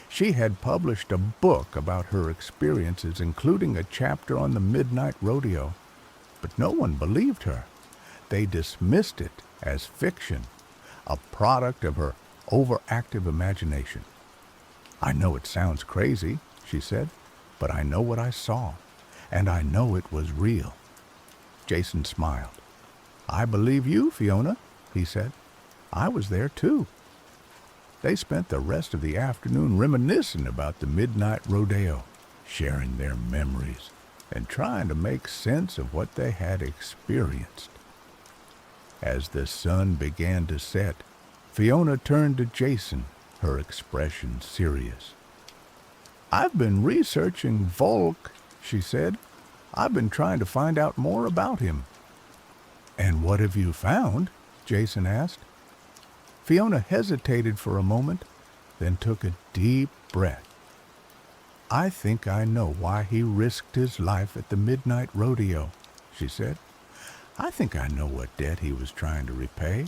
She had published a book about her experiences, including a chapter on the midnight rodeo, but no one believed her. They dismissed it as fiction, a product of her overactive imagination. "I know it sounds crazy," she said, "but I know what I saw, and I know it was real." Jason smiled. "I believe you, Fiona," he said. "I was there too." They spent the rest of the afternoon reminiscing about the midnight rodeo, sharing their memories, and trying to make sense of what they had experienced. As the sun began to set, Fiona turned to Jason, her expression serious. "I've been researching Volk," she said. "I've been trying to find out more about him." "And what have you found?" Jason asked. Fiona hesitated for a moment, then took a deep breath. "I think I know why he risked his life at the midnight rodeo," she said. "I think I know what debt he was trying to repay."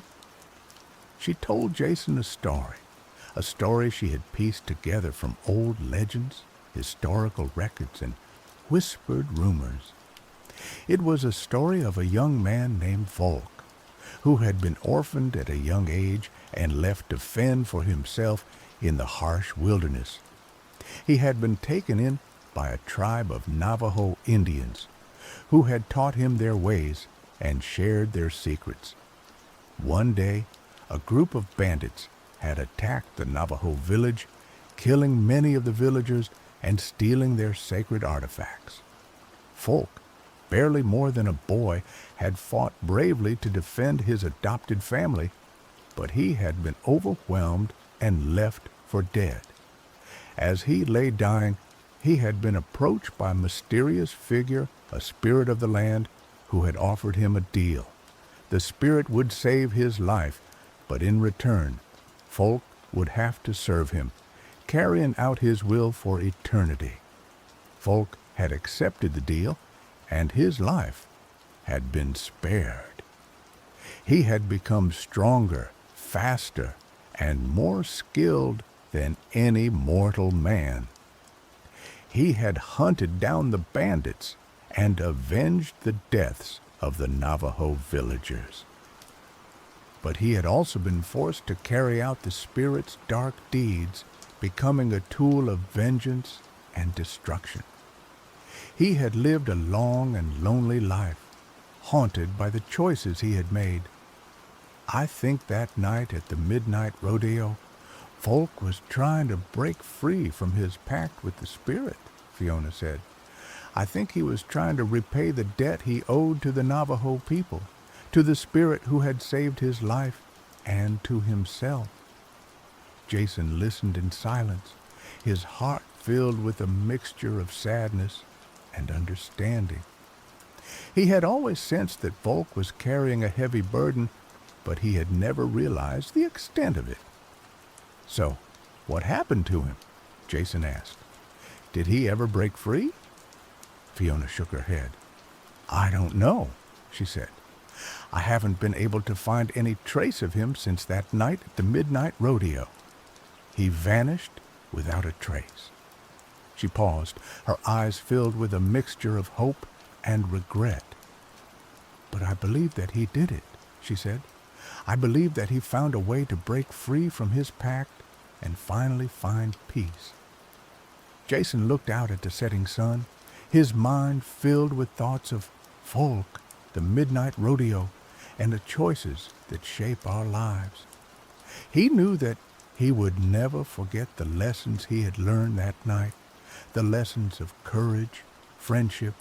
She told Jason a story she had pieced together from old legends, historical records, and whispered rumors. It was a story of a young man named Volk, who had been orphaned at a young age and left to fend for himself in the harsh wilderness. He had been taken in by a tribe of Navajo Indians, who had taught him their ways and shared their secrets. One day, a group of bandits had attacked the Navajo village, killing many of the villagers and stealing their sacred artifacts. Volk, barely more than a boy, had fought bravely to defend his adopted family, but he had been overwhelmed and left for dead. As he lay dying, he had been approached by a mysterious figure, a spirit of the land, who had offered him a deal. The spirit would save his life, but in return, Volk would have to serve him, carrying out his will for eternity. Volk had accepted the deal, and his life had been spared. He had become stronger, faster, and more skilled than any mortal man. He had hunted down the bandits and avenged the deaths of the Navajo villagers. But he had also been forced to carry out the spirit's dark deeds, becoming a tool of vengeance and destruction. He had lived a long and lonely life, haunted by the choices he had made. I think that night at the midnight rodeo, Volk was trying to break free from his pact with the spirit, Fiona said. I think he was trying to repay the debt he owed to the Navajo people, to the spirit who had saved his life, and to himself. Jason listened in silence, his heart filled with a mixture of sadness and understanding. He had always sensed that Volk was carrying a heavy burden, but he had never realized the extent of it. "So, what happened to him?" Jason asked. "Did he ever break free?" Fiona shook her head. "I don't know," she said. "I haven't been able to find any trace of him since that night at the midnight rodeo. He vanished without a trace." She paused, her eyes filled with a mixture of hope and regret. "But I believe that he did it," she said. "I believe that he found a way to break free from his pact and finally find peace." Jason looked out at the setting sun, his mind filled with thoughts of Volk, the midnight rodeo, and the choices that shape our lives. He knew that he would never forget the lessons he had learned that night, the lessons of courage, friendship,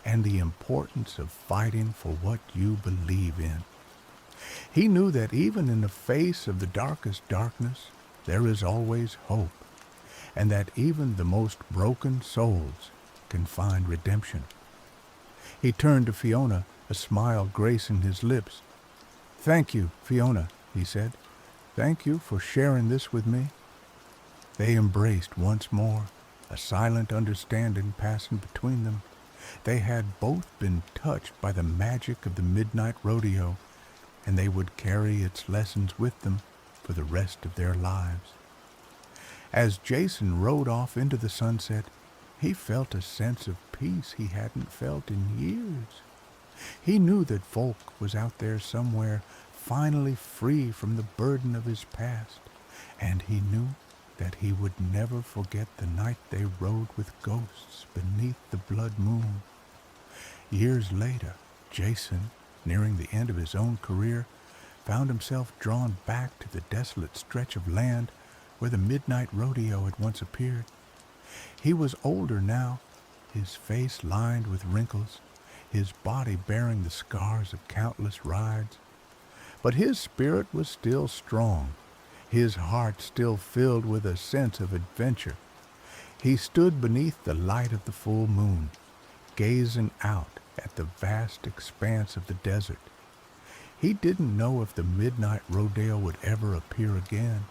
and the importance of fighting for what you believe in. He knew that even in the face of the darkest darkness, there is always hope, and that even the most broken souls can find redemption. He turned to Fiona, a smile gracing his lips. "Thank you, Fiona," he said. Thank you for sharing this with me." They embraced once more, a silent understanding passing between them. They had both been touched by the magic of the midnight rodeo, and they would carry its lessons with them for the rest of their lives. As Jason rode off into the sunset, he felt a sense of peace he hadn't felt in years. He knew that Folk was out there somewhere, finally free from the burden of his past, and he knew that he would never forget the night they rode with ghosts beneath the blood moon. Years later, Jason, nearing the end of his own career, found himself drawn back to the desolate stretch of land where the midnight rodeo had once appeared. He was older now, his face lined with wrinkles, his body bearing the scars of countless rides. But his spirit was still strong, his heart still filled with a sense of adventure. He stood beneath the light of the full moon, gazing out at the vast expanse of the desert. He didn't know if the midnight rodeo would ever appear again,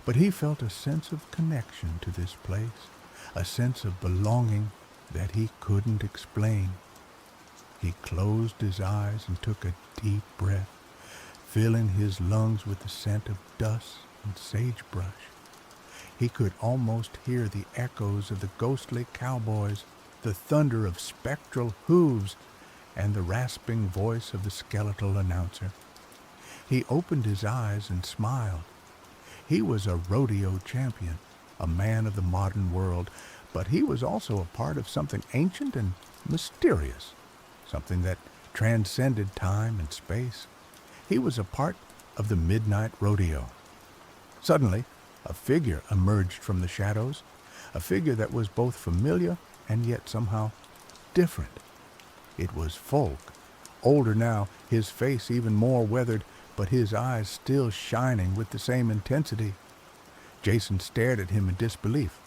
but he felt a sense of connection to this place, a sense of belonging that he couldn't explain. He closed his eyes and took a deep breath, filling his lungs with the scent of dust and sagebrush. He could almost hear the echoes of the ghostly cowboys, the thunder of spectral hooves, and the rasping voice of the skeletal announcer. He opened his eyes and smiled. He was a rodeo champion, a man of the modern world, but he was also a part of something ancient and mysterious, something that transcended time and space. He was a part of the midnight rodeo. Suddenly, a figure emerged from the shadows, a figure that was both familiar and yet somehow different. It was Folk, older now, his face even more weathered, but his eyes still shining with the same intensity. Jason stared at him in disbelief.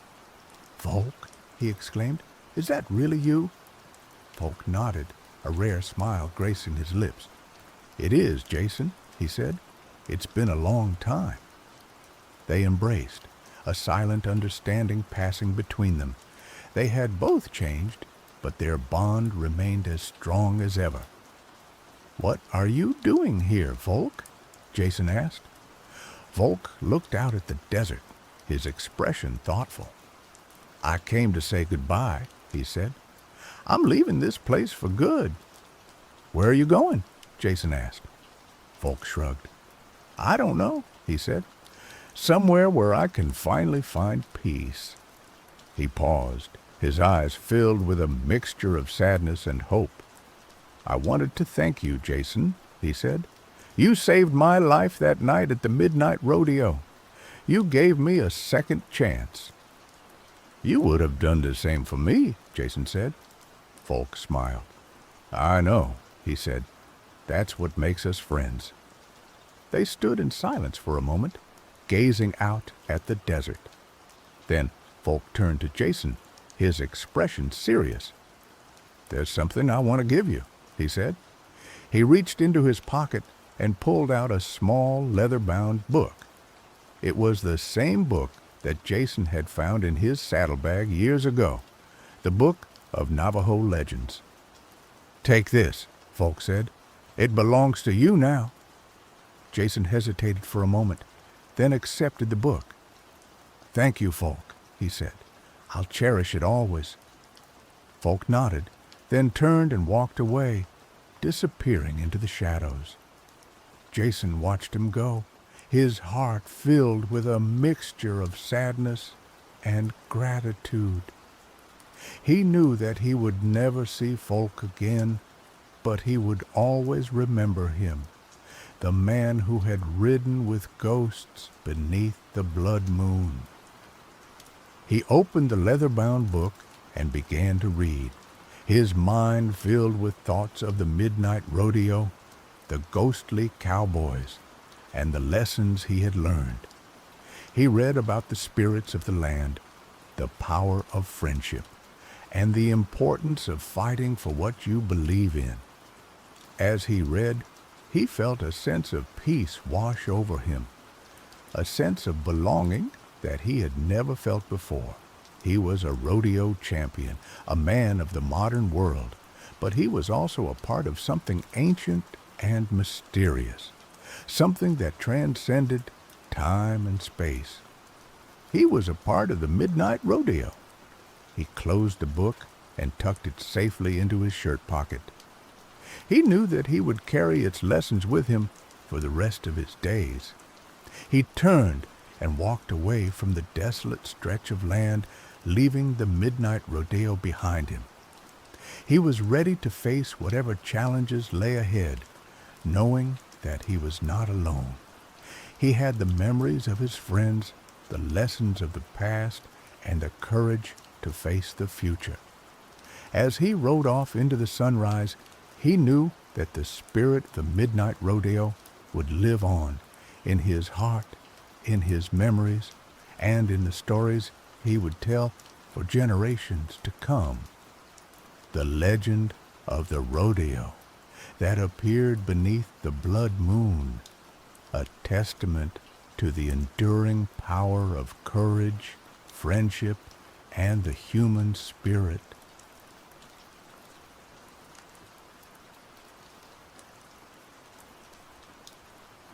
"Folk?" he exclaimed. "Is that really you?" Folk nodded, a rare smile gracing his lips. "It is, Jason," he said. "It's been a long time." They embraced, a silent understanding passing between them. They had both changed, but their bond remained as strong as ever. "What are you doing here, Folk?" Jason asked. Folk looked out at the desert, his expression thoughtful. "I came to say goodbye," he said. "I'm leaving this place for good." "Where are you going?" Jason asked. Folk shrugged. "I don't know," he said. "Somewhere where I can finally find peace." He paused, his eyes filled with a mixture of sadness and hope. "I wanted to thank you, Jason," he said. "You saved my life that night at the midnight rodeo. You gave me a second chance." "You would have done the same for me," Jason said. Folk smiled. "I know," he said. "That's what makes us friends." They stood in silence for a moment, gazing out at the desert. Then Folk turned to Jason, his expression serious. "There's something I want to give you," he said. He reached into his pocket and pulled out a small leather-bound book. It was the same book that Jason had found in his saddlebag years ago, the book of Navajo legends. "Take this," Folk said. "It belongs to you now." Jason hesitated for a moment, then accepted the book. "Thank you, Folk," he said. "I'll cherish it always." Folk nodded, then turned and walked away, disappearing into the shadows. Jason watched him go, his heart filled with a mixture of sadness and gratitude. He knew that he would never see Folk again, but he would always remember him, the man who had ridden with ghosts beneath the blood moon. He opened the leather-bound book and began to read, his mind filled with thoughts of the midnight rodeo, the ghostly cowboys, and the lessons he had learned. He read about the spirits of the land, the power of friendship, and the importance of fighting for what you believe in. As he read, he felt a sense of peace wash over him. a sense of belonging that he had never felt before. He was a rodeo champion, a man of the modern world, but he was also a part of something ancient and mysterious, something that transcended time and space. He was a part of the Midnight Rodeo. He closed the book and tucked it safely into his shirt pocket. He knew that he would carry its lessons with him for the rest of his days. He turned and walked away from the desolate stretch of land, leaving the Midnight Rodeo behind him. He was ready to face whatever challenges lay ahead, knowing that he was not alone. He had the memories of his friends, the lessons of the past, and the courage to face the future. As he rode off into the sunrise, he knew that the spirit of the Midnight Rodeo would live on in his heart, in his memories, and in the stories he would tell for generations to come. The legend of the rodeo that appeared beneath the blood moon, a testament to the enduring power of courage, friendship, and the human spirit.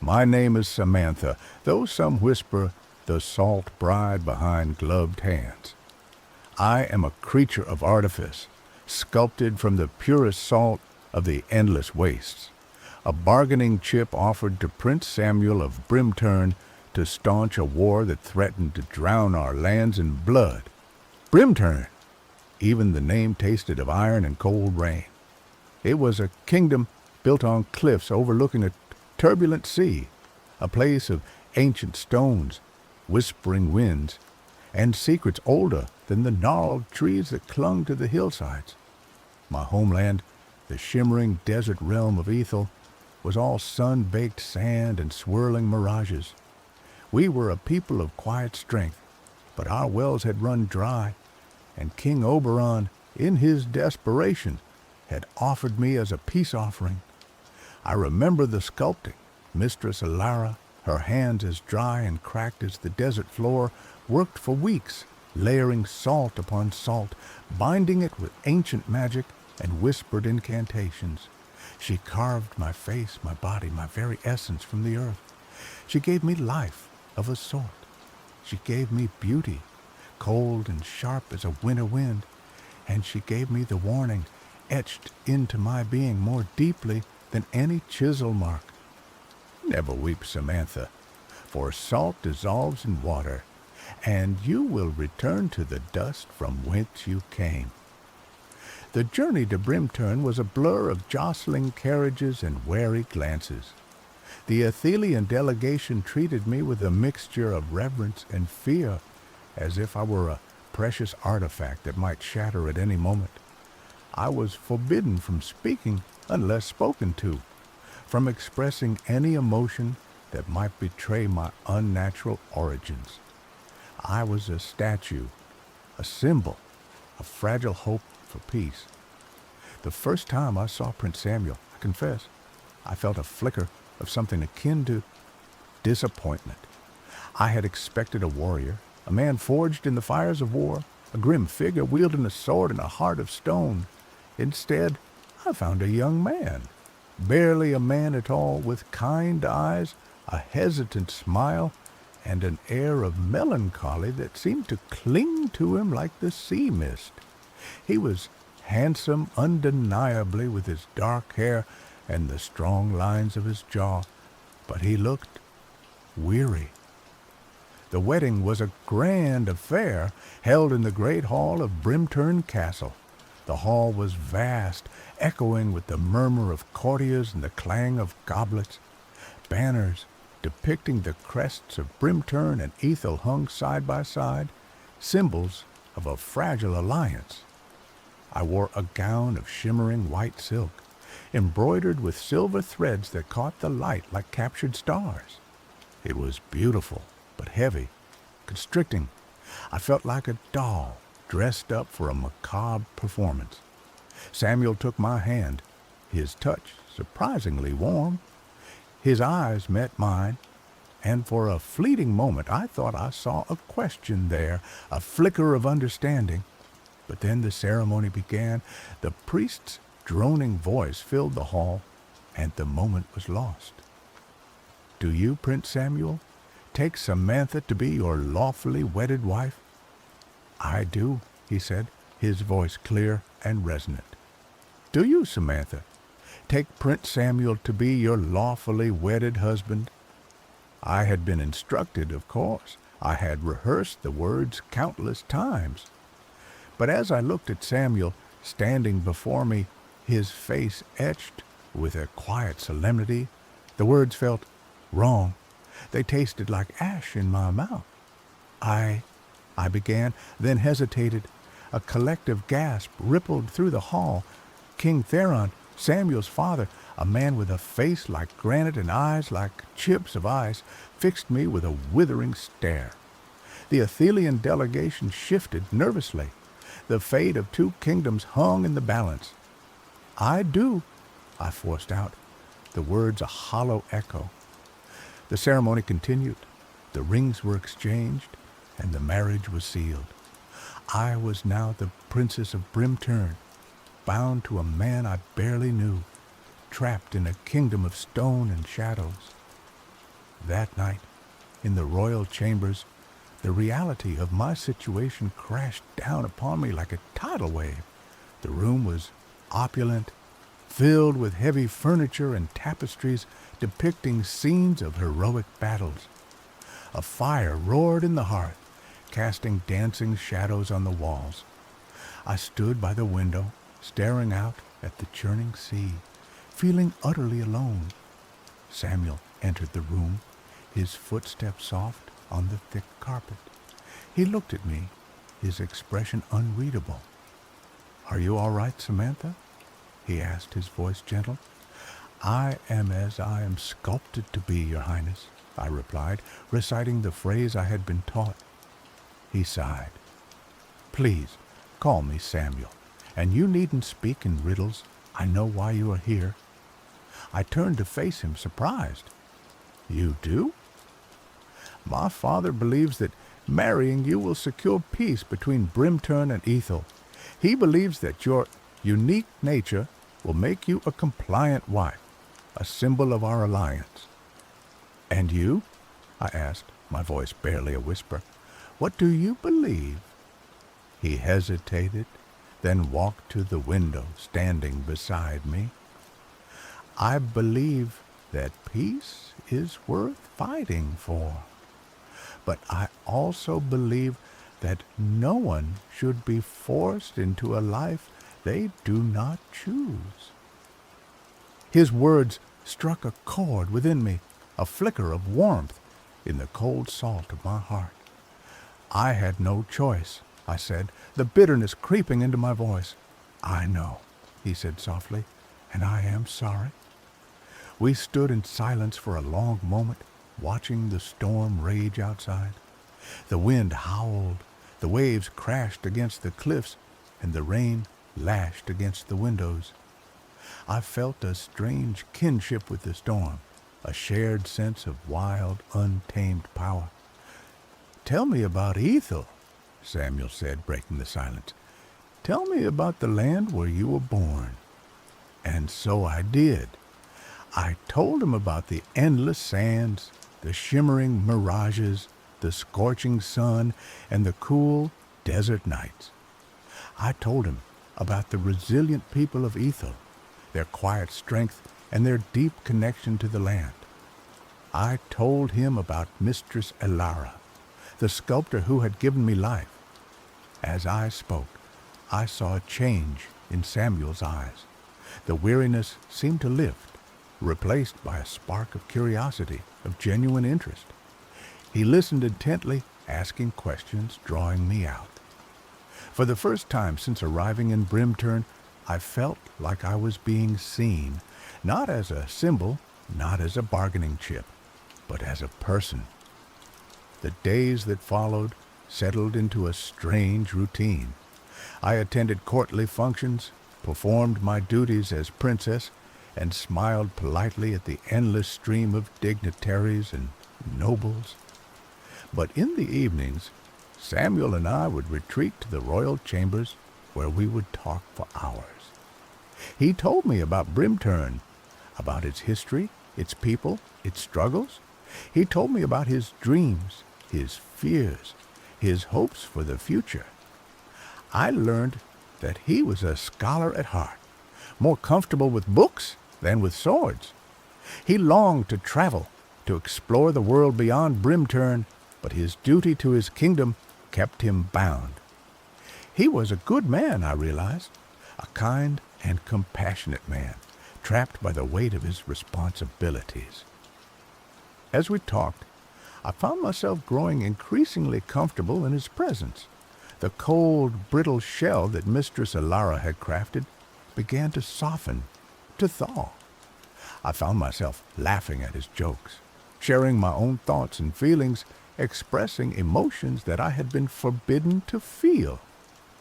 My name is Samantha, though some whisper the salt bride behind gloved hands. I am a creature of artifice, sculpted from the purest salt of the endless wastes, a bargaining chip offered to Prince Samuel of Brimturn to staunch a war that threatened to drown our lands in blood. Brimturn! Even the name tasted of iron and cold rain. It was a kingdom built on cliffs overlooking a turbulent sea, a place of ancient stones, whispering winds, and secrets older than the gnarled trees that clung to the hillsides. My homeland, the shimmering desert realm of Ethel, was all sun-baked sand and swirling mirages. We were a people of quiet strength, but our wells had run dry, and King Oberon, in his desperation, had offered me as a peace offering. I remember the sculpting. Mistress Alara, her hands as dry and cracked as the desert floor, worked for weeks, layering salt upon salt, binding it with ancient magic and whispered incantations. She carved my face, my body, my very essence from the earth. She gave me life of a sort. She gave me beauty, cold and sharp as a winter wind, and she gave me the warning, etched into my being more deeply than any chisel mark. Never weep, Samantha, for salt dissolves in water, and you will return to the dust from whence you came. The journey to Brimturn was a blur of jostling carriages and wary glances. The Athelian delegation treated me with a mixture of reverence and fear, as if I were a precious artifact that might shatter at any moment. I was forbidden from speaking unless spoken to, from expressing any emotion that might betray my unnatural origins. I was a statue, a symbol, a fragile hope for peace. The first time I saw Prince Samuel, I confess, I felt a flicker of something akin to disappointment. I had expected a warrior, a man forged in the fires of war, a grim figure wielding a sword and a heart of stone. Instead, I found a young man, barely a man at all, with kind eyes, a hesitant smile, and an air of melancholy that seemed to cling to him like the sea mist. He was handsome undeniably with his dark hair and the strong lines of his jaw, but he looked weary. The wedding was a grand affair held in the great hall of Brimturn Castle. The hall was vast, echoing with the murmur of courtiers and the clang of goblets. Banners depicting the crests of Brimturn and Ethel hung side by side, symbols of a fragile alliance. I wore a gown of shimmering white silk, embroidered with silver threads that caught the light like captured stars. It was beautiful, but heavy, constricting. I felt like a doll dressed up for a macabre performance. Samuel took my hand, his touch surprisingly warm. His eyes met mine, and for a fleeting moment I thought I saw a question there, a flicker of understanding. But then the ceremony began. The priest's droning voice filled the hall, and the moment was lost. "Do you, Prince Samuel, take Samantha to be your lawfully wedded wife?" "I do," he said, his voice clear and resonant. "Do you, Samantha, take Prince Samuel to be your lawfully wedded husband?" I had been instructed, of course. I had rehearsed the words countless times. But as I looked at Samuel standing before me, his face etched with a quiet solemnity, the words felt wrong. They tasted like ash in my mouth. I began, then hesitated. A collective gasp rippled through the hall. King Theron, Samuel's father, a man with a face like granite and eyes like chips of ice, fixed me with a withering stare. The Athelian delegation shifted nervously. The fate of two kingdoms hung in the balance. "I do," I forced out, the words a hollow echo. The ceremony continued. The rings were exchanged, and the marriage was sealed. I was now the Princess of Brimturn, bound to a man I barely knew, trapped in a kingdom of stone and shadows. That night, in the royal chambers, the reality of my situation crashed down upon me like a tidal wave. The room was opulent, filled with heavy furniture and tapestries depicting scenes of heroic battles. A fire roared in the hearth, casting dancing shadows on the walls. I stood by the window, staring out at the churning sea, feeling utterly alone. Samuel entered the room, his footsteps soft on the thick carpet. He looked at me, his expression unreadable. "Are you all right, Samantha?" he asked, his voice gentle. "I am as I am sculpted to be, Your Highness," I replied, reciting the phrase I had been taught. He sighed. "Please, call me Samuel, and you needn't speak in riddles. I know why you are here." I turned to face him, surprised. "You do?" "My father believes that marrying you will secure peace between Brimturn and Ethel. He believes that your unique nature will make you a compliant wife, a symbol of our alliance." "And you?" I asked, my voice barely a whisper. "What do you believe?" He hesitated, then walked to the window, standing beside me. "I believe that peace is worth fighting for. But I also believe that no one should be forced into a life they do not choose." His words struck a chord within me, a flicker of warmth in the cold salt of my heart. "I had no choice," I said, the bitterness creeping into my voice. "I know," he said softly, "and I am sorry." We stood in silence for a long moment, watching the storm rage outside. The wind howled, the waves crashed against the cliffs, and the rain lashed against the windows. I felt a strange kinship with the storm, a shared sense of wild, untamed power. "Tell me about Ethel," Samuel said, breaking the silence. "Tell me about the land where you were born." And so I did. I told him about the endless sands, the shimmering mirages, the scorching sun, and the cool desert nights. I told him about the resilient people of Ethel, their quiet strength, and their deep connection to the land. I told him about Mistress Elara, the sculptor who had given me life. As I spoke, I saw a change in Samuel's eyes. The weariness seemed to lift, replaced by a spark of curiosity, of genuine interest. He listened intently, asking questions, drawing me out. For the first time since arriving in Brimturn, I felt like I was being seen, not as a symbol, not as a bargaining chip, but as a person. The days that followed settled into a strange routine. I attended courtly functions, performed my duties as princess, and smiled politely at the endless stream of dignitaries and nobles. But in the evenings, Samuel and I would retreat to the royal chambers where we would talk for hours. He told me about Brimturn, about its history, its people, its struggles. He told me about his dreams, his fears, his hopes for the future. I learned that he was a scholar at heart, more comfortable with books than with swords. He longed to travel, to explore the world beyond Brimturn, but his duty to his kingdom kept him bound. He was a good man, I realized, a kind and compassionate man, trapped by the weight of his responsibilities. As we talked, I found myself growing increasingly comfortable in his presence. The cold, brittle shell that Mistress Alara had crafted began to soften, to thaw. I found myself laughing at his jokes, sharing my own thoughts and feelings, expressing emotions that I had been forbidden to feel.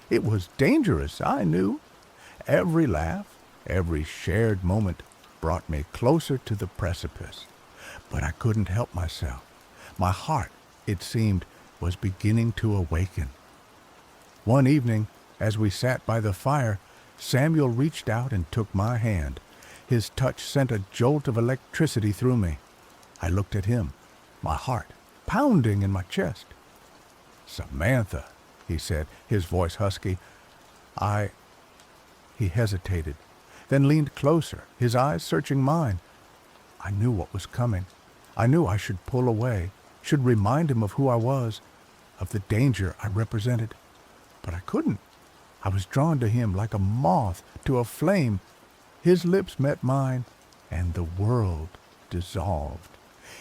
It was dangerous, I knew. Every laugh, every shared moment brought me closer to the precipice. But I couldn't help myself. My heart, it seemed, was beginning to awaken. One evening, as we sat by the fire, Samuel reached out and took my hand. His touch sent a jolt of electricity through me. I looked at him, my heart pounding in my chest. "Samantha," he said, his voice husky. He hesitated, then leaned closer, his eyes searching mine. I knew what was coming. I knew I should pull away, should remind him of who I was, of the danger I represented. But I couldn't. I was drawn to him like a moth to a flame. His lips met mine, and the world dissolved.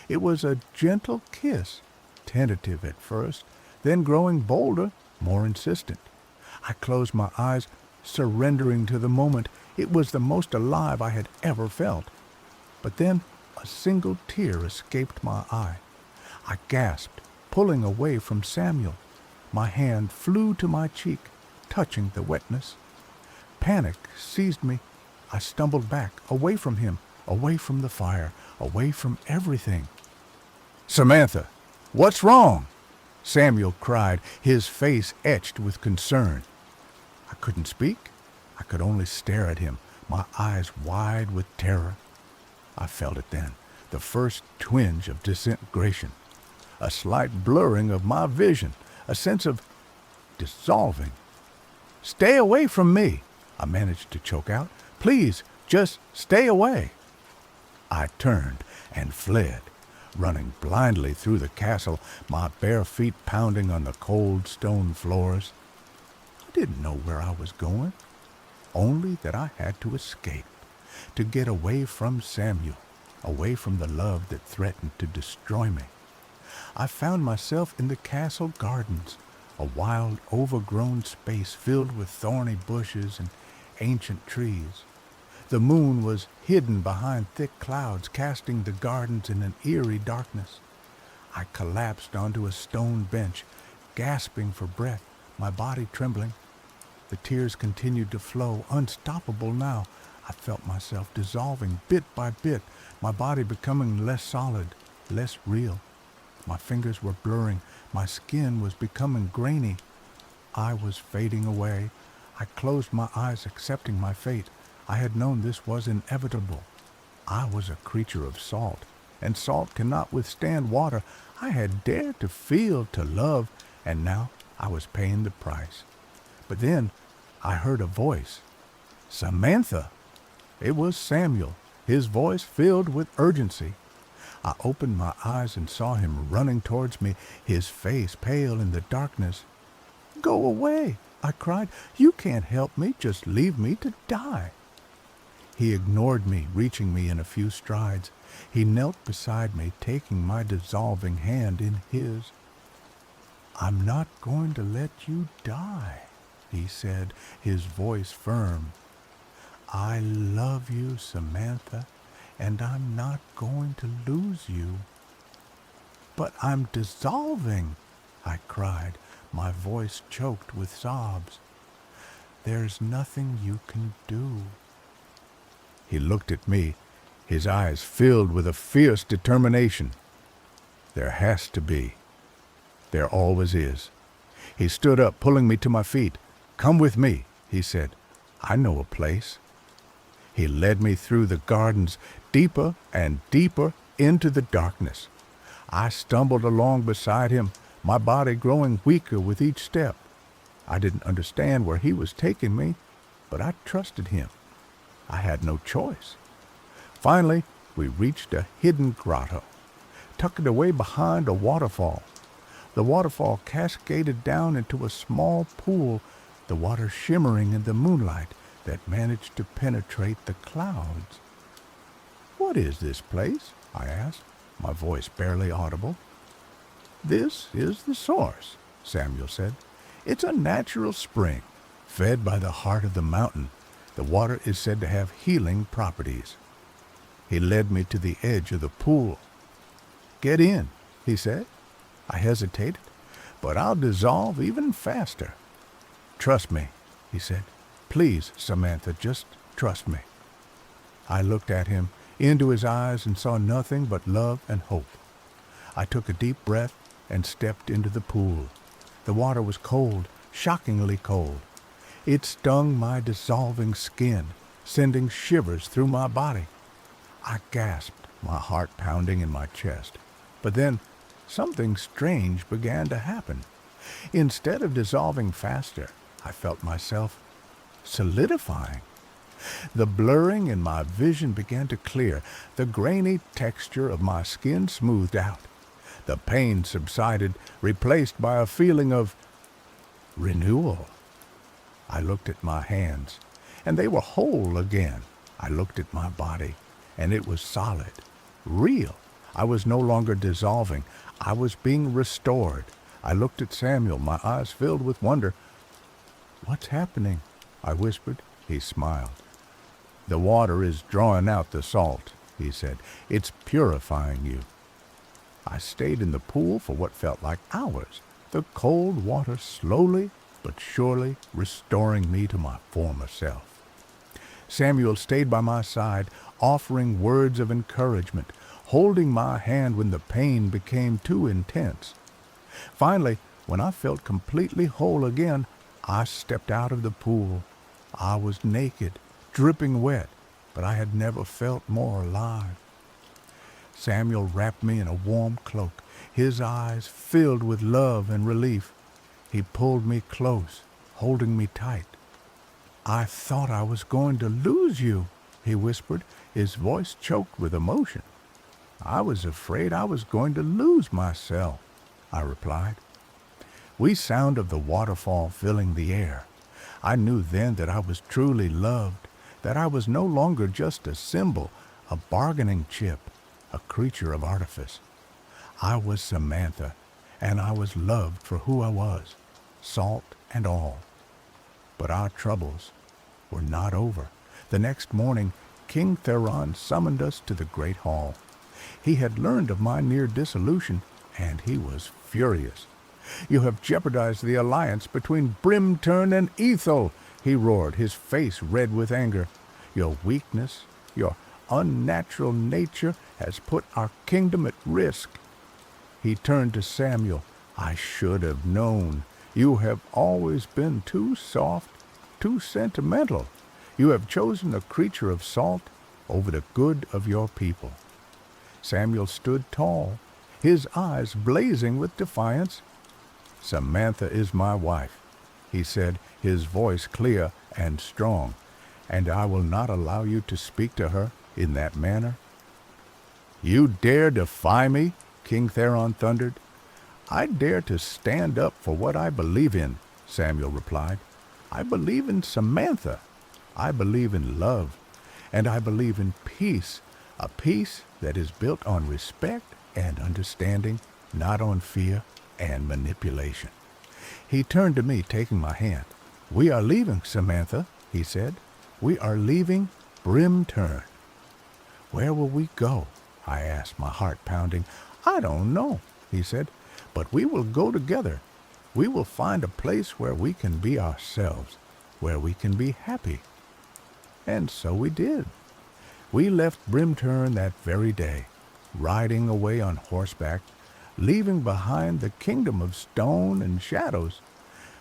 It was a gentle kiss, tentative at first, then growing bolder, more insistent. I closed my eyes, surrendering to the moment. It was the most alive I had ever felt. But then a single tear escaped my eye. I gasped, pulling away from Samuel. My hand flew to my cheek, touching the wetness. Panic seized me. I stumbled back, away from him, away from the fire, away from everything. "Samantha, what's wrong?" Samuel cried, his face etched with concern. I couldn't speak. I could only stare at him, my eyes wide with terror. I felt it then, the first twinge of disintegration, a slight blurring of my vision, a sense of dissolving. "Stay away from me," I managed to choke out. "Please, just stay away." I turned and fled, running blindly through the castle, my bare feet pounding on the cold stone floors. I didn't know where I was going, only that I had to escape, to get away from Samuel, away from the love that threatened to destroy me. I found myself in the castle gardens, a wild, overgrown space filled with thorny bushes and ancient trees. The moon was hidden behind thick clouds, casting the gardens in an eerie darkness. I collapsed onto a stone bench, gasping for breath, my body trembling. The tears continued to flow, unstoppable now. I felt myself dissolving bit by bit, my body becoming less solid, less real. My fingers were blurring, my skin was becoming grainy. I was fading away. I closed my eyes, accepting my fate. I had known this was inevitable. I was a creature of salt, and salt cannot withstand water. I had dared to feel, to love, and now I was paying the price. But then I heard a voice. "Samantha!" It was Samuel, his voice filled with urgency. I opened my eyes and saw him running towards me, his face pale in the darkness. "Go away," I cried. "You can't help me. Just leave me to die." He ignored me, reaching me in a few strides. He knelt beside me, taking my dissolving hand in his. "I'm not going to let you die," he said, his voice firm. "I love you, Samantha, and I'm not going to lose you." "But I'm dissolving," I cried, my voice choked with sobs. "There's nothing you can do." He looked at me, his eyes filled with a fierce determination. There has to be. There always is. He stood up, pulling me to my feet. "Come with me," he said. "I know a place." He led me through the gardens, deeper and deeper into the darkness. I stumbled along beside him, my body growing weaker with each step. I didn't understand where he was taking me, but I trusted him. I had no choice. Finally, we reached a hidden grotto, tucked away behind a waterfall. The waterfall cascaded down into a small pool, the water shimmering in the moonlight that managed to penetrate the clouds. "What is this place?" I asked, my voice barely audible. "This is the source," Samuel said. "It's a natural spring, fed by the heart of the mountain. The water is said to have healing properties." He led me to the edge of the pool. "Get in," he said. I hesitated, "but I'll dissolve even faster." "Trust me," he said. "Please, Samantha, just trust me." I looked at him, into his eyes, and saw nothing but love and hope. I took a deep breath and stepped into the pool. The water was cold, shockingly cold. It stung my dissolving skin, sending shivers through my body. I gasped, my heart pounding in my chest. But then something strange began to happen. Instead of dissolving faster, I felt myself solidifying. The blurring in my vision began to clear. The grainy texture of my skin smoothed out. The pain subsided, replaced by a feeling of renewal. I looked at my hands, and they were whole again. I looked at my body, and it was solid, real. I was no longer dissolving. I was being restored. I looked at Samuel, my eyes filled with wonder. "What's happening?" I whispered. He smiled. "The water is drawing out the salt," he said. "It's purifying you." I stayed in the pool for what felt like hours, the cold water slowly but surely restoring me to my former self. Samuel stayed by my side, offering words of encouragement, holding my hand when the pain became too intense. Finally, when I felt completely whole again, I stepped out of the pool. I was naked, dripping wet, but I had never felt more alive. Samuel wrapped me in a warm cloak, his eyes filled with love and relief. He pulled me close, holding me tight. "I thought I was going to lose you," he whispered, his voice choked with emotion. "I was afraid I was going to lose myself," I replied. We sound of the waterfall filling the air. I knew then that I was truly loved, that I was no longer just a symbol, a bargaining chip, a creature of artifice. I was Samantha, and I was loved for who I was, salt and all. But our troubles were not over. The next morning, King Theron summoned us to the great hall. He had learned of my near dissolution, and he was furious. "You have jeopardized the alliance between Brimturn and Ethel," he roared, his face red with anger. "Your weakness, your unnatural nature has put our kingdom at risk." He turned to Samuel. "I should have known. You have always been too soft, too sentimental. You have chosen a creature of salt over the good of your people." Samuel stood tall, his eyes blazing with defiance. "Samantha is my wife," he said, his voice clear and strong, "and I will not allow you to speak to her in that manner." "You dare defy me?" King Theron thundered. "I dare to stand up for what I believe in," Samuel replied. "I believe in Samantha. I believe in love. And I believe in peace, a peace that is built on respect and understanding, not on fear and manipulation." He turned to me, taking my hand. "We are leaving, Samantha," he said. "We are leaving Brimturn." "Where will we go?" I asked, my heart pounding. "I don't know," he said, "but we will go together. We will find a place where we can be ourselves, where we can be happy." And so we did. We left Brimturn that very day, riding away on horseback, leaving behind the kingdom of stone and shadows.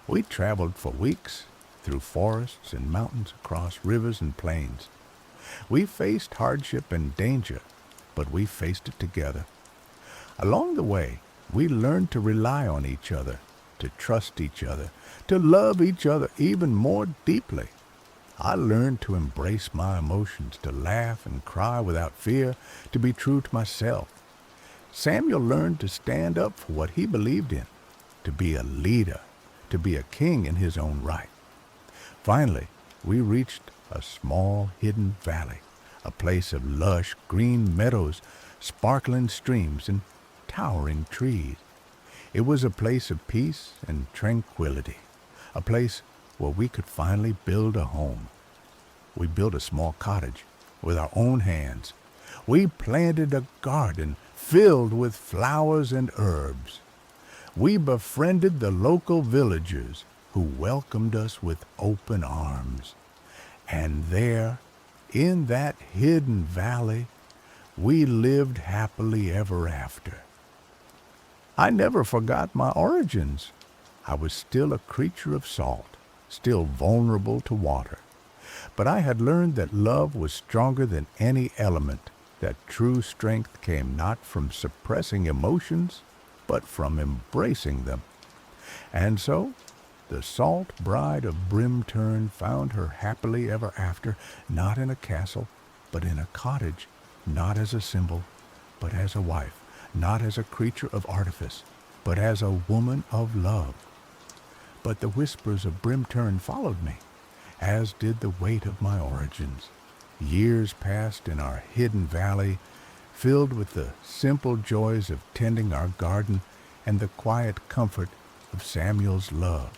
We traveled for weeks through forests and mountains, across rivers and plains. We faced hardship and danger, but we faced it together. Along the way, we learned to rely on each other, to trust each other, to love each other even more deeply. I learned to embrace my emotions, to laugh and cry without fear, to be true to myself. Samuel learned to stand up for what he believed in, to be a leader, to be a king in his own right. Finally, we reached a small hidden valley, a place of lush green meadows, sparkling streams, and towering trees. It was a place of peace and tranquility, a place where we could finally build a home. We built a small cottage with our own hands. We planted a garden filled with flowers and herbs. We befriended the local villagers who welcomed us with open arms. And there, in that hidden valley, we lived happily ever after. I never forgot my origins. I was still a creature of salt, still vulnerable to water. But I had learned that love was stronger than any element, that true strength came not from suppressing emotions, but from embracing them. And so, the salt bride of Brimturn found her happily ever after, not in a castle, but in a cottage, not as a symbol, but as a wife, not as a creature of artifice, but as a woman of love. But the whispers of Brimturn followed me, as did the weight of my origins. Years passed in our hidden valley, filled with the simple joys of tending our garden and the quiet comfort of Samuel's love.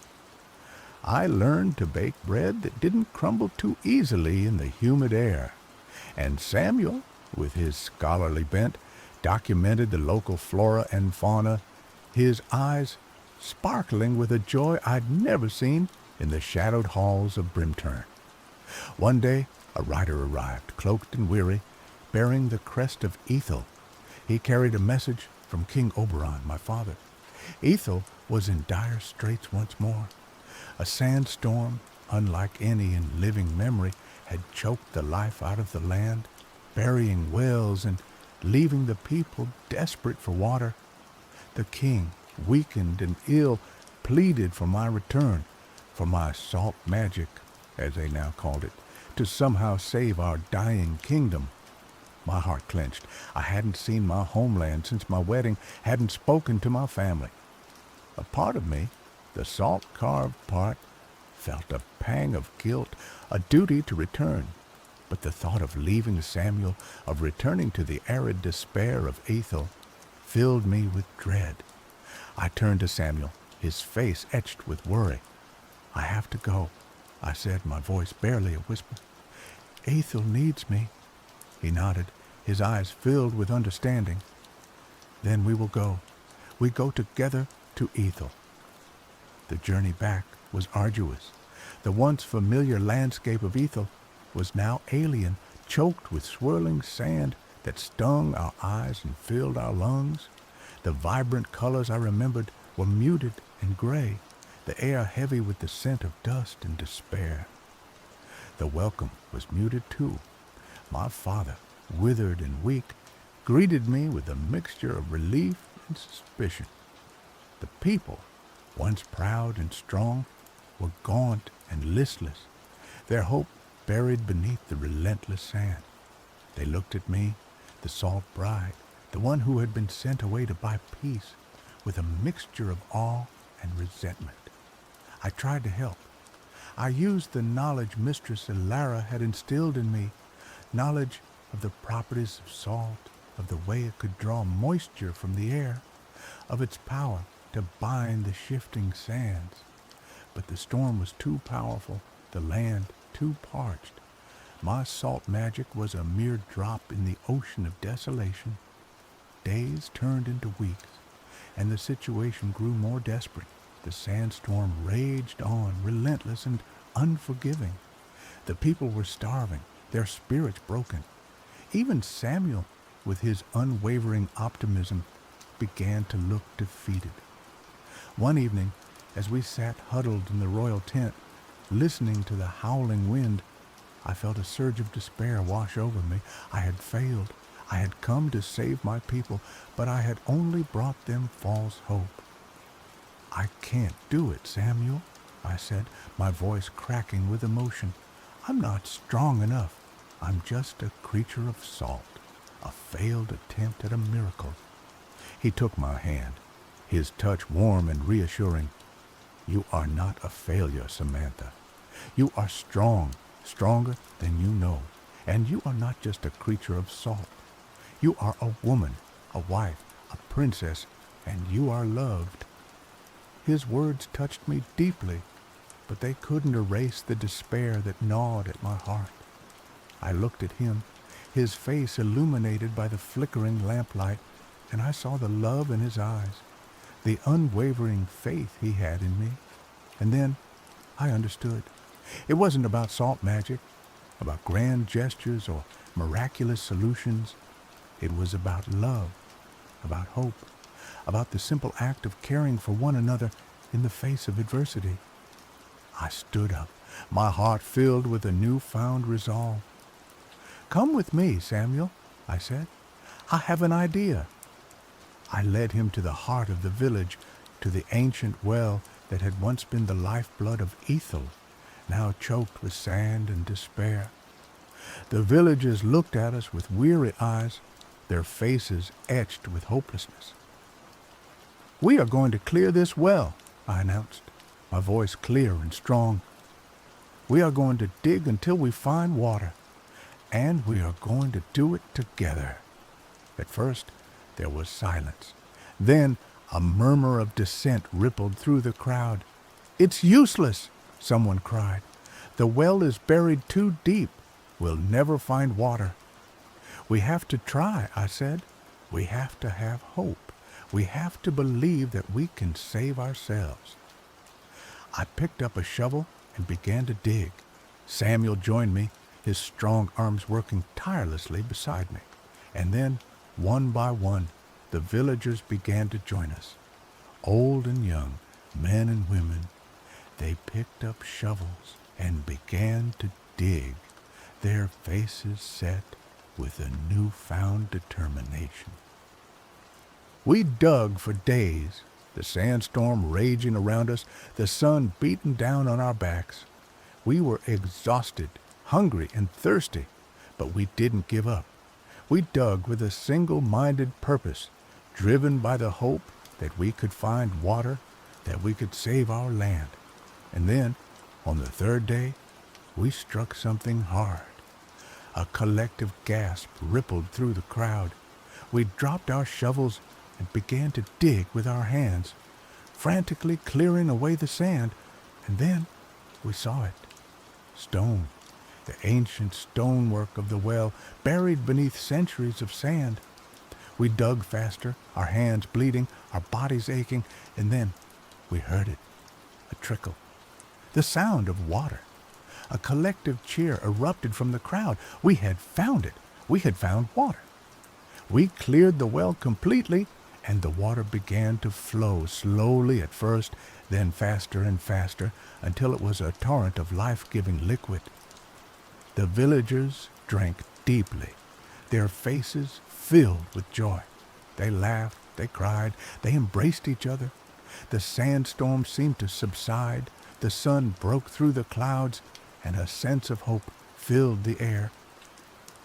I learned to bake bread that didn't crumble too easily in the humid air, and Samuel, with his scholarly bent, documented the local flora and fauna, his eyes sparkling with a joy I'd never seen in the shadowed halls of Brimturn. One day, a rider arrived, cloaked and weary, bearing the crest of Ethel. He carried a message from King Oberon, my father. Ethel was in dire straits once more. A sandstorm, unlike any in living memory, had choked the life out of the land, burying wells and leaving the people desperate for water. The king, weakened and ill, pleaded for my return, for my salt magic, as they now called it, to somehow save our dying kingdom. My heart clenched. I hadn't seen my homeland since my wedding, hadn't spoken to my family. A part of me, the salt-carved part, felt a pang of guilt, a duty to return. But the thought of leaving Samuel, of returning to the arid despair of Ethel, filled me with dread. I turned to Samuel, his face etched with worry. "I have to go," I said, my voice barely a whisper. "Ethel needs me." He nodded, his eyes filled with understanding. "Then we will go. We go together to Ethel." The journey back was arduous. The once familiar landscape of Ethel was now alien, choked with swirling sand that stung our eyes and filled our lungs. The vibrant colors I remembered were muted and gray, the air heavy with the scent of dust and despair. The welcome was muted too. My father, withered and weak, greeted me with a mixture of relief and suspicion. The people, once proud and strong, were gaunt and listless, their hope buried beneath the relentless sand. They looked at me, the salt bride, the one who had been sent away to buy peace, with a mixture of awe and resentment. I tried to help. I used the knowledge Mistress Elara had instilled in me, knowledge of the properties of salt, of the way it could draw moisture from the air, of its power to bind the shifting sands. But the storm was too powerful, the land too parched. My salt magic was a mere drop in the ocean of desolation. Days turned into weeks, and the situation grew more desperate. The sandstorm raged on, relentless and unforgiving. The people were starving, their spirits broken. Even Samuel, with his unwavering optimism, began to look defeated. One evening, as we sat huddled in the royal tent, listening to the howling wind, I felt a surge of despair wash over me. I had failed. I had come to save my people, but I had only brought them false hope. "I can't do it, Samuel," I said, my voice cracking with emotion. "I'm not strong enough. I'm just a creature of salt, a failed attempt at a miracle." He took my hand, his touch warm and reassuring. "You are not a failure, Samantha. You are strong, stronger than you know, and you are not just a creature of salt. You are a woman, a wife, a princess, and you are loved." His words touched me deeply, but they couldn't erase the despair that gnawed at my heart. I looked at him, his face illuminated by the flickering lamplight, and I saw the love in his eyes, the unwavering faith he had in me. And then I understood. It wasn't about salt magic, about grand gestures or miraculous solutions. It was about love, about hope, about the simple act of caring for one another in the face of adversity. I stood up, my heart filled with a newfound resolve. "Come with me, Samuel," I said. "I have an idea." I led him to the heart of the village, to the ancient well that had once been the lifeblood of Ethel, now choked with sand and despair. The villagers looked at us with weary eyes, their faces etched with hopelessness. "We are going to clear this well," I announced, my voice clear and strong. "We are going to dig until we find water, and we are going to do it together." At first, there was silence. Then a murmur of dissent rippled through the crowd. "It's useless," someone cried. "The well is buried too deep. We'll never find water." "We have to try," I said. "We have to have hope. We have to believe that we can save ourselves." I picked up a shovel and began to dig. Samuel joined me, his strong arms working tirelessly beside me. And then, one by one, the villagers began to join us. Old and young, men and women, they picked up shovels and began to dig, their faces set with a newfound determination. We dug for days, the sandstorm raging around us, the sun beating down on our backs. We were exhausted, hungry, and thirsty, but we didn't give up. We dug with a single-minded purpose, driven by the hope that we could find water, that we could save our land. And then, on the third day, we struck something hard. A collective gasp rippled through the crowd. We dropped our shovels and began to dig with our hands, frantically clearing away the sand, and then we saw it. Stone, the ancient stonework of the well, buried beneath centuries of sand. We dug faster, our hands bleeding, our bodies aching, and then we heard it, a trickle, the sound of water. A collective cheer erupted from the crowd. We had found it. We had found water. We cleared the well completely, and the water began to flow slowly at first, then faster and faster, until it was a torrent of life-giving liquid. The villagers drank deeply, their faces filled with joy. They laughed, they cried, they embraced each other. The sandstorm seemed to subside, the sun broke through the clouds, and a sense of hope filled the air.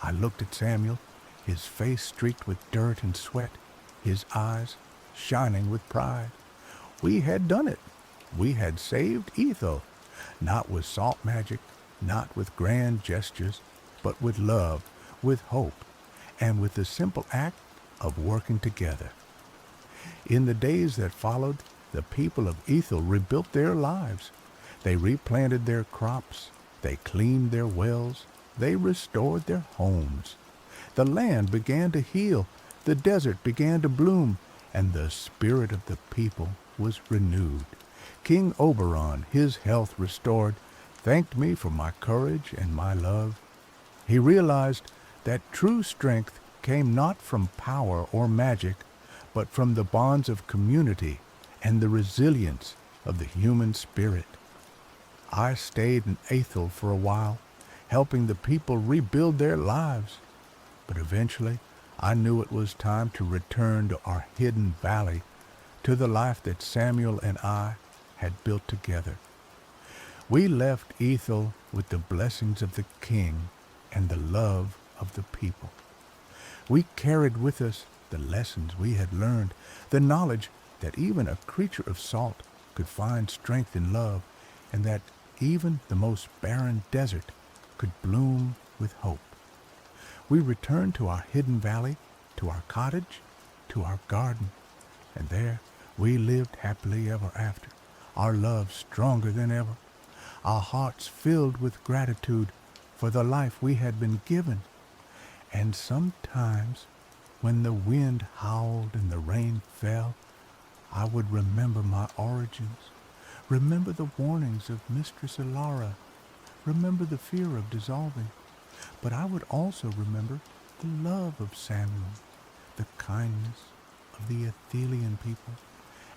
I looked at Samuel, his face streaked with dirt and sweat, his eyes shining with pride. We had done it. We had saved Ethel, not with salt magic, not with grand gestures, but with love, with hope, and with the simple act of working together. In the days that followed, the people of Ethel rebuilt their lives. They replanted their crops, they cleaned their wells, they restored their homes. The land began to heal, the desert began to bloom, and the spirit of the people was renewed. King Oberon, his health restored, thanked me for my courage and my love. He realized that true strength came not from power or magic, but from the bonds of community and the resilience of the human spirit. I stayed in Athol for a while, helping the people rebuild their lives. But eventually, I knew it was time to return to our hidden valley, to the life that Samuel and I had built together. We left Ethel with the blessings of the king and the love of the people. We carried with us the lessons we had learned, the knowledge that even a creature of salt could find strength in love, and that even the most barren desert could bloom with hope. We returned to our hidden valley, to our cottage, to our garden, and there we lived happily ever after, our love stronger than ever, our hearts filled with gratitude for the life we had been given. And sometimes, when the wind howled and the rain fell, I would remember my origins, remember the warnings of Mistress Ilara, remember the fear of dissolving, but I would also remember the love of Samuel, the kindness of the Athelian people,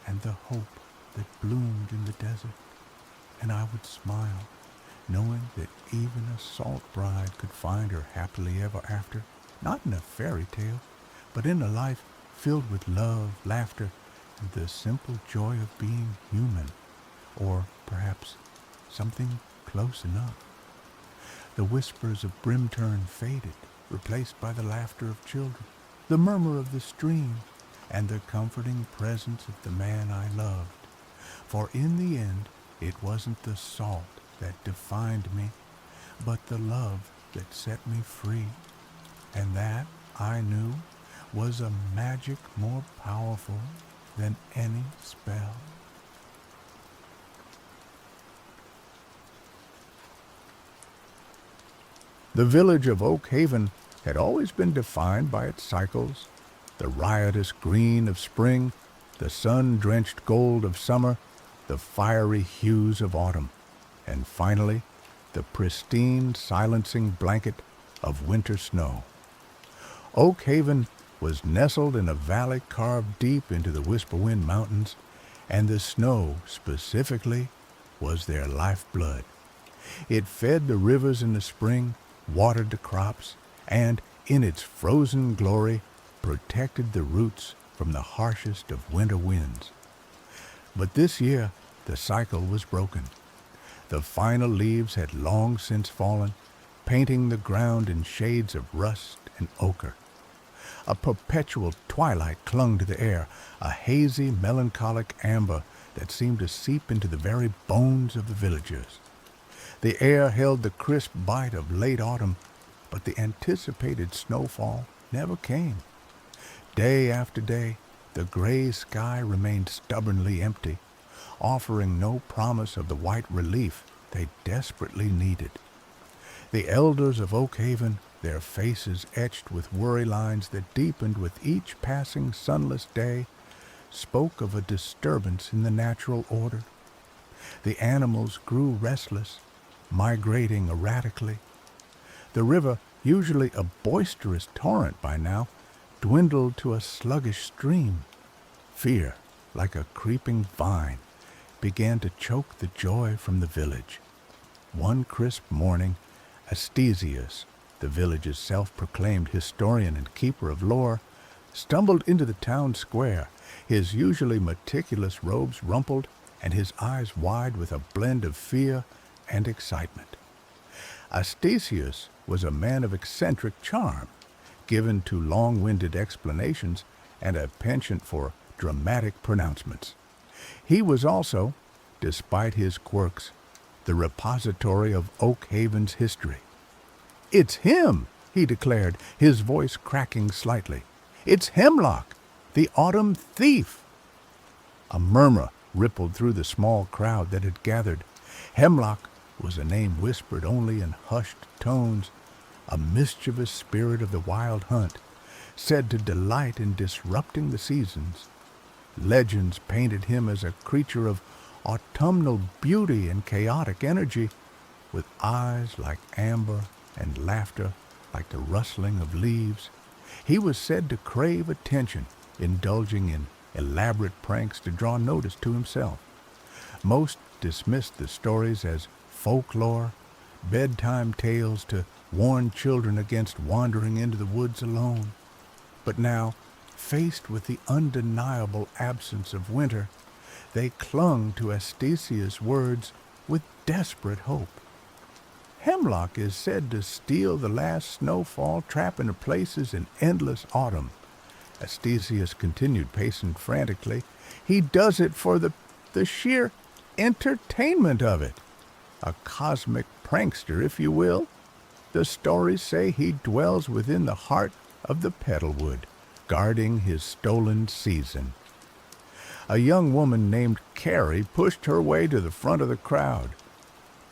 and the hope that bloomed in the desert. And I would smile, knowing that even a salt bride could find her happily ever after, not in a fairy tale, but in a life filled with love, laughter, and the simple joy of being human, or perhaps something close enough. The whispers of Brimturn faded, replaced by the laughter of children, the murmur of the stream, and the comforting presence of the man I loved. For in the end, it wasn't the salt that defined me, but the love that set me free. And that, I knew, was a magic more powerful than any spell. The village of Oak Haven had always been defined by its cycles, the riotous green of spring, the sun-drenched gold of summer, the fiery hues of autumn, and finally, the pristine, silencing blanket of winter snow. Oak Haven was nestled in a valley carved deep into the Whisperwind Mountains, and the snow, specifically, was their lifeblood. It fed the rivers in the spring, watered the crops, and, in its frozen glory, protected the roots from the harshest of winter winds. But this year, the cycle was broken. The final leaves had long since fallen, painting the ground in shades of rust and ochre. A perpetual twilight clung to the air, a hazy, melancholic amber that seemed to seep into the very bones of the villagers. The air held the crisp bite of late autumn, but the anticipated snowfall never came. Day after day, the gray sky remained stubbornly empty, offering no promise of the white relief they desperately needed. The elders of Oak Haven, their faces etched with worry lines that deepened with each passing sunless day, spoke of a disturbance in the natural order. The animals grew restless, migrating erratically. The river, usually a boisterous torrent by now, dwindled to a sluggish stream. Fear, like a creeping vine, began to choke the joy from the village. One crisp morning, Astesius, the village's self-proclaimed historian and keeper of lore, stumbled into the town square, his usually meticulous robes rumpled and his eyes wide with a blend of fear and excitement. Astesius was a man of eccentric charm, given to long-winded explanations and a penchant for dramatic pronouncements. He was also, despite his quirks, the repository of Oak Haven's history. "It's him," he declared, his voice cracking slightly. "It's Hemlock, the autumn thief." A murmur rippled through the small crowd that had gathered. Hemlock was a name whispered only in hushed tones, a mischievous spirit of the wild hunt, said to delight in disrupting the seasons. Legends painted him as a creature of autumnal beauty and chaotic energy, with eyes like amber and laughter like the rustling of leaves. He was said to crave attention, indulging in elaborate pranks to draw notice to himself. Most dismissed the stories as folklore, bedtime tales to warn children against wandering into the woods alone. But now, faced with the undeniable absence of winter, they clung to Astesia's words with desperate hope. Hemlock is said to steal the last snowfall, trapping her places in endless autumn. Astesius continued pacing frantically. He does it for the sheer entertainment of it. A cosmic prankster, if you will. The stories say he dwells within the heart of the Petalwood, guarding his stolen season. A young woman named Carrie pushed her way to the front of the crowd.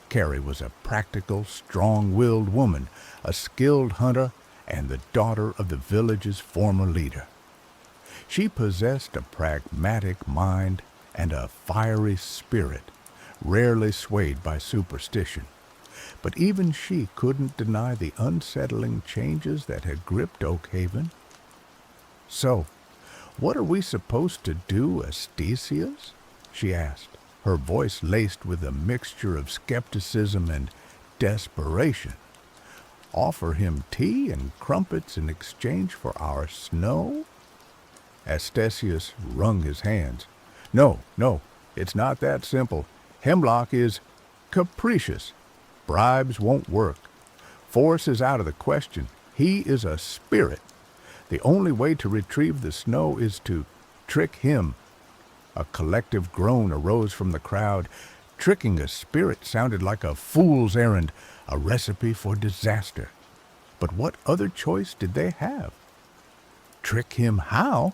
Carrie was a practical, strong-willed woman, a skilled hunter, and the daughter of the village's former leader. She possessed a pragmatic mind and a fiery spirit, rarely swayed by superstition. But even she couldn't deny the unsettling changes that had gripped Oakhaven. "So, what are we supposed to do, Astesius?" she asked, her voice laced with a mixture of skepticism and desperation. "Offer him tea and crumpets in exchange for our snow?" Astesius wrung his hands. No, it's not that simple. Hemlock is capricious. Bribes won't work. Force is out of the question. He is a spirit. The only way to retrieve the snow is to trick him. A collective groan arose from the crowd. Tricking a spirit sounded like a fool's errand, a recipe for disaster. But what other choice did they have? "Trick him how?"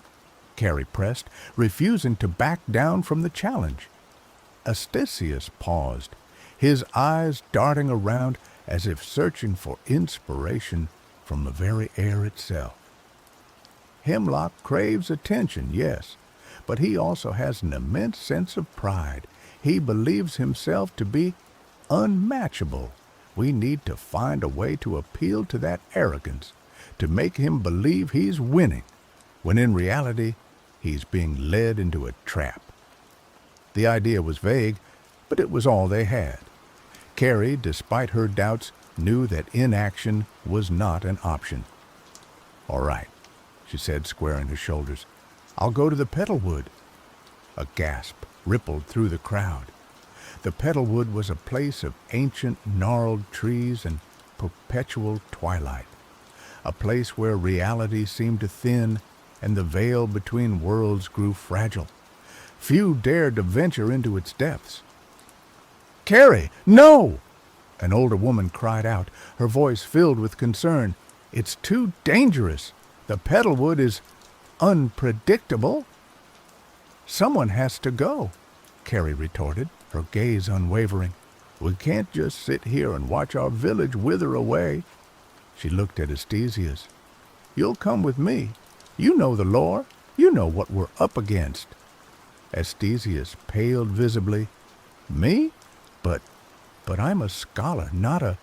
Carrie pressed, refusing to back down from the challenge. Astesius paused, his eyes darting around as if searching for inspiration from the very air itself. Hemlock craves attention, yes, but he also has an immense sense of pride. He believes himself to be unmatchable. We need to find a way to appeal to that arrogance, to make him believe he's winning, when in reality, he's being led into a trap. The idea was vague, but it was all they had. Carrie, despite her doubts, knew that inaction was not an option. "All right," she said, squaring her shoulders. "I'll go to the Petalwood." A gasp rippled through the crowd. The Petalwood was a place of ancient, gnarled trees and perpetual twilight, a place where reality seemed to thin and the veil between worlds grew fragile. Few dared to venture into its depths. "Carrie, no!" An older woman cried out, her voice filled with concern. "It's too dangerous. The Petalwood is unpredictable." "Someone has to go," Carrie retorted, her gaze unwavering. "We can't just sit here and watch our village wither away." She looked at Astesius. "You'll come with me. You know the lore. You know what we're up against." Astesius paled visibly. "Me? But I'm a scholar, not a—"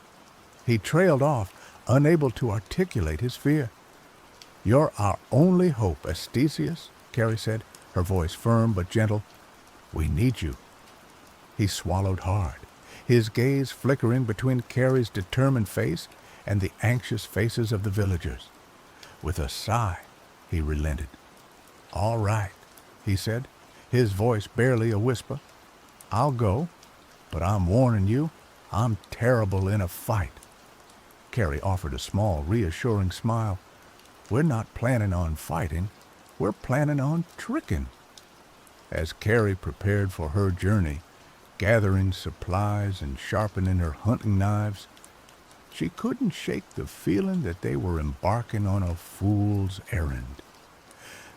He trailed off, unable to articulate his fear. "You're our only hope, Astesius," Carrie said, her voice firm but gentle. "We need you." He swallowed hard, his gaze flickering between Carrie's determined face and the anxious faces of the villagers. With a sigh, he relented. "All right," he said, his voice barely a whisper. "I'll go, but I'm warning you, I'm terrible in a fight." Carrie offered a small, reassuring smile. "We're not planning on fighting. We're planning on tricking." As Carrie prepared for her journey, gathering supplies and sharpening her hunting knives, she couldn't shake the feeling that they were embarking on a fool's errand.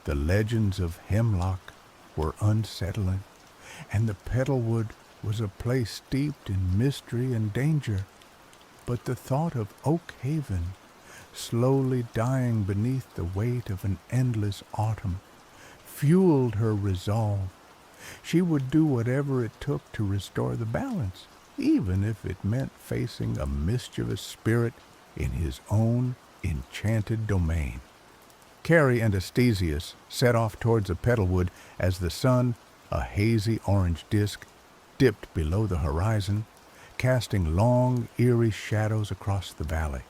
The legends of Hemlock were unsettling, and the Petalwood was a place steeped in mystery and danger. But the thought of Oakhaven, slowly dying beneath the weight of an endless autumn, fueled her resolve. She would do whatever it took to restore the balance, even if it meant facing a mischievous spirit in his own enchanted domain. Carrie and Astesius set off towards the petalwood as the sun, a hazy orange disk, dipped below the horizon, casting long, eerie shadows across the valley.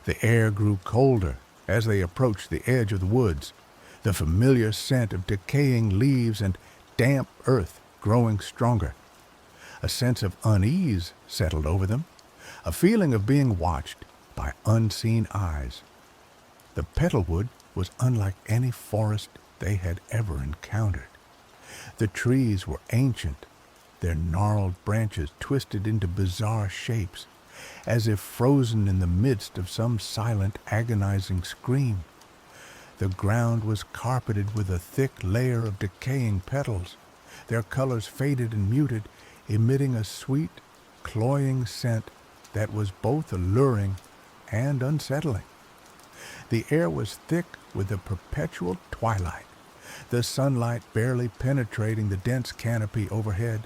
The air grew colder as they approached the edge of the woods, the familiar scent of decaying leaves and damp earth growing stronger. A sense of unease settled over them, a feeling of being watched by unseen eyes. The petalwood was unlike any forest they had ever encountered. The trees were ancient, their gnarled branches twisted into bizarre shapes, as if frozen in the midst of some silent, agonizing scream. The ground was carpeted with a thick layer of decaying petals, their colors faded and muted, emitting a sweet, cloying scent that was both alluring and unsettling. The air was thick with a perpetual twilight, the sunlight barely penetrating the dense canopy overhead.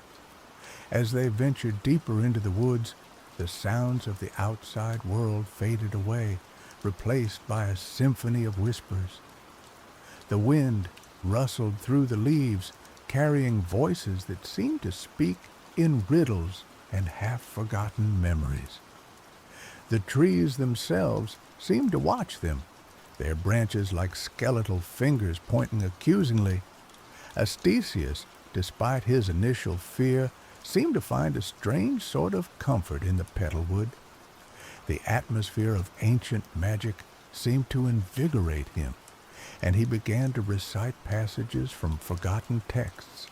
As they ventured deeper into the woods, the sounds of the outside world faded away, replaced by a symphony of whispers. The wind rustled through the leaves, carrying voices that seemed to speak in riddles and half-forgotten memories. The trees themselves seemed to watch them, their branches like skeletal fingers pointing accusingly. Astesius, despite his initial fear, seemed to find a strange sort of comfort in the petalwood. The atmosphere of ancient magic seemed to invigorate him, and he began to recite passages from forgotten texts,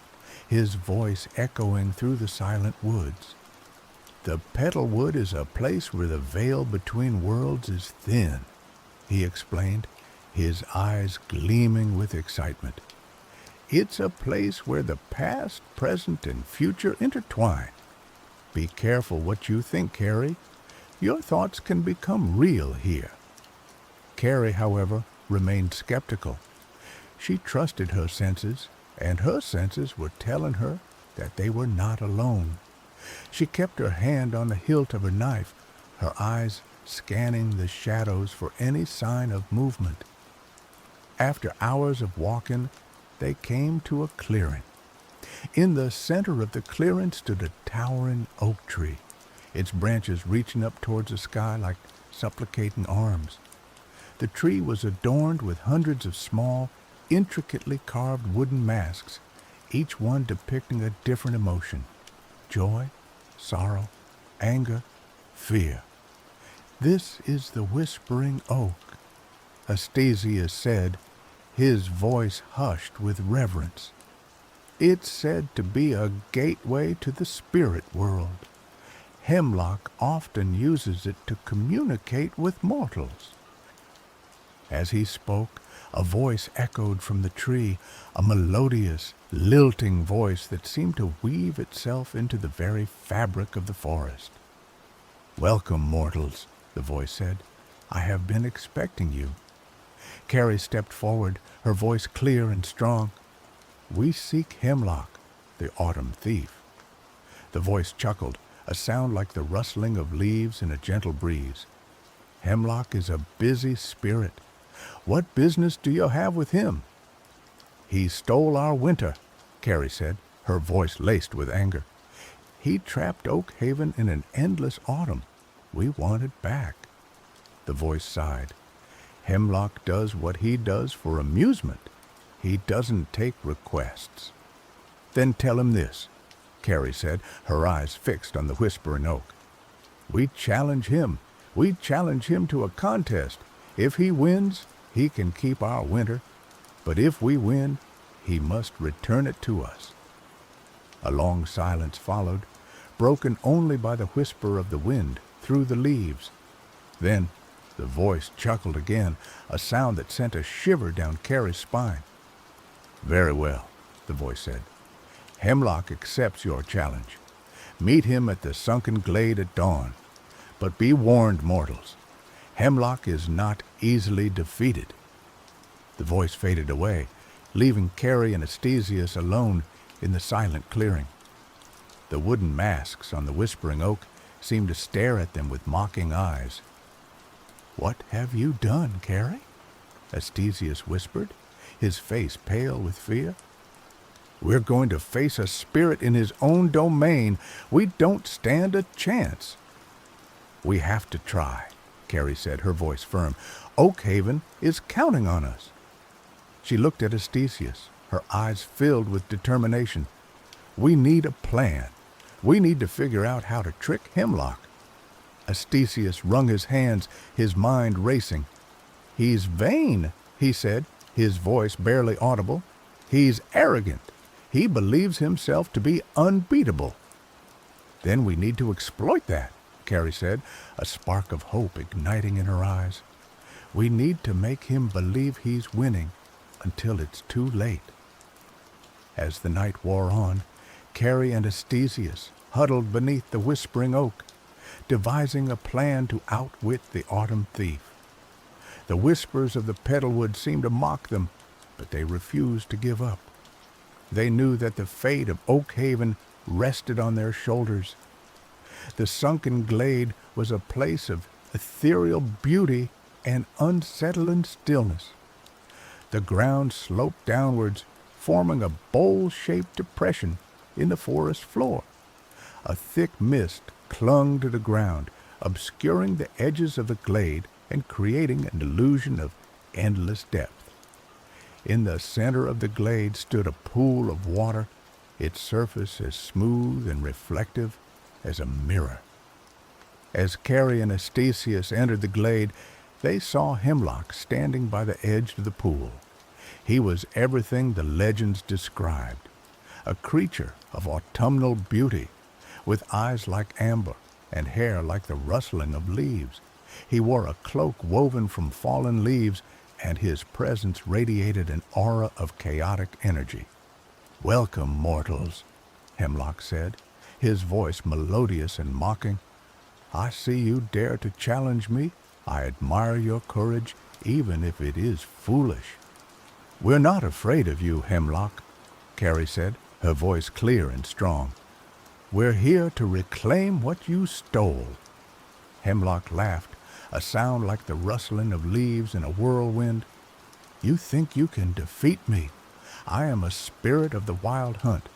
his voice echoing through the silent woods. "The petalwood is a place where the veil between worlds is thin," he explained, his eyes gleaming with excitement. "It's a place where the past, present, and future intertwine. Be careful what you think, Carrie. Your thoughts can become real here." Carrie, however, remained skeptical. She trusted her senses, and her senses were telling her that they were not alone. She kept her hand on the hilt of her knife, her eyes scanning the shadows for any sign of movement. After hours of walking, they came to a clearing. In the center of the clearing stood a towering oak tree, its branches reaching up towards the sky like supplicating arms. The tree was adorned with hundreds of small, intricately carved wooden masks, each one depicting a different emotion: joy, sorrow, anger, fear. "This is the Whispering Oak," Astesius said, his voice hushed with reverence. "It's said to be a gateway to the spirit world. Hemlock often uses it to communicate with mortals." As he spoke, a voice echoed from the tree, a melodious, lilting voice that seemed to weave itself into the very fabric of the forest. "Welcome, mortals," the voice said. "I have been expecting you." Carrie stepped forward, her voice clear and strong. "We seek Hemlock, the autumn thief." The voice chuckled, a sound like the rustling of leaves in a gentle breeze. "Hemlock is a busy spirit. What business do you have with him?" "He stole our winter," Carrie said, her voice laced with anger. "He trapped Oak Haven in an endless autumn. We want it back." The voice sighed. "Hemlock does what he does for amusement. He doesn't take requests." "Then tell him this," Carrie said, her eyes fixed on the Whispering Oak. "We challenge him. We challenge him to a contest. If he wins, he can keep our winter. But if we win, he must return it to us." A long silence followed, broken only by the whisper of the wind through the leaves. Then the voice chuckled again, a sound that sent a shiver down Carrie's spine. "Very well," the voice said. "Hemlock accepts your challenge. Meet him at the sunken glade at dawn. But be warned, mortals. Hemlock is not easily defeated." The voice faded away, leaving Carrie and Astesius alone in the silent clearing. The wooden masks on the Whispering Oak seemed to stare at them with mocking eyes. "What have you done, Carrie?" Astesius whispered, his face pale with fear. We're going to face a spirit in his own domain. We don't stand a chance. We have to try, Carrie said, her voice firm. Oakhaven is counting on us. She looked at Astesius, her eyes filled with determination. We need a plan. We need to figure out how to trick Hemlock. Astesius wrung his hands, his mind racing. He's vain, he said, his voice barely audible. He's arrogant. He believes himself to be unbeatable. Then we need to exploit that, Carrie said, a spark of hope igniting in her eyes. We need to make him believe he's winning until it's too late. As the night wore on, Carrie and Astesius huddled beneath the whispering oak, devising a plan to outwit the autumn thief. The whispers of the petalwood seemed to mock them, but they refused to give up. They knew that the fate of Oakhaven rested on their shoulders. The sunken glade was a place of ethereal beauty and unsettling stillness. The ground sloped downwards, forming a bowl-shaped depression in the forest floor. A thick mist clung to the ground, obscuring the edges of the glade and creating an illusion of endless depth. In the center of the glade stood a pool of water, its surface as smooth and reflective as a mirror. As Carrie and Astesius entered the glade, they saw Hemlock standing by the edge of the pool. He was everything the legends described, a creature of autumnal beauty, with eyes like amber and hair like the rustling of leaves. He wore a cloak woven from fallen leaves, and his presence radiated an aura of chaotic energy. Welcome, mortals, Hemlock said, his voice melodious and mocking. I see you dare to challenge me. I admire your courage, even if it is foolish. We're not afraid of you, Hemlock, Carrie said, her voice clear and strong. We're here to reclaim what you stole. Hemlock laughed, a sound like the rustling of leaves in a whirlwind. You think you can defeat me? I am a spirit of the wild hunt.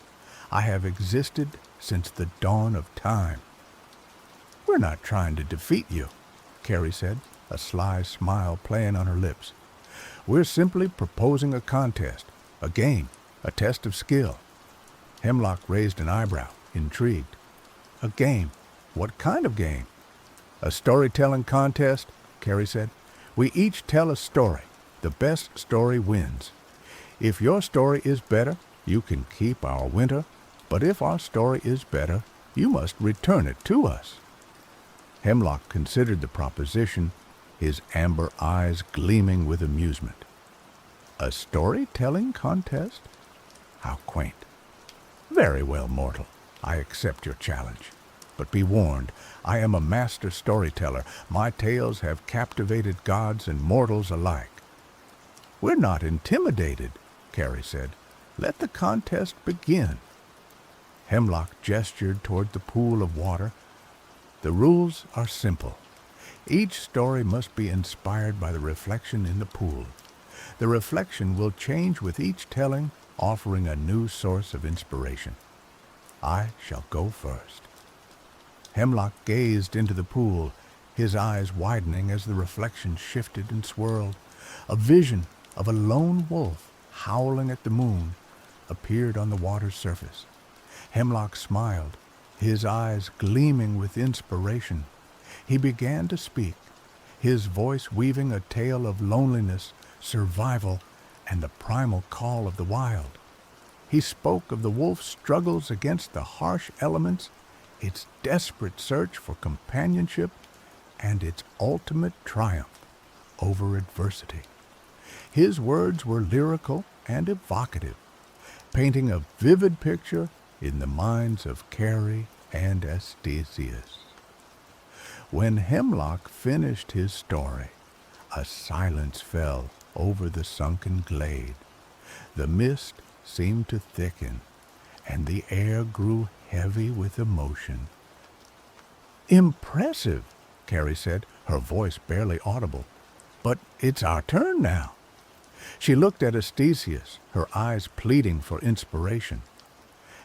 I have existed since the dawn of time. We're not trying to defeat you, Carrie said, a sly smile playing on her lips. We're simply proposing a contest, a game, a test of skill. Hemlock raised an eyebrow, intrigued. A game? What kind of game? A storytelling contest, Carrie said. We each tell a story. The best story wins. If your story is better, you can keep our winter, but if our story is better, you must return it to us. Hemlock considered the proposition, his amber eyes gleaming with amusement. A storytelling contest? How quaint. Very well, mortal. I accept your challenge. But be warned, I am a master storyteller. My tales have captivated gods and mortals alike. We're not intimidated, Carrie said. Let the contest begin. Hemlock gestured toward the pool of water. The rules are simple. Each story must be inspired by the reflection in the pool. The reflection will change with each telling, offering a new source of inspiration. I shall go first. Hemlock gazed into the pool, his eyes widening as the reflection shifted and swirled. A vision of a lone wolf howling at the moon appeared on the water's surface. Hemlock smiled, his eyes gleaming with inspiration. He began to speak, his voice weaving a tale of loneliness, survival, and the primal call of the wild. He spoke of the wolf's struggles against the harsh elements, its desperate search for companionship, and its ultimate triumph over adversity. His words were lyrical and evocative, painting a vivid picture in the minds of Carrie and Astesius. When Hemlock finished his story, a silence fell over the sunken glade. The mist seemed to thicken, and the air grew heavy with emotion. Impressive, Carrie said, her voice barely audible. But it's our turn now. She looked at Astesius, her eyes pleading for inspiration.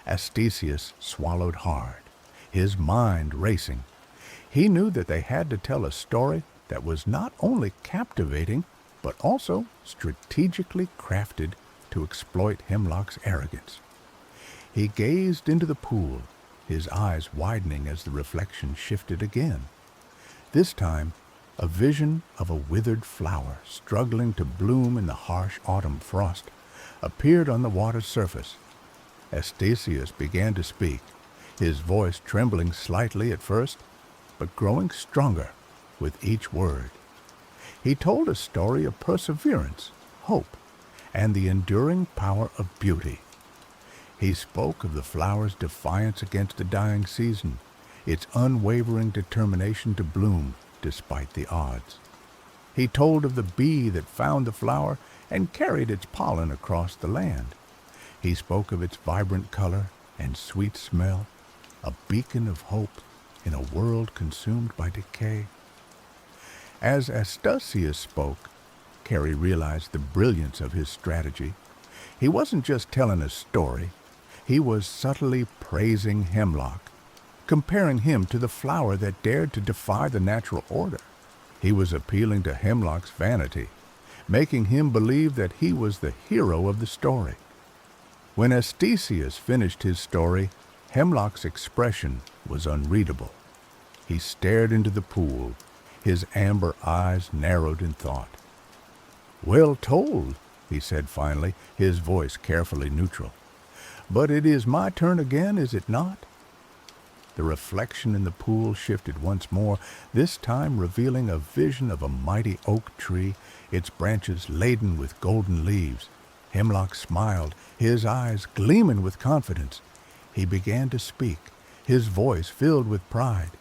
Astesius swallowed hard, his mind racing. He knew that they had to tell a story that was not only captivating, but also strategically crafted to exploit Hemlock's arrogance. He gazed into the pool, his eyes widening as the reflection shifted again. This time, a vision of a withered flower struggling to bloom in the harsh autumn frost appeared on the water's surface. Astesius began to speak, his voice trembling slightly at first, but growing stronger with each word. He told a story of perseverance, hope, and the enduring power of beauty. He spoke of the flower's defiance against the dying season, its unwavering determination to bloom despite the odds. He told of the bee that found the flower and carried its pollen across the land. He spoke of its vibrant color and sweet smell, a beacon of hope in a world consumed by decay. As Astesius spoke, Carrie realized the brilliance of his strategy. He wasn't just telling a story, he was subtly praising Hemlock, comparing him to the flower that dared to defy the natural order. He was appealing to Hemlock's vanity, making him believe that he was the hero of the story. When Astesius finished his story, Hemlock's expression was unreadable. He stared into the pool, his amber eyes narrowed in thought. "Well told," he said finally, his voice carefully neutral. "But it is my turn again, is it not?" The reflection in the pool shifted once more, this time revealing a vision of a mighty oak tree, its branches laden with golden leaves. Hemlock smiled, his eyes gleaming with confidence. He began to speak, his voice filled with pride.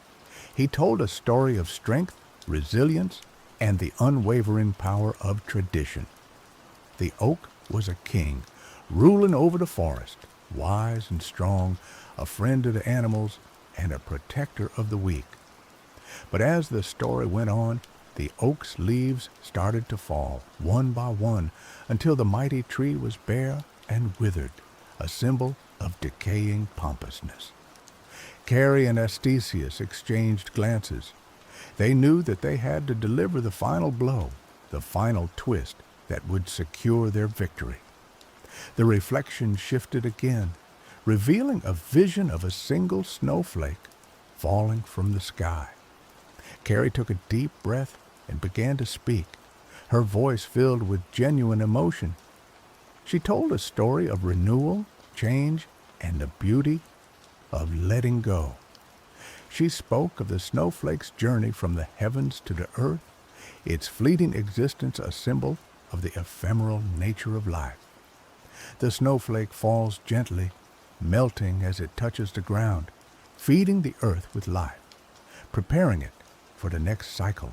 He told a story of strength, resilience, and the unwavering power of tradition. The oak was a king, ruling over the forest, wise and strong, a friend to the animals, and a protector of the weak. But as the story went on, the oak's leaves started to fall, one by one, until the mighty tree was bare and withered, a symbol of decaying pompousness. Carrie and Astesius exchanged glances. They knew that they had to deliver the final blow, the final twist that would secure their victory. The reflection shifted again, revealing a vision of a single snowflake falling from the sky. Carrie took a deep breath and began to speak, her voice filled with genuine emotion. She told a story of renewal, change, and the beauty of letting go. She spoke of the snowflake's journey from the heavens to the earth, its fleeting existence a symbol of the ephemeral nature of life. The snowflake falls gently, melting as it touches the ground, feeding the earth with life, preparing it for the next cycle,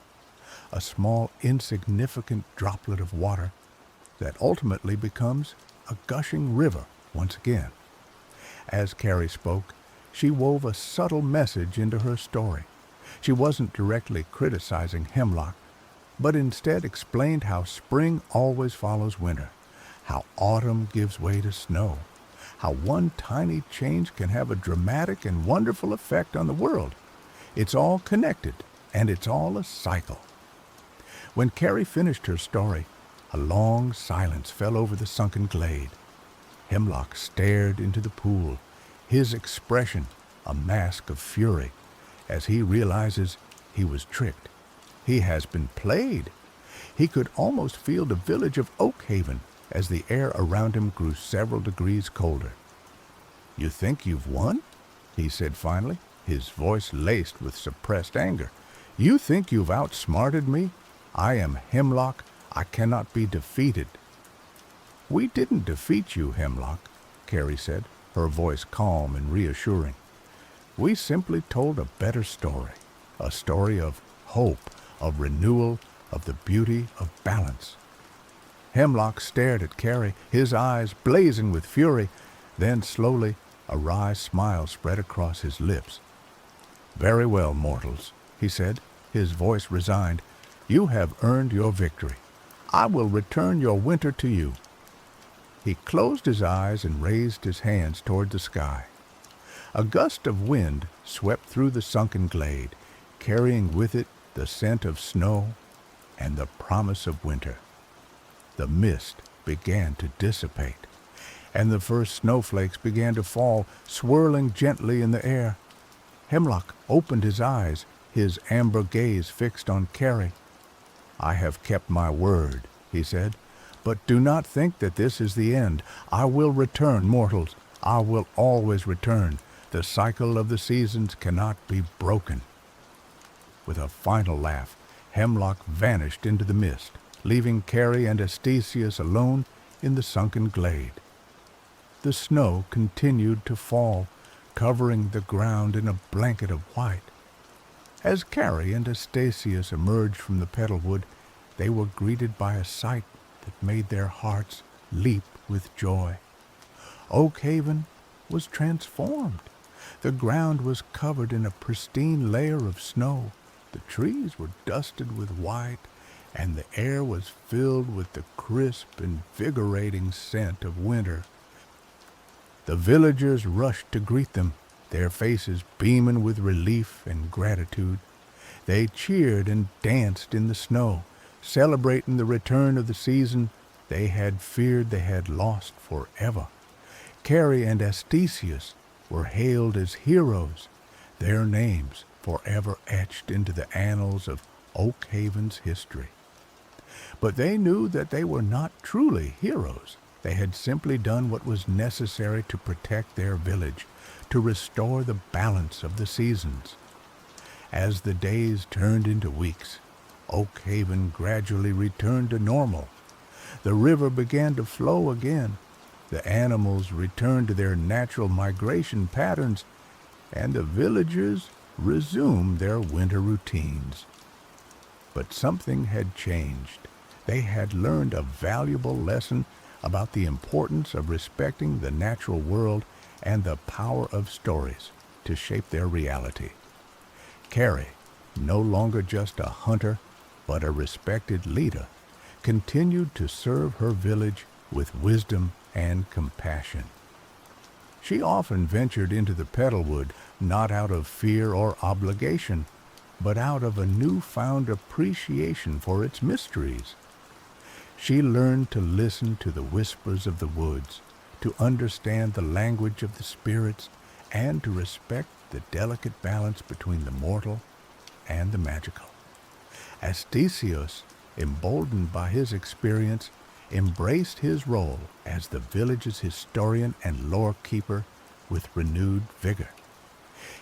a small, insignificant droplet of water that ultimately becomes a gushing river once again. As Carrie spoke, she wove a subtle message into her story. She wasn't directly criticizing Hemlock, but instead explained how spring always follows winter, how autumn gives way to snow, how one tiny change can have a dramatic and wonderful effect on the world. It's all connected, and it's all a cycle. When Carrie finished her story, a long silence fell over the sunken glade. Hemlock stared into the pool, his expression a mask of fury, as he realizes he was tricked. He has been played. He could almost feel the village of Oakhaven as the air around him grew several degrees colder. "You think you've won?" he said finally, his voice laced with suppressed anger. "You think you've outsmarted me? I am Hemlock. I cannot be defeated." "We didn't defeat you, Hemlock," Carrie said, her voice calm and reassuring. "We simply told a better story, a story of hope, of renewal, of the beauty of balance." Hemlock stared at Carrie, his eyes blazing with fury. Then slowly a wry smile spread across his lips. "Very well, mortals," he said, his voice resigned. "You have earned your victory. I will return your winter to you." He closed his eyes and raised his hands toward the sky. A gust of wind swept through the sunken glade, carrying with it the scent of snow and the promise of winter. The mist began to dissipate, and the first snowflakes began to fall, swirling gently in the air. Hemlock opened his eyes, his amber gaze fixed on Carrie. "I have kept my word," he said, "but do not think that this is the end. I will return, mortals. I will always return. The cycle of the seasons cannot be broken." With a final laugh, Hemlock vanished into the mist, leaving Carrie and Astesius alone in the sunken glade. The snow continued to fall, covering the ground in a blanket of white. As Carrie and Astesius emerged from the petalwood, they were greeted by a sight that made their hearts leap with joy. Oak Haven was transformed. The ground was covered in a pristine layer of snow. The trees were dusted with white, and the air was filled with the crisp, invigorating scent of winter. The villagers rushed to greet them, their faces beaming with relief and gratitude. They cheered and danced in the snow, celebrating the return of the season they had feared they had lost forever. Carrie and Astesius were hailed as heroes, their names forever etched into the annals of Oak Haven's history. But they knew that they were not truly heroes. They had simply done what was necessary to protect their village, to restore the balance of the seasons. As the days turned into weeks, Oak Haven gradually returned to normal. The river began to flow again. The animals returned to their natural migration patterns, and the villagers resumed their winter routines. But something had changed. They had learned a valuable lesson about the importance of respecting the natural world and the power of stories to shape their reality. Carrie, no longer just a hunter, but a respected leader, continued to serve her village with wisdom and compassion. She often ventured into the petalwood, not out of fear or obligation, but out of a newfound appreciation for its mysteries. She learned to listen to the whispers of the woods, to understand the language of the spirits, and to respect the delicate balance between the mortal and the magical. Astesius, emboldened by his experience, embraced his role as the village's historian and lore keeper with renewed vigor.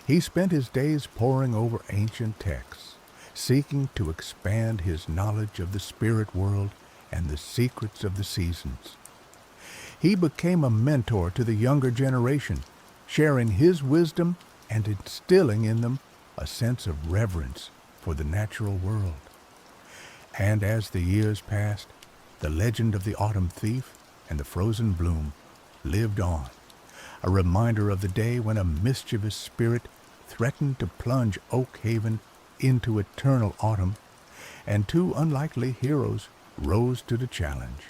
He spent his days poring over ancient texts, seeking to expand his knowledge of the spirit world and the secrets of the seasons. He became a mentor to the younger generation, sharing his wisdom and instilling in them a sense of reverence for the natural world. And as the years passed, the legend of the autumn thief and the frozen bloom lived on, a reminder of the day when a mischievous spirit threatened to plunge Oak Haven into eternal autumn, and two unlikely heroes rose to the challenge,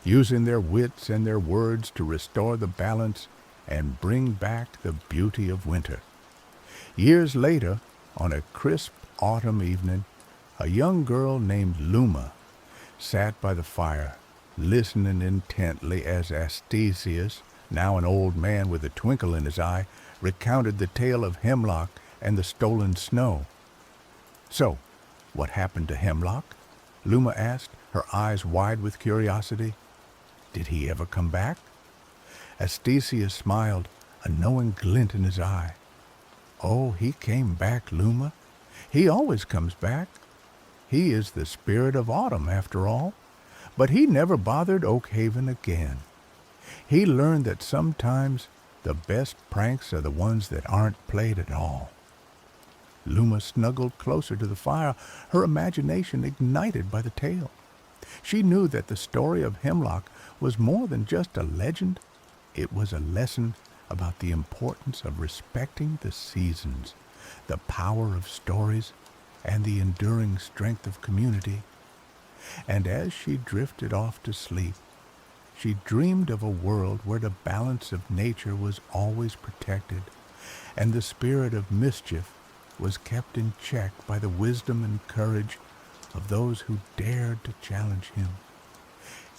using their wits and their words to restore the balance and bring back the beauty of winter. Years later, on a crisp autumn evening, a young girl named Luma sat by the fire, listening intently as Astesius, now an old man with a twinkle in his eye, recounted the tale of Hemlock and the stolen snow. "So, what happened to Hemlock?" Luma asked, her eyes wide with curiosity. "Did he ever come back?" Astesius smiled, a knowing glint in his eye. "Oh, he came back, Luma. He always comes back. He is the spirit of autumn, after all. But he never bothered Oak Haven again. He learned that sometimes the best pranks are the ones that aren't played at all." Luma snuggled closer to the fire, her imagination ignited by the tale. She knew that the story of Hemlock was more than just a legend. It was a lesson about the importance of respecting the seasons, the power of stories, and the enduring strength of community. And as she drifted off to sleep, she dreamed of a world where the balance of nature was always protected, and the spirit of mischief was kept in check by the wisdom and courage of those who dared to challenge him.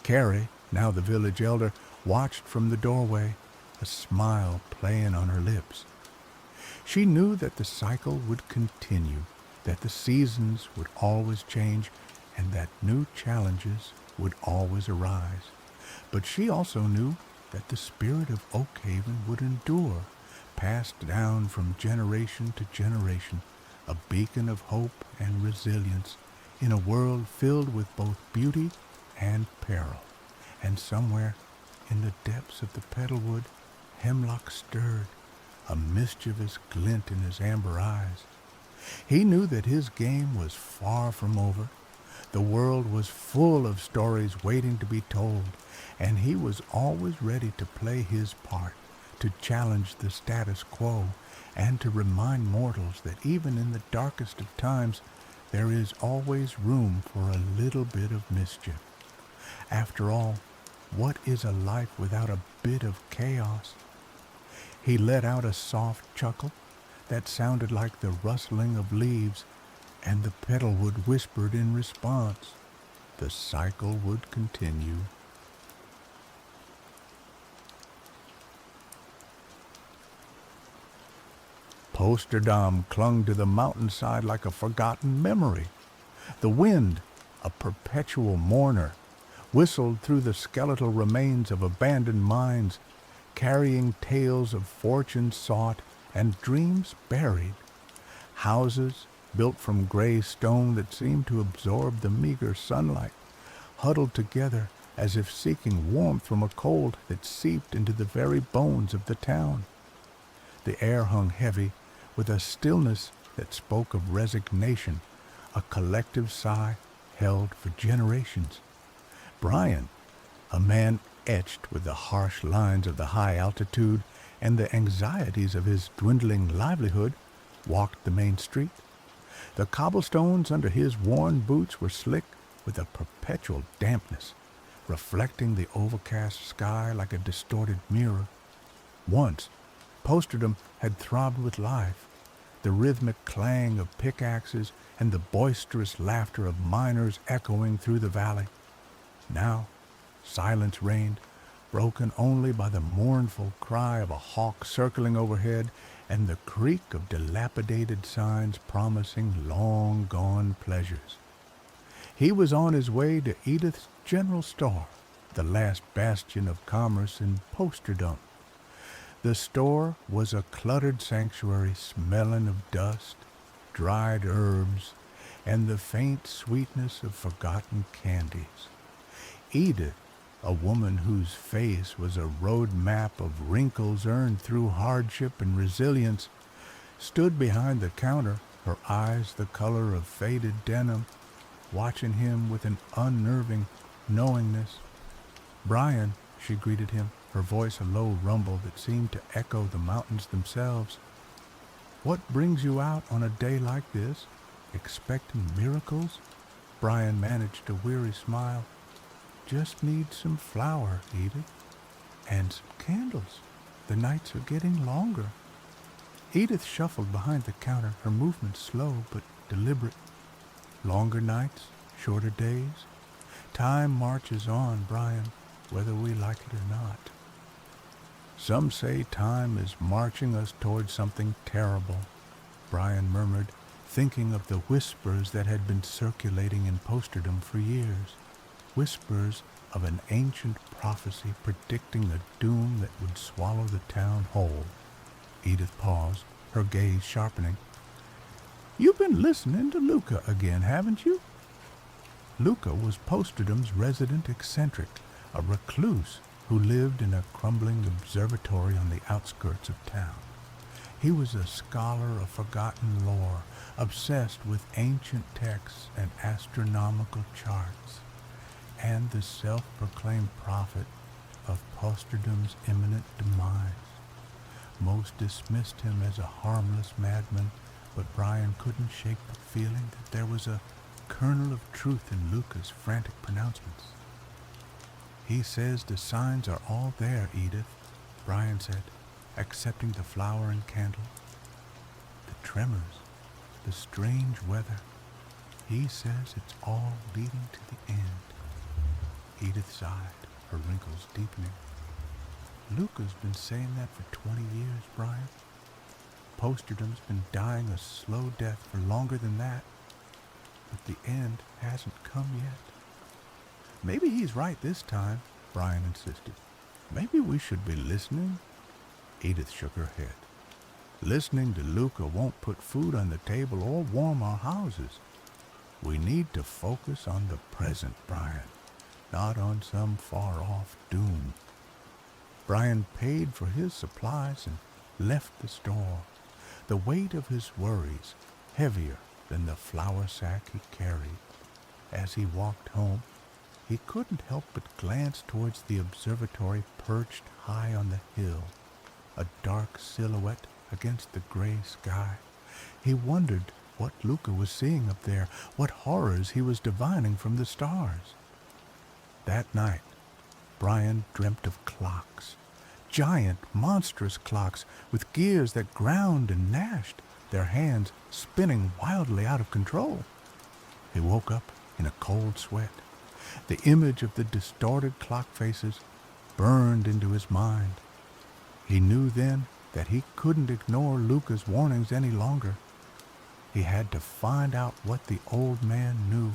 Carrie, now the village elder, watched from the doorway, a smile playing on her lips. She knew that the cycle would continue, that the seasons would always change, and that new challenges would always arise. But she also knew that the spirit of Oakhaven would endure, passed down from generation to generation, a beacon of hope and resilience in a world filled with both beauty and peril. And somewhere in the depths of the petalwood, Hemlock stirred, a mischievous glint in his amber eyes. He knew that his game was far from over. The world was full of stories waiting to be told, and he was always ready to play his part, to challenge the status quo, and to remind mortals that even in the darkest of times, there is always room for a little bit of mischief. After all, what is a life without a bit of chaos? He let out a soft chuckle that sounded like the rustling of leaves, and the petalwood whispered in response. The cycle would continue. Posterdam clung to the mountainside like a forgotten memory. The wind, a perpetual mourner, whistled through the skeletal remains of abandoned mines, carrying tales of fortune sought and dreams buried. Houses, built from gray stone that seemed to absorb the meager sunlight, huddled together as if seeking warmth from a cold that seeped into the very bones of the town. The air hung heavy, with a stillness that spoke of resignation, a collective sigh held for generations. Brian, a man etched with the harsh lines of the high altitude and the anxieties of his dwindling livelihood, walked the main street. The cobblestones under his worn boots were slick with a perpetual dampness, reflecting the overcast sky like a distorted mirror. Once, Posterdom had throbbed with life, the rhythmic clang of pickaxes and the boisterous laughter of miners echoing through the valley. Now, silence reigned, broken only by the mournful cry of a hawk circling overhead and the creak of dilapidated signs promising long-gone pleasures. He was on his way to Edith's General Store, the last bastion of commerce in Posterdom. The store was a cluttered sanctuary smelling of dust, dried herbs, and the faint sweetness of forgotten candies. Edith, a woman whose face was a road map of wrinkles earned through hardship and resilience, stood behind the counter, her eyes the color of faded denim, watching him with an unnerving knowingness. "Brian," she greeted him, her voice a low rumble that seemed to echo the mountains themselves. "What brings you out on a day like this, expecting miracles?" Brian managed a weary smile. "Just need some flour, Edith, and some candles. The nights are getting longer." Edith shuffled behind the counter, her movements slow but deliberate. Longer nights, shorter days. Time marches on, Brian, whether we like it or not. "Some say time is marching us toward something terrible," Brian murmured, thinking of the whispers that had been circulating in Posterdom for years. Whispers of an ancient prophecy predicting a doom that would swallow the town whole. Edith paused, her gaze sharpening. "You've been listening to Luca again, haven't you?" Luca was Posterdom's resident eccentric, a recluse who lived in a crumbling observatory on the outskirts of town. He was a scholar of forgotten lore, obsessed with ancient texts and astronomical charts, and the self-proclaimed prophet of Posterdom's imminent demise. Most dismissed him as a harmless madman, but Brian couldn't shake the feeling that there was a kernel of truth in Luca's frantic pronouncements. "He says the signs are all there, Edith," Brian said, accepting the flower and candle. "The tremors, the strange weather. He says it's all leading to the end." Edith sighed, her wrinkles deepening. "Luca's been saying that for 20 years, Brian. Posterdom's been dying a slow death for longer than that, but the end hasn't come yet." "Maybe he's right this time," Brian insisted. "Maybe we should be listening." Edith shook her head. "Listening to Luca won't put food on the table or warm our houses. We need to focus on the present, Brian, not on some far-off doom." Brian paid for his supplies and left the store, the weight of his worries heavier than the flour sack he carried. As he walked home, he couldn't help but glance towards the observatory perched high on the hill, a dark silhouette against the gray sky. He wondered what Luca was seeing up there, what horrors he was divining from the stars. That night, Brian dreamt of clocks, giant, monstrous clocks with gears that ground and gnashed, their hands spinning wildly out of control. He woke up in a cold sweat. The image of the distorted clock faces burned into his mind. He knew then that he couldn't ignore Luca's warnings any longer. He had to find out what the old man knew,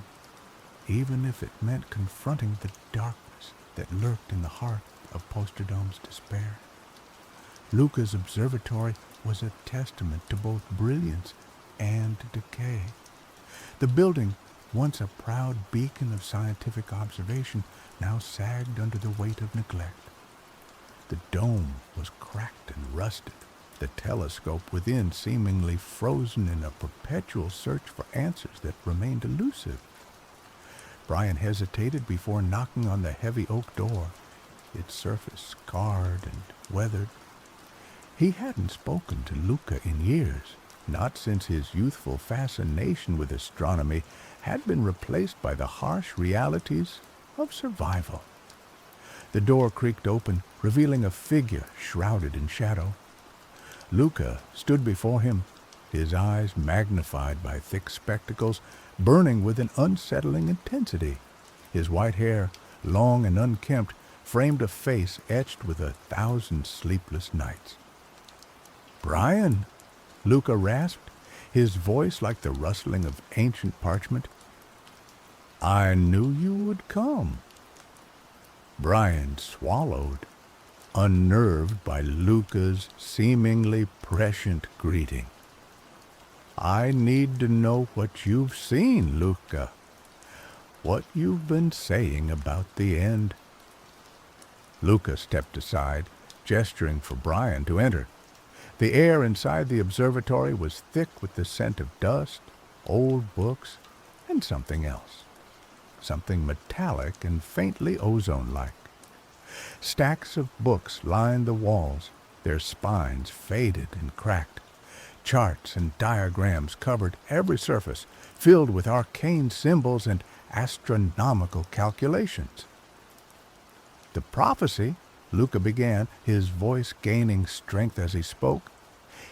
even if it meant confronting the darkness that lurked in the heart of Posterdom's despair. Luca's observatory was a testament to both brilliance and decay. The building, once a proud beacon of scientific observation, now sagged under the weight of neglect. The dome was cracked and rusted, the telescope within seemingly frozen in a perpetual search for answers that remained elusive. Brian hesitated before knocking on the heavy oak door, its surface scarred and weathered. He hadn't spoken to Luca in years, not since his youthful fascination with astronomy had been replaced by the harsh realities of survival. The door creaked open, revealing a figure shrouded in shadow. Luca stood before him, his eyes magnified by thick spectacles, burning with an unsettling intensity. His white hair, long and unkempt, framed a face etched with 1,000 sleepless nights. "Brian," Luca rasped, his voice like the rustling of ancient parchment. "I knew you would come." Brian swallowed, unnerved by Luca's seemingly prescient greeting. "I need to know what you've seen, Luca. What you've been saying about the end." Luca stepped aside, gesturing for Brian to enter. The air inside the observatory was thick with the scent of dust, old books, and something else. Something metallic and faintly ozone-like. Stacks of books lined the walls, their spines faded and cracked. Charts and diagrams covered every surface, filled with arcane symbols and astronomical calculations. "The prophecy," Luca began, his voice gaining strength as he spoke,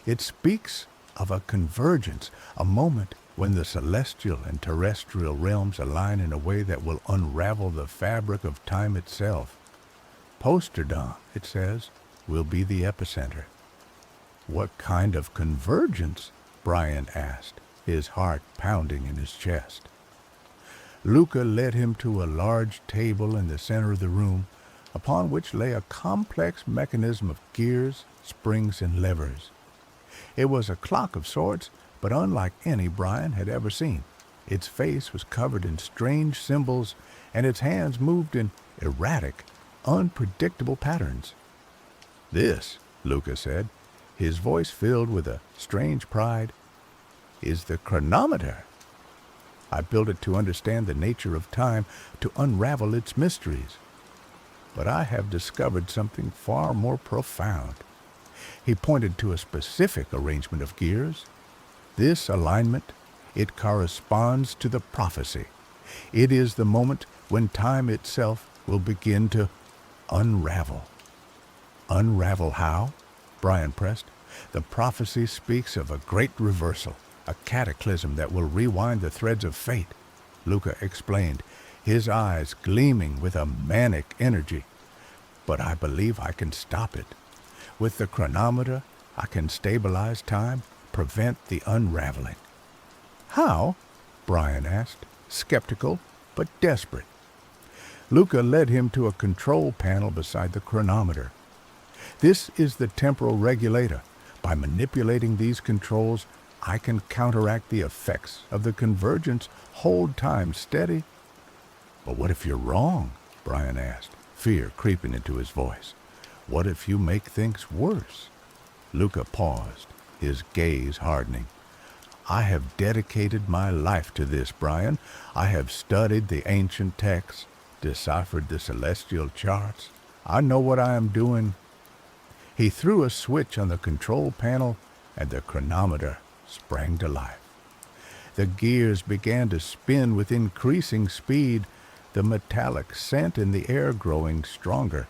"it speaks of a convergence, a moment when the celestial and terrestrial realms align in a way that will unravel the fabric of time itself. Posterdom, it says, will be the epicenter." "What kind of convergence?" Brian asked, his heart pounding in his chest. Luca led him to a large table in the center of the room, upon which lay a complex mechanism of gears, springs, and levers. It was a clock of sorts, but unlike any Brian had ever seen. Its face was covered in strange symbols, and its hands moved in erratic, unpredictable patterns. "This," Luca said, his voice filled with a strange pride, "is the chronometer. I built it to understand the nature of time, to unravel its mysteries. But I have discovered something far more profound." He pointed to a specific arrangement of gears. "This alignment It corresponds to the prophecy. It is the moment when time itself will begin to unravel. Unravel how? Brian pressed. The prophecy speaks of a great reversal, a cataclysm that will rewind the threads of fate, Luca explained, his eyes gleaming with a manic energy. But I believe I can stop it. With the chronometer, I can stabilize time, prevent the unraveling. How? Brian asked, skeptical but desperate. Luca led him to a control panel beside the chronometer. This is the temporal regulator. By manipulating these controls, I can counteract the effects of the convergence, hold time steady. But what if you're wrong? Brian asked, fear creeping into his voice. What if you make things worse? Luca paused, his gaze hardening. I have dedicated my life to this, Brian. I have studied the ancient texts, deciphered the celestial charts. I know what I am doing. He threw a switch on the control panel, and the chronometer sprang to life. The gears began to spin with increasing speed, the metallic scent in the air growing stronger.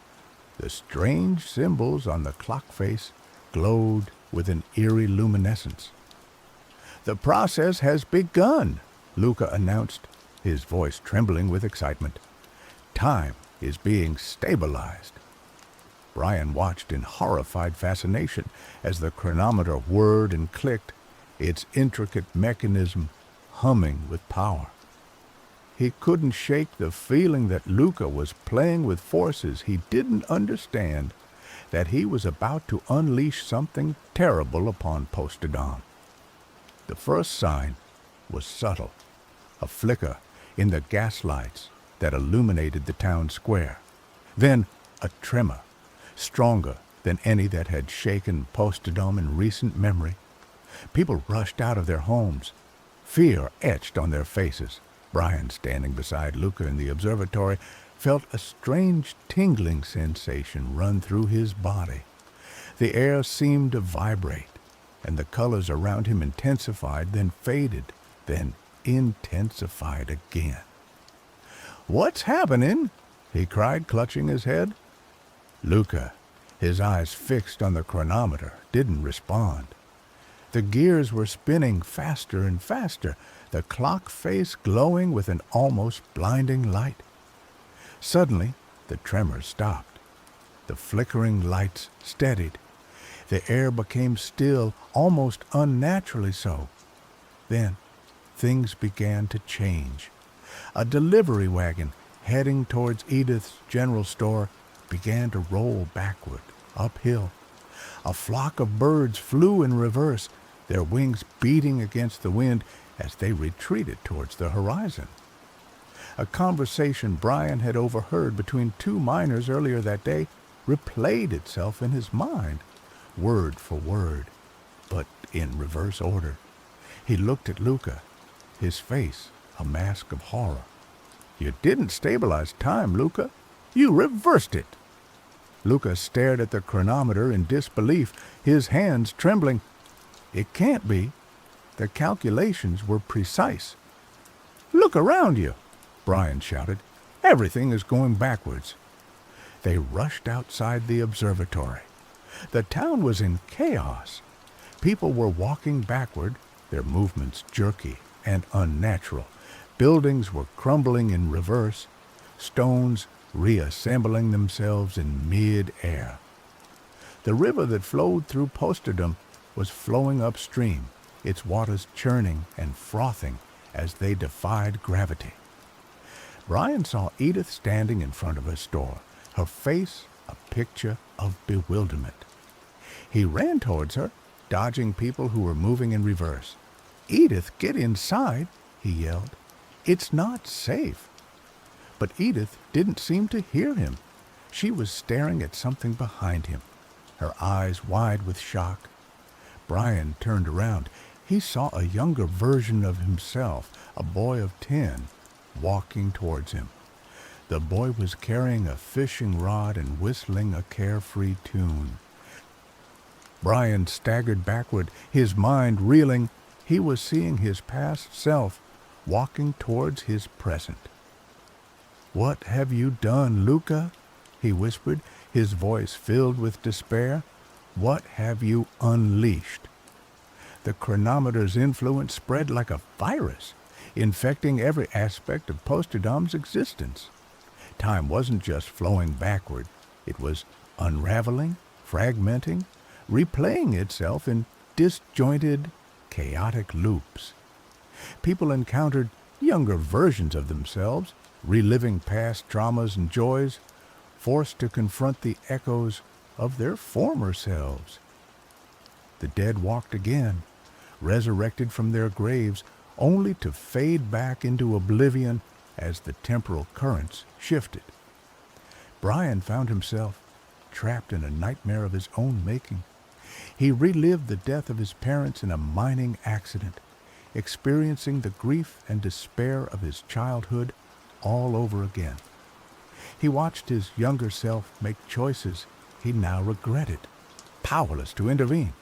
The strange symbols on the clock face glowed with an eerie luminescence. The process has begun, Luca announced, his voice trembling with excitement. Time is being stabilized. Brian watched in horrified fascination as the chronometer whirred and clicked, its intricate mechanism humming with power. He couldn't shake the feeling that Luca was playing with forces he didn't understand, that he was about to unleash something terrible upon Postadom. The first sign was subtle, a flicker in the gaslights that illuminated the town square. Then a tremor, stronger than any that had shaken Postadom in recent memory. People rushed out of their homes, fear etched on their faces. Brian, standing beside Luca in the observatory, felt a strange tingling sensation run through his body. The air seemed to vibrate, and the colors around him intensified, then faded, then intensified again. "What's happening?" he cried, clutching his head. Luca, his eyes fixed on the chronometer, didn't respond. The gears were spinning faster and faster, the clock face glowing with an almost blinding light. Suddenly, the tremor stopped. The flickering lights steadied. The air became still, almost unnaturally so. Then, things began to change. A delivery wagon heading towards Edith's general store began to roll backward, uphill. A flock of birds flew in reverse, their wings beating against the wind as they retreated towards the horizon. A conversation Brian had overheard between two miners earlier that day replayed itself in his mind, word for word, but in reverse order. He looked at Luca, his face a mask of horror. "You didn't stabilize time, Luca. You reversed it." Luca stared at the chronometer in disbelief, his hands trembling. "It can't be. The calculations were precise." "Look around you," Brian shouted. "Everything is going backwards." They rushed outside the observatory. The town was in chaos. People were walking backward, their movements jerky and unnatural. Buildings were crumbling in reverse, stones reassembling themselves in mid-air. The river that flowed through Postadom was flowing upstream, its waters churning and frothing as they defied gravity. Brian saw Edith standing in front of her store, her face a picture of bewilderment. He ran towards her, dodging people who were moving in reverse. "Edith, get inside," he yelled. "It's not safe." But Edith didn't seem to hear him. She was staring at something behind him, her eyes wide with shock. Brian turned around. He saw a younger version of himself, a boy of 10, walking towards him. The boy was carrying a fishing rod and whistling a carefree tune. Brian staggered backward, his mind reeling. He was seeing his past self walking towards his present. "What have you done, Luca?" he whispered, his voice filled with despair. "What have you unleashed?" The chronometer's influence spread like a virus, infecting every aspect of Posterdom's existence. Time wasn't just flowing backward. It was unraveling, fragmenting, replaying itself in disjointed, chaotic loops. People encountered younger versions of themselves, reliving past traumas and joys, forced to confront the echoes of their former selves. The dead walked again, resurrected from their graves, only to fade back into oblivion as the temporal currents shifted. Brian found himself trapped in a nightmare of his own making. He relived the death of his parents in a mining accident, experiencing the grief and despair of his childhood all over again. He watched his younger self make choices he now regretted, powerless to intervene.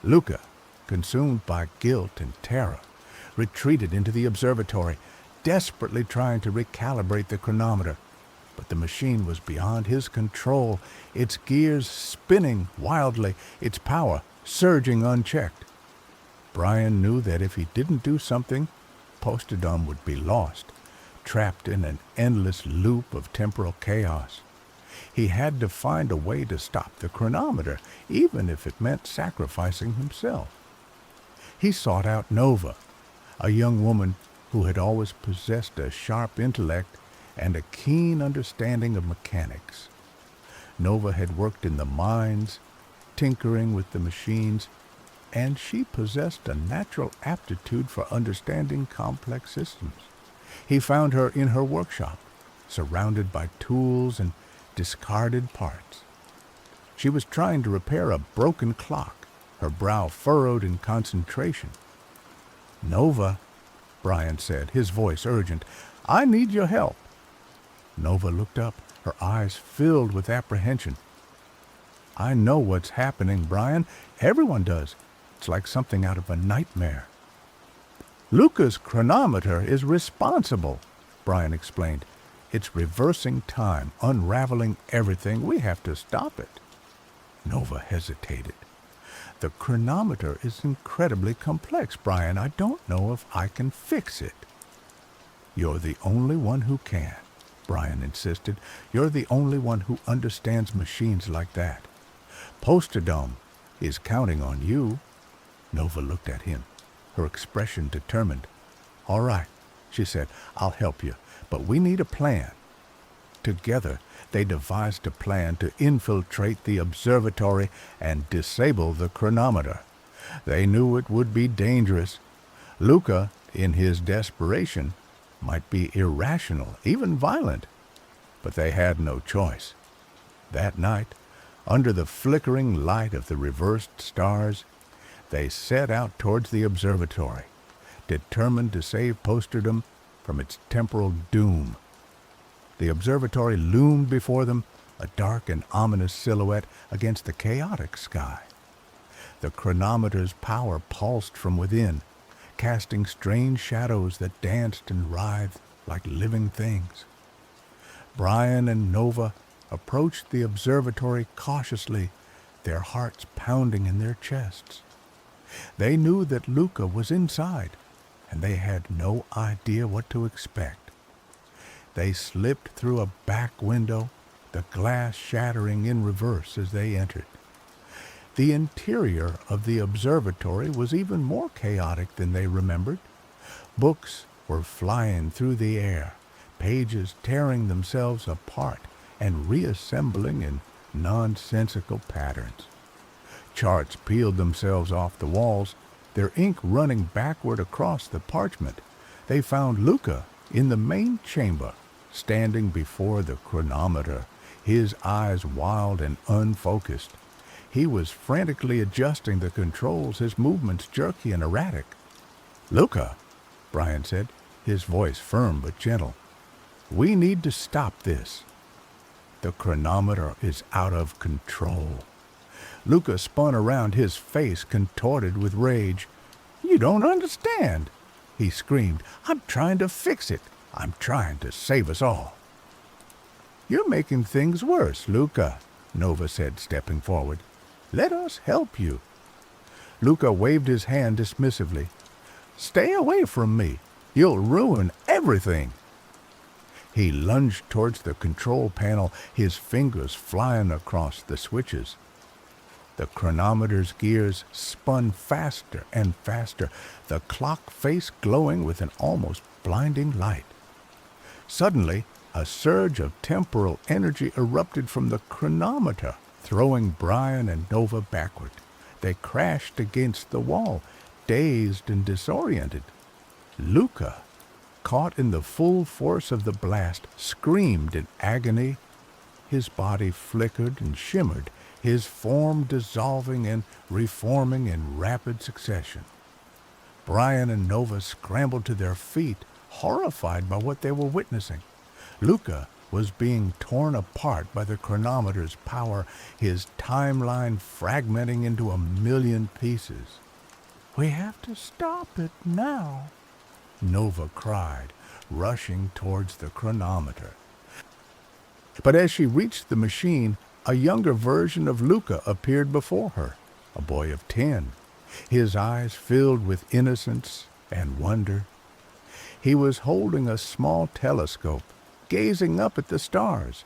Luca, consumed by guilt and terror, retreated into the observatory, desperately trying to recalibrate the chronometer. But the machine was beyond his control, its gears spinning wildly, its power surging unchecked. Brian knew that if he didn't do something, Posterdom would be lost, trapped in an endless loop of temporal chaos. He had to find a way to stop the chronometer, even if it meant sacrificing himself. He sought out Nova, a young woman who had always possessed a sharp intellect and a keen understanding of mechanics. Nova had worked in the mines, tinkering with the machines, and she possessed a natural aptitude for understanding complex systems. He found her in her workshop, surrounded by tools and discarded parts. She was trying to repair a broken clock, her brow furrowed in concentration. "Nova," Brian said, his voice urgent, "I need your help." Nova looked up, her eyes filled with apprehension. "I know what's happening, Brian. Everyone does. It's like something out of a nightmare." "Luca's chronometer is responsible," Brian explained. "It's reversing time, unraveling everything. We have to stop it." Nova hesitated. "The chronometer is incredibly complex, Brian. I don't know if I can fix it." "You're the only one who can," Brian insisted. "You're the only one who understands machines like that. Posterdom is counting on you." Nova looked at him, her expression determined. "All right," she said, "I'll help you, but we need a plan." Together, they devised a plan to infiltrate the observatory and disable the chronometer. They knew it would be dangerous. Luca, in his desperation, might be irrational, even violent, but they had no choice. That night, under the flickering light of the reversed stars, they set out towards the observatory, determined to save Posterdom from its temporal doom. The observatory loomed before them, a dark and ominous silhouette against the chaotic sky. The chronometer's power pulsed from within, casting strange shadows that danced and writhed like living things. Brian and Nova approached the observatory cautiously, their hearts pounding in their chests. They knew that Luca was inside, and they had no idea what to expect. They slipped through a back window, the glass shattering in reverse as they entered. The interior of the observatory was even more chaotic than they remembered. Books were flying through the air, pages tearing themselves apart and reassembling in nonsensical patterns. Charts peeled themselves off the walls, their ink running backward across the parchment. They found Luca in the main chamber, standing before the chronometer, his eyes wild and unfocused. He was frantically adjusting the controls, his movements jerky and erratic. "Luca," Brian said, his voice firm but gentle, "we need to stop this. The chronometer is out of control." Luca spun around, his face contorted with rage. You don't understand, he screamed. I'm trying to fix it. I'm trying to save us all. You're making things worse, Luca, Nova said, stepping forward. Let us help you. Luca waved his hand dismissively. Stay away from me. You'll ruin everything. He lunged towards the control panel, his fingers flying across the switches. The chronometer's gears spun faster and faster, the clock face glowing with an almost blinding light. Suddenly, a surge of temporal energy erupted from the chronometer, throwing Brian and Nova backward. They crashed against the wall, dazed and disoriented. Luca, caught in the full force of the blast, screamed in agony. His body flickered and shimmered, his form dissolving and reforming in rapid succession. Brian and Nova scrambled to their feet, horrified by what they were witnessing. Luca was being torn apart by the chronometer's power, his timeline fragmenting into 1,000,000 pieces. We have to stop it now, Nova cried, rushing towards the chronometer. But as she reached the machine, a younger version of Luca appeared before her, a boy of 10, his eyes filled with innocence and wonder. He was holding a small telescope, gazing up at the stars.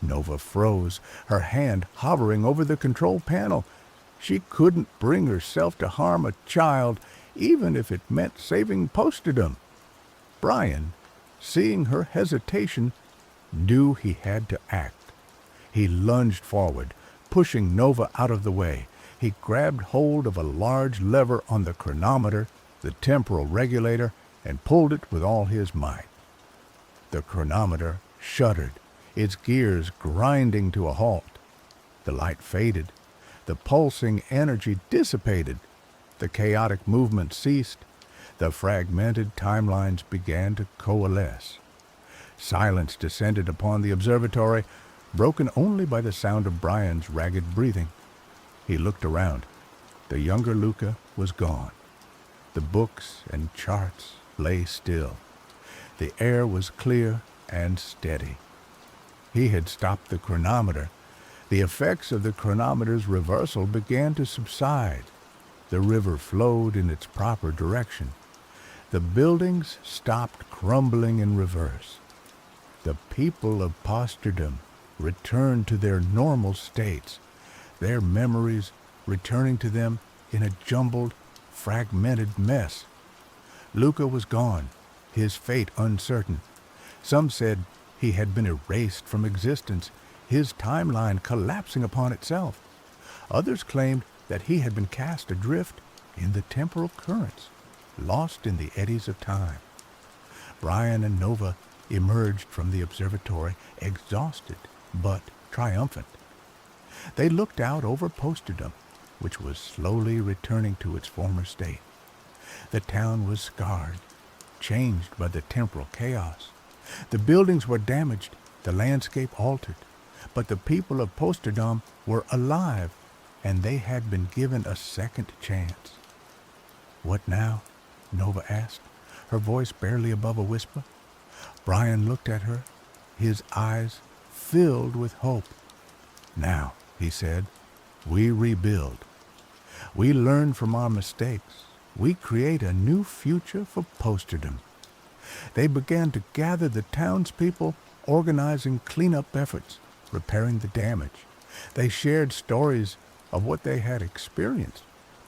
Nova froze, her hand hovering over the control panel. She couldn't bring herself to harm a child, even if it meant saving Posterdom. Brian, seeing her hesitation, knew he had to act. He lunged forward, pushing Nova out of the way. He grabbed hold of a large lever on the chronometer, the temporal regulator, and pulled it with all his might. The chronometer shuddered, its gears grinding to a halt. The light faded. The pulsing energy dissipated. The chaotic movement ceased. The fragmented timelines began to coalesce. Silence descended upon the observatory, broken only by the sound of Brian's ragged breathing. He looked around. The younger Luca was gone. The books and charts lay still. The air was clear and steady. He had stopped the chronometer. The effects of the chronometer's reversal began to subside. The river flowed in its proper direction. The buildings stopped crumbling in reverse. The people of Posterdom returned to their normal states, their memories returning to them in a jumbled, fragmented mess. Luca was gone, his fate uncertain. Some said he had been erased from existence, his timeline collapsing upon itself. Others claimed that he had been cast adrift in the temporal currents, lost in the eddies of time. Brian and Nova emerged from the observatory, exhausted but triumphant. They looked out over Posterdom, which was slowly returning to its former state. The town was scarred, changed by the temporal chaos. The buildings were damaged, the landscape altered, but the people of Posterdom were alive, and they had been given a second chance. What now? Nova asked, her voice barely above a whisper. Brian looked at her, his eyes filled with hope. Now, he said, we rebuild. We learn from our mistakes. We create a new future for Posterdom. They began to gather the townspeople, organizing cleanup efforts, repairing the damage. They shared stories of what they had experienced,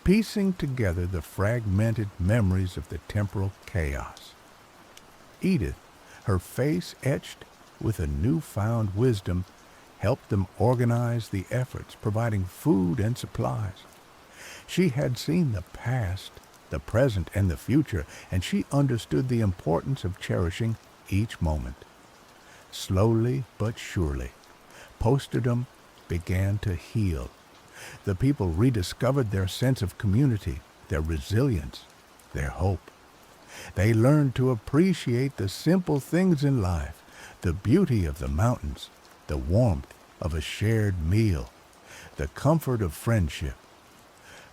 piecing together the fragmented memories of the temporal chaos. Edith, her face etched with a newfound wisdom, helped them organize the efforts, providing food and supplies. She had seen the past, the present, and the future, and she understood the importance of cherishing each moment. Slowly but surely, Posterdom began to heal. The people rediscovered their sense of community, their resilience, their hope. They learned to appreciate the simple things in life, the beauty of the mountains, the warmth of a shared meal, the comfort of friendship.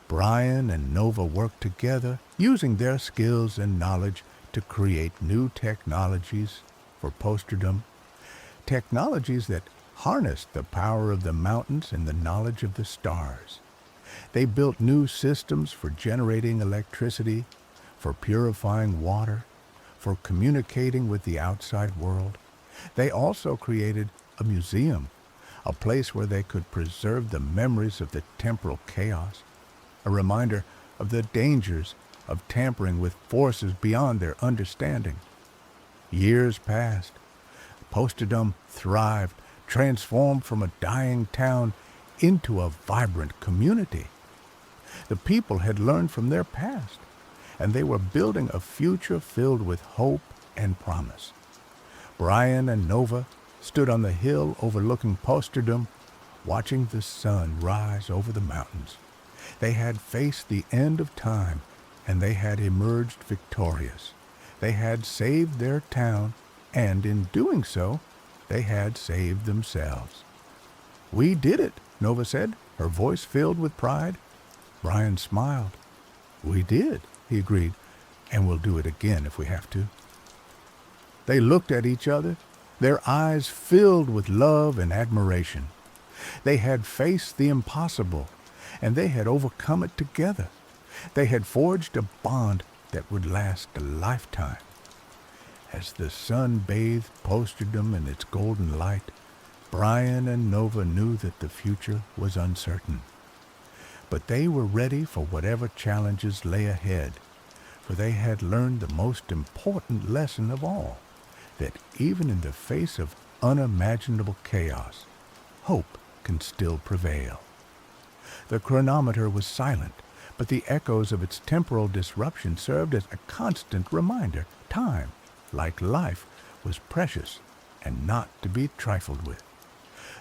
Brian and Nova worked together, using their skills and knowledge to create new technologies for posterdom, technologies that harnessed the power of the mountains and the knowledge of the stars. They built new systems for generating electricity, for purifying water, for communicating with the outside world. They also created a museum, a place where they could preserve the memories of the temporal chaos, a reminder of the dangers of tampering with forces beyond their understanding. Years passed. Posterdom thrived, transformed from a dying town into a vibrant community. The people had learned from their past, and they were building a future filled with hope and promise. Brian and Nova stood on the hill overlooking Posterdom, watching the sun rise over the mountains. They had faced the end of time, and they had emerged victorious. They had saved their town, and in doing so, they had saved themselves. "We did it," Nova said, her voice filled with pride. Brian smiled. "We did," he agreed, "and we'll do it again if we have to." They looked at each other, their eyes filled with love and admiration. They had faced the impossible, and they had overcome it together. They had forged a bond that would last a lifetime. As the sun bathed Posterdom in its golden light, Brian and Nova knew that the future was uncertain. But they were ready for whatever challenges lay ahead, for they had learned the most important lesson of all, that even in the face of unimaginable chaos, hope can still prevail. The chronometer was silent, but the echoes of its temporal disruption served as a constant reminder. Time, like life, was precious and not to be trifled with.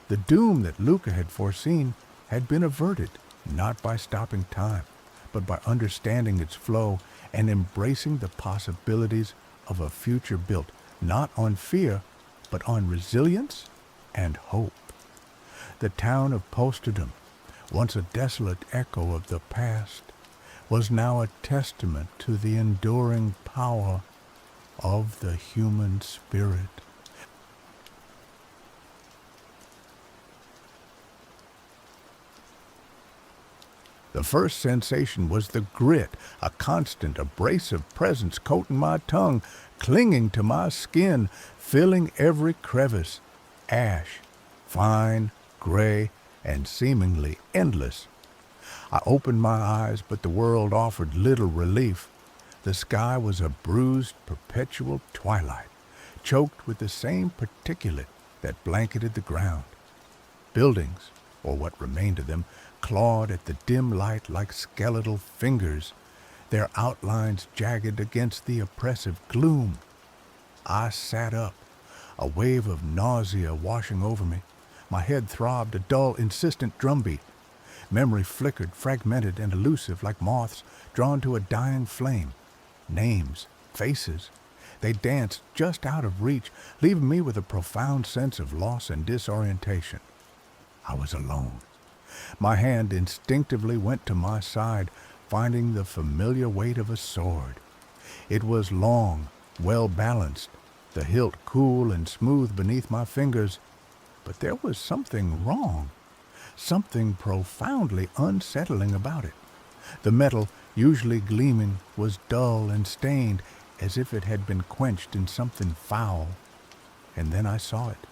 The doom that Luca had foreseen had been averted, not by stopping time, but by understanding its flow and embracing the possibilities of a future built not on fear, but on resilience and hope. The town of Posterdom, once a desolate echo of the past, was now a testament to the enduring power of the human spirit. The first sensation was the grit, a constant, abrasive presence coating my tongue, clinging to my skin, filling every crevice. Ash, fine, gray, and seemingly endless. I opened my eyes, but the world offered little relief. The sky was a bruised, perpetual twilight, choked with the same particulate that blanketed the ground. Buildings, or what remained of them, clawed at the dim light like skeletal fingers, their outlines jagged against the oppressive gloom. I sat up, a wave of nausea washing over me. My head throbbed, a dull, insistent drumbeat. Memory flickered, fragmented and elusive like moths drawn to a dying flame. Names, faces, they danced just out of reach, leaving me with a profound sense of loss and disorientation. I was alone. My hand instinctively went to my side, finding the familiar weight of a sword. It was long, well balanced, the hilt cool and smooth beneath my fingers, but there was something wrong, something profoundly unsettling about it. The metal, usually gleaming, was dull and stained, as if it had been quenched in something foul. And then I saw it,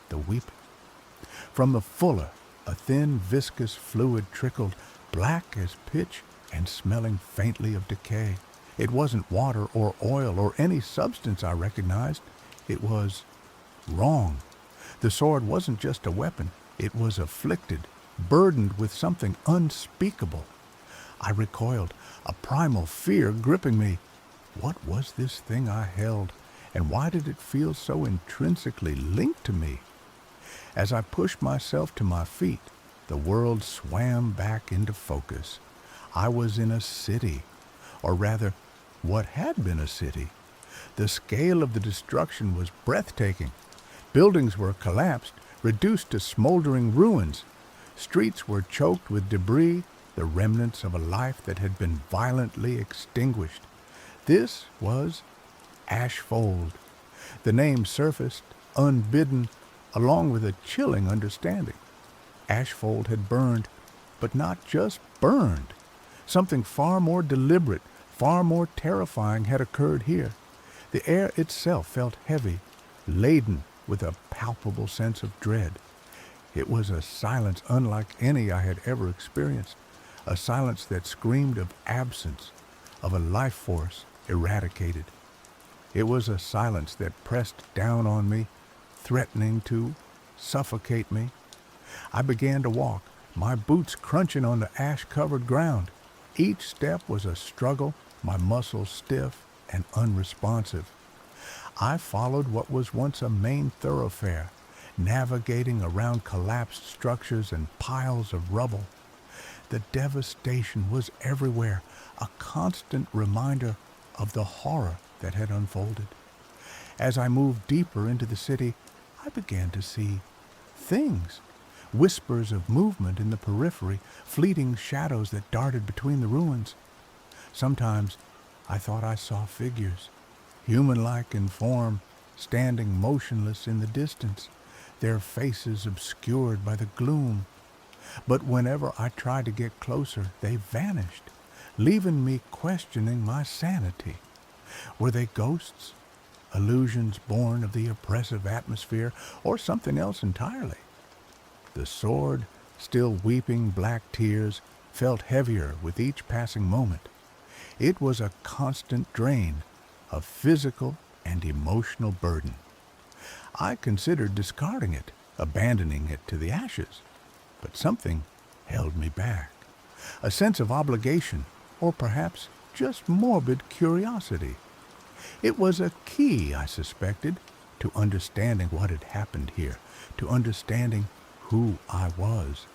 the weeping. From the fuller, a thin, viscous fluid trickled, black as pitch and smelling faintly of decay. It wasn't water or oil or any substance I recognized. It was wrong. The sword wasn't just a weapon. It was afflicted, burdened with something unspeakable. I recoiled, a primal fear gripping me. What was this thing I held, and why did it feel so intrinsically linked to me? As I pushed myself to my feet, the world swam back into focus. I was in a city, or rather, what had been a city. The scale of the destruction was breathtaking. Buildings were collapsed, reduced to smoldering ruins. Streets were choked with debris, the remnants of a life that had been violently extinguished. This was Ashfold. The name surfaced, unbidden, along with a chilling understanding. Ashfold had burned, but not just burned. Something far more deliberate, far more terrifying had occurred here. The air itself felt heavy, laden with a palpable sense of dread. It was a silence unlike any I had ever experienced, a silence that screamed of absence, of a life force eradicated. It was a silence that pressed down on me, threatening to suffocate me. I began to walk, my boots crunching on the ash-covered ground. Each step was a struggle, my muscles stiff and unresponsive. I followed what was once a main thoroughfare, navigating around collapsed structures and piles of rubble. The devastation was everywhere, a constant reminder of the horror that had unfolded. As I moved deeper into the city, I began to see things, whispers of movement in the periphery, fleeting shadows that darted between the ruins. Sometimes I thought I saw figures, human-like in form, standing motionless in the distance, their faces obscured by the gloom. But whenever I tried to get closer, they vanished, leaving me questioning my sanity. Were they ghosts, illusions born of the oppressive atmosphere, or something else entirely? The sword, still weeping black tears, felt heavier with each passing moment. It was a constant drain, a physical and emotional burden. I considered discarding it, abandoning it to the ashes, but something held me back. A sense of obligation, or perhaps just morbid curiosity. It was a key, I suspected, to understanding what had happened here, to understanding who I was.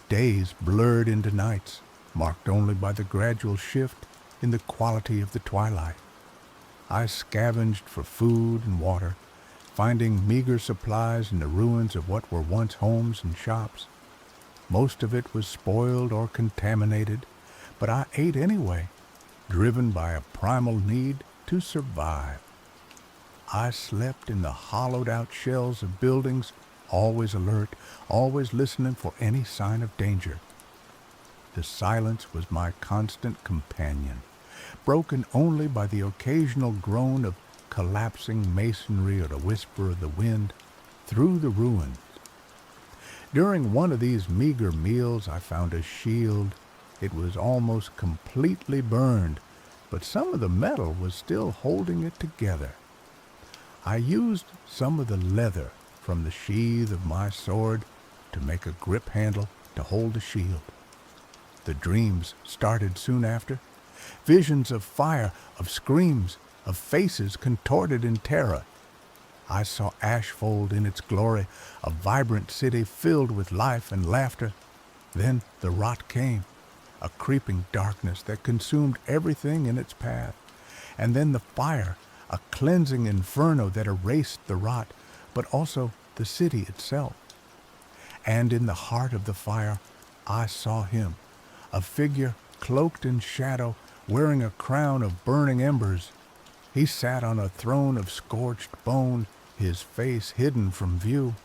Days blurred into nights, marked only by the gradual shift in the quality of the twilight. I scavenged for food and water, finding meager supplies in the ruins of what were once homes and shops. Most of it was spoiled or contaminated, but I ate anyway, driven by a primal need to survive. I slept in the hollowed-out shells of buildings, always alert, always listening for any sign of danger. The silence was my constant companion, broken only by the occasional groan of collapsing masonry or the whisper of the wind through the ruins. During one of these meager meals, I found a shield. It was almost completely burned, but some of the metal was still holding it together. I used some of the leather from the sheath of my sword to make a grip handle to hold the shield. The dreams started soon after. Visions of fire, of screams, of faces contorted in terror. I saw Ashfold in its glory, a vibrant city filled with life and laughter. Then the rot came, a creeping darkness that consumed everything in its path. And then the fire, a cleansing inferno that erased the rot, but also the city itself. And in the heart of the fire, I saw him, a figure cloaked in shadow, wearing a crown of burning embers. He sat on a throne of scorched bone, his face hidden from view.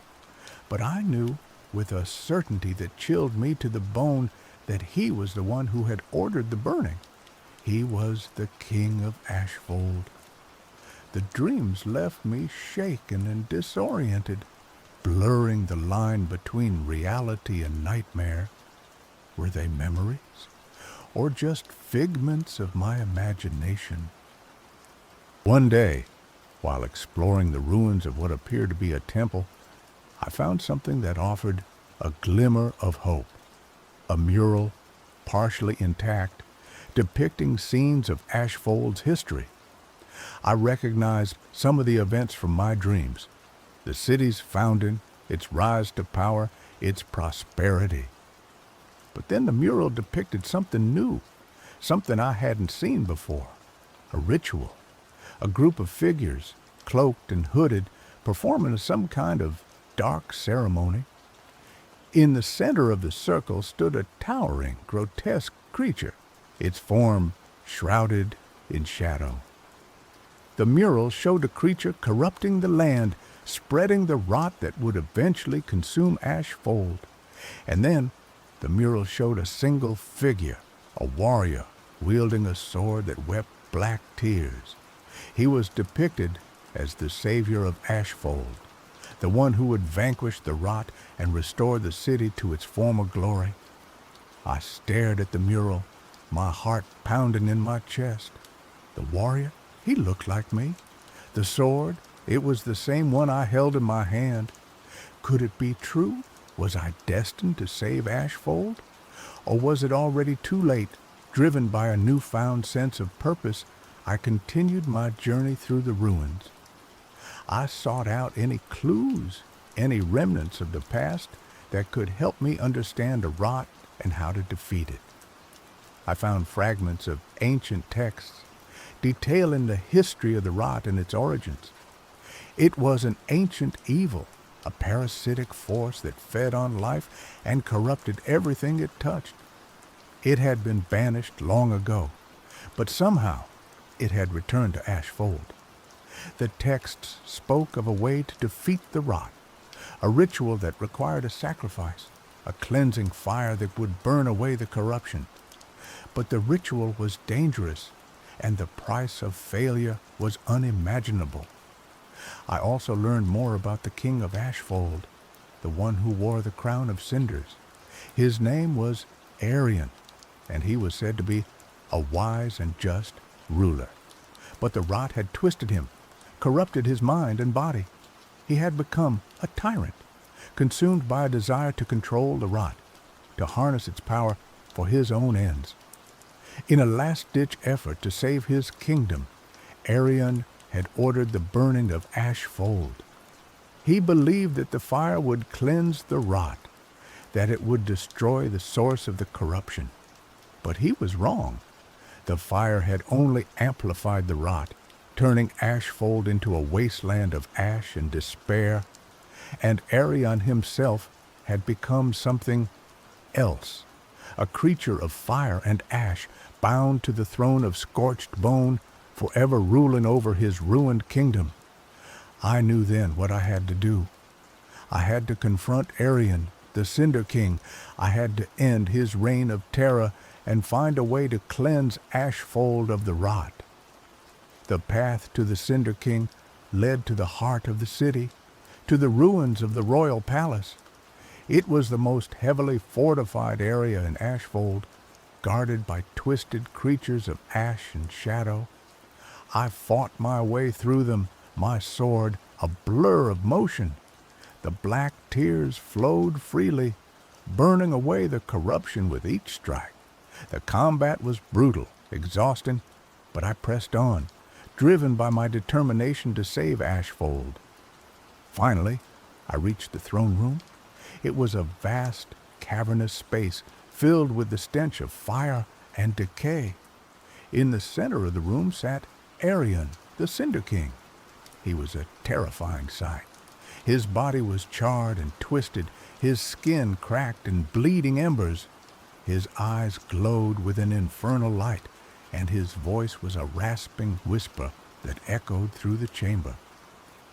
But I knew, with a certainty that chilled me to the bone, that he was the one who had ordered the burning. He was the king of Ashfold. The dreams left me shaken and disoriented, blurring the line between reality and nightmare. Were they memories, or just figments of my imagination? One day, while exploring the ruins of what appeared to be a temple, I found something that offered a glimmer of hope. A mural, partially intact, depicting scenes of Ashfold's history. I recognized some of the events from my dreams. The city's founding, its rise to power, its prosperity. But then the mural depicted something new, something I hadn't seen before. A ritual. A group of figures, cloaked and hooded, performing some kind of dark ceremony. In the center of the circle stood a towering, grotesque creature, its form shrouded in shadow. The mural showed a creature corrupting the land, spreading the rot that would eventually consume Ashfold. And then the mural showed a single figure, a warrior, wielding a sword that wept black tears. He was depicted as the savior of Ashfold, the one who would vanquish the rot and restore the city to its former glory. I stared at the mural, my heart pounding in my chest. The warrior, he looked like me. The sword, it was the same one I held in my hand. Could it be true? Was I destined to save Ashfold? Or was it already too late? Driven by a newfound sense of purpose, I continued my journey through the ruins. I sought out any clues, any remnants of the past that could help me understand the rot and how to defeat it. I found fragments of ancient texts detailing the history of the rot and its origins. It was an ancient evil, a parasitic force that fed on life and corrupted everything it touched. It had been banished long ago, but somehow it had returned to Ashfold. The texts spoke of a way to defeat the rot, a ritual that required a sacrifice, a cleansing fire that would burn away the corruption. But the ritual was dangerous, and the price of failure was unimaginable. I also learned more about the king of Ashfold, the one who wore the crown of cinders. His name was Arian, and he was said to be a wise and just ruler. But the rot had twisted him, corrupted his mind and body. He had become a tyrant, consumed by a desire to control the rot, to harness its power for his own ends. In a last-ditch effort to save his kingdom, Arian had ordered the burning of Ashfold. He believed that the fire would cleanse the rot, that it would destroy the source of the corruption. But he was wrong. The fire had only amplified the rot, turning Ashfold into a wasteland of ash and despair, and Arian himself had become something else, a creature of fire and ash, bound to the throne of scorched bone, forever ruling over his ruined kingdom. I knew then what I had to do. I had to confront Arian, the Cinder King. I had to end his reign of terror and find a way to cleanse Ashfold of the rot. The path to the Cinder King led to the heart of the city, to the ruins of the royal palace. It was the most heavily fortified area in Ashfold, guarded by twisted creatures of ash and shadow. I fought my way through them, my sword a blur of motion. The black tears flowed freely, burning away the corruption with each strike. The combat was brutal, exhausting, but I pressed on, driven by my determination to save Ashfold. Finally, I reached the throne room. It was a vast, cavernous space filled with the stench of fire and decay. In the center of the room sat Arian, the Cinder King. He was a terrifying sight. His body was charred and twisted, his skin cracked and bleeding embers. His eyes glowed with an infernal light, and his voice was a rasping whisper that echoed through the chamber.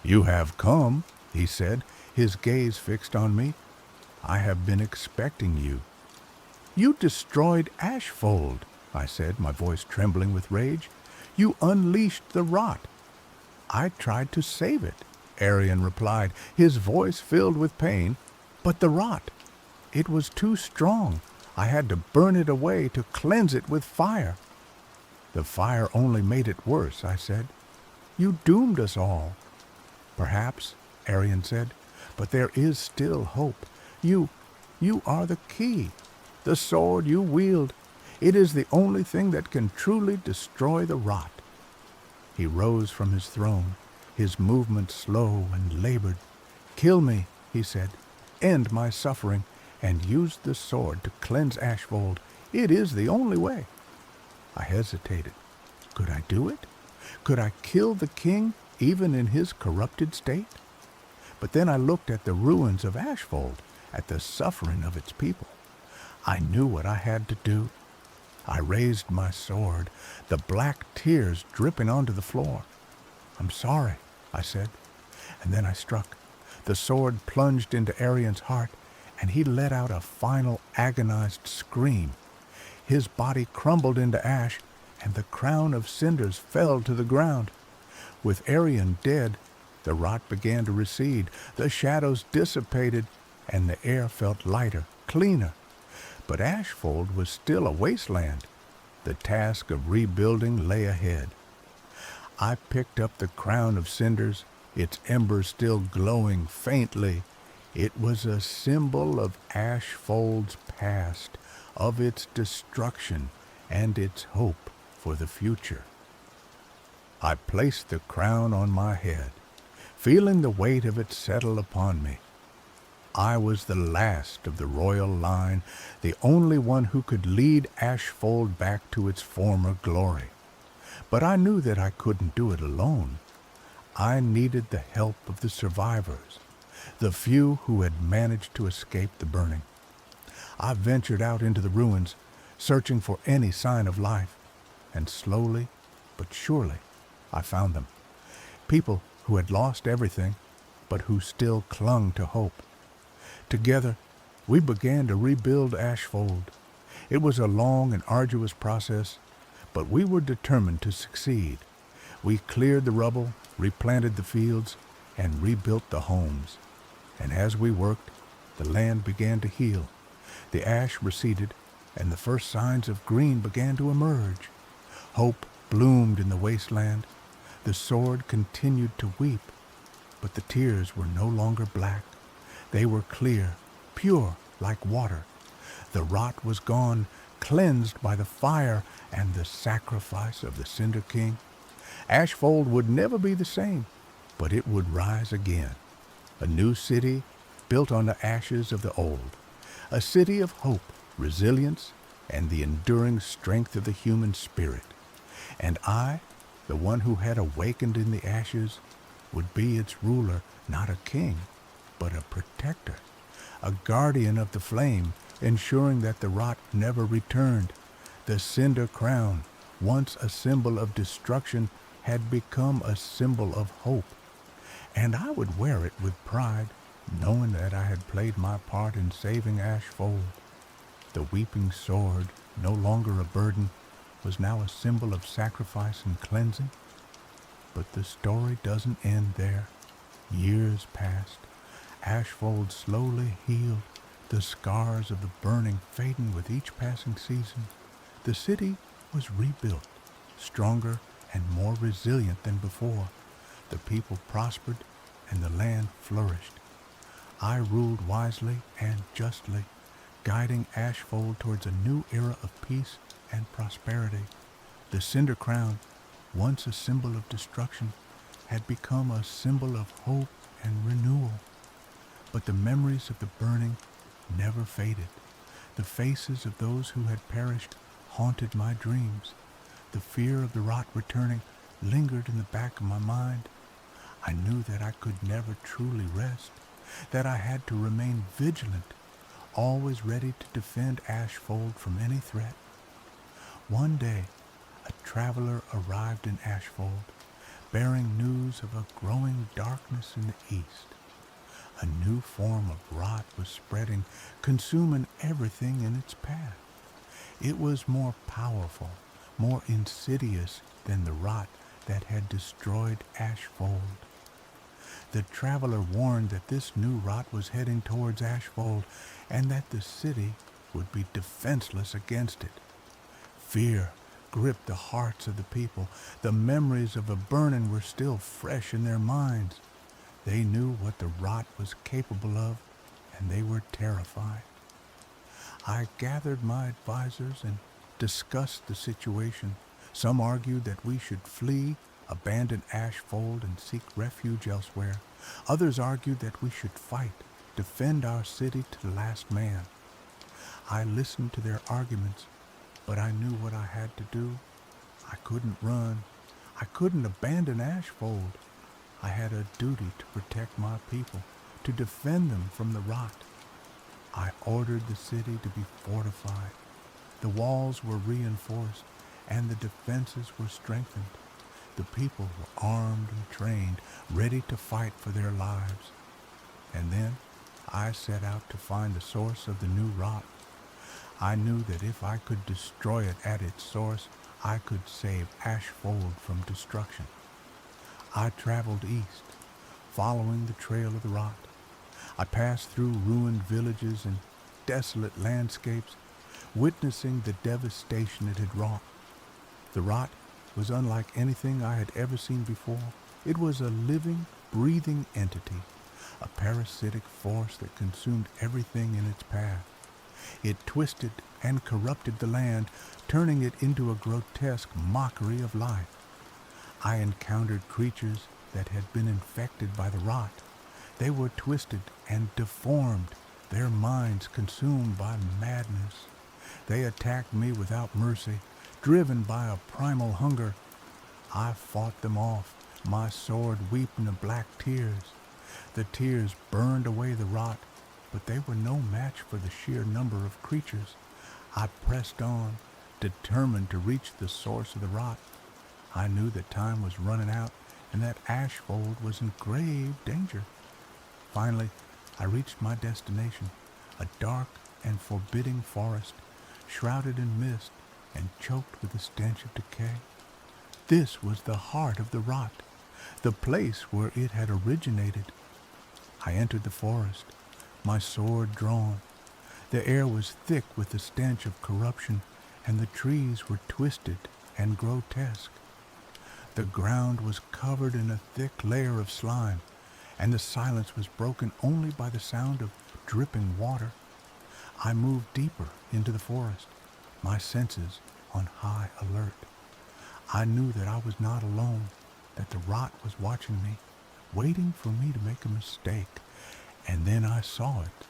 "You have come," he said, his gaze fixed on me. "I have been expecting you." "You destroyed Ashfold," I said, my voice trembling with rage. "You unleashed the rot." "I tried to save it," Arian replied, his voice filled with pain. "But the rot, it was too strong. I had to burn it away to cleanse it with fire." "The fire only made it worse," I said. "You doomed us all." "Perhaps," Arian said, "but there is still hope. You are the key. The sword you wield, it is the only thing that can truly destroy the rot." He rose from his throne, his movement slow and labored. "Kill me," he said, "end my suffering, and use the sword to cleanse Ashfold. It is the only way." I hesitated. Could I do it? Could I kill the king, even in his corrupted state? But then I looked at the ruins of Ashfold, at the suffering of its people. I knew what I had to do. I raised my sword, the black tears dripping onto the floor. "I'm sorry," I said, and then I struck. The sword plunged into Arian's heart, and he let out a final agonized scream. His body crumbled into ash, and the crown of cinders fell to the ground. With Arian dead, the rot began to recede, the shadows dissipated, and the air felt lighter, cleaner. But Ashfold was still a wasteland. The task of rebuilding lay ahead. I picked up the crown of cinders, its embers still glowing faintly. It was a symbol of Ashfold's past, of its destruction, and its hope for the future. I placed the crown on my head, feeling the weight of it settle upon me. I was the last of the royal line, the only one who could lead Ashfold back to its former glory. But I knew that I couldn't do it alone. I needed the help of the survivors, the few who had managed to escape the burning. I ventured out into the ruins, searching for any sign of life, and slowly but surely I found them. People who had lost everything, but who still clung to hope. Together, we began to rebuild Ashfold. It was a long and arduous process, but we were determined to succeed. We cleared the rubble, replanted the fields, and rebuilt the homes. And as we worked, the land began to heal. The ash receded, and the first signs of green began to emerge. Hope bloomed in the wasteland. The sword continued to weep, but the tears were no longer black. They were clear, pure like water. The rot was gone, cleansed by the fire and the sacrifice of the Cinder King. Ashfold would never be the same, but it would rise again. A new city built on the ashes of the old. A city of hope, resilience, and the enduring strength of the human spirit. And I, the one who had awakened in the ashes, would be its ruler, not a king, but a protector, a guardian of the flame, ensuring that the rot never returned. The cinder crown, once a symbol of destruction, had become a symbol of hope. And I would wear it with pride, knowing that I had played my part in saving Ashfold. The weeping sword, no longer a burden, was now a symbol of sacrifice and cleansing. But the story doesn't end there. Years passed. Ashfold slowly healed, the scars of the burning fading with each passing season. The city was rebuilt, stronger and more resilient than before. The people prospered and the land flourished. I ruled wisely and justly, guiding Ashfold towards a new era of peace and prosperity. The Cinder Crown, once a symbol of destruction, had become a symbol of hope and renewal. But the memories of the burning never faded. The faces of those who had perished haunted my dreams. The fear of the rot returning lingered in the back of my mind. I knew that I could never truly rest, that I had to remain vigilant, always ready to defend Ashfold from any threat. One day, a traveler arrived in Ashfold, bearing news of a growing darkness in the east. A new form of rot was spreading, consuming everything in its path. It was more powerful, more insidious than the rot that had destroyed Ashfold. The traveler warned that this new rot was heading towards Ashfold and that the city would be defenseless against it. Fear gripped the hearts of the people. The memories of the burning were still fresh in their minds. They knew what the rot was capable of, and they were terrified. I gathered my advisors and discussed the situation. Some argued that we should flee, abandon Ashfold, and seek refuge elsewhere. Others argued that we should fight, defend our city to the last man. I listened to their arguments, but I knew what I had to do. I couldn't run. I couldn't abandon Ashfold. I had a duty to protect my people, to defend them from the rot. I ordered the city to be fortified. The walls were reinforced, and the defenses were strengthened. The people were armed and trained, ready to fight for their lives. And then I set out to find the source of the new rot. I knew that if I could destroy it at its source, I could save Ashfold from destruction. I traveled east, following the trail of the rot. I passed through ruined villages and desolate landscapes, witnessing the devastation it had wrought. The rot was unlike anything I had ever seen before. It was a living, breathing entity, a parasitic force that consumed everything in its path. It twisted and corrupted the land, turning it into a grotesque mockery of life. I encountered creatures that had been infected by the rot. They were twisted and deformed, their minds consumed by madness. They attacked me without mercy, driven by a primal hunger. I fought them off, my sword weeping black tears. The tears burned away the rot, but they were no match for the sheer number of creatures. I pressed on, determined to reach the source of the rot. I knew that time was running out and that Ashfold was in grave danger. Finally, I reached my destination, a dark and forbidding forest, shrouded in mist and choked with the stench of decay. This was the heart of the rot, the place where it had originated. I entered the forest, my sword drawn. The air was thick with the stench of corruption, and the trees were twisted and grotesque. The ground was covered in a thick layer of slime, and the silence was broken only by the sound of dripping water. I moved deeper into the forest, my senses on high alert. I knew that I was not alone, that the rot was watching me, waiting for me to make a mistake. And then I saw it,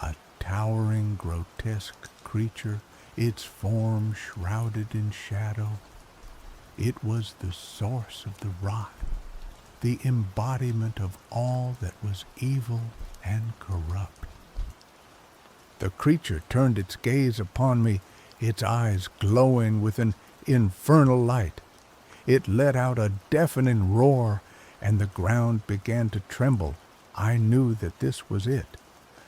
a towering, grotesque creature, its form shrouded in shadow. It was the source of the rot, the embodiment of all that was evil and corrupt. The creature turned its gaze upon me, its eyes glowing with an infernal light. It let out a deafening roar, and the ground began to tremble. I knew that this was it,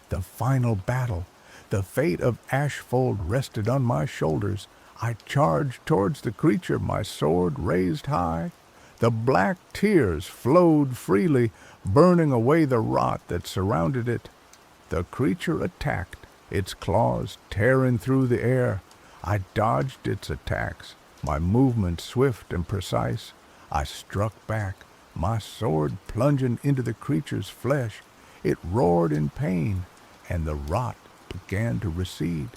the final battle. The fate of Ashfold rested on my shoulders. I charged towards the creature, my sword raised high. The black tears flowed freely, burning away the rot that surrounded it. The creature attacked, its claws tearing through the air. I dodged its attacks, my movements swift and precise. I struck back, my sword plunging into the creature's flesh. It roared in pain, and the rot began to recede.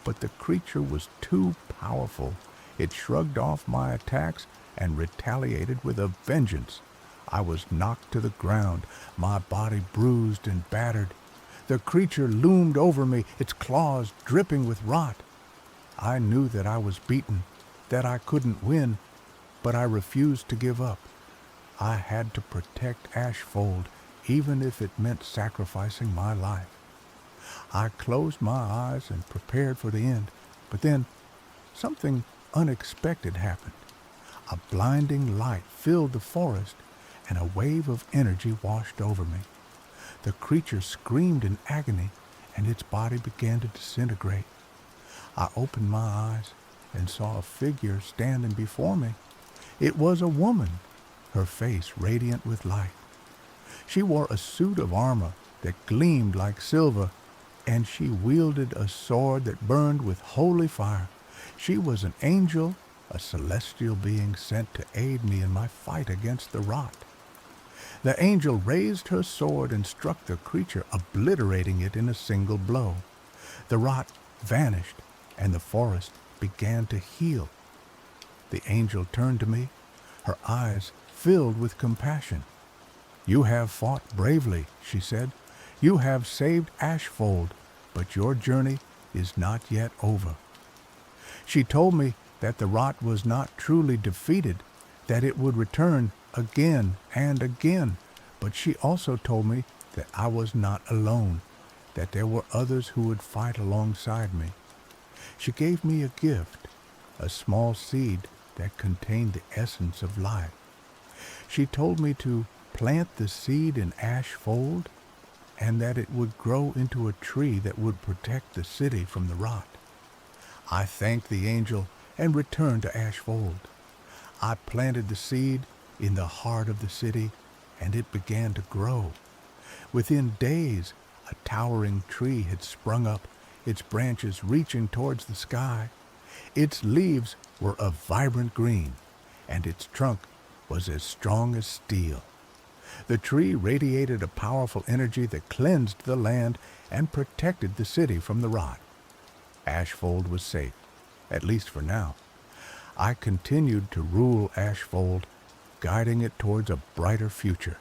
But the creature was too powerful. It shrugged off my attacks and retaliated with a vengeance. I was knocked to the ground, my body bruised and battered. The creature loomed over me, its claws dripping with rot. I knew that I was beaten, that I couldn't win, but I refused to give up. I had to protect Ashfold, even if it meant sacrificing my life. I closed my eyes and prepared for the end, but then something unexpected happened. A blinding light filled the forest, and a wave of energy washed over me. The creature screamed in agony, and its body began to disintegrate. I opened my eyes and saw a figure standing before me. It was a woman, her face radiant with light. She wore a suit of armor that gleamed like silver, and she wielded a sword that burned with holy fire. She was an angel, a celestial being sent to aid me in my fight against the rot. The angel raised her sword and struck the creature, obliterating it in a single blow. The rot vanished, and the forest began to heal. The angel turned to me, her eyes filled with compassion. "You have fought bravely," she said. "You have saved Ashfold, but your journey is not yet over." She told me that the rot was not truly defeated, that it would return again and again, but she also told me that I was not alone, that there were others who would fight alongside me. She gave me a gift, a small seed that contained the essence of life. She told me to plant the seed in Ashfold and that it would grow into a tree that would protect the city from the rot. I thanked the angel and returned to Ashfold. I planted the seed in the heart of the city, and it began to grow. Within days, a towering tree had sprung up, its branches reaching towards the sky. Its leaves were of vibrant green, and its trunk was as strong as steel. The tree radiated a powerful energy that cleansed the land and protected the city from the rot. Ashfold was safe, at least for now. I continued to rule Ashfold, guiding it towards a brighter future.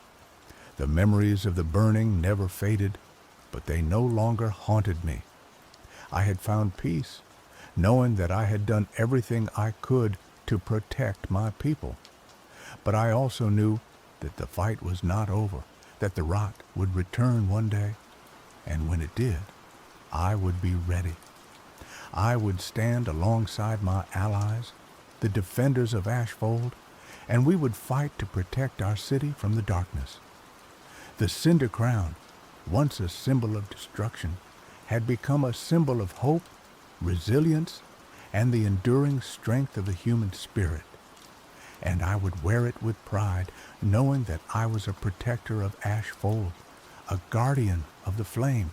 The memories of the burning never faded, but they no longer haunted me. I had found peace, knowing that I had done everything I could to protect my people. But I also knew that the fight was not over, that the rot would return one day, and when it did, I would be ready. I would stand alongside my allies, the defenders of Ashfold, and we would fight to protect our city from the darkness. The cinder crown, once a symbol of destruction, had become a symbol of hope, resilience, and the enduring strength of the human spirit. And I would wear it with pride, knowing that I was a protector of Ashfold, a guardian of the flame.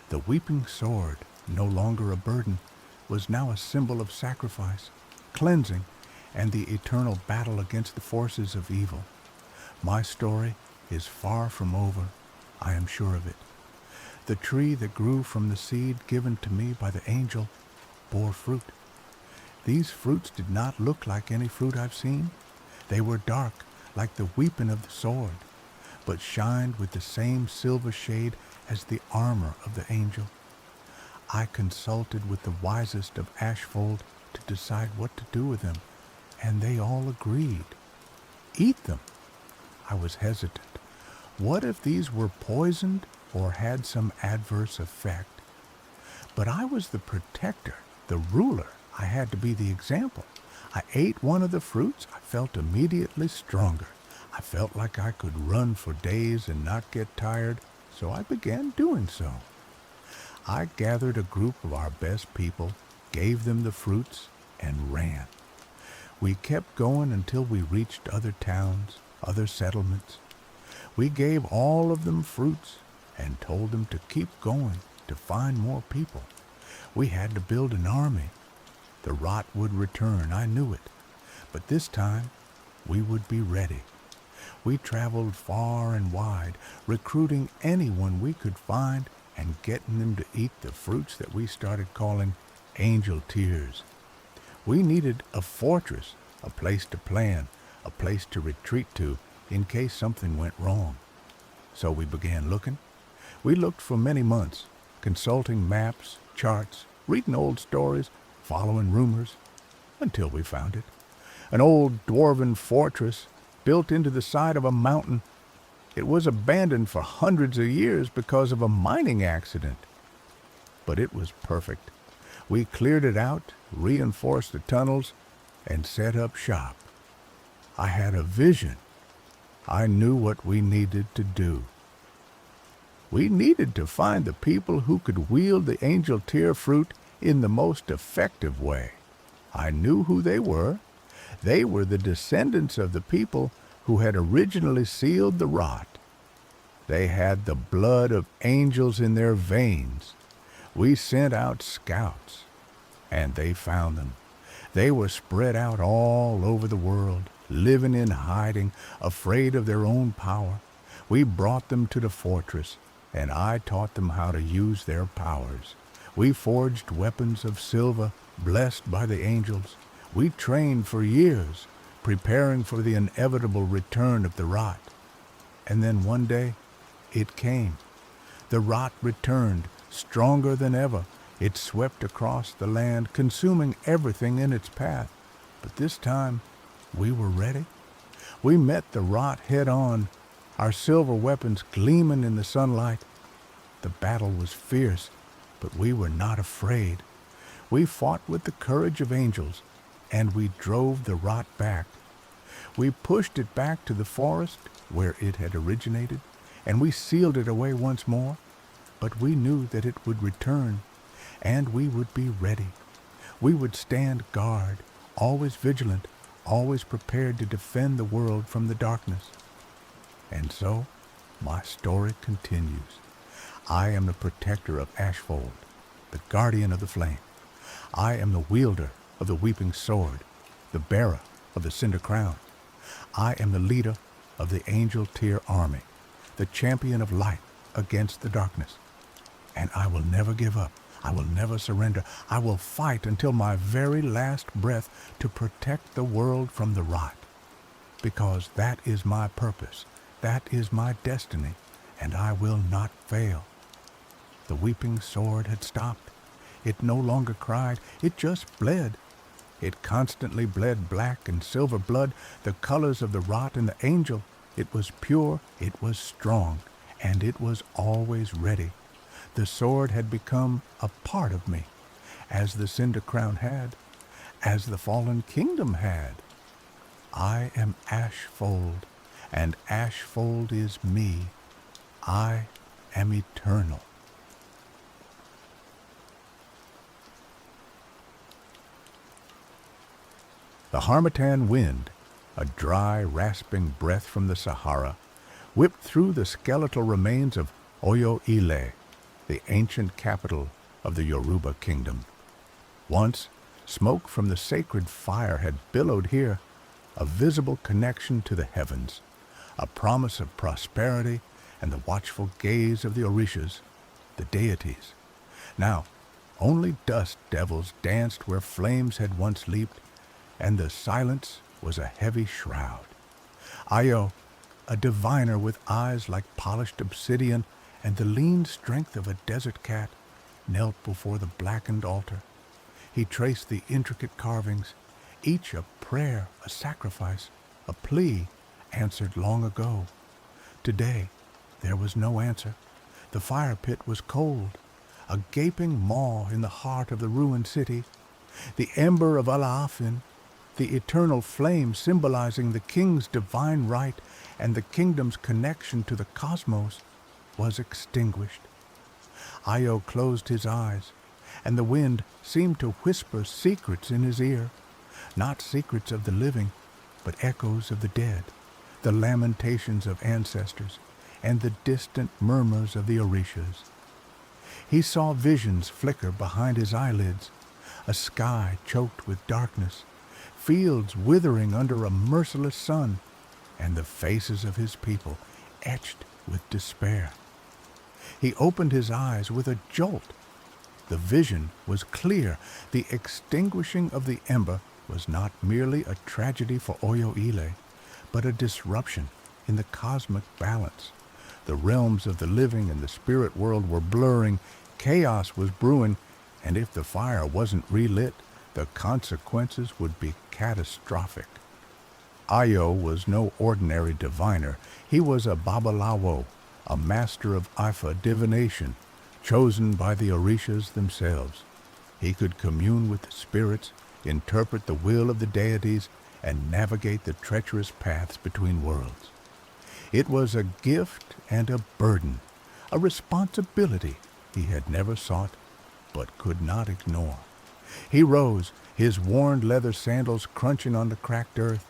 The weeping sword, no longer a burden, was now a symbol of sacrifice, cleansing, and the eternal battle against the forces of evil. My story is far from over, I am sure of it. The tree that grew from the seed given to me by the angel bore fruit. These fruits did not look like any fruit I've seen. They were dark, like the weeping of the sword, but shined with the same silver shade as the armor of the angel. I consulted with the wisest of Ashfold to decide what to do with them, and they all agreed. Eat them. I was hesitant. What if these were poisoned or had some adverse effect? But I was the protector, the ruler. I had to be the example. I ate one of the fruits. I felt immediately stronger. I felt like I could run for days and not get tired, so I began doing so. I gathered a group of our best people, gave them the fruits, and ran. We kept going until we reached other towns, other settlements. We gave all of them fruits and told them to keep going, to find more people. We had to build an army. The rot would return, I knew it. But this time, we would be ready. We traveled far and wide, recruiting anyone we could find and getting them to eat the fruits that we started calling angel tears. We needed a fortress, a place to plan, a place to retreat to in case something went wrong. So we began looking. We looked for many months, consulting maps, charts, reading old stories, following rumors, until we found it. An old dwarven fortress built into the side of a mountain. It was abandoned for hundreds of years because of a mining accident. But it was perfect. We cleared it out, reinforced the tunnels, and set up shop. I had a vision. I knew what we needed to do. We needed to find the people who could wield the angel tear fruit in the most effective way. I knew who they were. They were the descendants of the people who had originally sealed the rot. They had the blood of angels in their veins. We sent out scouts, and they found them. They were spread out all over the world, living in hiding, afraid of their own power. We brought them to the fortress, and I taught them how to use their powers. We forged weapons of silver, blessed by the angels. We trained for years, preparing for the inevitable return of the rot. And then one day, it came. The rot returned, stronger than ever. It swept across the land, consuming everything in its path. But this time, we were ready. We met the rot head on, our silver weapons gleaming in the sunlight. The battle was fierce, but we were not afraid. We fought with the courage of angels, and we drove the rot back. We pushed it back to the forest where it had originated, and we sealed it away once more, but we knew that it would return, and we would be ready. We would stand guard, always vigilant, always prepared to defend the world from the darkness. And so, my story continues. I am the protector of Ashfold, the guardian of the flame. I am the wielder of the weeping sword, the bearer of the cinder crown. I am the leader of the angel tier army, the champion of light against the darkness. And I will never give up. I will never surrender. I will fight until my very last breath to protect the world from the rot. Because that is my purpose. That is my destiny, and I will not fail. The weeping sword had stopped. It no longer cried. It just bled. It constantly bled black and silver blood, the colors of the rot and the angel. It was pure, it was strong, and it was always ready. The sword had become a part of me, as the cinder crown had, as the fallen kingdom had. I am Ashfold, and Ashfold is me. I am eternal. The harmattan wind, a dry, rasping breath from the Sahara, whipped through the skeletal remains of Oyo-Ile, the ancient capital of the Yoruba kingdom. Once, smoke from the sacred fire had billowed here, a visible connection to the heavens, a promise of prosperity and the watchful gaze of the Orishas, the deities. Now, only dust devils danced where flames had once leaped, and the silence was a heavy shroud. Ayo, a diviner with eyes like polished obsidian and the lean strength of a desert cat, knelt before the blackened altar. He traced the intricate carvings, each a prayer, a sacrifice, a plea answered long ago. Today, there was no answer. The fire pit was cold, a gaping maw in the heart of the ruined city. The ember of Alaafin, the eternal flame symbolizing the king's divine right and the kingdom's connection to the cosmos, was extinguished. Ayo closed his eyes, and the wind seemed to whisper secrets in his ear, not secrets of the living, but echoes of the dead, the lamentations of ancestors, and the distant murmurs of the Orishas. He saw visions flicker behind his eyelids, a sky choked with darkness, fields withering under a merciless sun, and the faces of his people etched with despair. He opened his eyes with a jolt. The vision was clear. The extinguishing of the ember was not merely a tragedy for Oyo-Ile, but a disruption in the cosmic balance. The realms of the living and the spirit world were blurring, chaos was brewing, and if the fire wasn't relit, the consequences would be catastrophic. Ayo was no ordinary diviner. He was a Babalawo, a master of Ifa divination, chosen by the Orishas themselves. He could commune with the spirits, interpret the will of the deities, and navigate the treacherous paths between worlds. It was a gift and a burden, a responsibility he had never sought, but could not ignore. He rose, his worn leather sandals crunching on the cracked earth.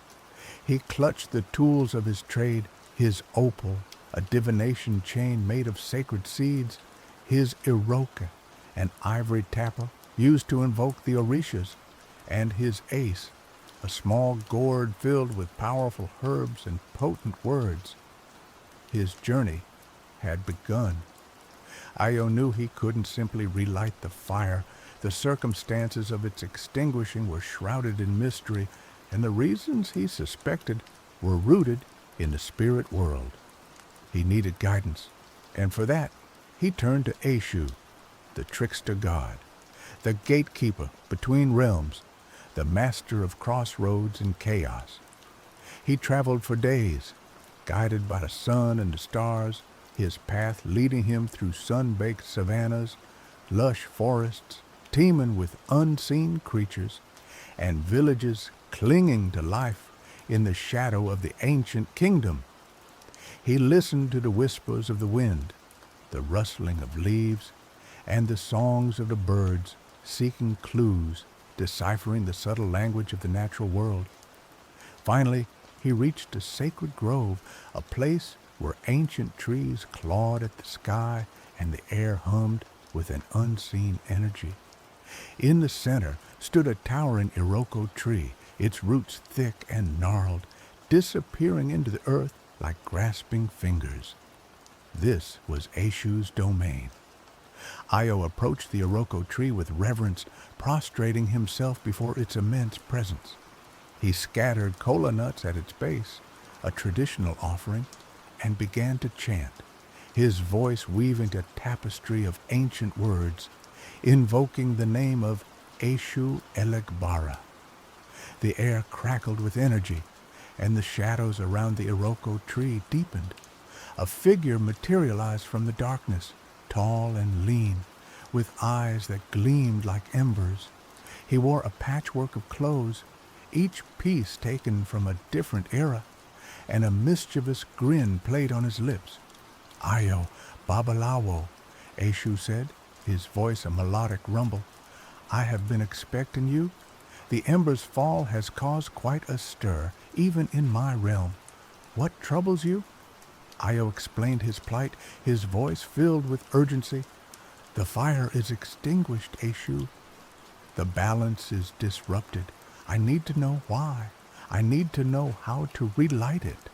He clutched the tools of his trade, his opal, a divination chain made of sacred seeds, his iroka, an ivory tapper used to invoke the Orishas, and his ace, a small gourd filled with powerful herbs and potent words. His journey had begun. Ayo knew he couldn't simply relight the fire. The circumstances of its extinguishing were shrouded in mystery, and the reasons he suspected were rooted in the spirit world. He needed guidance, and for that he turned to Eshu, the trickster god, the gatekeeper between realms, the master of crossroads and chaos. He traveled for days, guided by the sun and the stars. his path leading him through sun-baked savannas, lush forests, teeming with unseen creatures, and villages clinging to life in the shadow of the ancient kingdom. He listened to the whispers of the wind, the rustling of leaves, and the songs of the birds seeking clues, deciphering the subtle language of the natural world. Finally, he reached a sacred grove, a place where ancient trees clawed at the sky and the air hummed with an unseen energy. In the center stood a towering iroko tree, its roots thick and gnarled, disappearing into the earth like grasping fingers. This was Eshu's domain. Io approached the iroko tree with reverence, prostrating himself before its immense presence. He scattered kola nuts at its base, a traditional offering, and began to chant, his voice weaving a tapestry of ancient words, invoking the name of Eshu Elegbara. The air crackled with energy, and the shadows around the iroko tree deepened. A figure materialized from the darkness, tall and lean, with eyes that gleamed like embers. He wore a patchwork of clothes, each piece taken from a different era, and a mischievous grin played on his lips. "Ayo, Babalawo," Eshu said, his voice a melodic rumble. "I have been expecting you. The ember's fall has caused quite a stir, even in my realm. What troubles you?" Io explained his plight, his voice filled with urgency. "The fire is extinguished, Eshu. The balance is disrupted. I need to know why. I need to know how to relight it."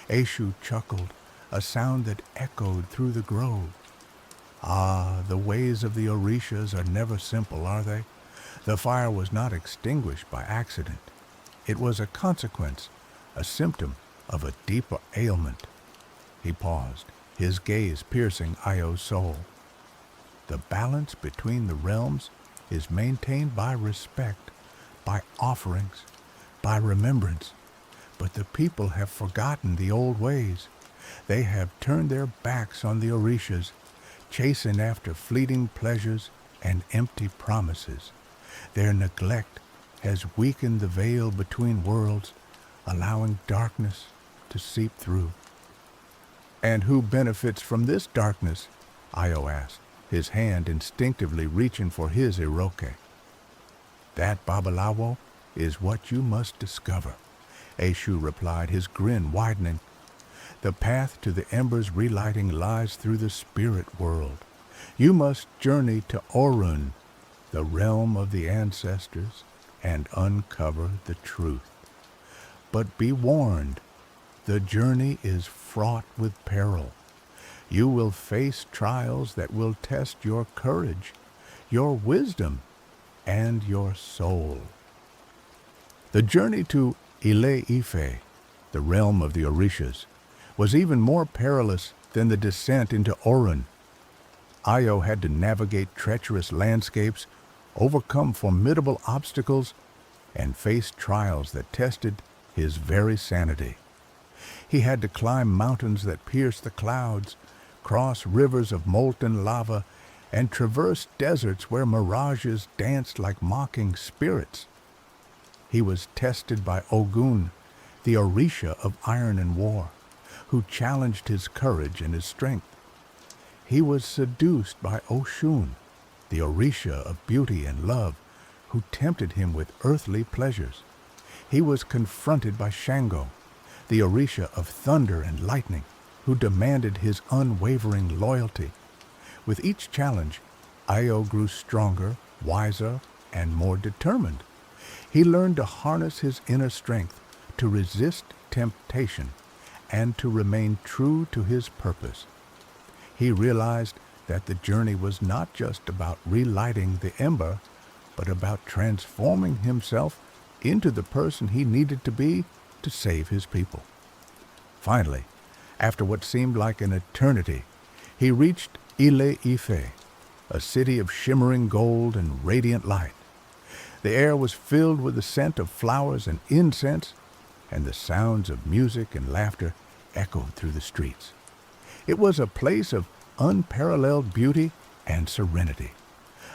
Eshu chuckled, a sound that echoed through the grove. "Ah, the ways of the Orishas are never simple, are they? The fire was not extinguished by accident. It was a consequence, a symptom of a deeper ailment." He paused, his gaze piercing Io's soul. "The balance between the realms is maintained by respect, by offerings, by remembrance. But the people have forgotten the old ways. They have turned their backs on the Orishas, chasing after fleeting pleasures and empty promises. Their neglect has weakened the veil between worlds, allowing darkness to seep through." "And who benefits from this darkness?" Io asked, his hand instinctively reaching for his iroke. "That, Babalawo, is what you must discover," Eshu replied, his grin widening. "The path to the ember's relighting lies through the spirit world. You must journey to Orun, the realm of the ancestors, and uncover the truth. But be warned, the journey is fraught with peril. You will face trials that will test your courage, your wisdom, and your soul." The journey to Ile-Ife, the realm of the Orishas, was even more perilous than the descent into Orun. Io had to navigate treacherous landscapes, overcome formidable obstacles, and face trials that tested his very sanity. He had to climb mountains that pierced the clouds, cross rivers of molten lava, and traverse deserts where mirages danced like mocking spirits. He was tested by Ogun, the Orisha of iron and war, who challenged his courage and his strength. He was seduced by Oshun, the Orisha of beauty and love, who tempted him with earthly pleasures. He was confronted by Shango, the Orisha of thunder and lightning, who demanded his unwavering loyalty. With each challenge, Io grew stronger, wiser, and more determined. He learned to harness his inner strength, to resist temptation, and to remain true to his purpose. He realized that the journey was not just about relighting the ember, but about transforming himself into the person he needed to be to save his people. Finally, after what seemed like an eternity, he reached Ile-Ife, a city of shimmering gold and radiant light. The air was filled with the scent of flowers and incense, and the sounds of music and laughter echoed through the streets. It was a place of unparalleled beauty and serenity,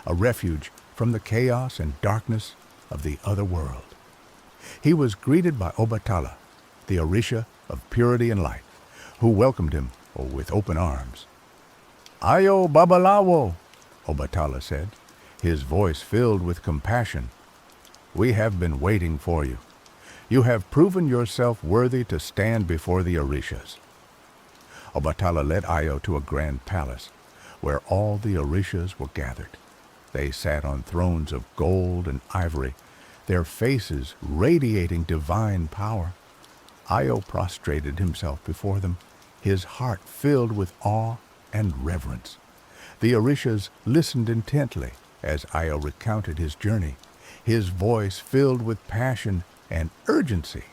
a refuge from the chaos and darkness of the other world. He was greeted by Obatala, the Orisha of purity and light, who welcomed him with open arms. "Ayo Babalawo," Obatala said, his voice filled with compassion. "We have been waiting for you. You have proven yourself worthy to stand before the Orishas." Obatala led Ayo to a grand palace, where all the Orishas were gathered. They sat on thrones of gold and ivory, their faces radiating divine power. Ayo prostrated himself before them, his heart filled with awe and reverence. The Orishas listened intently as Ayo recounted his journey, his voice filled with passion and urgency.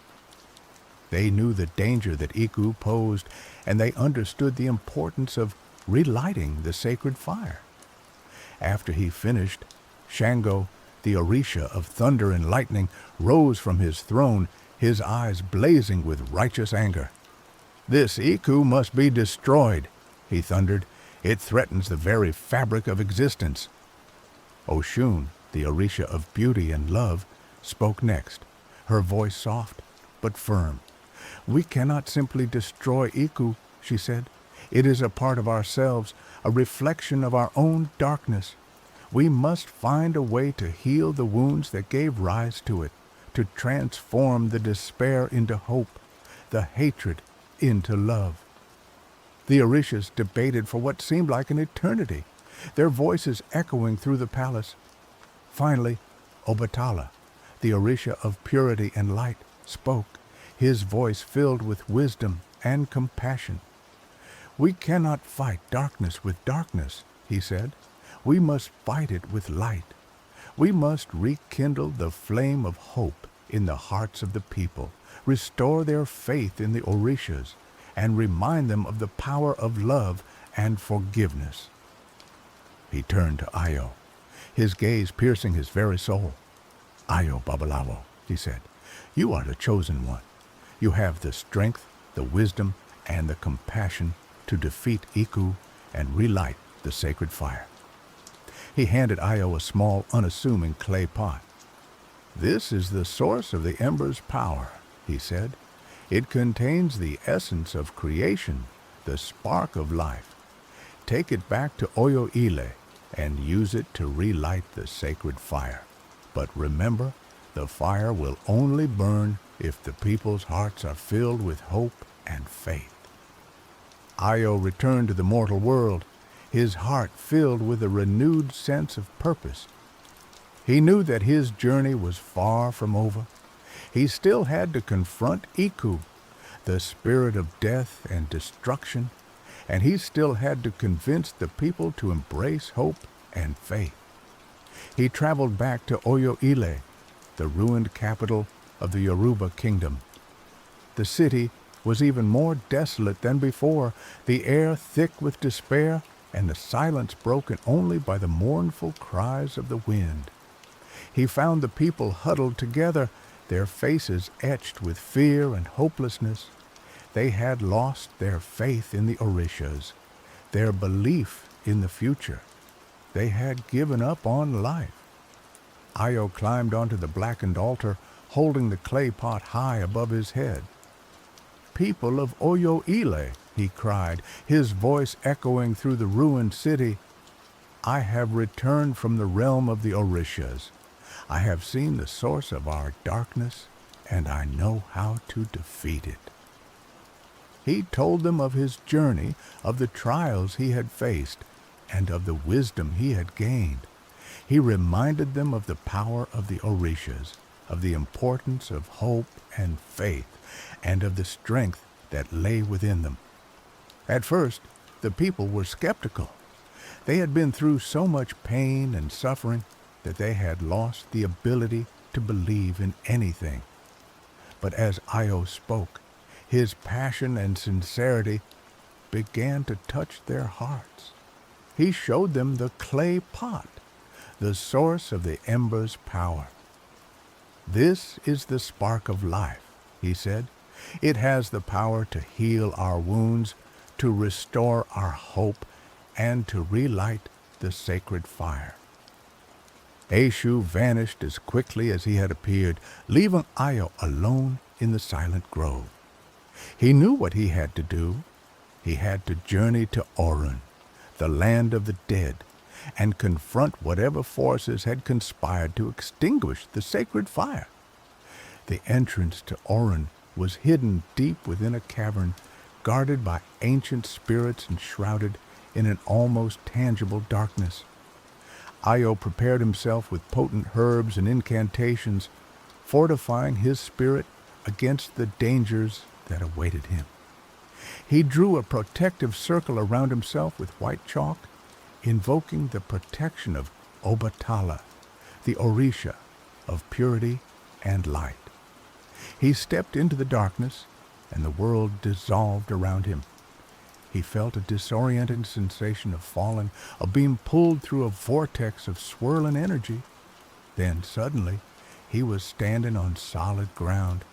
They knew the danger that Iku posed, and they understood the importance of relighting the sacred fire. After he finished, Shango, the Orisha of thunder and lightning, rose from his throne, his eyes blazing with righteous anger. "This Iku must be destroyed," he thundered. "It threatens the very fabric of existence." Oshun, the Orisha of beauty and love, spoke next, her voice soft but firm. "We cannot simply destroy Iku," she said. "It is a part of ourselves, a reflection of our own darkness. We must find a way to heal the wounds that gave rise to it, to transform the despair into hope, the hatred into love." The Orishas debated for what seemed like an eternity, their voices echoing through the palace. Finally, Obatala, the Orisha of purity and light, spoke, his voice filled with wisdom and compassion. "We cannot fight darkness with darkness," he said. "We must fight it with light. We must rekindle the flame of hope in the hearts of the people, restore their faith in the Orishas, and remind them of the power of love and forgiveness." He turned to Ayo, his gaze piercing his very soul. "Ayo Babalawo," he said, "you are the chosen one. You have the strength, the wisdom, and the compassion to defeat Iku and relight the sacred fire." He handed Ayo a small, unassuming clay pot. "This is the source of the ember's power," he said. "It contains the essence of creation, the spark of life. Take it back to Oyo Ile and use it to relight the sacred fire. But remember, the fire will only burn if the people's hearts are filled with hope and faith." Ayo returned to the mortal world, his heart filled with a renewed sense of purpose. He knew that his journey was far from over. He still had to confront Iku, the spirit of death and destruction, and he still had to convince the people to embrace hope and faith. He traveled back to Oyo Ile, the ruined capital of the Yoruba kingdom. The city was even more desolate than before, the air thick with despair, and the silence broken only by the mournful cries of the wind. He found the people huddled together, their faces etched with fear and hopelessness. They had lost their faith in the Orishas, their belief in the future. They had given up on life. Ayo climbed onto the blackened altar, holding the clay pot high above his head. "People of Oyo Ile," he cried, his voice echoing through the ruined city, "I have returned from the realm of the Orishas. I have seen the source of our darkness, and I know how to defeat it." He told them of his journey, of the trials he had faced, and of the wisdom he had gained. He reminded them of the power of the Orishas, of the importance of hope and faith, and of the strength that lay within them. At first, the people were skeptical. They had been through so much pain and suffering that they had lost the ability to believe in anything. But as Ayo spoke, his passion and sincerity began to touch their hearts. He showed them the clay pot, the source of the ember's power. "This is the spark of life," he said. "It has the power to heal our wounds, to restore our hope, and to relight the sacred fire. Eshu vanished as quickly as he had appeared, leaving Io alone in the silent grove. He knew what he had to do. He had to journey to Orun, the land of the dead, and confront whatever forces had conspired to extinguish the sacred fire. The entrance to Orun was hidden deep within a cavern, guarded by ancient spirits and shrouded in an almost tangible darkness. Io prepared himself with potent herbs and incantations, fortifying his spirit against the dangers that awaited him. He drew a protective circle around himself with white chalk, invoking the protection of Obatala, the Orisha of purity and light. He stepped into the darkness, and the world dissolved around him. He felt a disorienting sensation of falling, of being pulled through a vortex of swirling energy. Then, suddenly, he was standing on solid ground,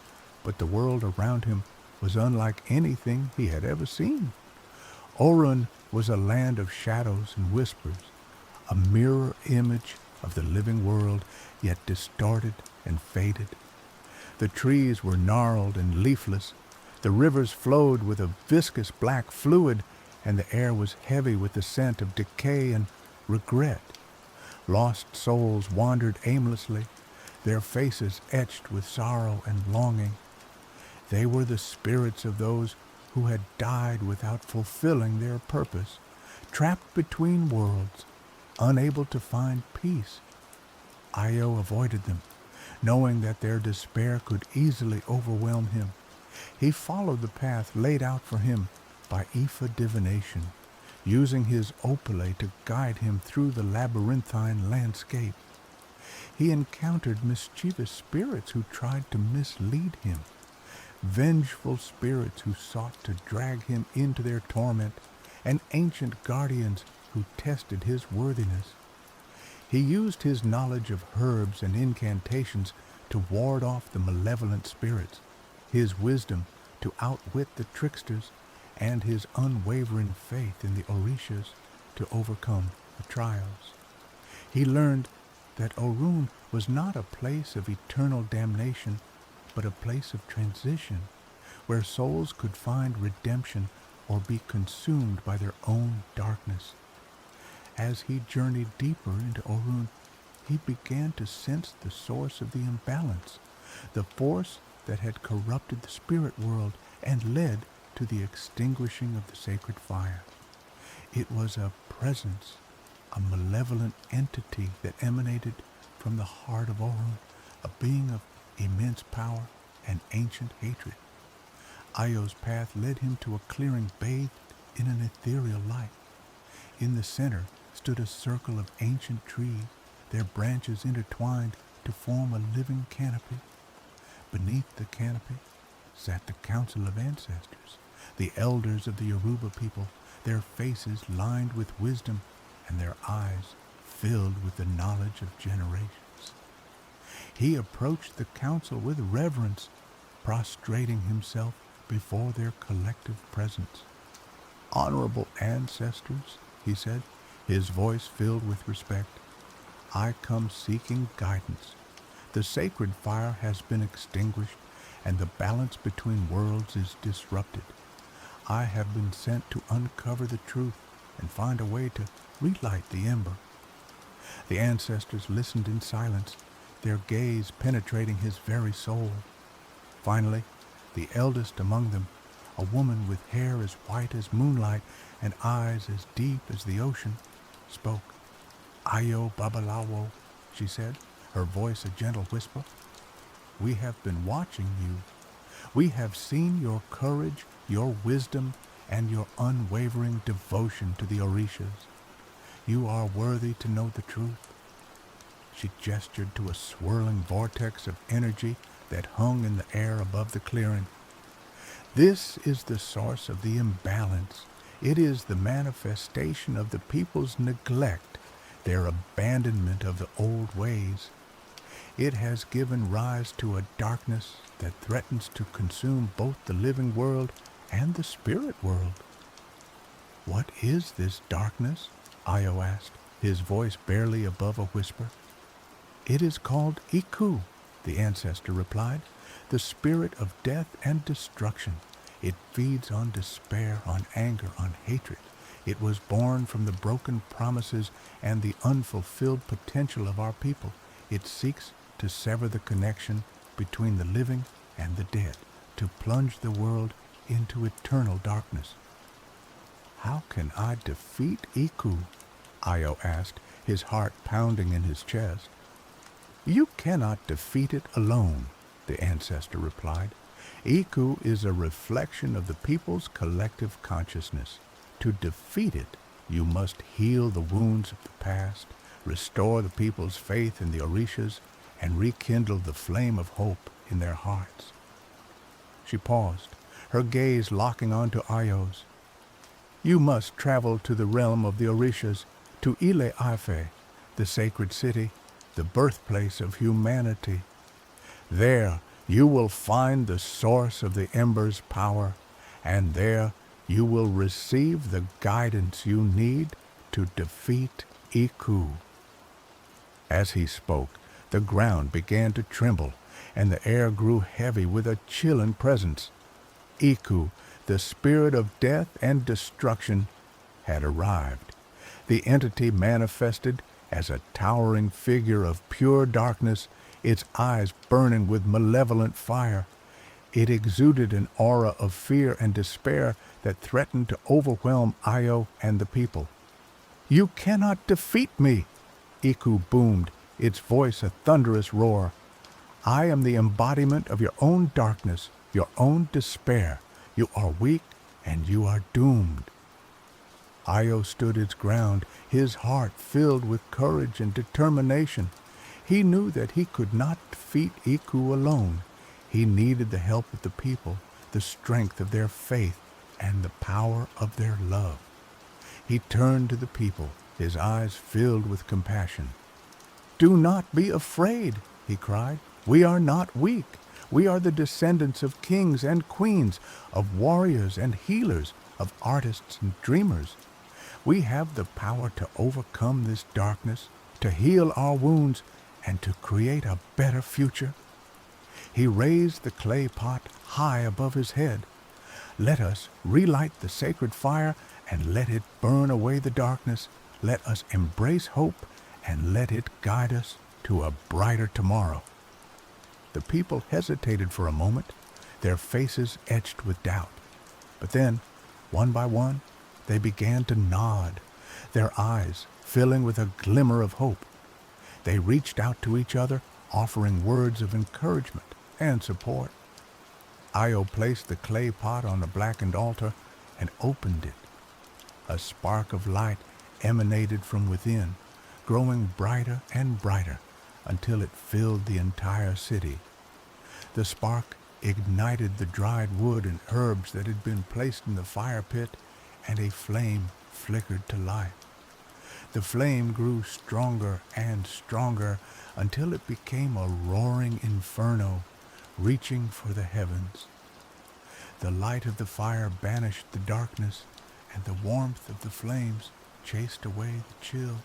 but the world around him was unlike anything he had ever seen. Orun was a land of shadows and whispers, a mirror image of the living world, yet distorted and faded. The trees were gnarled and leafless. The rivers flowed with a viscous black fluid, and the air was heavy with the scent of decay and regret. Lost souls wandered aimlessly, their faces etched with sorrow and longing. They were the spirits of those who had died without fulfilling their purpose, trapped between worlds, unable to find peace. Io avoided them, knowing that their despair could easily overwhelm him. He followed the path laid out for him by Ifa divination, using his opale to guide him through the labyrinthine landscape. He encountered mischievous spirits who tried to mislead him, vengeful spirits who sought to drag him into their torment, and ancient guardians who tested his worthiness. He used his knowledge of herbs and incantations to ward off the malevolent spirits, his wisdom to outwit the tricksters, and his unwavering faith in the Orishas to overcome the trials. He learned that Orun was not a place of eternal damnation, but a place of transition, where souls could find redemption or be consumed by their own darkness. As he journeyed deeper into Orun, he began to sense the source of the imbalance, the force that had corrupted the spirit world and led to the extinguishing of the sacred fire. It was a presence, a malevolent entity that emanated from the heart of Orun, a being of immense power and ancient hatred. Io's path led him to a clearing bathed in an ethereal light. In the center stood a circle of ancient trees, their branches intertwined to form a living canopy. Beneath the canopy sat the Council of Ancestors, the elders of the Yoruba people, their faces lined with wisdom and their eyes filled with the knowledge of generations. He approached the council with reverence, prostrating himself before their collective presence. "Honorable ancestors," he said, his voice filled with respect, "I come seeking guidance. The sacred fire has been extinguished, and the balance between worlds is disrupted. I have been sent to uncover the truth and find a way to relight the ember." The ancestors listened in silence, their gaze penetrating his very soul. Finally, the eldest among them, a woman with hair as white as moonlight and eyes as deep as the ocean, spoke. "Ayo Babalawo," she said, her voice a gentle whisper. "We have been watching you. We have seen your courage, your wisdom, and your unwavering devotion to the Orishas. You are worthy to know the truth." She gestured to a swirling vortex of energy that hung in the air above the clearing. "This is the source of the imbalance. It is the manifestation of the people's neglect, their abandonment of the old ways. It has given rise to a darkness that threatens to consume both the living world and the spirit world. "What is this darkness?" Io asked, his voice barely above a whisper. "It is called Iku," the ancestor replied, "the spirit of death and destruction. It feeds on despair, on anger, on hatred. It was born from the broken promises and the unfulfilled potential of our people. It seeks to sever the connection between the living and the dead, to plunge the world into eternal darkness." "How can I defeat Iku?" Io asked, his heart pounding in his chest. "You cannot defeat it alone," the ancestor replied. "Iku is a reflection of the people's collective consciousness. To defeat it, you must heal the wounds of the past, restore the people's faith in the Orishas, and rekindle the flame of hope in their hearts." She paused, her gaze locking onto Io's. "You must travel to the realm of the Orishas, to Ile Ife, the sacred city, the birthplace of humanity. There you will find the source of the ember's power, and there you will receive the guidance you need to defeat Iku." As he spoke, the ground began to tremble, and the air grew heavy with a chilling presence. Iku, the spirit of death and destruction, had arrived. The entity manifested as a towering figure of pure darkness, its eyes burning with malevolent fire. It exuded an aura of fear and despair that threatened to overwhelm Io and the people. "You cannot defeat me!" Iku boomed, its voice a thunderous roar. "I am the embodiment of your own darkness, your own despair. You are weak and you are doomed." Io stood his ground, his heart filled with courage and determination. He knew that he could not defeat Iku alone. He needed the help of the people, the strength of their faith, and the power of their love. He turned to the people, his eyes filled with compassion. "Do not be afraid," he cried. "We are not weak. We are the descendants of kings and queens, of warriors and healers, of artists and dreamers. We have the power to overcome this darkness, to heal our wounds, and to create a better future." He raised the clay pot high above his head. "Let us relight the sacred fire and let it burn away the darkness. Let us embrace hope and let it guide us to a brighter tomorrow." The people hesitated for a moment, their faces etched with doubt. But then, one by one, they began to nod, their eyes filling with a glimmer of hope. They reached out to each other, offering words of encouragement and support. Io placed the clay pot on the blackened altar and opened it. A spark of light emanated from within, growing brighter and brighter until it filled the entire city. The spark ignited the dried wood and herbs that had been placed in the fire pit, and a flame flickered to life. The flame grew stronger and stronger until it became a roaring inferno, reaching for the heavens. The light of the fire banished the darkness, and the warmth of the flames chased away the chill.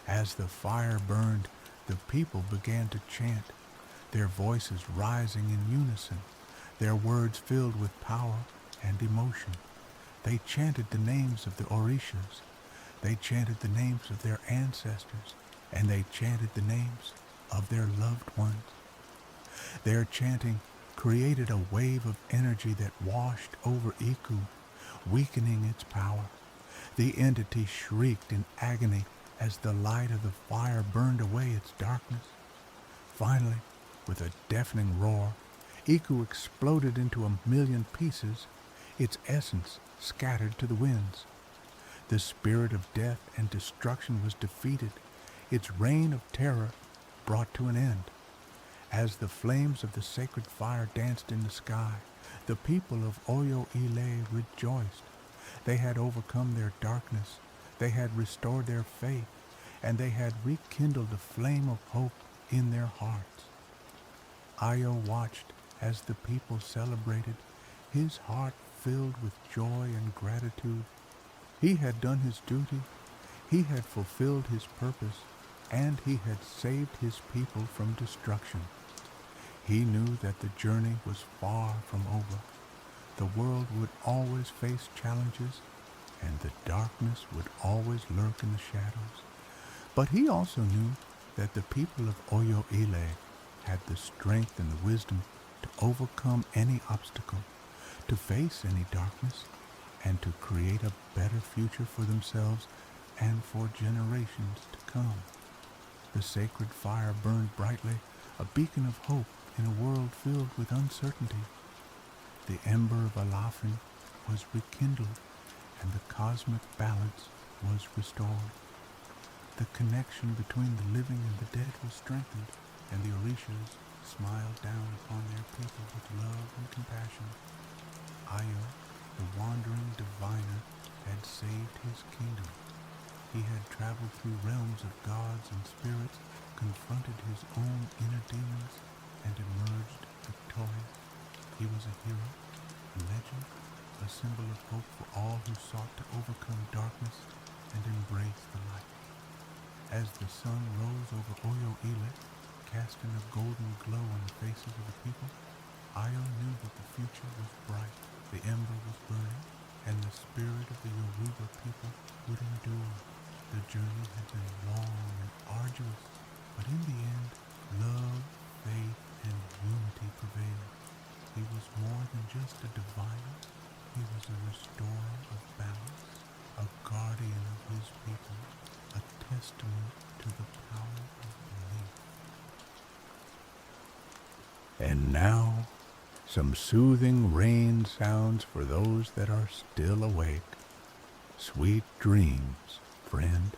As the fire burned, the people began to chant, their voices rising in unison, their words filled with power and emotion. They chanted the names of the Orishas. They chanted the names of their ancestors, and they chanted the names of their loved ones. Their chanting created a wave of energy that washed over Iku, weakening its power. The entity shrieked in agony as the light of the fire burned away its darkness. Finally, with a deafening roar, Iku exploded into 1,000,000 pieces, its essence scattered to the winds. The spirit of death and destruction was defeated, its reign of terror brought to an end. As the flames of the sacred fire danced in the sky, the people of Oyo Ile rejoiced. They had overcome their darkness, they had restored their faith, and they had rekindled a flame of hope in their hearts. Io watched as the people celebrated, his heart filled with joy and gratitude. He had done his duty, he had fulfilled his purpose, and he had saved his people from destruction. He knew that the journey was far from over. The world would always face challenges, and the darkness would always lurk in the shadows. But he also knew that the people of Oyo Ile had the strength and the wisdom to overcome any obstacle, to face any darkness, and to create a better future for themselves and for generations to come. The sacred fire burned brightly, a beacon of hope in a world filled with uncertainty. The ember of Alafin was rekindled, and the cosmic balance was restored. The connection between the living and the dead was strengthened, and the Orishas smiled down upon their people with love and compassion. Ayo, the wandering diviner, had saved his kingdom. He had traveled through realms of gods and spirits, confronted his own inner demons, and emerged victorious. He was a hero, a legend, a symbol of hope for all who sought to overcome darkness and embrace the light. As the sun rose over Oyo Ile, casting a golden glow on the faces of the people, Ayo knew that the future was bright, the ember was burning, and the spirit of the Yoruba people would endure. The journey had been long and arduous, but in the end, love, faith, and unity prevailed. He was more than just a diviner, he was a restorer of balance, a guardian of his people, a testament to the power of belief. And now, some soothing rain sounds for those that are still awake. Sweet dreams, friend.